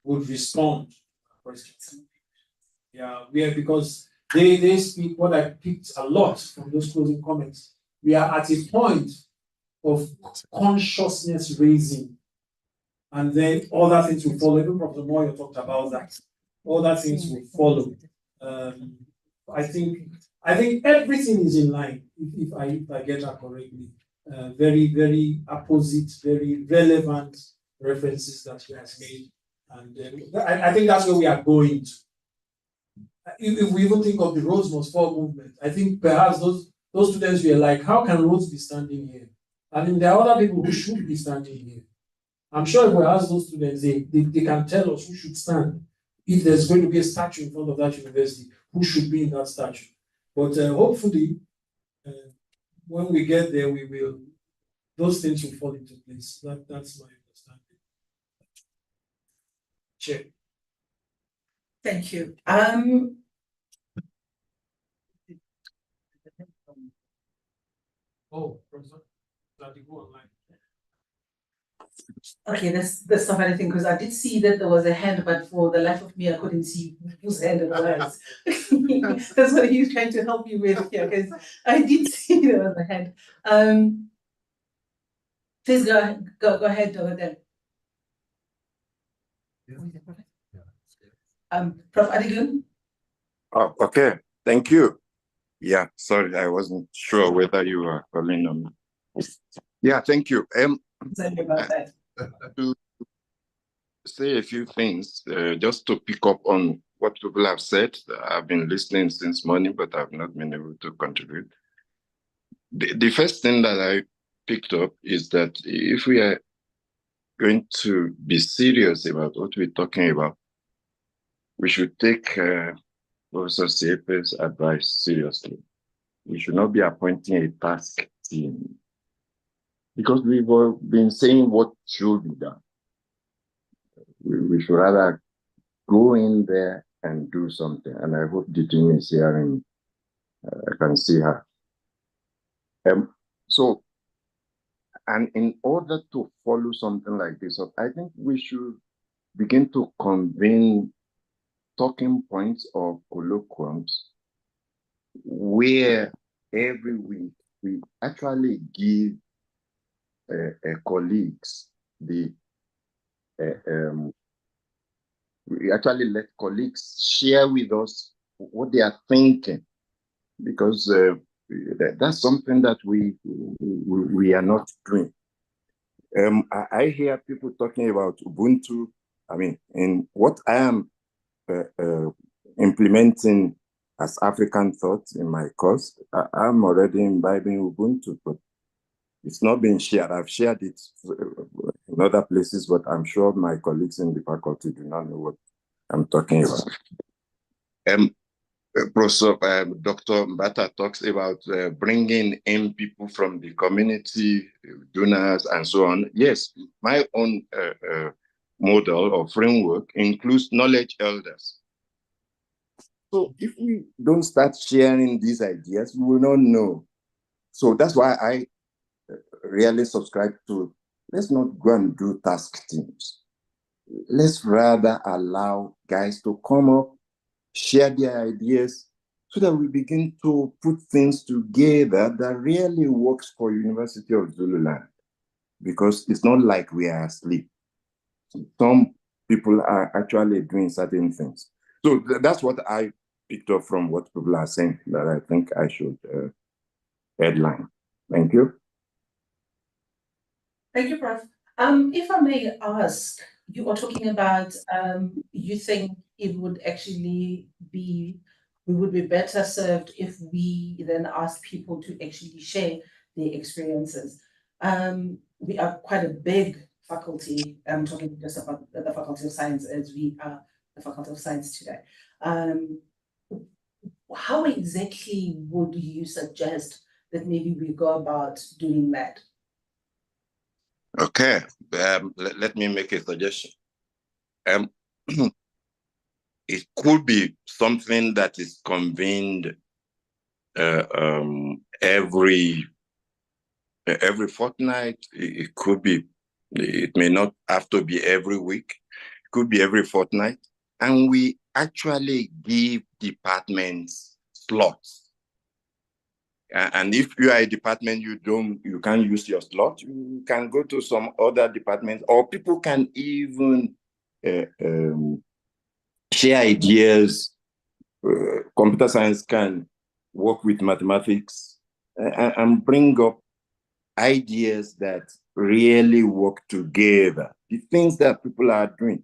would respond to questions. Yeah, because they speak what I picked a lot from those closing comments. We are at a point of consciousness raising, and then other things will follow. Even Professor Moyo talked about that. Other things will follow. I think everything is in line, if I get that correctly. Very, very opposite, very relevant references that she has made. And I think that's where we are going to. If we even think of the Rhodes Must Fall movement, I think perhaps those students were like, how can Rhodes be standing here? I mean, there are other people who should be standing here. I'm sure if we ask those students, they can tell us who should stand. If there's going to be a statue in front of that university, who should be in that statue? But hopefully, when we get there, those things will fall into place. That's my understanding. Chair. Thank you. Oh, Professor, that you go online. Okay, that's not anything, because I did see that there was a hand, but for the life of me, I couldn't see whose hand it was. That's what he was trying to help you with here, because I did see there was a hand. Please go ahead over there. Prof. Adigun. Oh, okay. Thank you. Yeah, sorry, I wasn't sure whether you were calling on me. Yeah, thank you. Sorry about that. To say a few things, just to pick up on what people have said. I've been listening since morning, but I've not been able to contribute. The first thing that I picked up is that if we are going to be serious about what we're talking about, we should take Professor Siepe's advice seriously. We should not be appointing a task team, because we've been saying what should be done. We should rather go in there and do something. And I hope the team is hearing. I can see her. So, and in order to follow something like this up, I think we should begin to convene talking points or colloquiums where every week we actually give colleagues we actually let colleagues share with us what they are thinking, because that's something that we are not doing. I hear people talking about Ubuntu. I mean, in what I am implementing as African thought in my course, I'm already imbibing Ubuntu, but it's not been shared. I've shared it in other places, but I'm sure my colleagues in the faculty do not know what I'm talking about. Professor Dr. Mbata talks about bringing in people from the community, donors, and so on. Yes, my own model or framework includes knowledge elders. So if we don't start sharing these ideas, we will not know. So that's why I really subscribe to, let's not go and do task teams. Let's rather allow guys to come up, share their ideas, so that we begin to put things together that really works for University of Zululand. Because it's not like we are asleep. Some people are actually doing certain things. So that's what I picked up from what people are saying that I think I should headline. Thank you. Thank you, Prof. If I may ask, you are talking about you think it would actually be, we would be better served if we then ask people to actually share their experiences. We are quite a big faculty. I'm talking just about the Faculty of Science, as we are the Faculty of Science today. How exactly would you suggest that maybe we go about doing that? Okay, let me make a suggestion. It could be something that is convened every fortnight. It could be, it may not have to be every week. It could be every fortnight. And we actually give departments slots. And if you are a department, you can't use your slot, you can go to some other departments, or people can even share ideas. Computer science can work with mathematics and bring up ideas that really work together, the things that people are doing.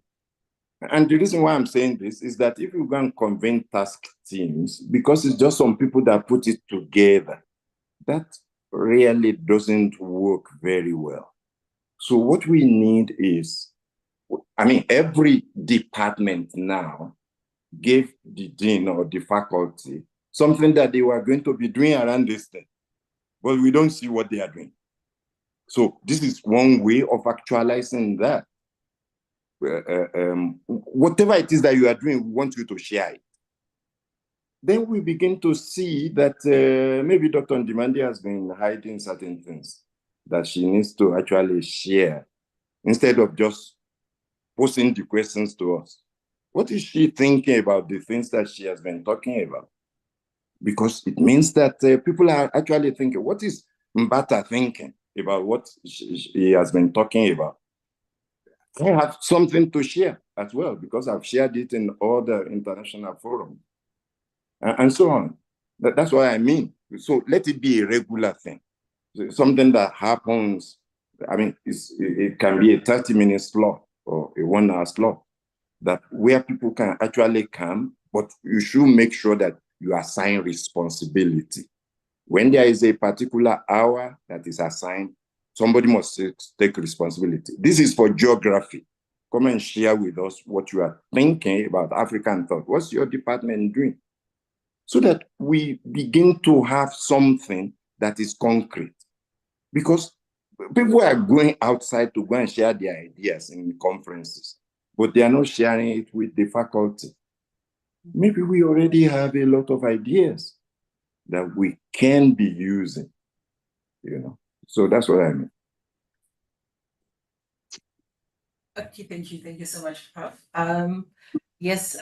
And the reason why I'm saying this is that if you go and convene task teams, because it's just some people that put it together, that really doesn't work very well. So what we need is, I mean, every department now gave the dean or the faculty something that they were going to be doing around this thing, but we don't see what they are doing. So this is one way of actualizing that. Whatever it is that you are doing, we want you to share it. Then we begin to see that maybe Dr. Ndimandi has been hiding certain things that she needs to actually share, instead of just posing the questions to us. What is she thinking about the things that she has been talking about? Because it means that people are actually thinking, what is Mbata thinking about what he has been talking about? I have something to share as well, because I've shared it in other international forums and so on. That's what I mean. So let it be a regular thing, something that happens. I mean, it can be a 30-minute slot or a 1-hour slot, that where people can actually come, but you should make sure that you assign responsibility. When there is a particular hour that is assigned, somebody must take responsibility. This is for geography. Come and share with us what you are thinking about African thought. What's your department doing? So that we begin to have something that is concrete. Because people are going outside to go and share their ideas in conferences, but they are not sharing it with the faculty. Maybe we already have a lot of ideas that we can be using, you know. So that's what I mean. Okay, thank you. Thank you so much, Prof. Yes,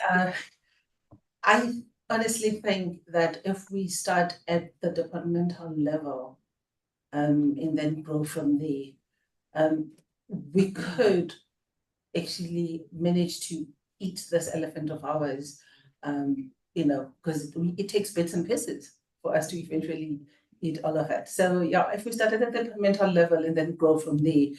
I honestly think that if we start at the departmental level, and then grow from there, we could actually manage to eat this elephant of ours, you know, because it takes bits and pieces for us to eventually eat all of it. So yeah, if we started at the departmental level and then grow from there,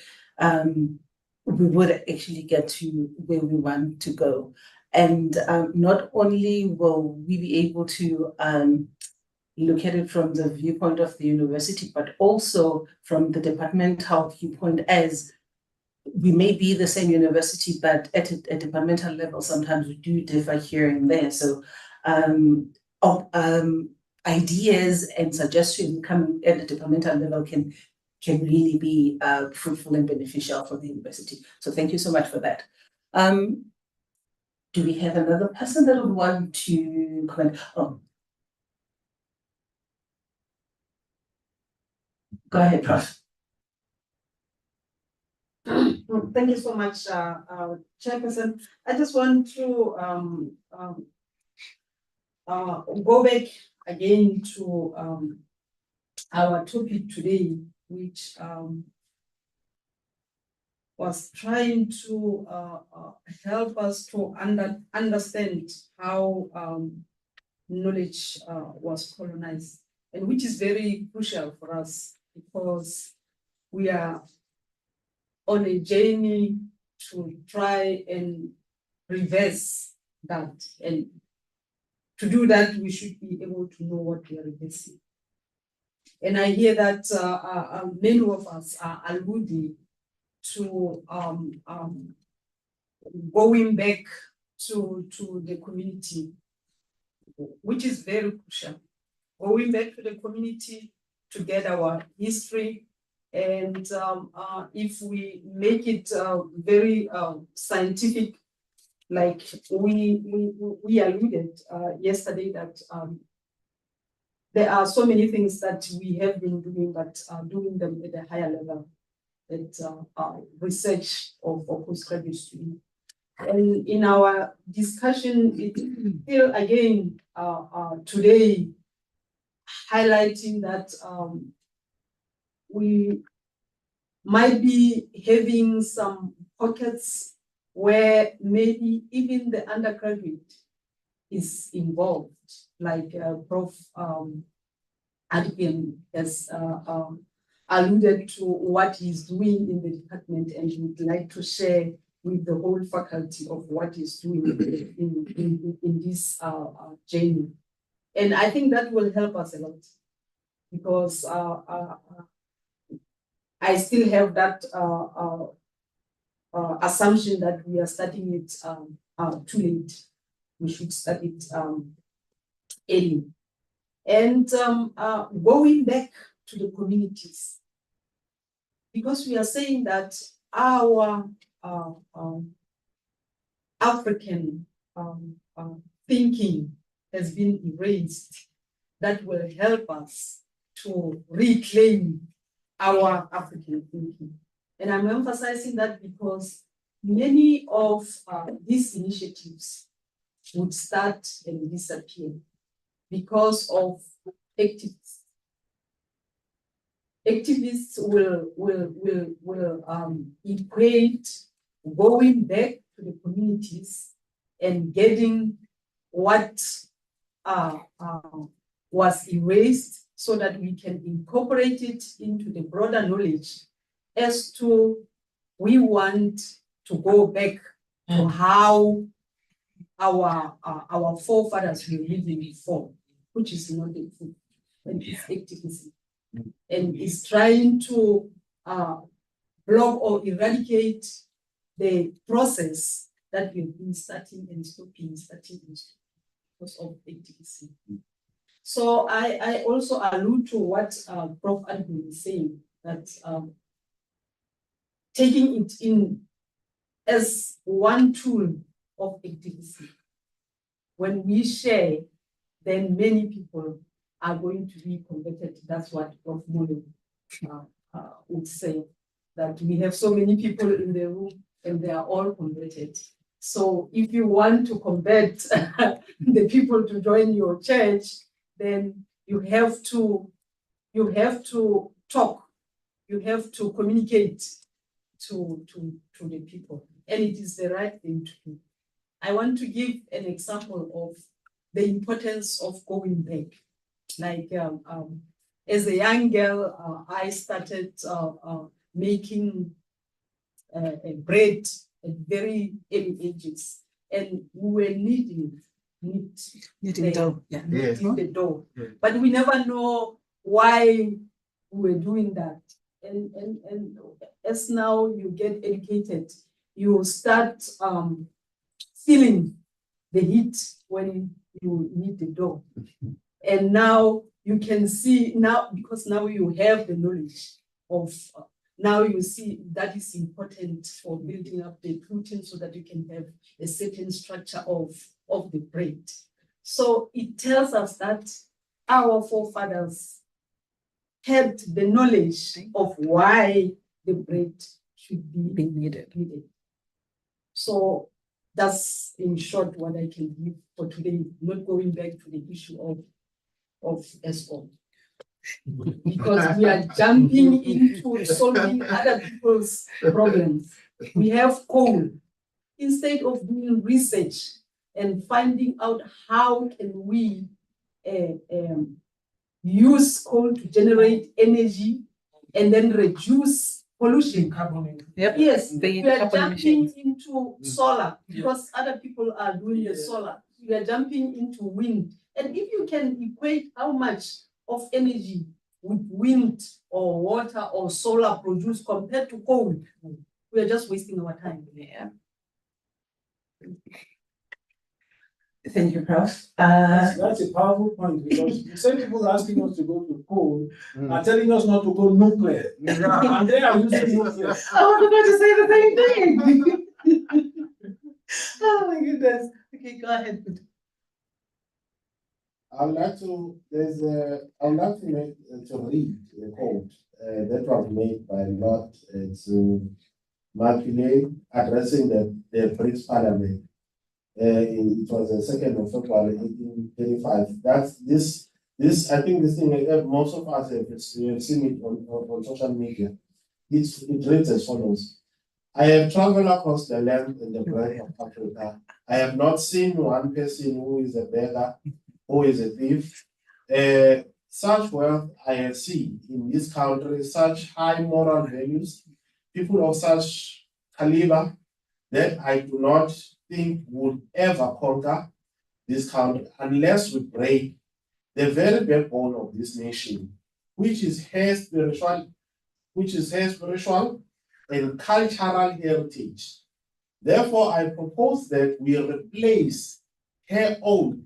we would actually get to where we want to go. And not only will we be able to look at it from the viewpoint of the university, but also from the departmental viewpoint, as we may be the same university, but at a departmental level, sometimes we do differ here and there. So ideas and suggestions coming at the departmental level can really be fruitful and beneficial for the university. So thank you so much for that. Do we have another person that would want to comment? Oh. Go ahead, Prof. Thank you so much, Chairperson. I just want to go back again to our topic today, which was trying to help us to understand how knowledge was colonized, and which is very crucial for us because we are on a journey to try and reverse that. And to do that, we should be able to know what we are reversing. And I hear that many of us are alluding to going back to the community, which is very crucial. Going back to the community to get our history, and if we make it very scientific, like we alluded yesterday, that there are so many things that we have been doing, but doing them at a higher level, at research of postgraduate students. And in our discussion, it still again today highlighting that we might be having some pockets where maybe even the undergraduate is involved, like Prof. Adrian has alluded to what he's doing in the department, and he would like to share with the whole faculty of what he's doing in this journey. And I think that will help us a lot, because I still have that assumption that we are starting it too late. We should start it early. And going back to the communities, because we are saying that our African thinking has been erased, that will help us to reclaim our African thinking. And I'm emphasizing that because many of these initiatives would start and disappear because of activists. Activists will equate going back to the communities and getting what was erased, so that we can incorporate it into the broader knowledge as to we want to go back to how our forefathers were living before, which is not the truth, and it's activism. And it's trying to block or eradicate the process that we've been starting and stopping because of ATC. So I also allude to what Prof. Admin is saying, that taking it in as one tool of activism. When we share, then many people are going to be converted. That's what Prof. Molo would say, that we have so many people in the room and they are all converted. So if you want to convert the people to join your church, then you have to talk, you have to communicate to the people, and it is the right thing to do. I want to give an example of the importance of going back. Like as a young girl, I started making bread at very early ages, and we were kneading dough, the dough. Yeah. But we never know why we were doing that. And as now you get educated, you start feeling the heat when you knead the dough. And now you can see now, because now you have the knowledge of now you see that is important for building up the protein so that you can have a certain structure of the bread. So it tells us that our forefathers had the knowledge of why the bread should be needed. So that's in short what I can give for today, not going back to the issue of ESCOM. Because we are jumping into solving other people's problems. We have coal. Instead of doing research and finding out how can we use coal to generate energy and then reduce pollution. Yep. Yes, The we are carbon jumping emissions. into solar because other people are doing the solar. We are jumping into wind. And if you can equate how much of energy with wind or water or solar produced compared to coal, we are just wasting our time. Yeah. Thank you, Prof. That's a powerful point, because the same people asking us to go to coal are telling us not to go nuclear. And they are using nuclear. I was about to say the same thing. Oh my goodness. Okay, go ahead. I would like to read a quote that was made by Lord to Macaulay addressing the British Parliament. It was the 2nd of February 1835. That's this. I think this thing, most of us have seen it on social media. It reads as follows: I have traveled across the land and the breadth of Africa. I have not seen one person who is a beggar, who is a thief. Such wealth I have seen in this country, such high moral values, people of such caliber, that I do not think would ever conquer this country unless we break the very backbone of this nation, which is her spiritual and cultural heritage. Therefore, I propose that we replace her own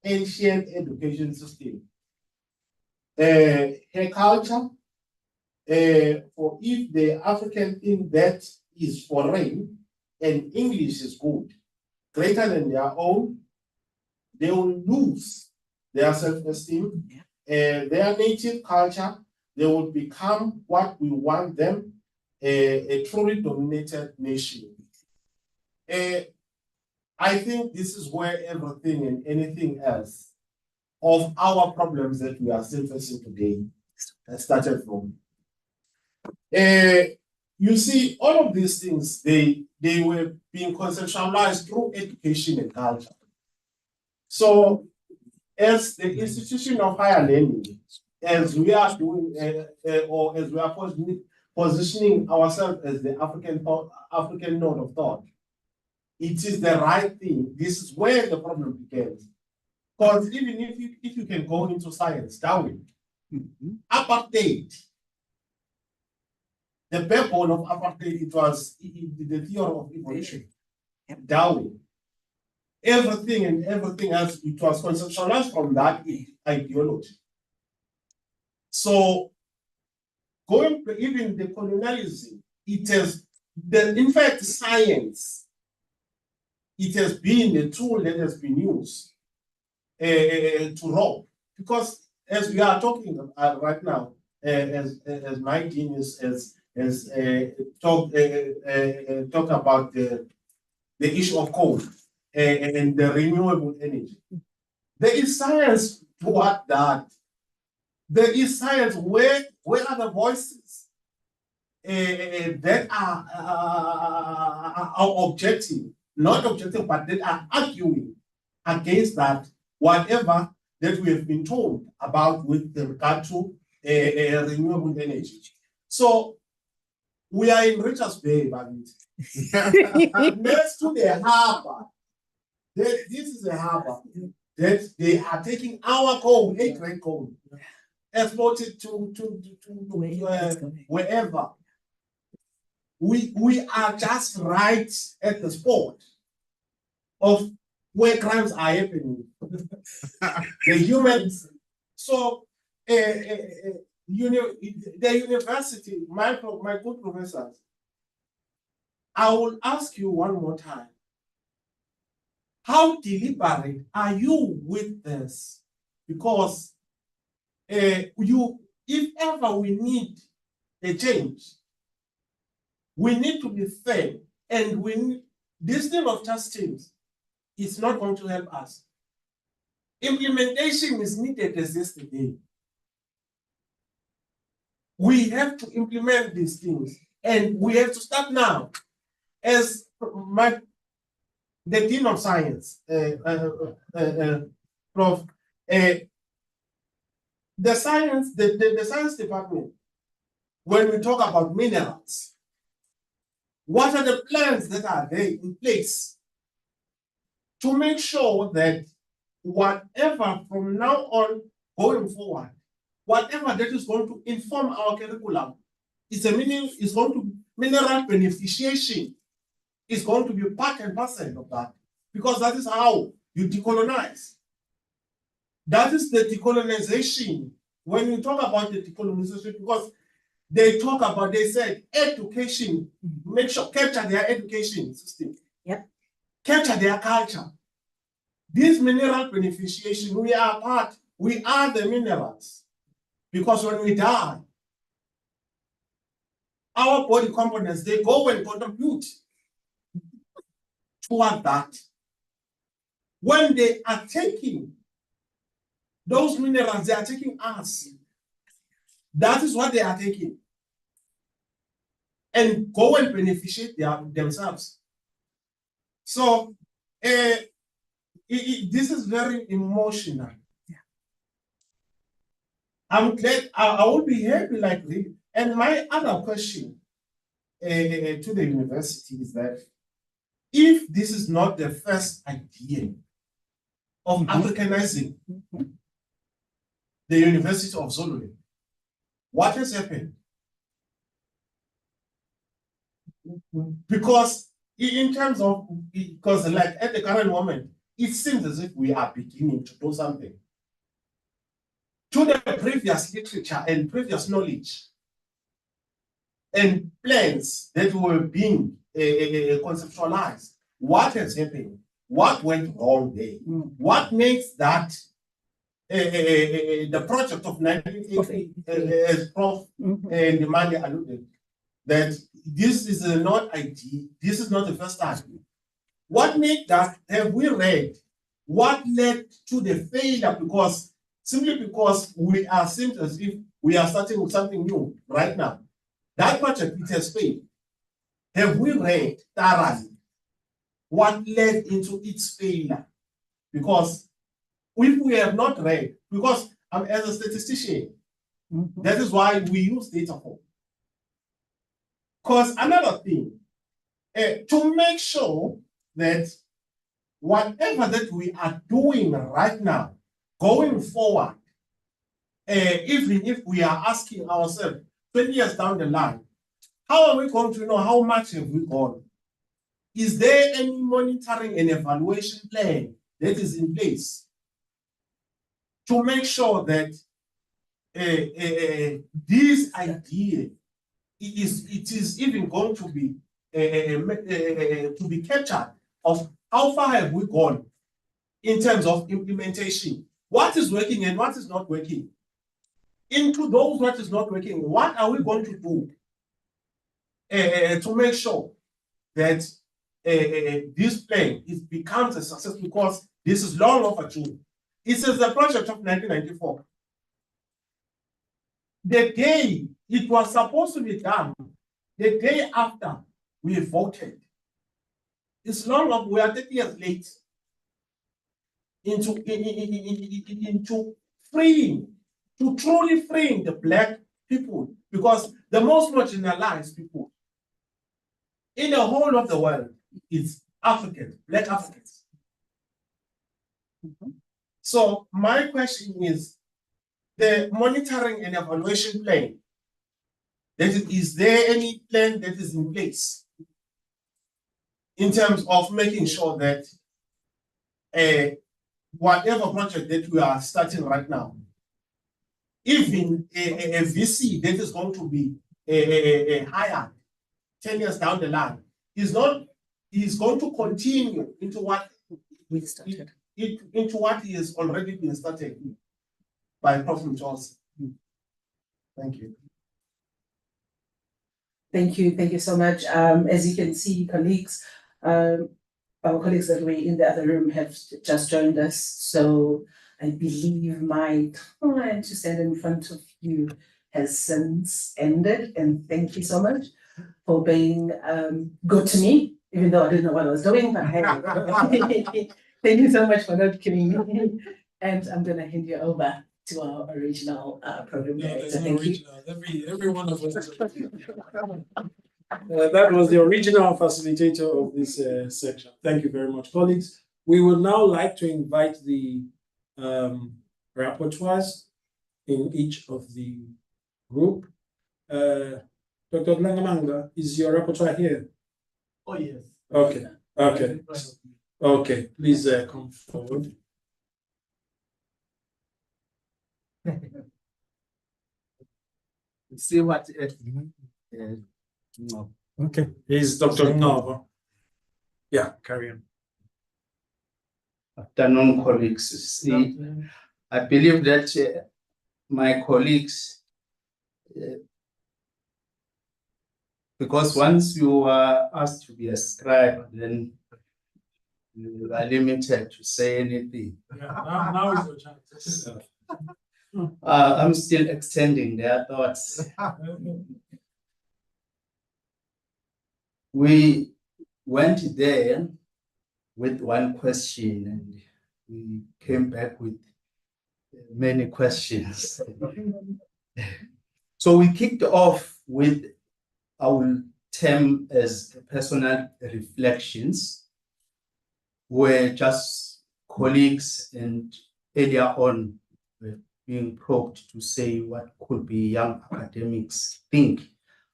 ancient education system, her culture, for if the African think that is foreign and English is good, greater than their own, they will lose their self-esteem, their native culture. They will become what we want them, a truly dominated nation. I think this is where everything and anything else of our problems that we are still facing today started from. You see, all of these things, they were being conceptualized through education and culture. So as the institution of higher learning, as we are doing, or as we are positioning ourselves as the African node of thought, it is the right thing. This is where the problem begins. Because even if you can go into science, Darwin, apartheid the backbone of apartheid, it was the theory of evolution, Darwin. Everything else, it was conceptualized from that ideology. So, going to even the colonialism, it has, in fact, science, it has been a tool that has been used to rob. Because as we are talking right now, as my genius has talk about the issue of coal and the renewable energy. There is science toward that. There is science where are the voices that are objective, not objective, but that are arguing against that, whatever that we have been told about with regard to renewable energy. So we are in Richards Bay, but next to the harbor. This is a harbor that they are taking our coal, A-grade coal, exported to wherever. We are just right at the spot of where crimes are happening. The humans. So the university, my good professors, I will ask you one more time. How deliberate are you with this? Because if ever we need a change, we need to be fair, and this thing of justice is not going to help us. Implementation is needed as yesterday. We have to implement these things, and we have to start now. As the Dean of Science, Prof. The science department, when we talk about minerals, what are the plans that are there in place to make sure that whatever from now on going forward, whatever that is going to inform our curriculum is going to mineral beneficiation is going to be part and parcel of that, because that is how you decolonize. That is the decolonization. When you talk about the decolonization, because they said education, make sure, capture their education system. Yep. Capture their culture. This mineral beneficiation, we are the minerals. Because when we die, our body components, they go and contribute toward that. When they are taking those minerals, they are taking us. That is what they are taking. And go and beneficiate themselves. So this is very emotional. Yeah. I'm glad, I will be happy like this. And my other question to the university is that if this is not the first idea of Africanizing the University of Zululand, what has happened? Because in terms of, because like at the current moment, it seems as if we are beginning to do something. To the previous literature and previous knowledge and plans that were being conceptualized, what has happened? What went wrong there? What makes that the project of 1980, as Prof. Ndimande alluded, that this is not idea, this is not the first time. What made that? Have we read what led to the failure? Because simply because we are seems as if we are starting with something new right now. That project, it has failed. Have we read thoroughly what led into its failure? Because if we have not read, because as a statistician, that is why we use data for. Because another thing, to make sure that whatever that we are doing right now, going forward, even if we are asking ourselves 20 years down the line, how are we going to know how much have we gone? Is there any monitoring and evaluation plan that is in place to make sure that this idea it is even going to be captured of how far have we gone in terms of implementation? What is working and what is not working? Into those what is not working, what are we going to do to make sure that this plan becomes a success, because this is long overdue. It is a project of 1994. The day it was supposed to be done, the day after we voted, it's long of, we are 30 years late into freeing, to truly freeing the Black people, because the most marginalized people in the whole of the world is Africans, Black Africans. So my question is, the monitoring and evaluation plan, is there any plan that is in place in terms of making sure that whatever project that we are starting right now, even a VC that is going to be hired 10 years down the line is going to continue into what we started, into what is already been started by Prof. Johnson. Thank you. Thank you so much. As you can see, colleagues, our colleagues that were in the other room have just joined us. So I believe my time to stand in front of you has since ended. And thank you so much for being good to me, even though I didn't know what I was doing. But hey, thank you so much for not killing me. And I'm going to hand you over to our original program director. Thank you. Every one of us. That was the original facilitator of this section. Thank you very much, colleagues. We would now like to invite the rapporteurs in each of the group. Dr. Langamanga, is your rapporteur here? Oh, yes. Okay. Okay. Okay. Please come forward. See what okay, here's Dr. Nova. Yeah, carry on. Afternoon, colleagues. See, I believe that my colleagues, because once you are asked to be a scribe, then you are limited to say anything. Yeah, now is your chance. I'm still extending their thoughts. We went there with one question and we came back with many questions. So we kicked off with, I will term as personal reflections, where just colleagues and earlier on were being probed to say what could be young academics think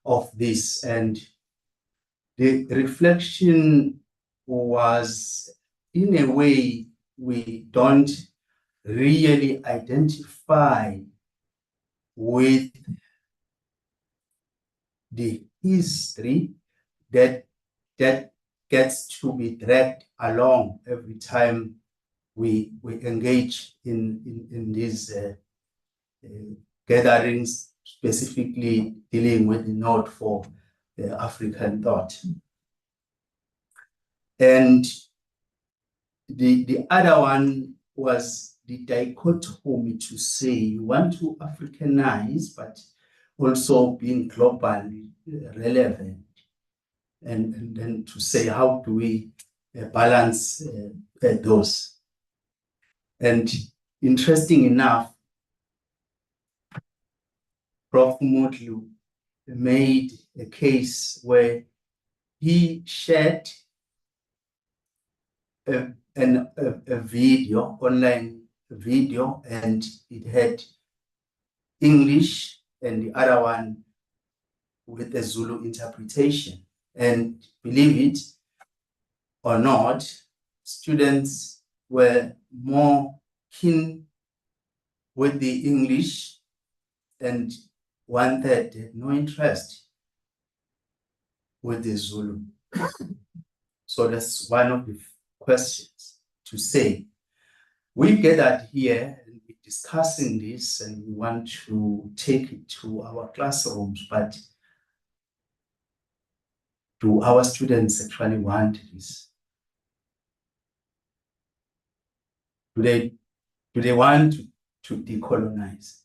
of this. And the reflection was, in a way, we don't really identify with the history that gets to be dragged along every time we engage in these gatherings, specifically dealing with the Node for African thought. And the other one was the dichotomy to say you want to Africanize, but also being globally relevant. And then to say, how do we balance those? And interesting enough, Prof. Motlu made a case where he shared a video, online video, and it had English, and the other one with the Zulu interpretation. And believe it or not, students were more keen with the English, and 1/3 had no interest with the Zulu. So that's one of the questions to say. We gathered here and we're discussing this, and we want to take it to our classrooms, but do our students actually want this? Do they want to decolonize?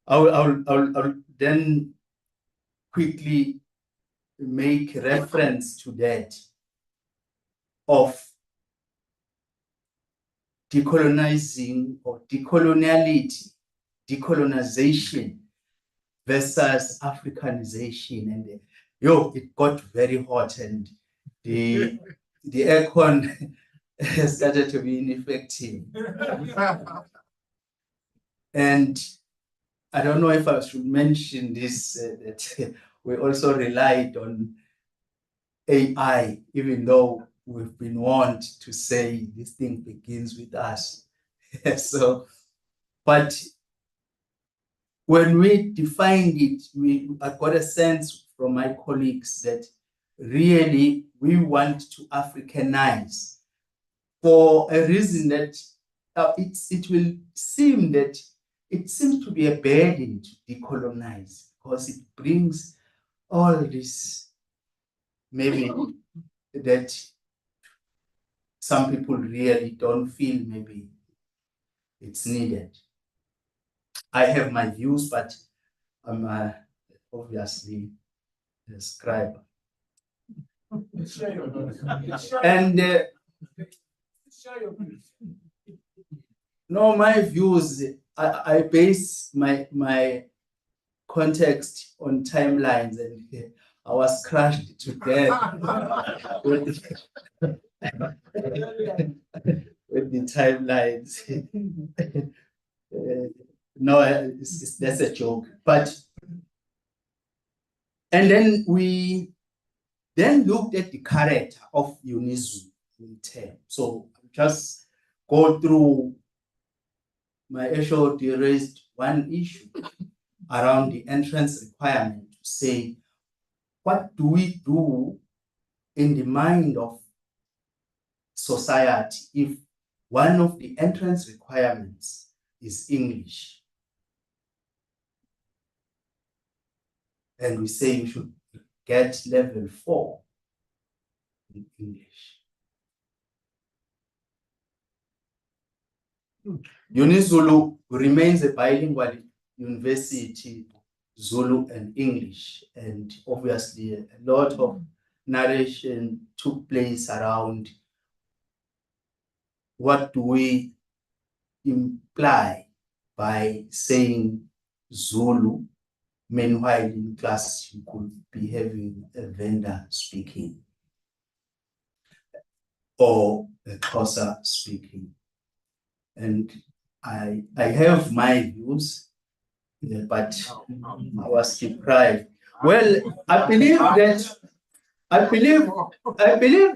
I'll then quickly make reference to that of decolonizing or decoloniality, decolonization versus Africanization. And it got very hot, and the aircon started to be ineffective. And I don't know if I should mention this, that we also relied on AI, even though we've been warned to say this thing begins with us. So, but when we defined it, I got a sense from my colleagues that really we want to Africanize for a reason that it will seem that it seems to be a burden to decolonize, because it brings all this, maybe that some people really don't feel maybe it's needed. I have my views, but I'm obviously a scribe. And no, my views, I base my context on timelines, and I was crushed to death with the timelines. No, that's a joke. But, and then we looked at the character of UniZulu in term. So just go through my HOD raised one issue around the entrance requirement to say, what do we do in the mind of society if one of the entrance requirements is English? And we say you should get level 4 in English. UniZulu remains a bilingual university, Zulu and English, and obviously a lot of narration took place around what do we imply by saying Zulu, meanwhile in class you could be having a vendor speaking or a Xhosa speaking. And I have my views, but I was deprived. Well, I believe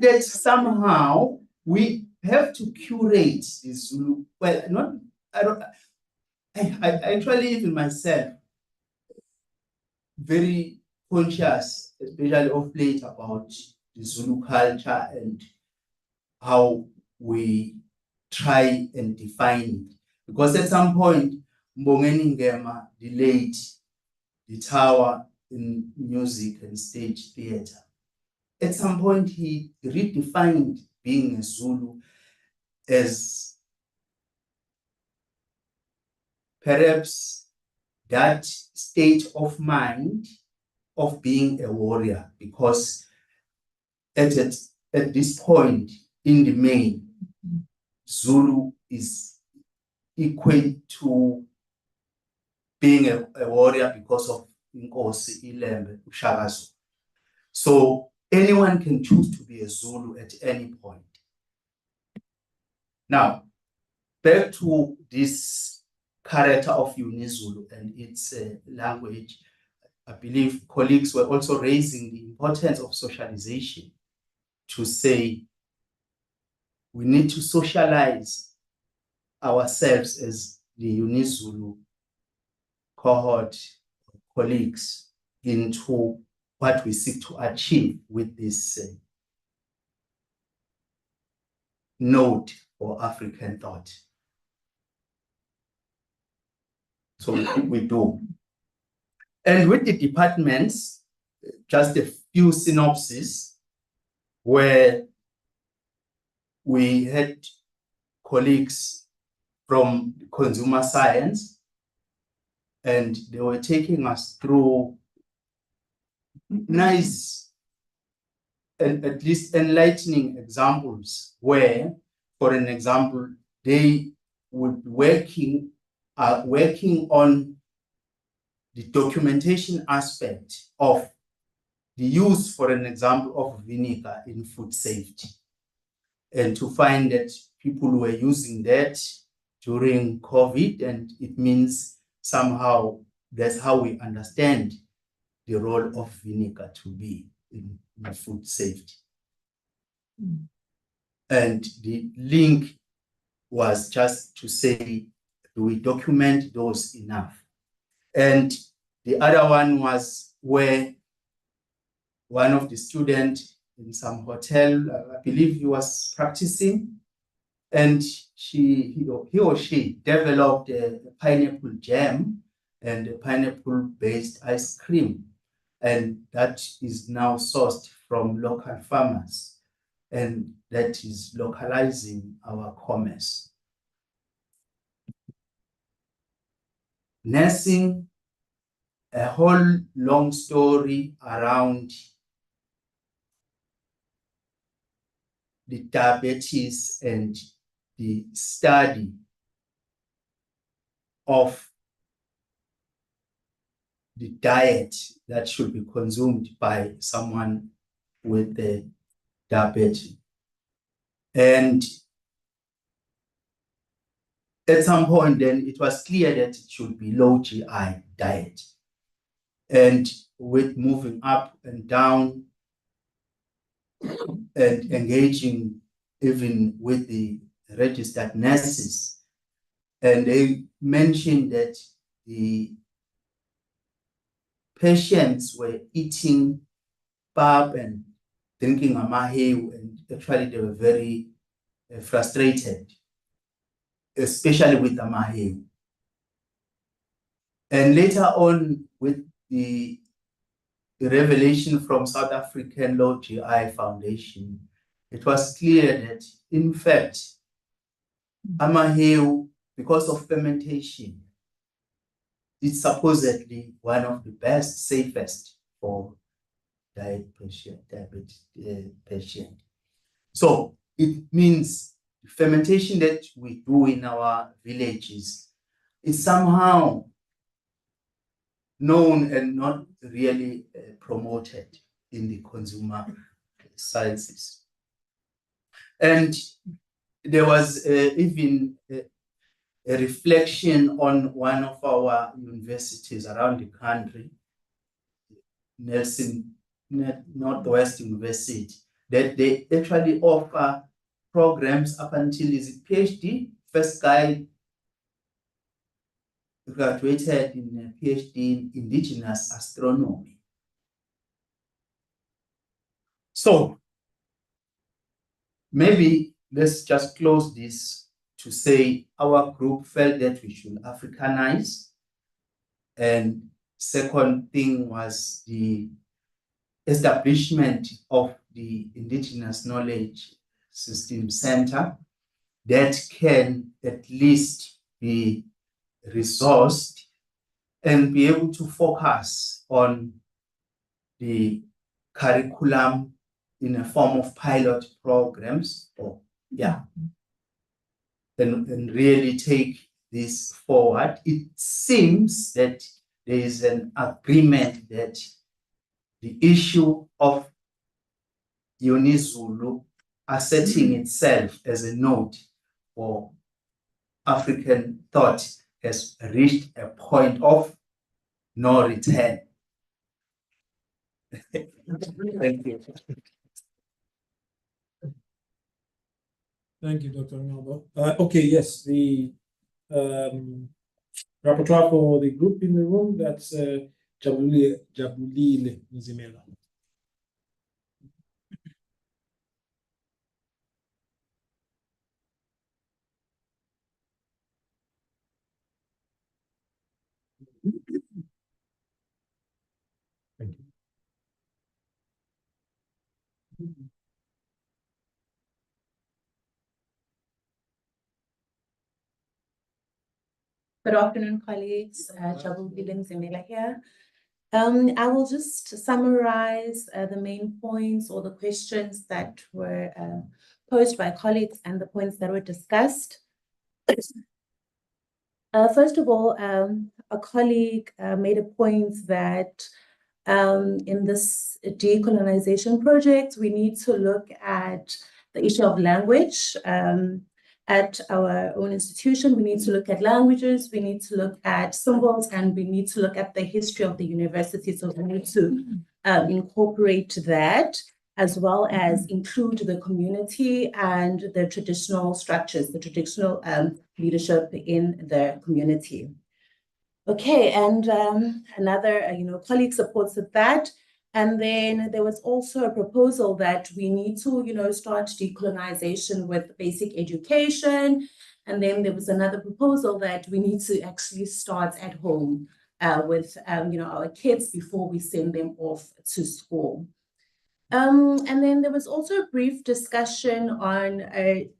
that somehow we have to curate the Zulu. Well, I actually even myself very conscious, especially of late, about the Zulu culture and how we try and define it. Because at some point, Mbongeni Ngema delayed the tower in music and stage theater. At some point, he redefined being a Zulu as perhaps that state of mind of being a warrior, because at this point in the main, Zulu is equal to being a warrior because of Nkosi Ilembe Shaka Zulu. So anyone can choose to be a Zulu at any point. Now, back to this character of UniZulu and its language. I believe colleagues were also raising the importance of socialization to say we need to socialize ourselves as the UniZulu cohort colleagues into what we seek to achieve with this node for African thought. So we do. And with the departments, just a few synopses where we had colleagues from consumer science, and they were taking us through nice and at least enlightening examples where, for an example, they would working on the documentation aspect of the use, for an example, of vinegar in food safety, and to find that people were using that during COVID, and it means somehow that's how we understand the role of vinegar to be in food safety. And the link was just to say, do we document those enough? And the other one was where one of the students in some hotel, I believe he was practicing, and he or she developed a pineapple jam and a pineapple-based ice cream, and that is now sourced from local farmers, and that is localizing our commerce. Nursing, a whole long story around the diabetes and the study of the diet that should be consumed by someone with the diabetes. And at some point then it was clear that it should be low GI diet. And with moving up and down and engaging even with the registered nurses, and they mentioned that the patients were eating pap and drinking amahewu, and actually they were very frustrated, especially with amahewu. And later on, with the revelation from South African Low GI Foundation, it was clear that, in fact, amahewu, because of fermentation, it's supposedly one of the best, safest for diabetes patient. So it means the fermentation that we do in our villages is somehow known and not really promoted in the consumer sciences. And there was even a reflection on one of our universities around the country, Nelson Northwest University, that they actually offer programs up until his PhD. First guy graduated in a PhD in indigenous astronomy. So maybe let's just close this to say our group felt that we should Africanize. And second thing was the establishment of the Indigenous Knowledge System Center that can at least be resourced and be able to focus on the curriculum in a form of pilot programs, and really take this forward. It seems that there is an agreement that the issue of UniZulu asserting itself as a node for African thought has reached a point of no return. Thank you. Thank you, Dr. Naldo. Okay, yes, the rapporteur for the group in the room, that's Jabulile Nzimela. Thank you. Good afternoon, colleagues. Jabulile Nzimela here. I will just summarize the main points or the questions that were posed by colleagues and the points that were discussed. First of all, a colleague made a point that in this decolonization project, we need to look at the issue of language. At our own institution, we need to look at languages, we need to look at symbols, and we need to look at the history of the university. So we need to incorporate that, as well as include the community and the traditional structures, the traditional leadership in the community. Okay, and another colleague supported that. And then there was also a proposal that we need to, start decolonization with basic education. And then there was another proposal that we need to actually start at home with, our kids before we send them off to school. And then there was also a brief discussion on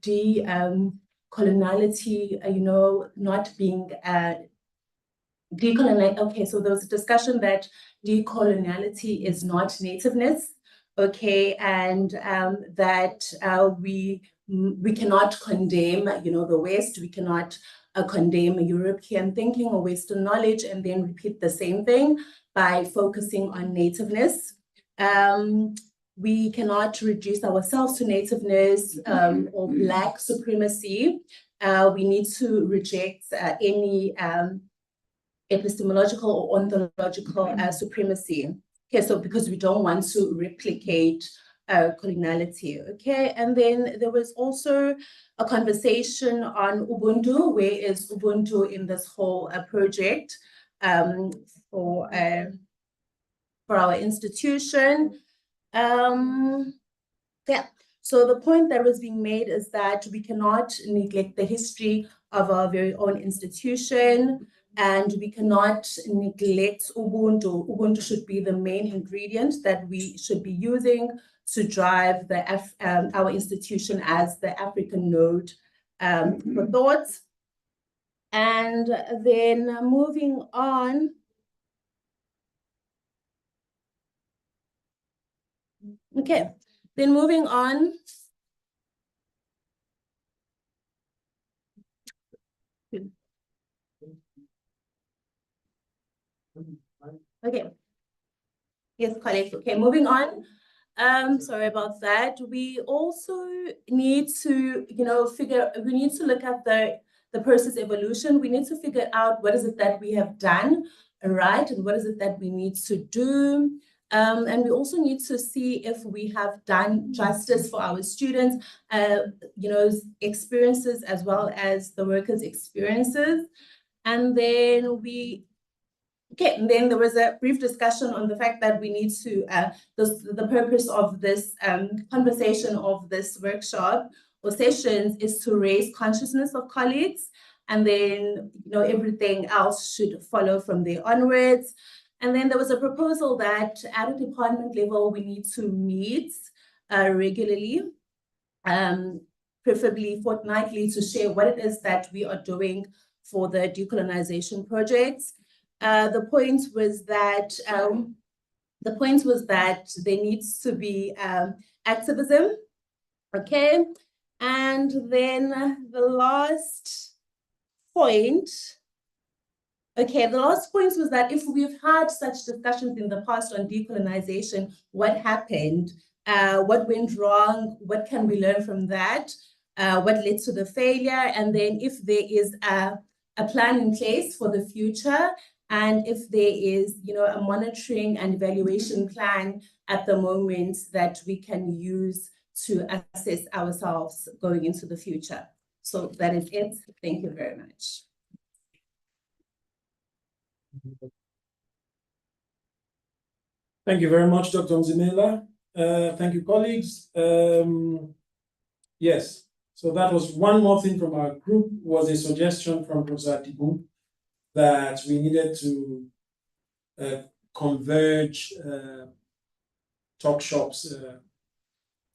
decoloniality, not being decolonial. Okay, so there was a discussion that decoloniality is not nativeness, okay, and that we cannot condemn, the West. We cannot condemn European thinking or Western knowledge and then repeat the same thing by focusing on nativeness. We cannot reduce ourselves to nativeness or Black supremacy. We need to reject any epistemological or ontological supremacy. Okay, so because we don't want to replicate coloniality, okay? And then there was also a conversation on Ubuntu. Where is Ubuntu in this whole project for our institution? Yeah, so the point that was being made is that we cannot neglect the history of our very own institution, and we cannot neglect Ubuntu. Ubuntu should be the main ingredient that we should be using to drive our institution as the African node for thought. And then moving on. Okay, then moving on. Okay. Yes, colleagues. Okay, moving on. Sorry about that. We also need to, we need to look at the process evolution. We need to figure out what is it that we have done, right? And what is it that we need to do? And we also need to see if we have done justice for our students, experiences as well as the workers' experiences. And then and then there was a brief discussion on the fact that we need to, the purpose of this conversation of this workshop or sessions is to raise consciousness of colleagues, and then, everything else should follow from there onwards. And then there was a proposal that at a department level, we need to meet regularly, preferably fortnightly, to share what it is that we are doing for the decolonization projects. The point was that there needs to be activism, okay? And then the last point, was that if we've had such discussions in the past on decolonization, what happened? What went wrong? What can we learn from that? What led to the failure? And then if there is a plan in place for the future, And if there is, a monitoring and evaluation plan at the moment that we can use to assess ourselves going into the future. So that is it. Thank you very much. Thank you very much, Dr. Mzimela. Thank you, colleagues. Yes, so that was one more thing from our group, was a suggestion from Professor Atibu that we needed to converge talk shops,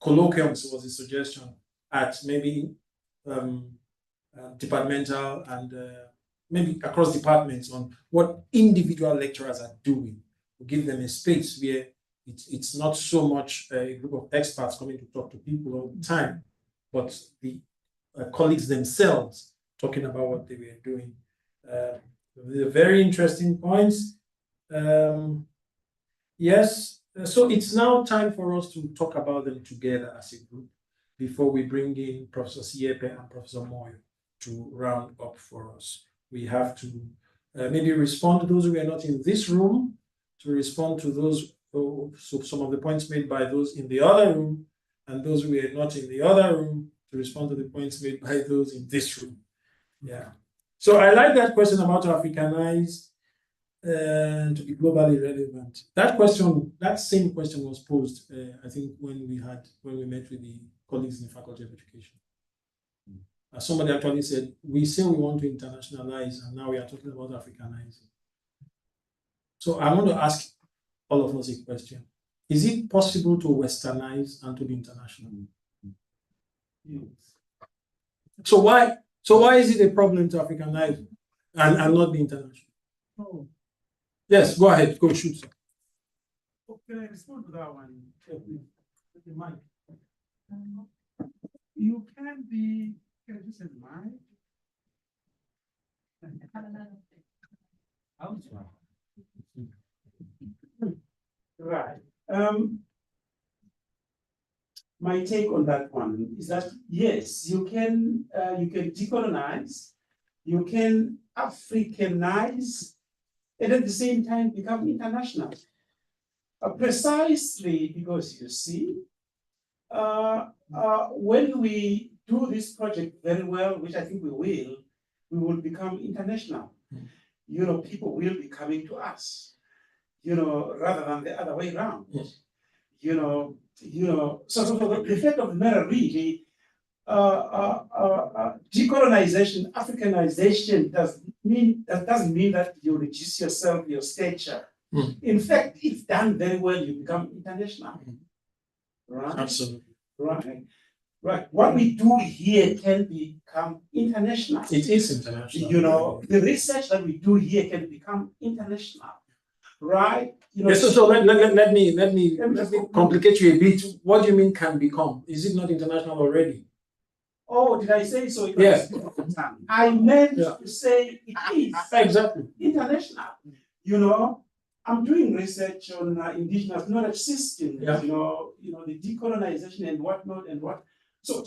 colloquiums was a suggestion at maybe departmental and maybe across departments on what individual lecturers are doing. We give them a space where it's not so much a group of experts coming to talk to people all the time, but the colleagues themselves talking about what they were doing. They're very interesting points. Yes, so it's now time for us to talk about them together as a group before we bring in Professor Siepe and Professor Moyo to round up for us. We have to maybe respond to those who are not in this room, to respond to those, so some of the points made by those in the other room, and those who are not in the other room, to respond to the points made by those in this room. Yeah. So I like that question about to Africanize and to be globally relevant. That question, that same question was posed, I think, when we met with the colleagues in the Faculty of Education. Somebody actually said, we say we want to internationalize, and now we are talking about Africanizing. So I want to ask all of us a question. Is it possible to Westernize and to be international? Yes. So why is it a problem to Africanize and not be international? Oh. Yes, go ahead, go shoot. Can I respond to that one? You can be, can you say mine? Right. My take on that one is that yes, you can decolonize, you can Africanize, and at the same time become international. Precisely because you see, when we do this project very well, which I think we will become international. People will be coming to us, rather than the other way around. Yes. So the fact of the matter really, decolonization, Africanization doesn't mean that you reduce yourself, your stature. In fact, if done very well, you become international. Right? Absolutely. Right. What we do here can become international. It is international. The research that we do here can become international. Right? Yes, so let me complicate you a bit. What do you mean can become? Is it not international already? Oh, did I say so? Yes. I meant to say it is exactly international. I'm doing research on indigenous knowledge systems. Yeah. The decolonization and whatnot and what. So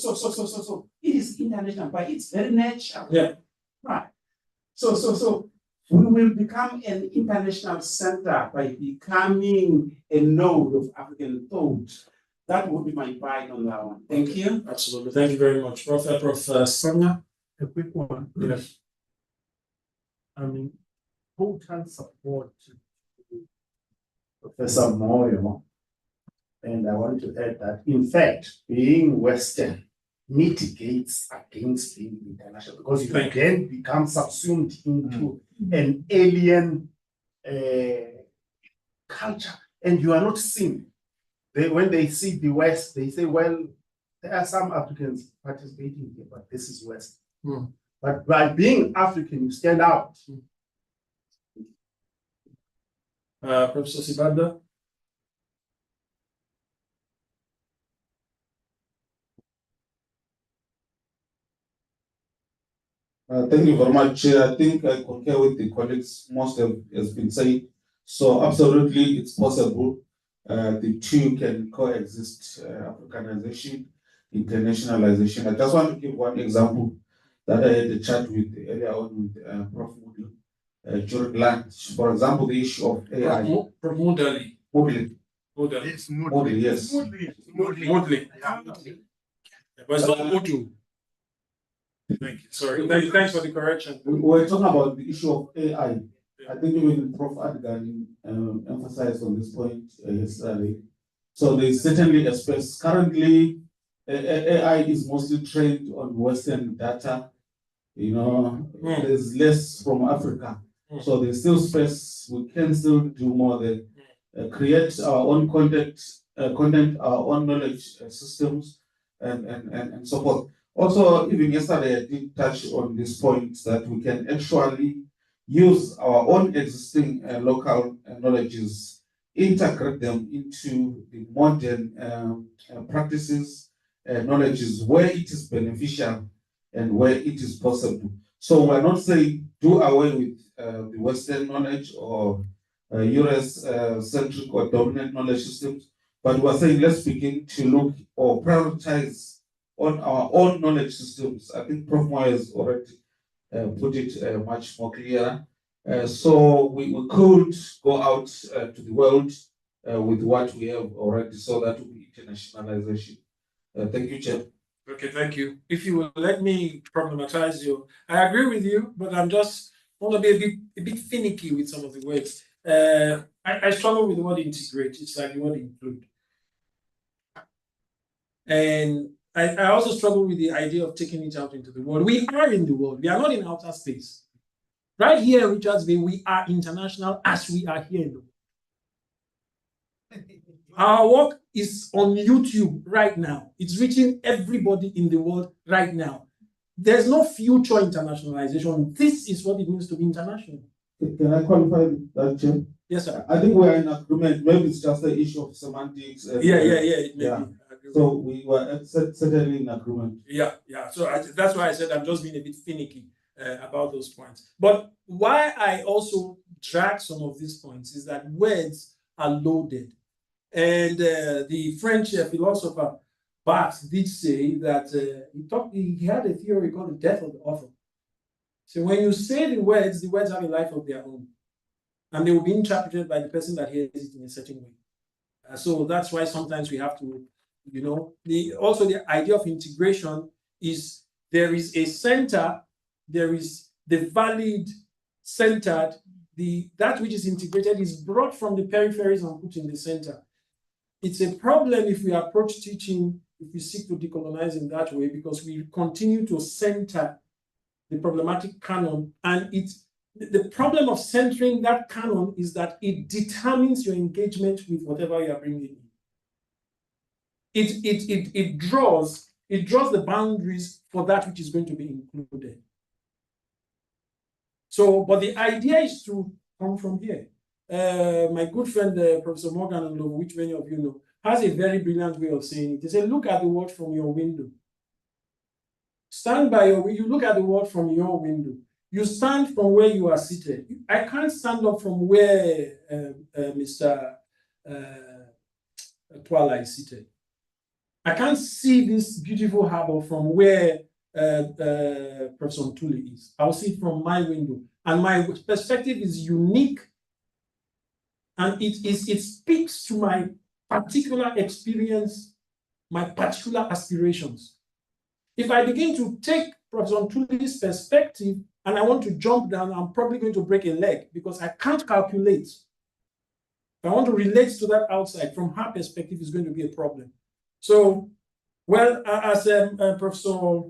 it is international by its very nature. Yeah. Right. So we will become an international center by becoming a node of African thought. That would be my bite on that one. Thank you. Absolutely. Thank you very much. Professor Sanga. A quick one. Yes. Total support to Professor Moyo. And I want to add that, in fact, being Western mitigates against being international, because you then become subsumed into an alien culture, and you are not seen. When they see the West, they say, well, there are some Africans participating here, but this is West. But by being African, you stand out. Professor Sibanda. Thank you very much. I think I concur with the colleagues. Most has been said. So absolutely, it's possible. The two can coexist: Africanization, internationalization. I just want to give one example that I had a chat with earlier on with Prof. Woodley. during lunch. For example, the issue of AI. Moodley. Moodley. Moodley. Moodley, yes. Moodley. But it's not Moodle. Thank you. Sorry. Thanks for the correction. We were talking about the issue of AI. I think even Prof. Adgan emphasized on this point yesterday. So there's certainly a space. Currently, AI is mostly trained on Western data. You know, there's less from Africa. So there's still space. We can still do more there. Create our own content, our own knowledge systems, and so forth. Also, even yesterday, I did touch on this point that we can actually use our own existing local knowledges, integrate them into the modern practices, knowledges where it is beneficial and where it is possible. So we're not saying do away with the Western knowledge or US-centric or dominant knowledge systems, but we're saying let's begin to look or prioritize on our own knowledge systems. I think Prof. Moyo has already put it much more clear. So we could go out to the world with what we have already, so that will be internationalization. Thank you, Chair. Okay, thank you. If you will let me problematize you, I agree with you, but I'm just want to be a bit finicky with some of the words. I struggle with the word integrate. It's like the word include. And I also struggle with the idea of taking it out into the world. We are in the world. We are not in outer space. Right here in Richardsville, we are international as we are here in the world. Our work is on YouTube right now. It's reaching everybody in the world right now. There's no future internationalization. This is what it means to be international. Can I qualify that, Chair? Yes, sir. I think we are in agreement. Maybe it's just the issue of semantics. Yeah. So we were certainly in agreement. Yeah. So that's why I said I'm just being a bit finicky about those points. But why I also drag some of these points is that words are loaded. And the French philosopher Barthes did say that he had a theory called the death of the author. So when you say the words have a life of their own. And they will be interpreted by the person that hears it in a certain way. So that's why sometimes we have to, also the idea of integration is there is a center, there is the valid centered, that which is integrated is brought from the peripheries and put in the center. It's a problem if we approach teaching, if we seek to decolonize in that way, because we continue to center the problematic canon, and the problem of centering that canon is that it determines your engagement with whatever you are bringing in. It draws the boundaries for that which is going to be included. So, but the idea is to come from here. My good friend, Professor Morgan, which many of you know, has a very brilliant way of saying it. He said, look at the world from your window. Stand by your window. You look at the world from your window. You stand from where you are seated. I can't stand up from where Mr. Twala is seated. I can't see this beautiful harbor from where Professor Ntuli is. I'll see it from my window. And my perspective is unique. And it speaks to my particular experience, my particular aspirations. If I begin to take Professor Ntuli's perspective and I want to jump down, I'm probably going to break a leg because I can't calculate. If I want to relate to that outside, from her perspective, it's going to be a problem. So, well, as Professor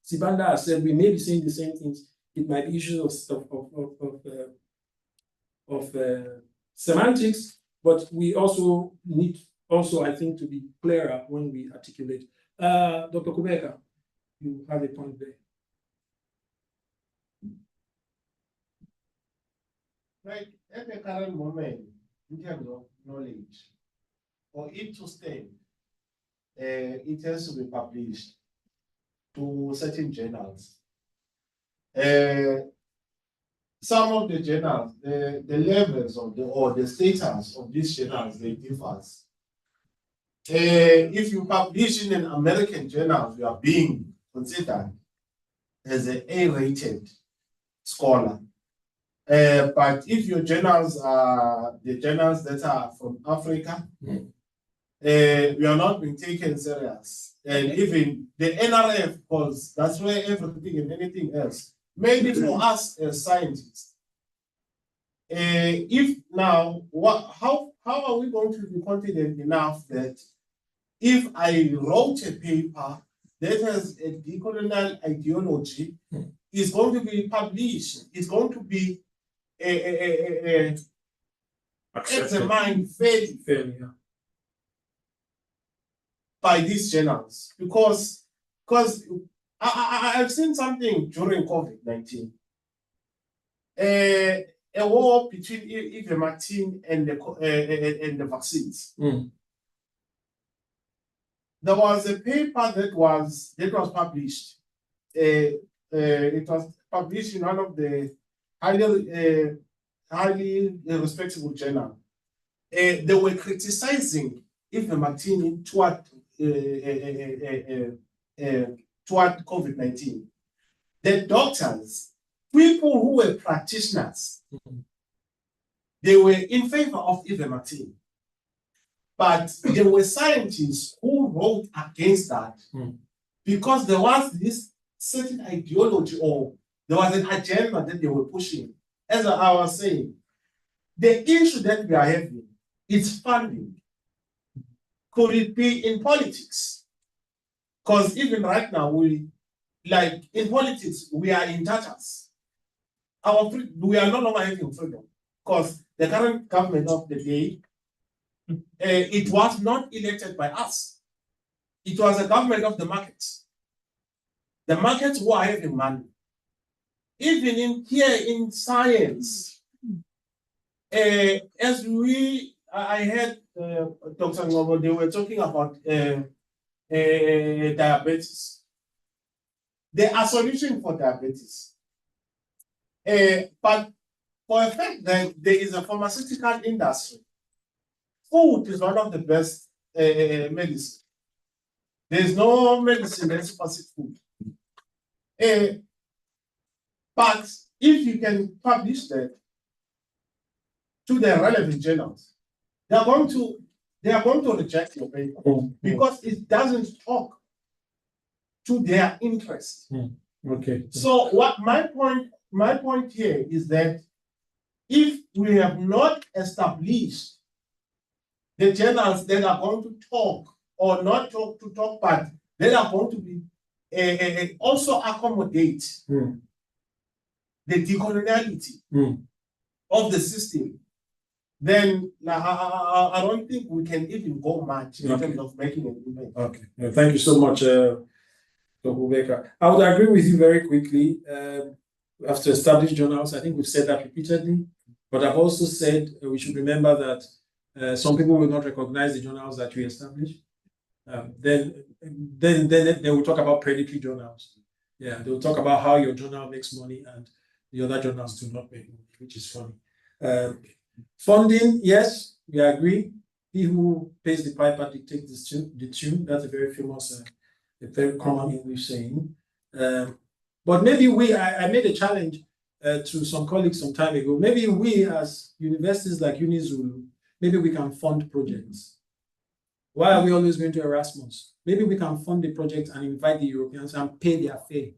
Sibanda has said, we may be saying the same things. It might be issues of semantics, but we also need, I think, to be clearer when we articulate. Dr. Kubeka, you have a point there. Right, at the current moment, in terms of knowledge, for it to stand, it has to be published to certain journals. Some of the journals, the levels of the status of these journals, they differ. If you publish in an American journal, you are being considered as an A-rated scholar. But if your journals are the journals that are from Africa, we are not being taken serious. And even the NRF, because that's where everything and anything else, maybe for us as scientists, if now, how are we going to be confident enough that if I wrote a paper that has a decolonial ideology, is going to be published, it's going to be examined fairly by these journals, because I've seen something during COVID-19, a war between ivermectin and the vaccines. There was a paper that was published. It was published in one of the highly respectable journal. They were criticizing ivermectin toward COVID-19. The doctors, people who were practitioners, they were in favor of ivermectin. But there were scientists who wrote against that because there was this certain ideology or there was an agenda that they were pushing. As I was saying, the issue that we are having is funding. Could it be in politics? Because even right now, in politics, we are in tatters. We are no longer having freedom because the current government of the day, it was not elected by us. It was a government of the markets. The markets who are having money. Even here in science, I heard Dr. Ngobo, they were talking about diabetes. There are solutions for diabetes. But for a fact that there is a pharmaceutical industry, food is one of the best medicine. There's no medicine that surpasses food. But if you can publish that to the relevant journals, they are going to reject your paper because it doesn't talk to their interest. Okay. So what my point here is that if we have not established the journals that are going to talk or not talk, but they are going to be also accommodate the decoloniality of the system, then I don't think we can even go much in terms of making an impact. Okay. Thank you so much, Dr. Ubeka. I would agree with you very quickly. We have to establish journals. I think we've said that repeatedly, but I've also said we should remember that some people will not recognize the journals that we establish. Then they will talk about predatory journals. Yeah, they will talk about how your journal makes money and the other journals do not make money, which is funny. Funding, yes, we agree. He who pays the piper dictates the tune. That's a very famous, a very common English saying. But maybe I made a challenge to some colleagues some time ago. Maybe we as universities like UniZulu, maybe we can fund projects. Why are we always going to Erasmus? Maybe we can fund the project and invite the Europeans and pay their fare.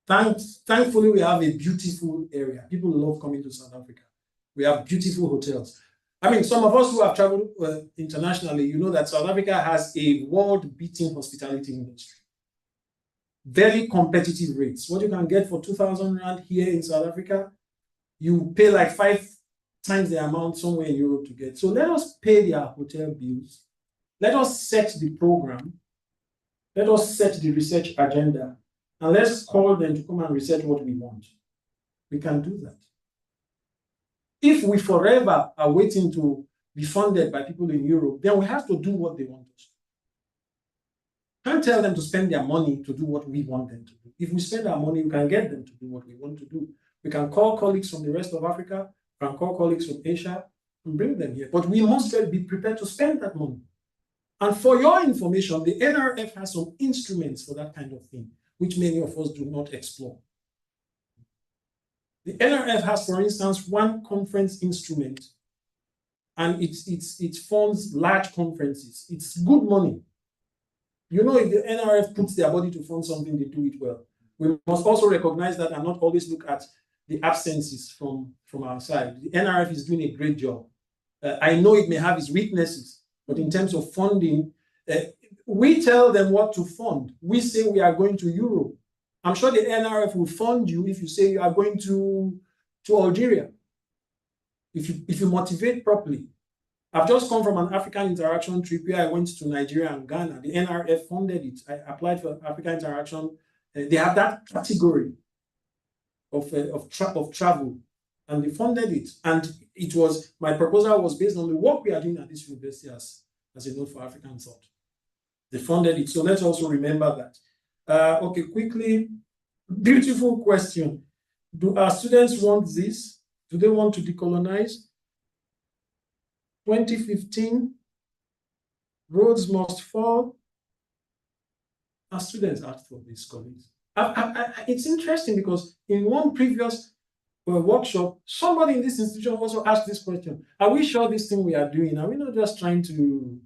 Thankfully, we have a beautiful area. People love coming to South Africa. We have beautiful hotels. I mean, some of us who have traveled internationally, you know that South Africa has a world-beating hospitality industry. Very competitive rates. What you can get for 2,000 Rand here in South Africa, you pay like 5 times the amount somewhere in Europe to get. So let us pay their hotel bills. Let us set the program. Let us set the research agenda. And let's call them to come and research what we want. We can do that. If we forever are waiting to be funded by people in Europe, then we have to do what they want us to do. Can't tell them to spend their money to do what we want them to do. If we spend our money, we can get them to do what we want to do. We can call colleagues from the rest of Africa, we can call colleagues from Asia and bring them here. But we must be prepared to spend that money. And for your information, the NRF has some instruments for that kind of thing, which many of us do not explore. The NRF has, for instance, one conference instrument, and it funds large conferences. It's good money. You know, if the NRF puts their body to fund something, they do it well. We must also recognize that and not always look at the absences from our side. The NRF is doing a great job. I know it may have its weaknesses, but in terms of funding, we tell them what to fund. We say we are going to Europe. I'm sure the NRF will fund you if you say you are going to Algeria. If you motivate properly. I've just come from an African interaction trip where I went to Nigeria and Ghana. The NRF funded it. I applied for African interaction. They have that category of travel, and they funded it. And it was, my proposal was based on the work we are doing at this university as a Node for African Thought. They funded it. So let's also remember that. Okay, quickly, beautiful question. Do our students want this? Do they want to decolonize? 2015, roads must fall. Our students asked for this, colleagues. It's interesting because in one previous workshop, somebody in this institution also asked this question. Are we sure this thing we are doing? Are we not just trying to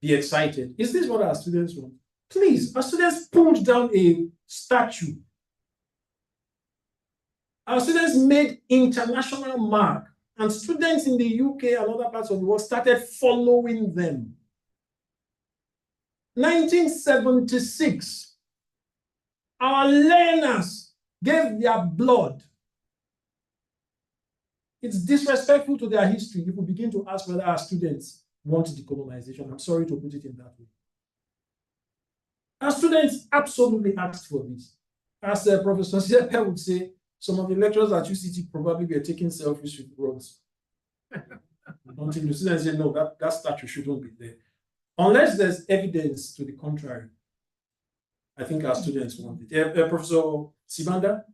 be excited? Is this what our students want? Please, our students pulled down a statue. Our students made international mark, and students in the UK and other parts of the world started following them. 1976, our learners gave their blood. It's disrespectful to their history if we begin to ask whether our students want decolonization. I'm sorry to put it in that way. Our students absolutely asked for this. As Professor Siepe would say, some of the lecturers at UCT probably were taking selfies with roads. Until the students say, no, that statue shouldn't be there. Unless there's evidence to the contrary, I think our students want it. Professor Sibanda?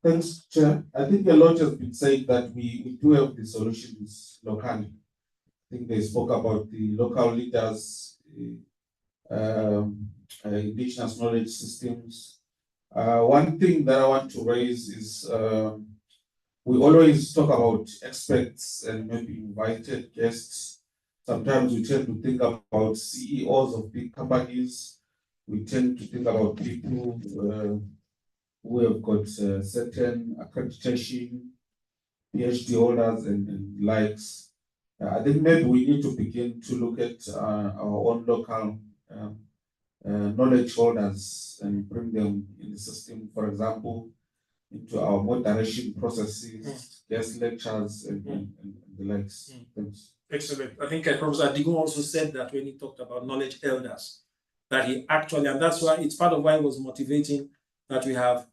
Thanks, Chair. I think a lot has been said that we do have the solutions locally. I think they spoke about the local leaders, indigenous knowledge systems. One thing that I want to raise is we always talk about experts and maybe invited guests. Sometimes we tend to think about CEOs of big companies. We tend to think about people who have got certain accreditation, PhD holders and likes. I think maybe we need to begin to look at our own local knowledge holders and bring them in the system, for example, into our moderation processes, guest lectures, and the likes. Thanks. Excellent. I think Professor Adigun also said that when he talked about knowledge elders, that he actually, and that's why it's part of why it was motivating that we have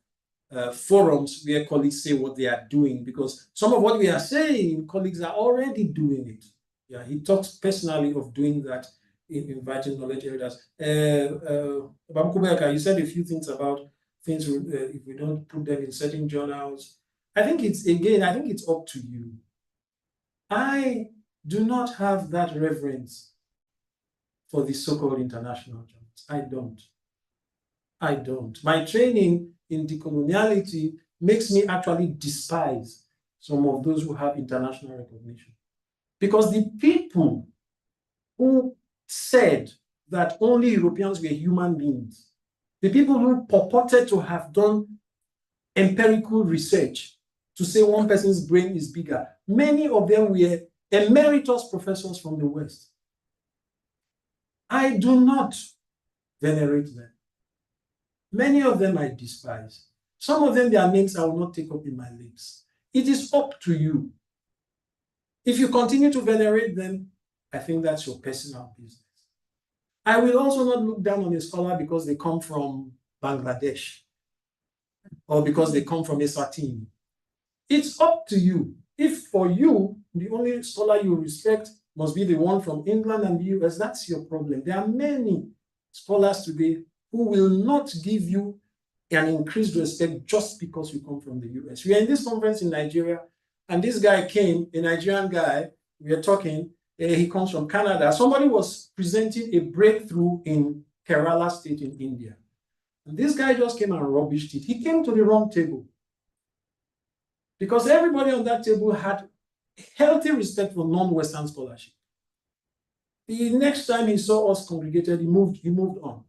forums where colleagues say what they are doing, because some of what we are saying, colleagues are already doing it. Yeah, he talks personally of doing that in inviting knowledge elders. Bamkubeka, you said a few things about things if we don't put them in certain journals. I think it's up to you. I do not have that reverence for the so-called international journals. I don't. My training in decoloniality makes me actually despise some of those who have international recognition. Because the people who said that only Europeans were human beings, the people who purported to have done empirical research to say one person's brain is bigger, many of them were emeritus professors from the West. I do not venerate them. Many of them I despise. Some of them, their names I will not take up in my lips. It is up to you. If you continue to venerate them, I think that's your personal business. I will also not look down on a scholar because they come from Bangladesh or because they come from Eswatini. It's up to you. If for you, the only scholar you respect must be the one from England and the US, that's your problem. There are many scholars today who will not give you an increased respect just because you come from the US. We are in this conference in Nigeria, and this guy came, a Nigerian guy, we are talking, He comes from Canada. Somebody was presenting a breakthrough in Kerala state in India. And this guy just came and rubbished it. He came to the wrong table. Because everybody on that table had healthy respect for non-Western scholarship. The next time he saw us congregated, he moved on.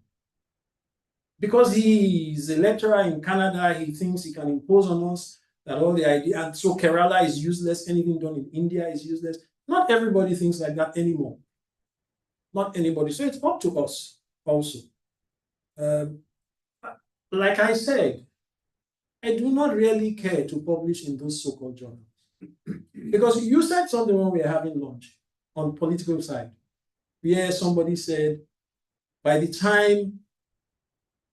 Because he is a lecturer in Canada, he thinks he can impose on us that all the idea, and so Kerala is useless, anything done in India is useless. Not everybody thinks like that anymore. Not anybody. So it's up to us also. Like I said, I do not really care to publish in those so-called journals. Because you said something when we were having lunch on political side, where somebody said, by the time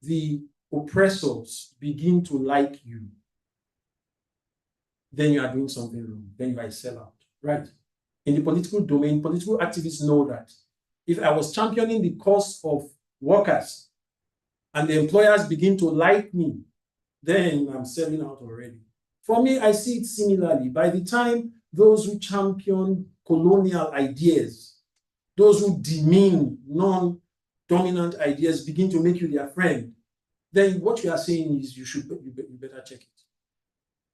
the oppressors begin to like you, then you are doing something wrong. Then you are a sellout, right? In the political domain, political activists know that. If I was championing the cause of workers and the employers begin to like me, then I'm selling out already. For me, I see it similarly. By the time those who champion colonial ideas, those who demean non-dominant ideas begin to make you their friend, then what you are saying is you better check it.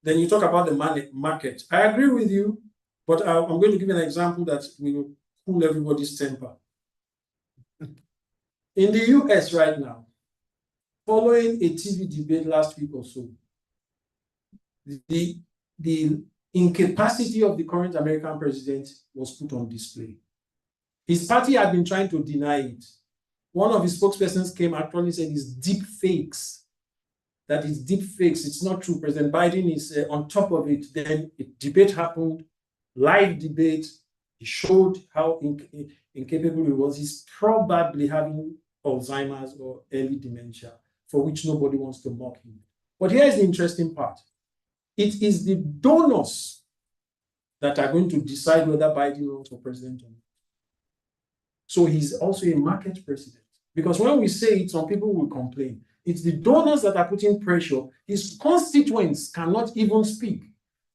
Then you talk about the market. I agree with you, but I'm going to give you an example that will cool everybody's temper. In the US right now, following a TV debate last week or so, the incapacity of the current American president was put on display. His party had been trying to deny it. One of his spokespersons came actually said it's deep fakes. That is deep fakes. It's not true. President Biden is on top of it. Then a debate happened, live debate. He showed how incapable he was. He's probably having Alzheimer's or early dementia, for which nobody wants to mock him. But here's the interesting part. It is the donors that are going to decide whether Biden runs for president or not. So he's also a market president. Because when we say it, some people will complain. It's the donors that are putting pressure. His constituents cannot even speak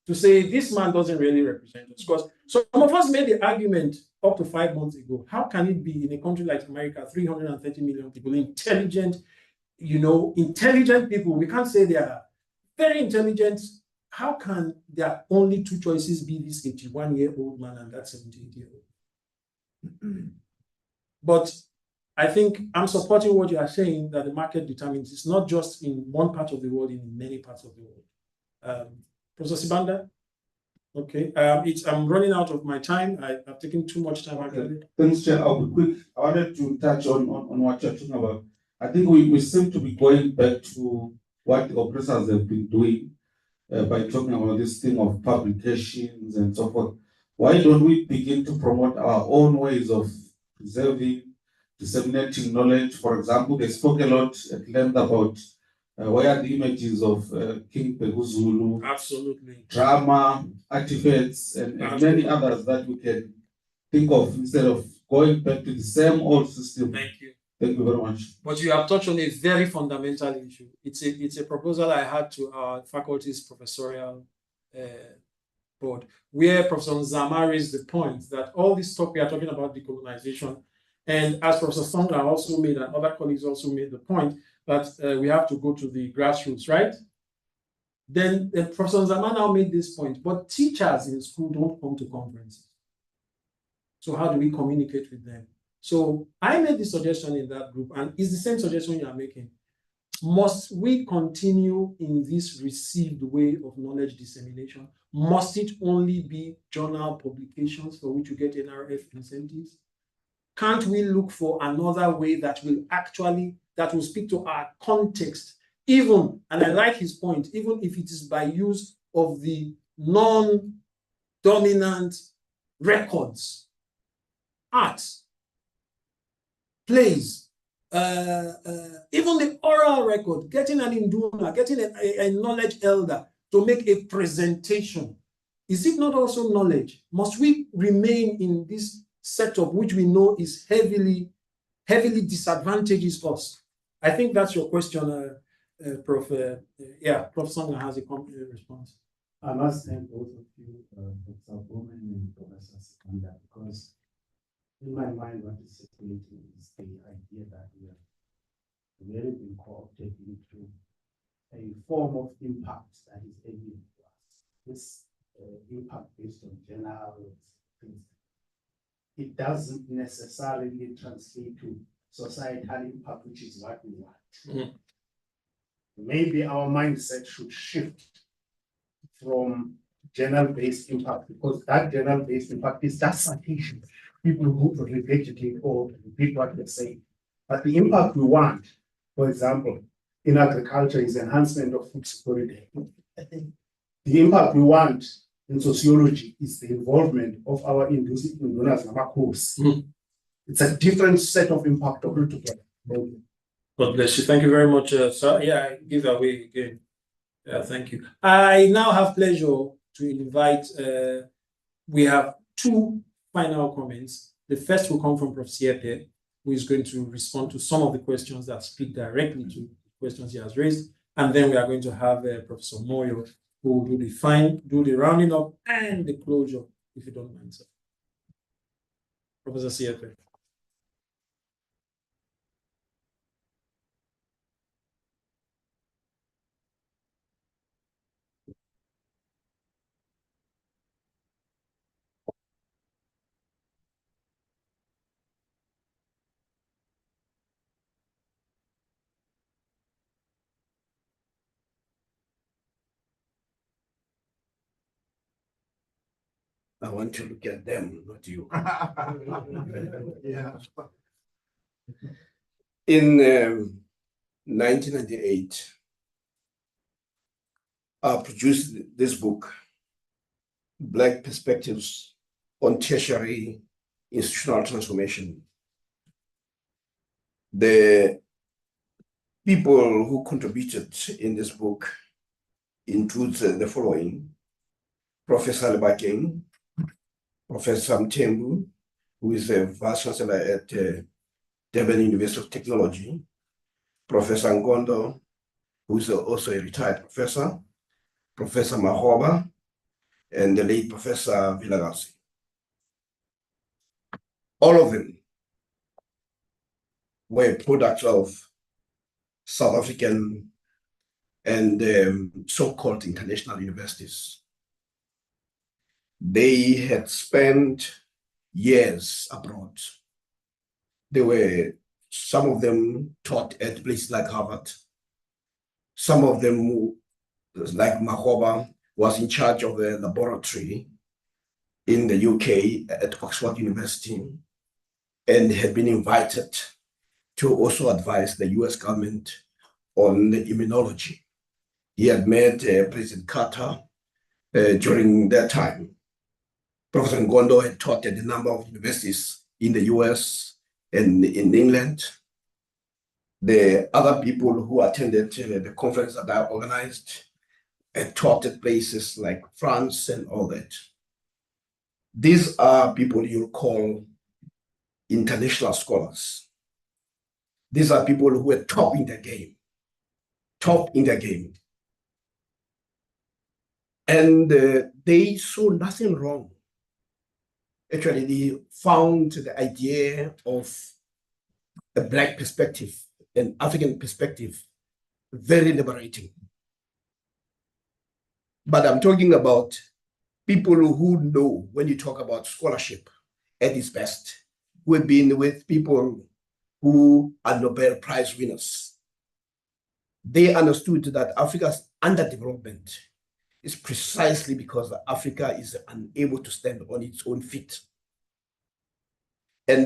to say this man doesn't really represent us. Because some of us made the argument up to 5 months ago. How can it be in a country like America, 330 million people, intelligent people? We can't say they are very intelligent. How can their only two choices be this 81-year-old man and that 78-year-old? But I think I'm supporting what you are saying, that the market determines. It's not just in one part of the world, in many parts of the world. Professor Sibanda? Okay. I'm running out of my time. I've taken too much time. Okay. Thanks, Chair. I'll be quick. I wanted to touch on what you're talking about. I think we seem to be going back to what the oppressors have been doing by talking about this thing of publications and so forth. Why don't we begin to promote our own ways of preserving, disseminating knowledge? For example, they spoke a lot at length about where are the images of King Peguzulu, absolutely, drama, artifacts, and many others that we can think of instead of going back to the same old system. Thank you. Thank you very much. But you have touched on a very fundamental issue. It's a proposal I had to our faculty's professorial board, where Professor Nzama raised the point that all this talk we are talking about decolonization, and as Professor Songa also made, and other colleagues also made the point, that we have to go to the grassroots, right? Then Professor Nzama now made this point, but teachers in school don't come to conferences. So how do we communicate with them? So I made the suggestion in that group, and it's the same suggestion you are making. Must we continue in this received way of knowledge dissemination? Must it only be journal publications for which you get NRF incentives? Can't we look for another way that will speak to our context, even, and I like his point, even if it is by use of the non-dominant records, arts, plays, even the oral record, getting an induna, getting a knowledge elder to make a presentation. Is it not also knowledge? Must we remain in this setup, which we know is heavily disadvantages us? I think that's your question, Prof. Prof. Songa has a response. I must thank both of you, Dr. Bowman and Professor Sibanda, because in my mind, what is circulating is the idea that we have really been co-opted into a form of impact that is alien to us. This impact based on general things. It doesn't necessarily translate to societal impact, which is what we want. Maybe our mindset should shift from general-based impact, because that general-based impact is just citation. People who regurgitate or repeat what they say. But the impact we want, for example, in agriculture is enhancement of food security. The impact we want in sociology is the involvement of our indonors and It's a different set of impact altogether. God bless you. Thank you very much, sir. Yeah, I give away again. Yeah, thank you. I now have pleasure to invite, we have two final comments. The first will come from Professor Siepe, who is going to respond to some of the questions that speak directly to the questions he has raised. And then we are going to have Professor Moyo, who will do the rounding up and the closure, if you don't mind, sir. Professor Siepe. I want to look at them, not you. Yeah. In 1998, I produced this book, Black Perspectives on Tertiary Institutional Transformation. The people who contributed in this book includes the following: Professor Lebakeng, Professor Mthembu, who is a Vice Chancellor at Durban University of Technology, Professor Ngondo, who is also a retired professor, Professor Mahoba, and the late Professor Vilakazi. All of them were products of South African and so-called international universities. They had spent years abroad. Some of them taught at places like Harvard. Some of them, like Mahoba, was in charge of a laboratory in the UK at Oxford University and had been invited to also advise the US government on the immunology. He had met President Carter during that time. Professor Ngondo had taught at a number of universities in the US and in England. The other people who attended the conference that I organized had taught at places like France and all that. These are people you call international scholars. These are people who were top in their game. And they saw nothing wrong. Actually, they found the idea of a Black perspective, an African perspective, very liberating. But I'm talking about people who know when you talk about scholarship at its best, who have been with people who are Nobel Prize winners. They understood that Africa's underdevelopment is precisely because Africa is unable to stand on its own feet. And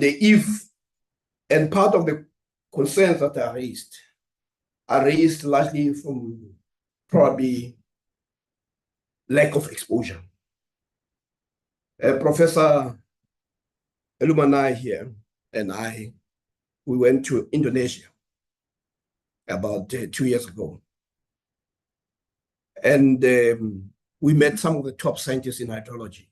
part of the concerns that are raised largely from probably lack of exposure. Professor Elumanai here and I, we went to Indonesia about 2 years ago. And we met some of the top scientists in hydrology.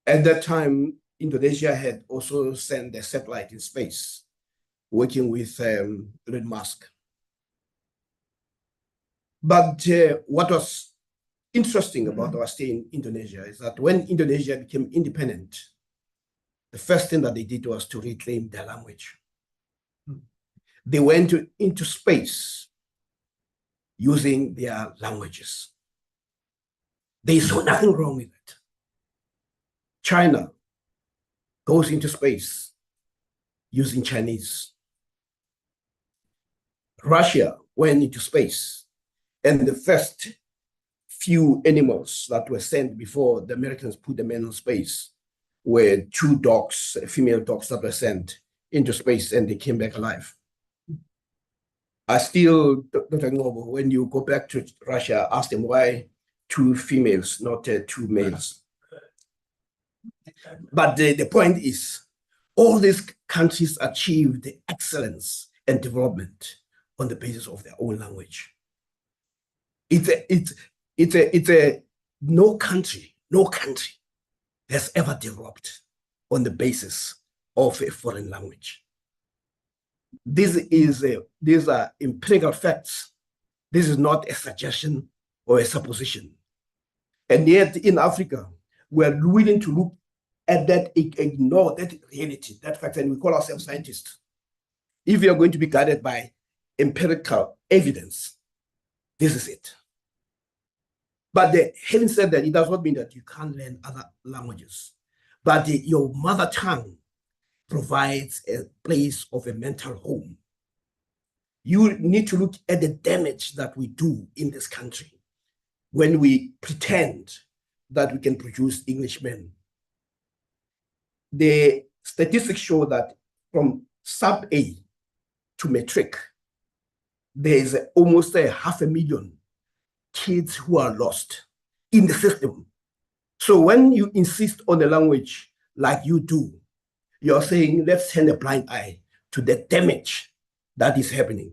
At that time, Indonesia had also sent a satellite in space, working with Elon Musk. But what was interesting about our stay in Indonesia is that when Indonesia became independent the first thing that they did was to reclaim their language. They went into space using their languages. They saw nothing wrong with it. China goes into space using Chinese. Russia went into space, and the first few animals that were sent before the Americans put them in space were 2 dogs, female dogs that were sent into space, and they came back alive. I still don't know, when you go back to Russia, ask them why 2 females, not 2 males. But the point is, all these countries achieved excellence and development on the basis of their own language. No country has ever developed on the basis of a foreign language. These are empirical facts. This is not a suggestion or a supposition. And yet in Africa, we are willing to look at that, ignore that reality, that fact, and we call ourselves scientists. If we are going to be guided by empirical evidence, this is it. But having said that, it does not mean that you can't learn other languages. But your mother tongue provides a place of a mental home. You need to look at the damage that we do in this country when we pretend that we can produce Englishmen. The statistics show that from sub-A to matric, there is almost 500,000 kids who are lost in the system. So when you insist on a language like you do, you're saying, let's turn a blind eye to the damage that is happening.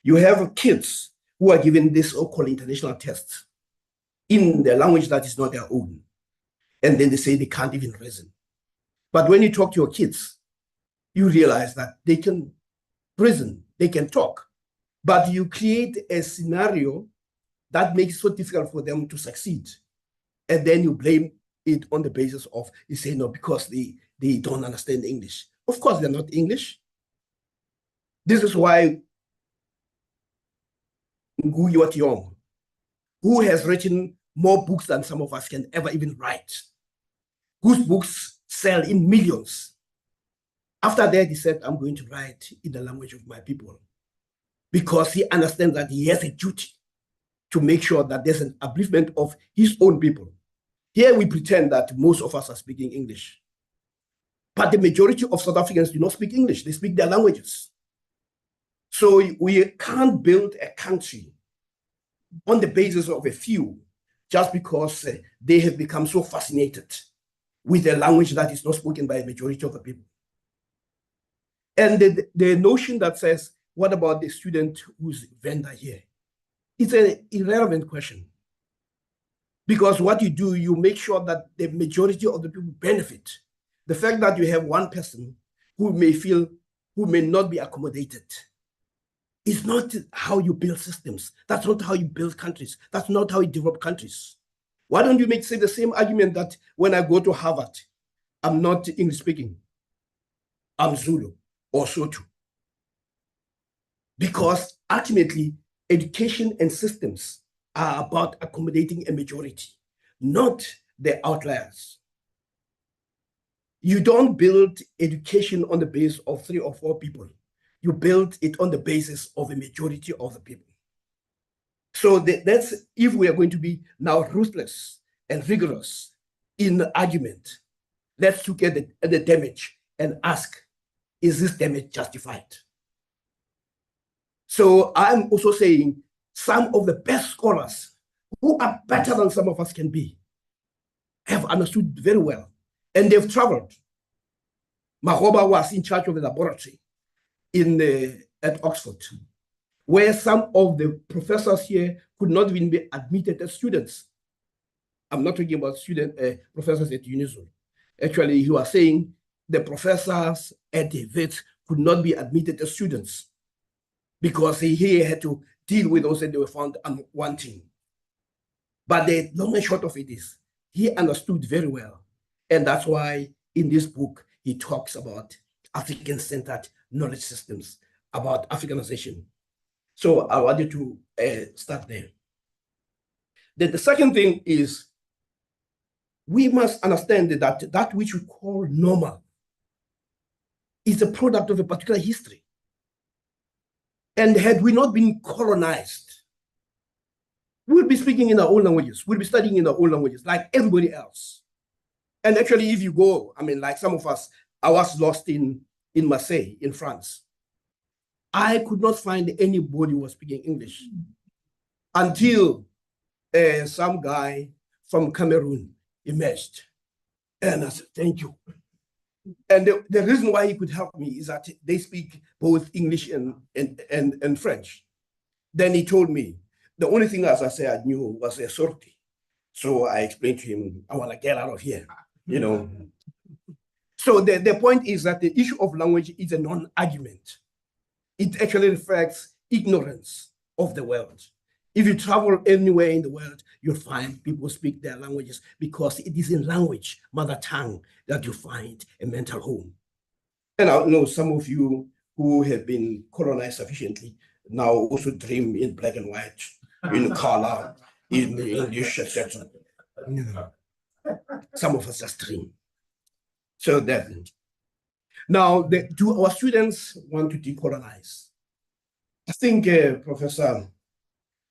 You have kids who are given this so-called international tests in the language that is not their own. And then they say they can't even reason. But when you talk to your kids, you realize that they can reason, they can talk. But you create a scenario that makes it so difficult for them to succeed. And then you blame it on the basis of, you say, no, because they don't understand English. Of course, they're not English. This is why Ngugi wa Thiong'o, who has written more books than some of us can ever even write, whose books sell in millions. After that, he said, I'm going to write in the language of my people, because he understands that he has a duty to make sure that there's an upliftment of his own people. Here we pretend that most of us are speaking English, but the majority of South Africans do not speak English, they speak their languages. So we can't build a country on the basis of a few just because they have become so fascinated with a language that is not spoken by a majority of the people. And the notion that says, what about the student who's vendor here? It's an irrelevant question. Because what you do, you make sure that the majority of the people benefit. The fact that you have one person who may not be accommodated is not how you build systems. That's not how you build countries. That's not how you develop countries. Why don't you say the same argument that when I go to Harvard, I'm not English speaking, I'm Zulu or Sotho? Because ultimately, education and systems are about accommodating a majority, not the outliers. You don't build education on the basis of 3 or 4 people. You build it on the basis of a majority of the people. So that's, if we are going to be now ruthless and rigorous in the argument, let's look at the damage and ask, is this damage justified? So I'm also saying some of the best scholars who are better than some of us can be have understood very well, and they've traveled. Mahoba was in charge of the laboratory at Oxford, where some of the professors here could not even be admitted as students. I'm not talking about professors at UNISOL. Actually, he was saying the professors at the VET could not be admitted as students because he had to deal with those that they were found unwanting. But the long and short of it is, he understood very well. And that's why in this book, he talks about African-centered knowledge systems, about Africanization. So I wanted to start there. Then the second thing is we must understand that that which we call normal is a product of a particular history. And had we not been colonized, we'll be speaking in our own languages. We'll be studying in our own languages like everybody else. And actually, if you go, I mean, like some of us, I was lost in Marseille, in France. I could not find anybody who was speaking English until some guy from Cameroon emerged. And I said, thank you. And the reason why he could help me is that they speak both English and French. Then he told me, the only thing, as I said, I knew was a sortie. So I explained to him, I want to get out of here, you know. So the point is that the issue of language is a non-argument. It actually reflects ignorance of the world. If you travel anywhere in the world, you'll find people speak their languages because it is in language, mother tongue, that you find a mental home. And I know some of you who have been colonized sufficiently now also dream in black and white, in color, in English, etc. Some of us just dream. So definitely. Now, do our students want to decolonize? I think Professor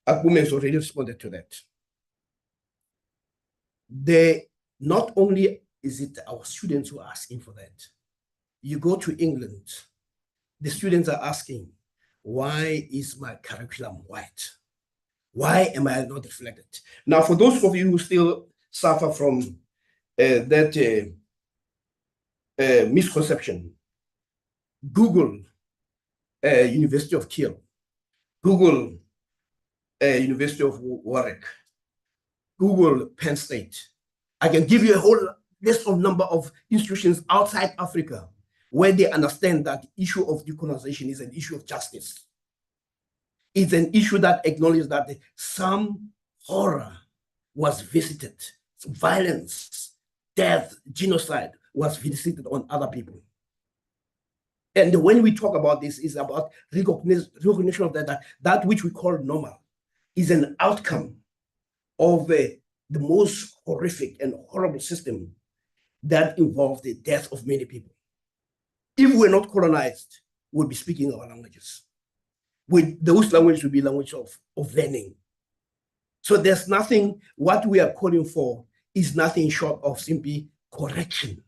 Akume has already responded to that. Not only is it our students who are asking for that. You go to England, the students are asking, why is my curriculum white? Why am I not reflected? Now, for those of you who still suffer from that misconception, Google University of Kiel, Google University of Warwick, Google Penn State. I can give you a whole list of number of institutions outside Africa where they understand that issue of decolonization is an issue of justice. It's an issue that acknowledges that some horror was visited, violence, death, genocide was visited on other people. And when we talk about this, it's about recognition of that which we call normal is an outcome of the most horrific and horrible system that involved the death of many people. If we're not colonized, we'll be speaking our languages. Those languages will be language of learning. So there's nothing, what we are calling for is nothing short of simply correction.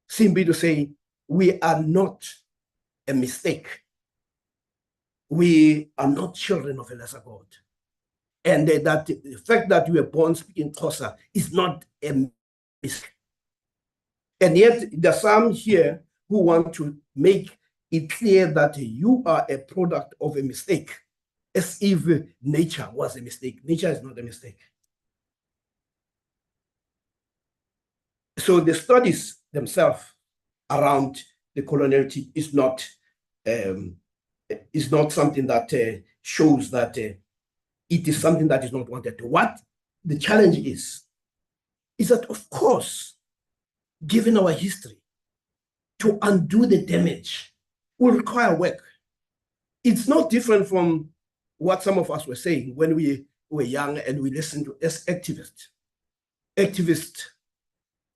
Simply to say, we are not a mistake. We are not children of a lesser God. And that the fact that we were born speaking Xhosa is not a mistake. And yet there are some here who want to make it clear that you are a product of a mistake, as if nature was a mistake. Nature is not a mistake. So the studies themselves around the coloniality is not something that shows that it is something that is not wanted. What the challenge is that, of course, given our history, to undo the damage will require work. It's not different from what some of us were saying when we were young and we listened to as activists,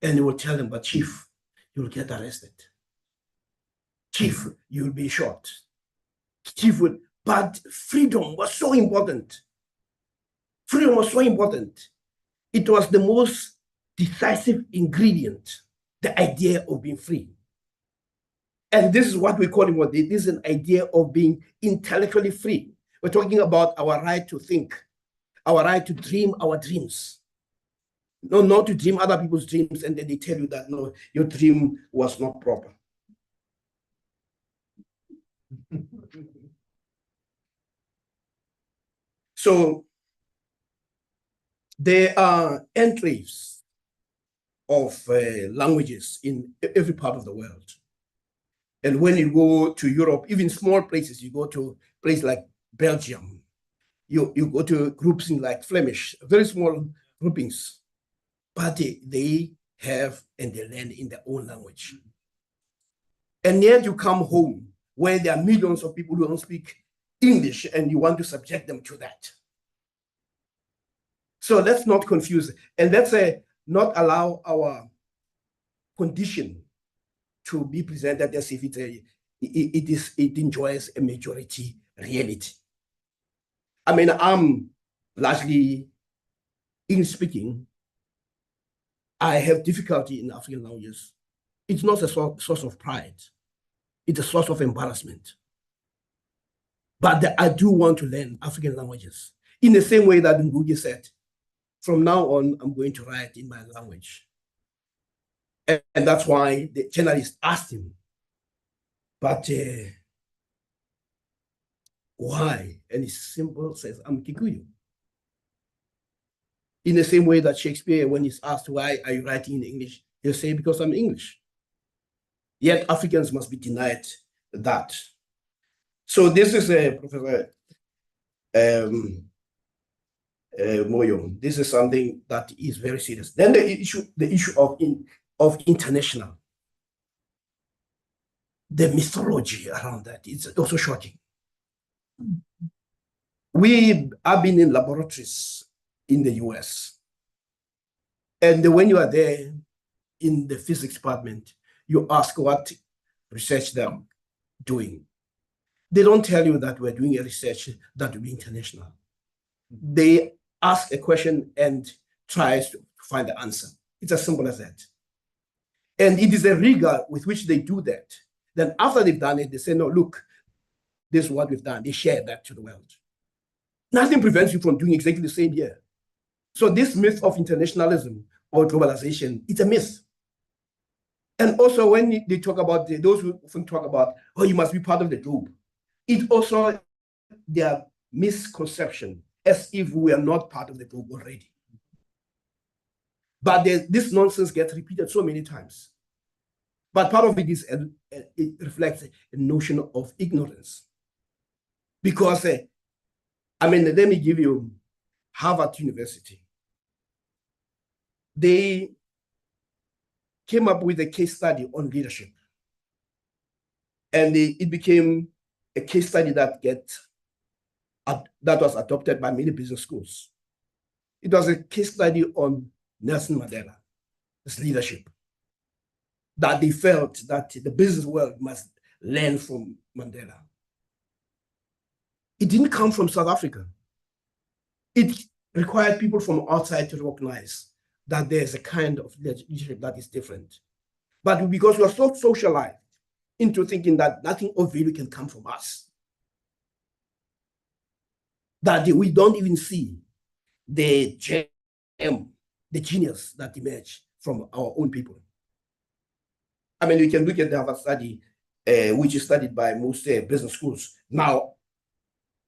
and you will tell them, but chief, you'll get arrested. Chief, you'll be shot. Chief would, but freedom was so important. Freedom was so important. It was the most decisive ingredient, the idea of being free. And this is what we call it. This is an idea of being intellectually free. We're talking about our right to think, our right to dream our dreams. No, not to dream other people's dreams, and then they tell you that, no, your dream was not proper. So there are enclaves of languages in every part of the world. And when you go to Europe, even small places, you go to a place like Belgium, you go to groups in like Flemish, very small groupings, but they have and they learn in their own language. And yet you come home where there are millions of people who don't speak English and you want to subject them to that. So let's not confuse, and let's not allow our condition to be presented as if it enjoys a majority reality. I mean, I'm largely English speaking. I have difficulty in African languages. It's not a source of pride. It's a source of embarrassment. But I do want to learn African languages in the same way that Ngugi said, from now on, I'm going to write in my language. And that's why the journalist asked him, but why? And he simply says, I'm Kikuyu. In the same way that Shakespeare, when he's asked, why are you writing in English? He'll say, because I'm English. Yet Africans must be denied that. So this is Professor Moyo. This is something that is very serious. Then the issue of international. The mythology around that is also shocking. We have been in laboratories in the US. And when you are there in the physics department, you ask what research they're doing. They don't tell you that we're doing a research that will be international. They ask a question and try to find the answer. It's as simple as that. And it is a rigor with which they do that. Then after they've done it, they say, no, look, this is what we've done. They share that to the world. Nothing prevents you from doing exactly the same here. So this myth of internationalism or globalization, it's a myth. And also when they talk about, those who often talk about, oh, you must be part of the globe. It also their misconception as if we are not part of the globe already. But this nonsense gets repeated so many times. But part of it is, it reflects a notion of ignorance. Because, I mean, let me give you Harvard University. They came up with a case study on leadership. And it became a case study that was adopted by many business schools. It was a case study on Nelson Mandela, his leadership, that they felt that the business world must learn from Mandela. It didn't come from South Africa. It required people from outside to recognize that there's a kind of leadership that is different. But because we are so socialized into thinking that nothing of value can come from us, that we don't even see the gem, the genius that emerge from our own people. I mean, we can look at the Harvard study, which is studied by most business schools now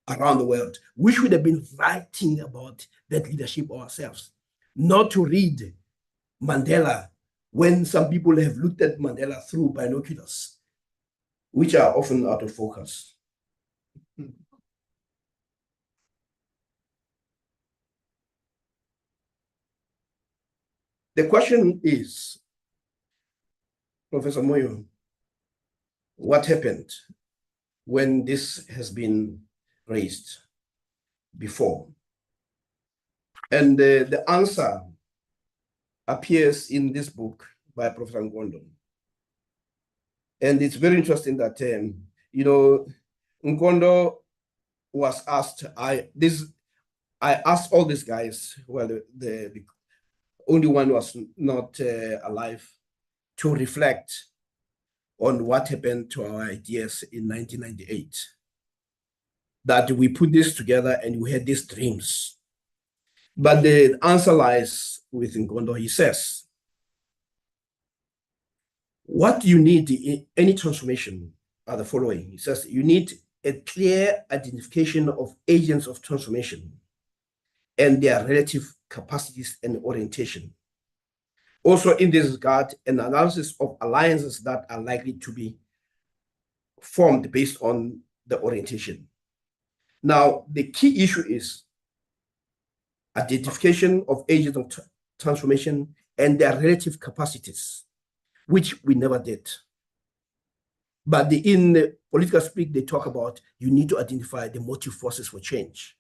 around the world. We should have been writing about that leadership ourselves, not to read Mandela when some people have looked at Mandela through binoculars, which are often out of focus. The question is, Professor Moyo, what happened when this has been raised before? And the answer appears in this book by Professor Nkondo. And it's very interesting that, Nkondo was asked, I asked all these guys, well, the only one was not alive, to reflect on what happened to our ideas in 1998. That we put this together and we had these dreams. But the answer lies with Nkondo. He says, what you need in any transformation are the following. He says, you need a clear identification of agents of transformation and their relative capacities and orientation. Also in this regard, an analysis of alliances that are likely to be formed based on the orientation. Now, the key issue is identification of agents of transformation and their relative capacities, which we never did. But in political speak, they talk about you need to identify the motive forces for change,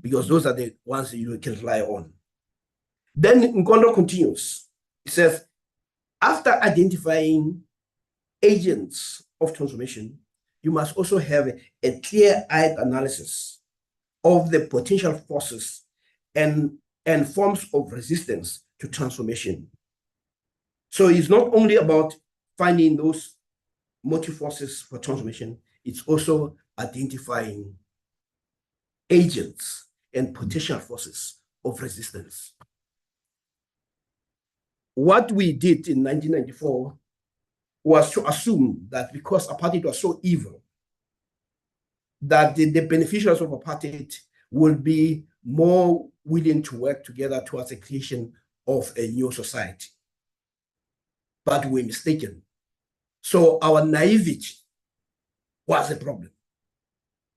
because those are the ones that you can rely on. Then Nkondo continues. He says, after identifying agents of transformation, you must also have a clear-eyed analysis of the potential forces and forms of resistance to transformation. So it's not only about finding those motive forces for transformation, it's also identifying agents and potential forces of resistance. What we did in 1994 was to assume that because apartheid was so evil, that the beneficiaries of apartheid will be more willing to work together towards the creation of a new society. But we're mistaken. So our naivety was a problem.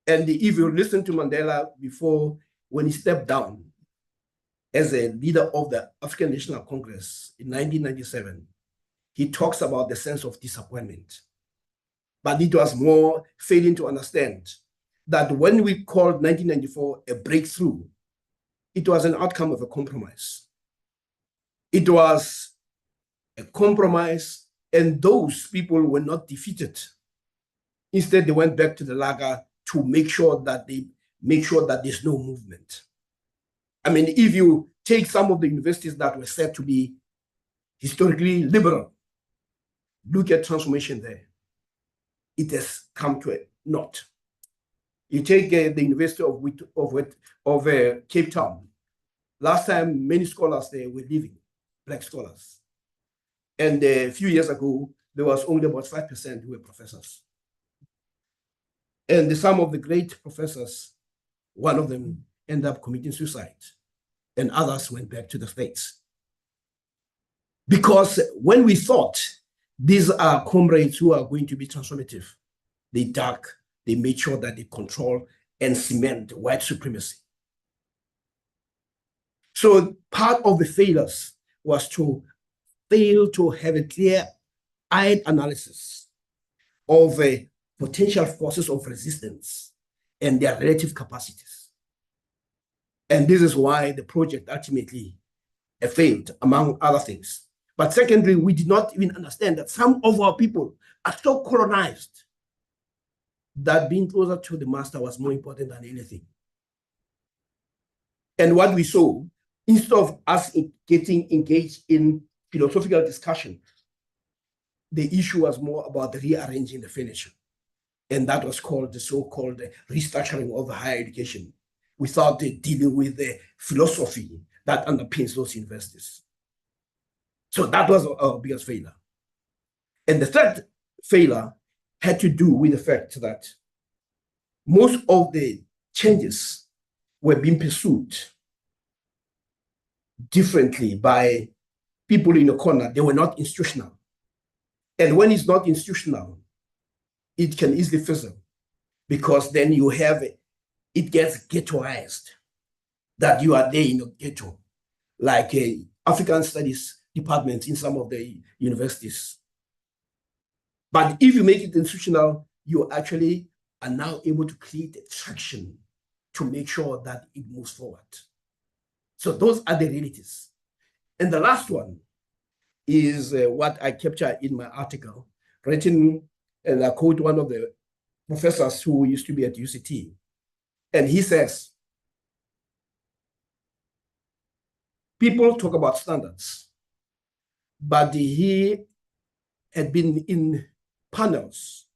And if you listen to Mandela before, when he stepped down as a leader of the African National Congress in 1997, he talks about the sense of disappointment. But it was more failing to understand that when we called 1994 a breakthrough, it was an outcome of a compromise. It was a compromise, and those people were not defeated. Instead, they went back to the lager to make sure that there's no movement. I mean, if you take some of the universities that were said to be historically liberal, look at transformation there. It has come to a naught. You take the University of Cape Town. Last time, many scholars there were leaving, Black scholars. And a few years ago, there was only about 5% who were professors. And some of the great professors, one of them ended up committing suicide, and others went back to the States. Because when we thought these are comrades who are going to be transformative, they dug, they made sure that they control and cement white supremacy. So part of the failures was to fail to have a clear-eyed analysis of potential forces of resistance and their relative capacities. And this is why the project ultimately failed, among other things. But secondly, we did not even understand that some of our people are so colonized that being closer to the master was more important than anything. And what we saw, instead of us getting engaged in philosophical discussion, the issue was more about rearranging the furniture. And that was called the so-called restructuring of higher education, without dealing with the philosophy that underpins those universities. So that was our biggest failure. And the third failure had to do with the fact that most of the changes were being pursued differently by people in the corner. They were not institutional. And when it's not institutional, it can easily fizzle, because then you have it gets ghettoized, that you are there in a ghetto, like African studies departments in some of the universities. But if you make it institutional, you actually are now able to create traction to make sure that it moves forward. So those are the realities. And the last one is what I capture in my article, written, and I quote one of the professors who used to be at UCT. And he says, people talk about standards, but he had been in panels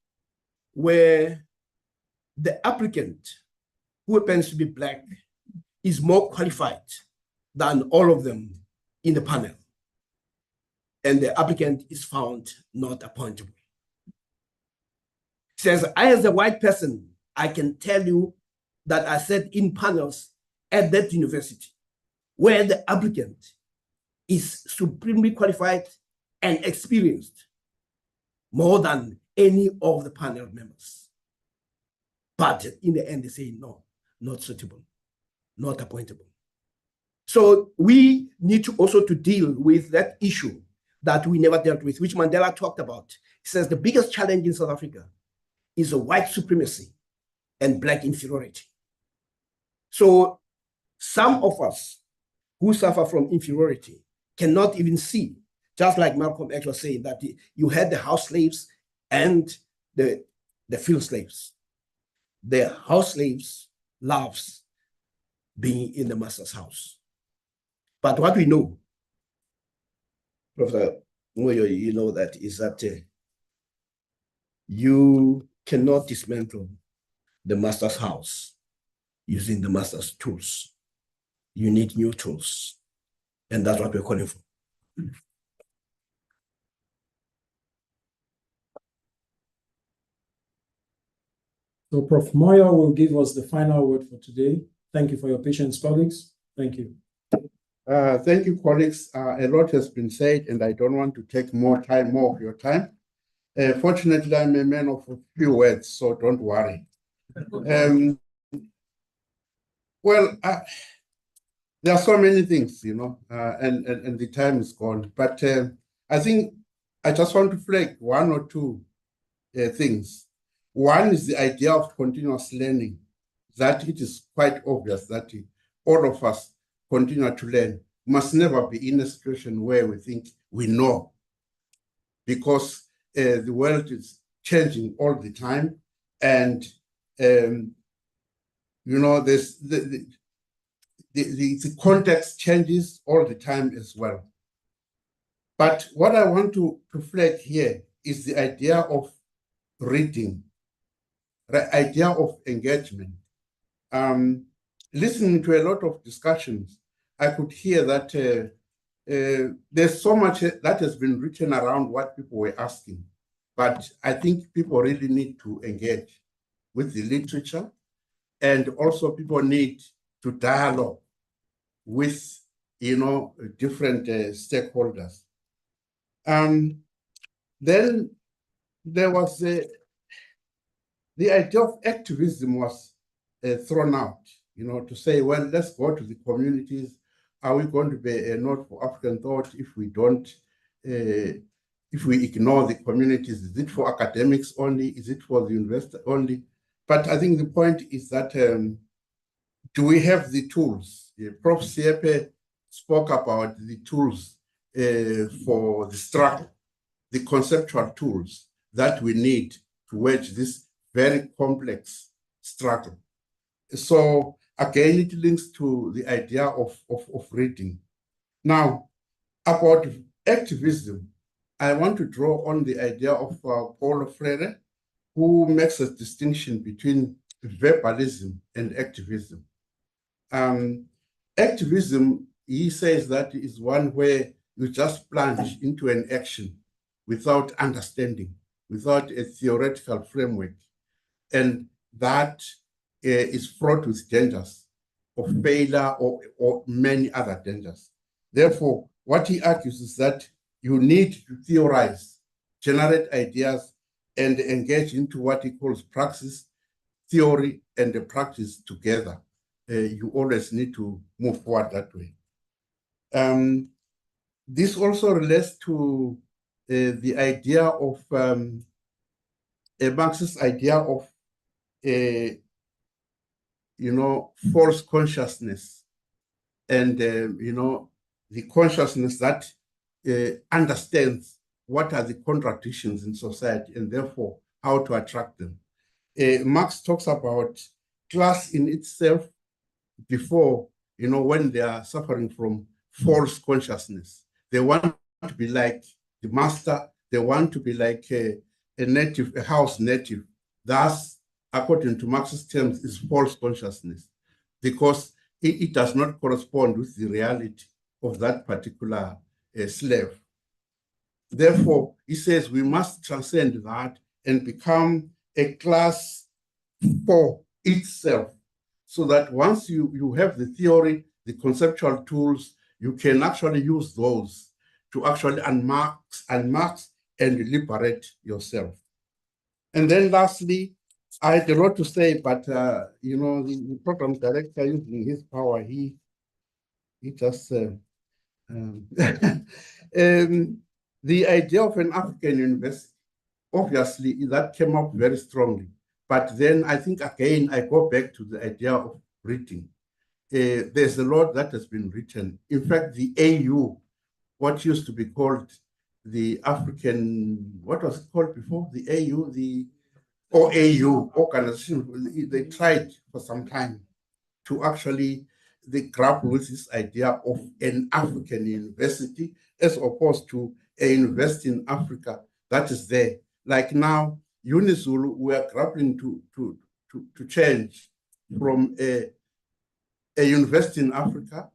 where the applicant, who happens to be Black, is more qualified than all of them in the panel. And the applicant is found not appointable. Says, I as a white person, I can tell you that I sat in panels at that university where the applicant is supremely qualified and experienced more than any of the panel members. But in the end, they say, no, not suitable, not appointable. So we need to also to deal with that issue that we never dealt with, which Mandela talked about. He says the biggest challenge in South Africa is a white supremacy and black inferiority. So some of us who suffer from inferiority cannot even see, just like Malcolm X was saying, that you had the house slaves and the field slaves. The house slaves loves being in the master's house. But what we know, Professor Moyo, you know that, is that you cannot dismantle the master's house using the master's tools. You need new tools. And that's what we're calling for. So Prof. Moyo will give us the final word for today. Thank you for your patience, colleagues. Thank you. Thank you, colleagues. A lot has been said, and I don't want to take more of your time. Fortunately, I'm a man of a few words, so don't worry. There are so many things, you know, and the time is gone. But I think I just want to flag one or two things. One is the idea of continuous learning, that it is quite obvious that all of us continue to learn. Must never be in a situation where we think we know, because the world is changing all the time, and you know, there's the context changes all the time as well. But what I want to flag here is the idea of reading, the idea of engagement. Listening to a lot of discussions, I could hear that there's so much that has been written around what people were asking. But I think people really need to engage with the literature, and also people need to dialogue with, you know, different stakeholders. Then there was the idea of activism was thrown out, you know, to say, well, let's go to the communities. Are we going to be a Node for African Thought if we don't, if we ignore the communities? Is it for academics only? Is it for the university only? But I think the point is that, do we have the tools? Prof. Siepe spoke about the tools for the struggle, the conceptual tools that we need to wage this very complex struggle. So again, it links to the idea of reading. Now, about activism, I want to draw on the idea of Paulo Freire, who makes a distinction between verbalism and activism. Activism, he says, that is one where you just plunge into an action without understanding, without a theoretical framework. And that is fraught with dangers of failure or many other dangers. Therefore, what he argues is that you need to theorize, generate ideas, and engage into what he calls praxis, theory, and the practice together. You always need to move forward that way. This also relates to the idea of a Marxist idea of you know, false consciousness, and you know, the consciousness that understands what are the contradictions in society and therefore how to attract them. Marx talks about class in itself before, you know, when they are suffering from false consciousness. They want to be like the master, they want to be like a native, a house native. Thus, according to Marxist terms, is false consciousness, because it does not correspond with the reality of that particular slave. Therefore, he says we must transcend that and become a class for itself, so that once you have the theory, the conceptual tools, you can actually use those to actually unmark and liberate yourself. And then lastly, I had a lot to say, but you know, the program director, using his power, he It just the idea of an African university, obviously, that came up very strongly. But then I think again I go back to the idea of reading. There's a lot that has been written. In fact, the AU, what used to be called the African, what was it called before? The AU, the OAU organization, they tried for some time to actually grapple with this idea of an African university as opposed to a university in Africa that is there. Like now, UNIZUL, we are grappling to change from a university in Africa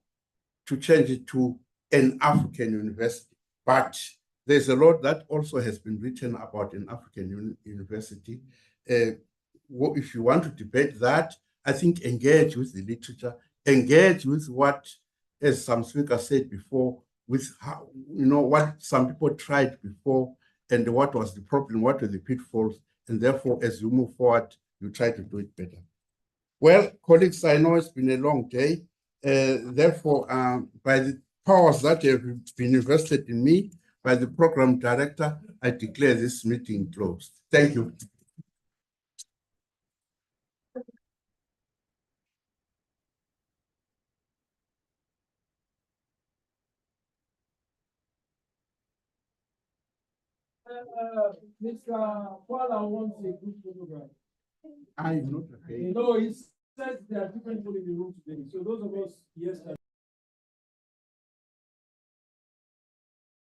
to change it to an African university. But there's a lot that also has been written about an African university. If you want to debate that, I think engage with the literature, engage with what, as some speakers said before, with how, what some people tried before and what was the problem, what were the pitfalls, and therefore, as you move forward, you try to do it better. Well, colleagues, I know it's been a long day. Therefore, by the powers that have been invested in me, by the program director, I declare this meeting closed. Thank you. Mr. Kuala wants a group photograph. I'm not okay. No, he says there are different people in the room today. So those of us yesterday.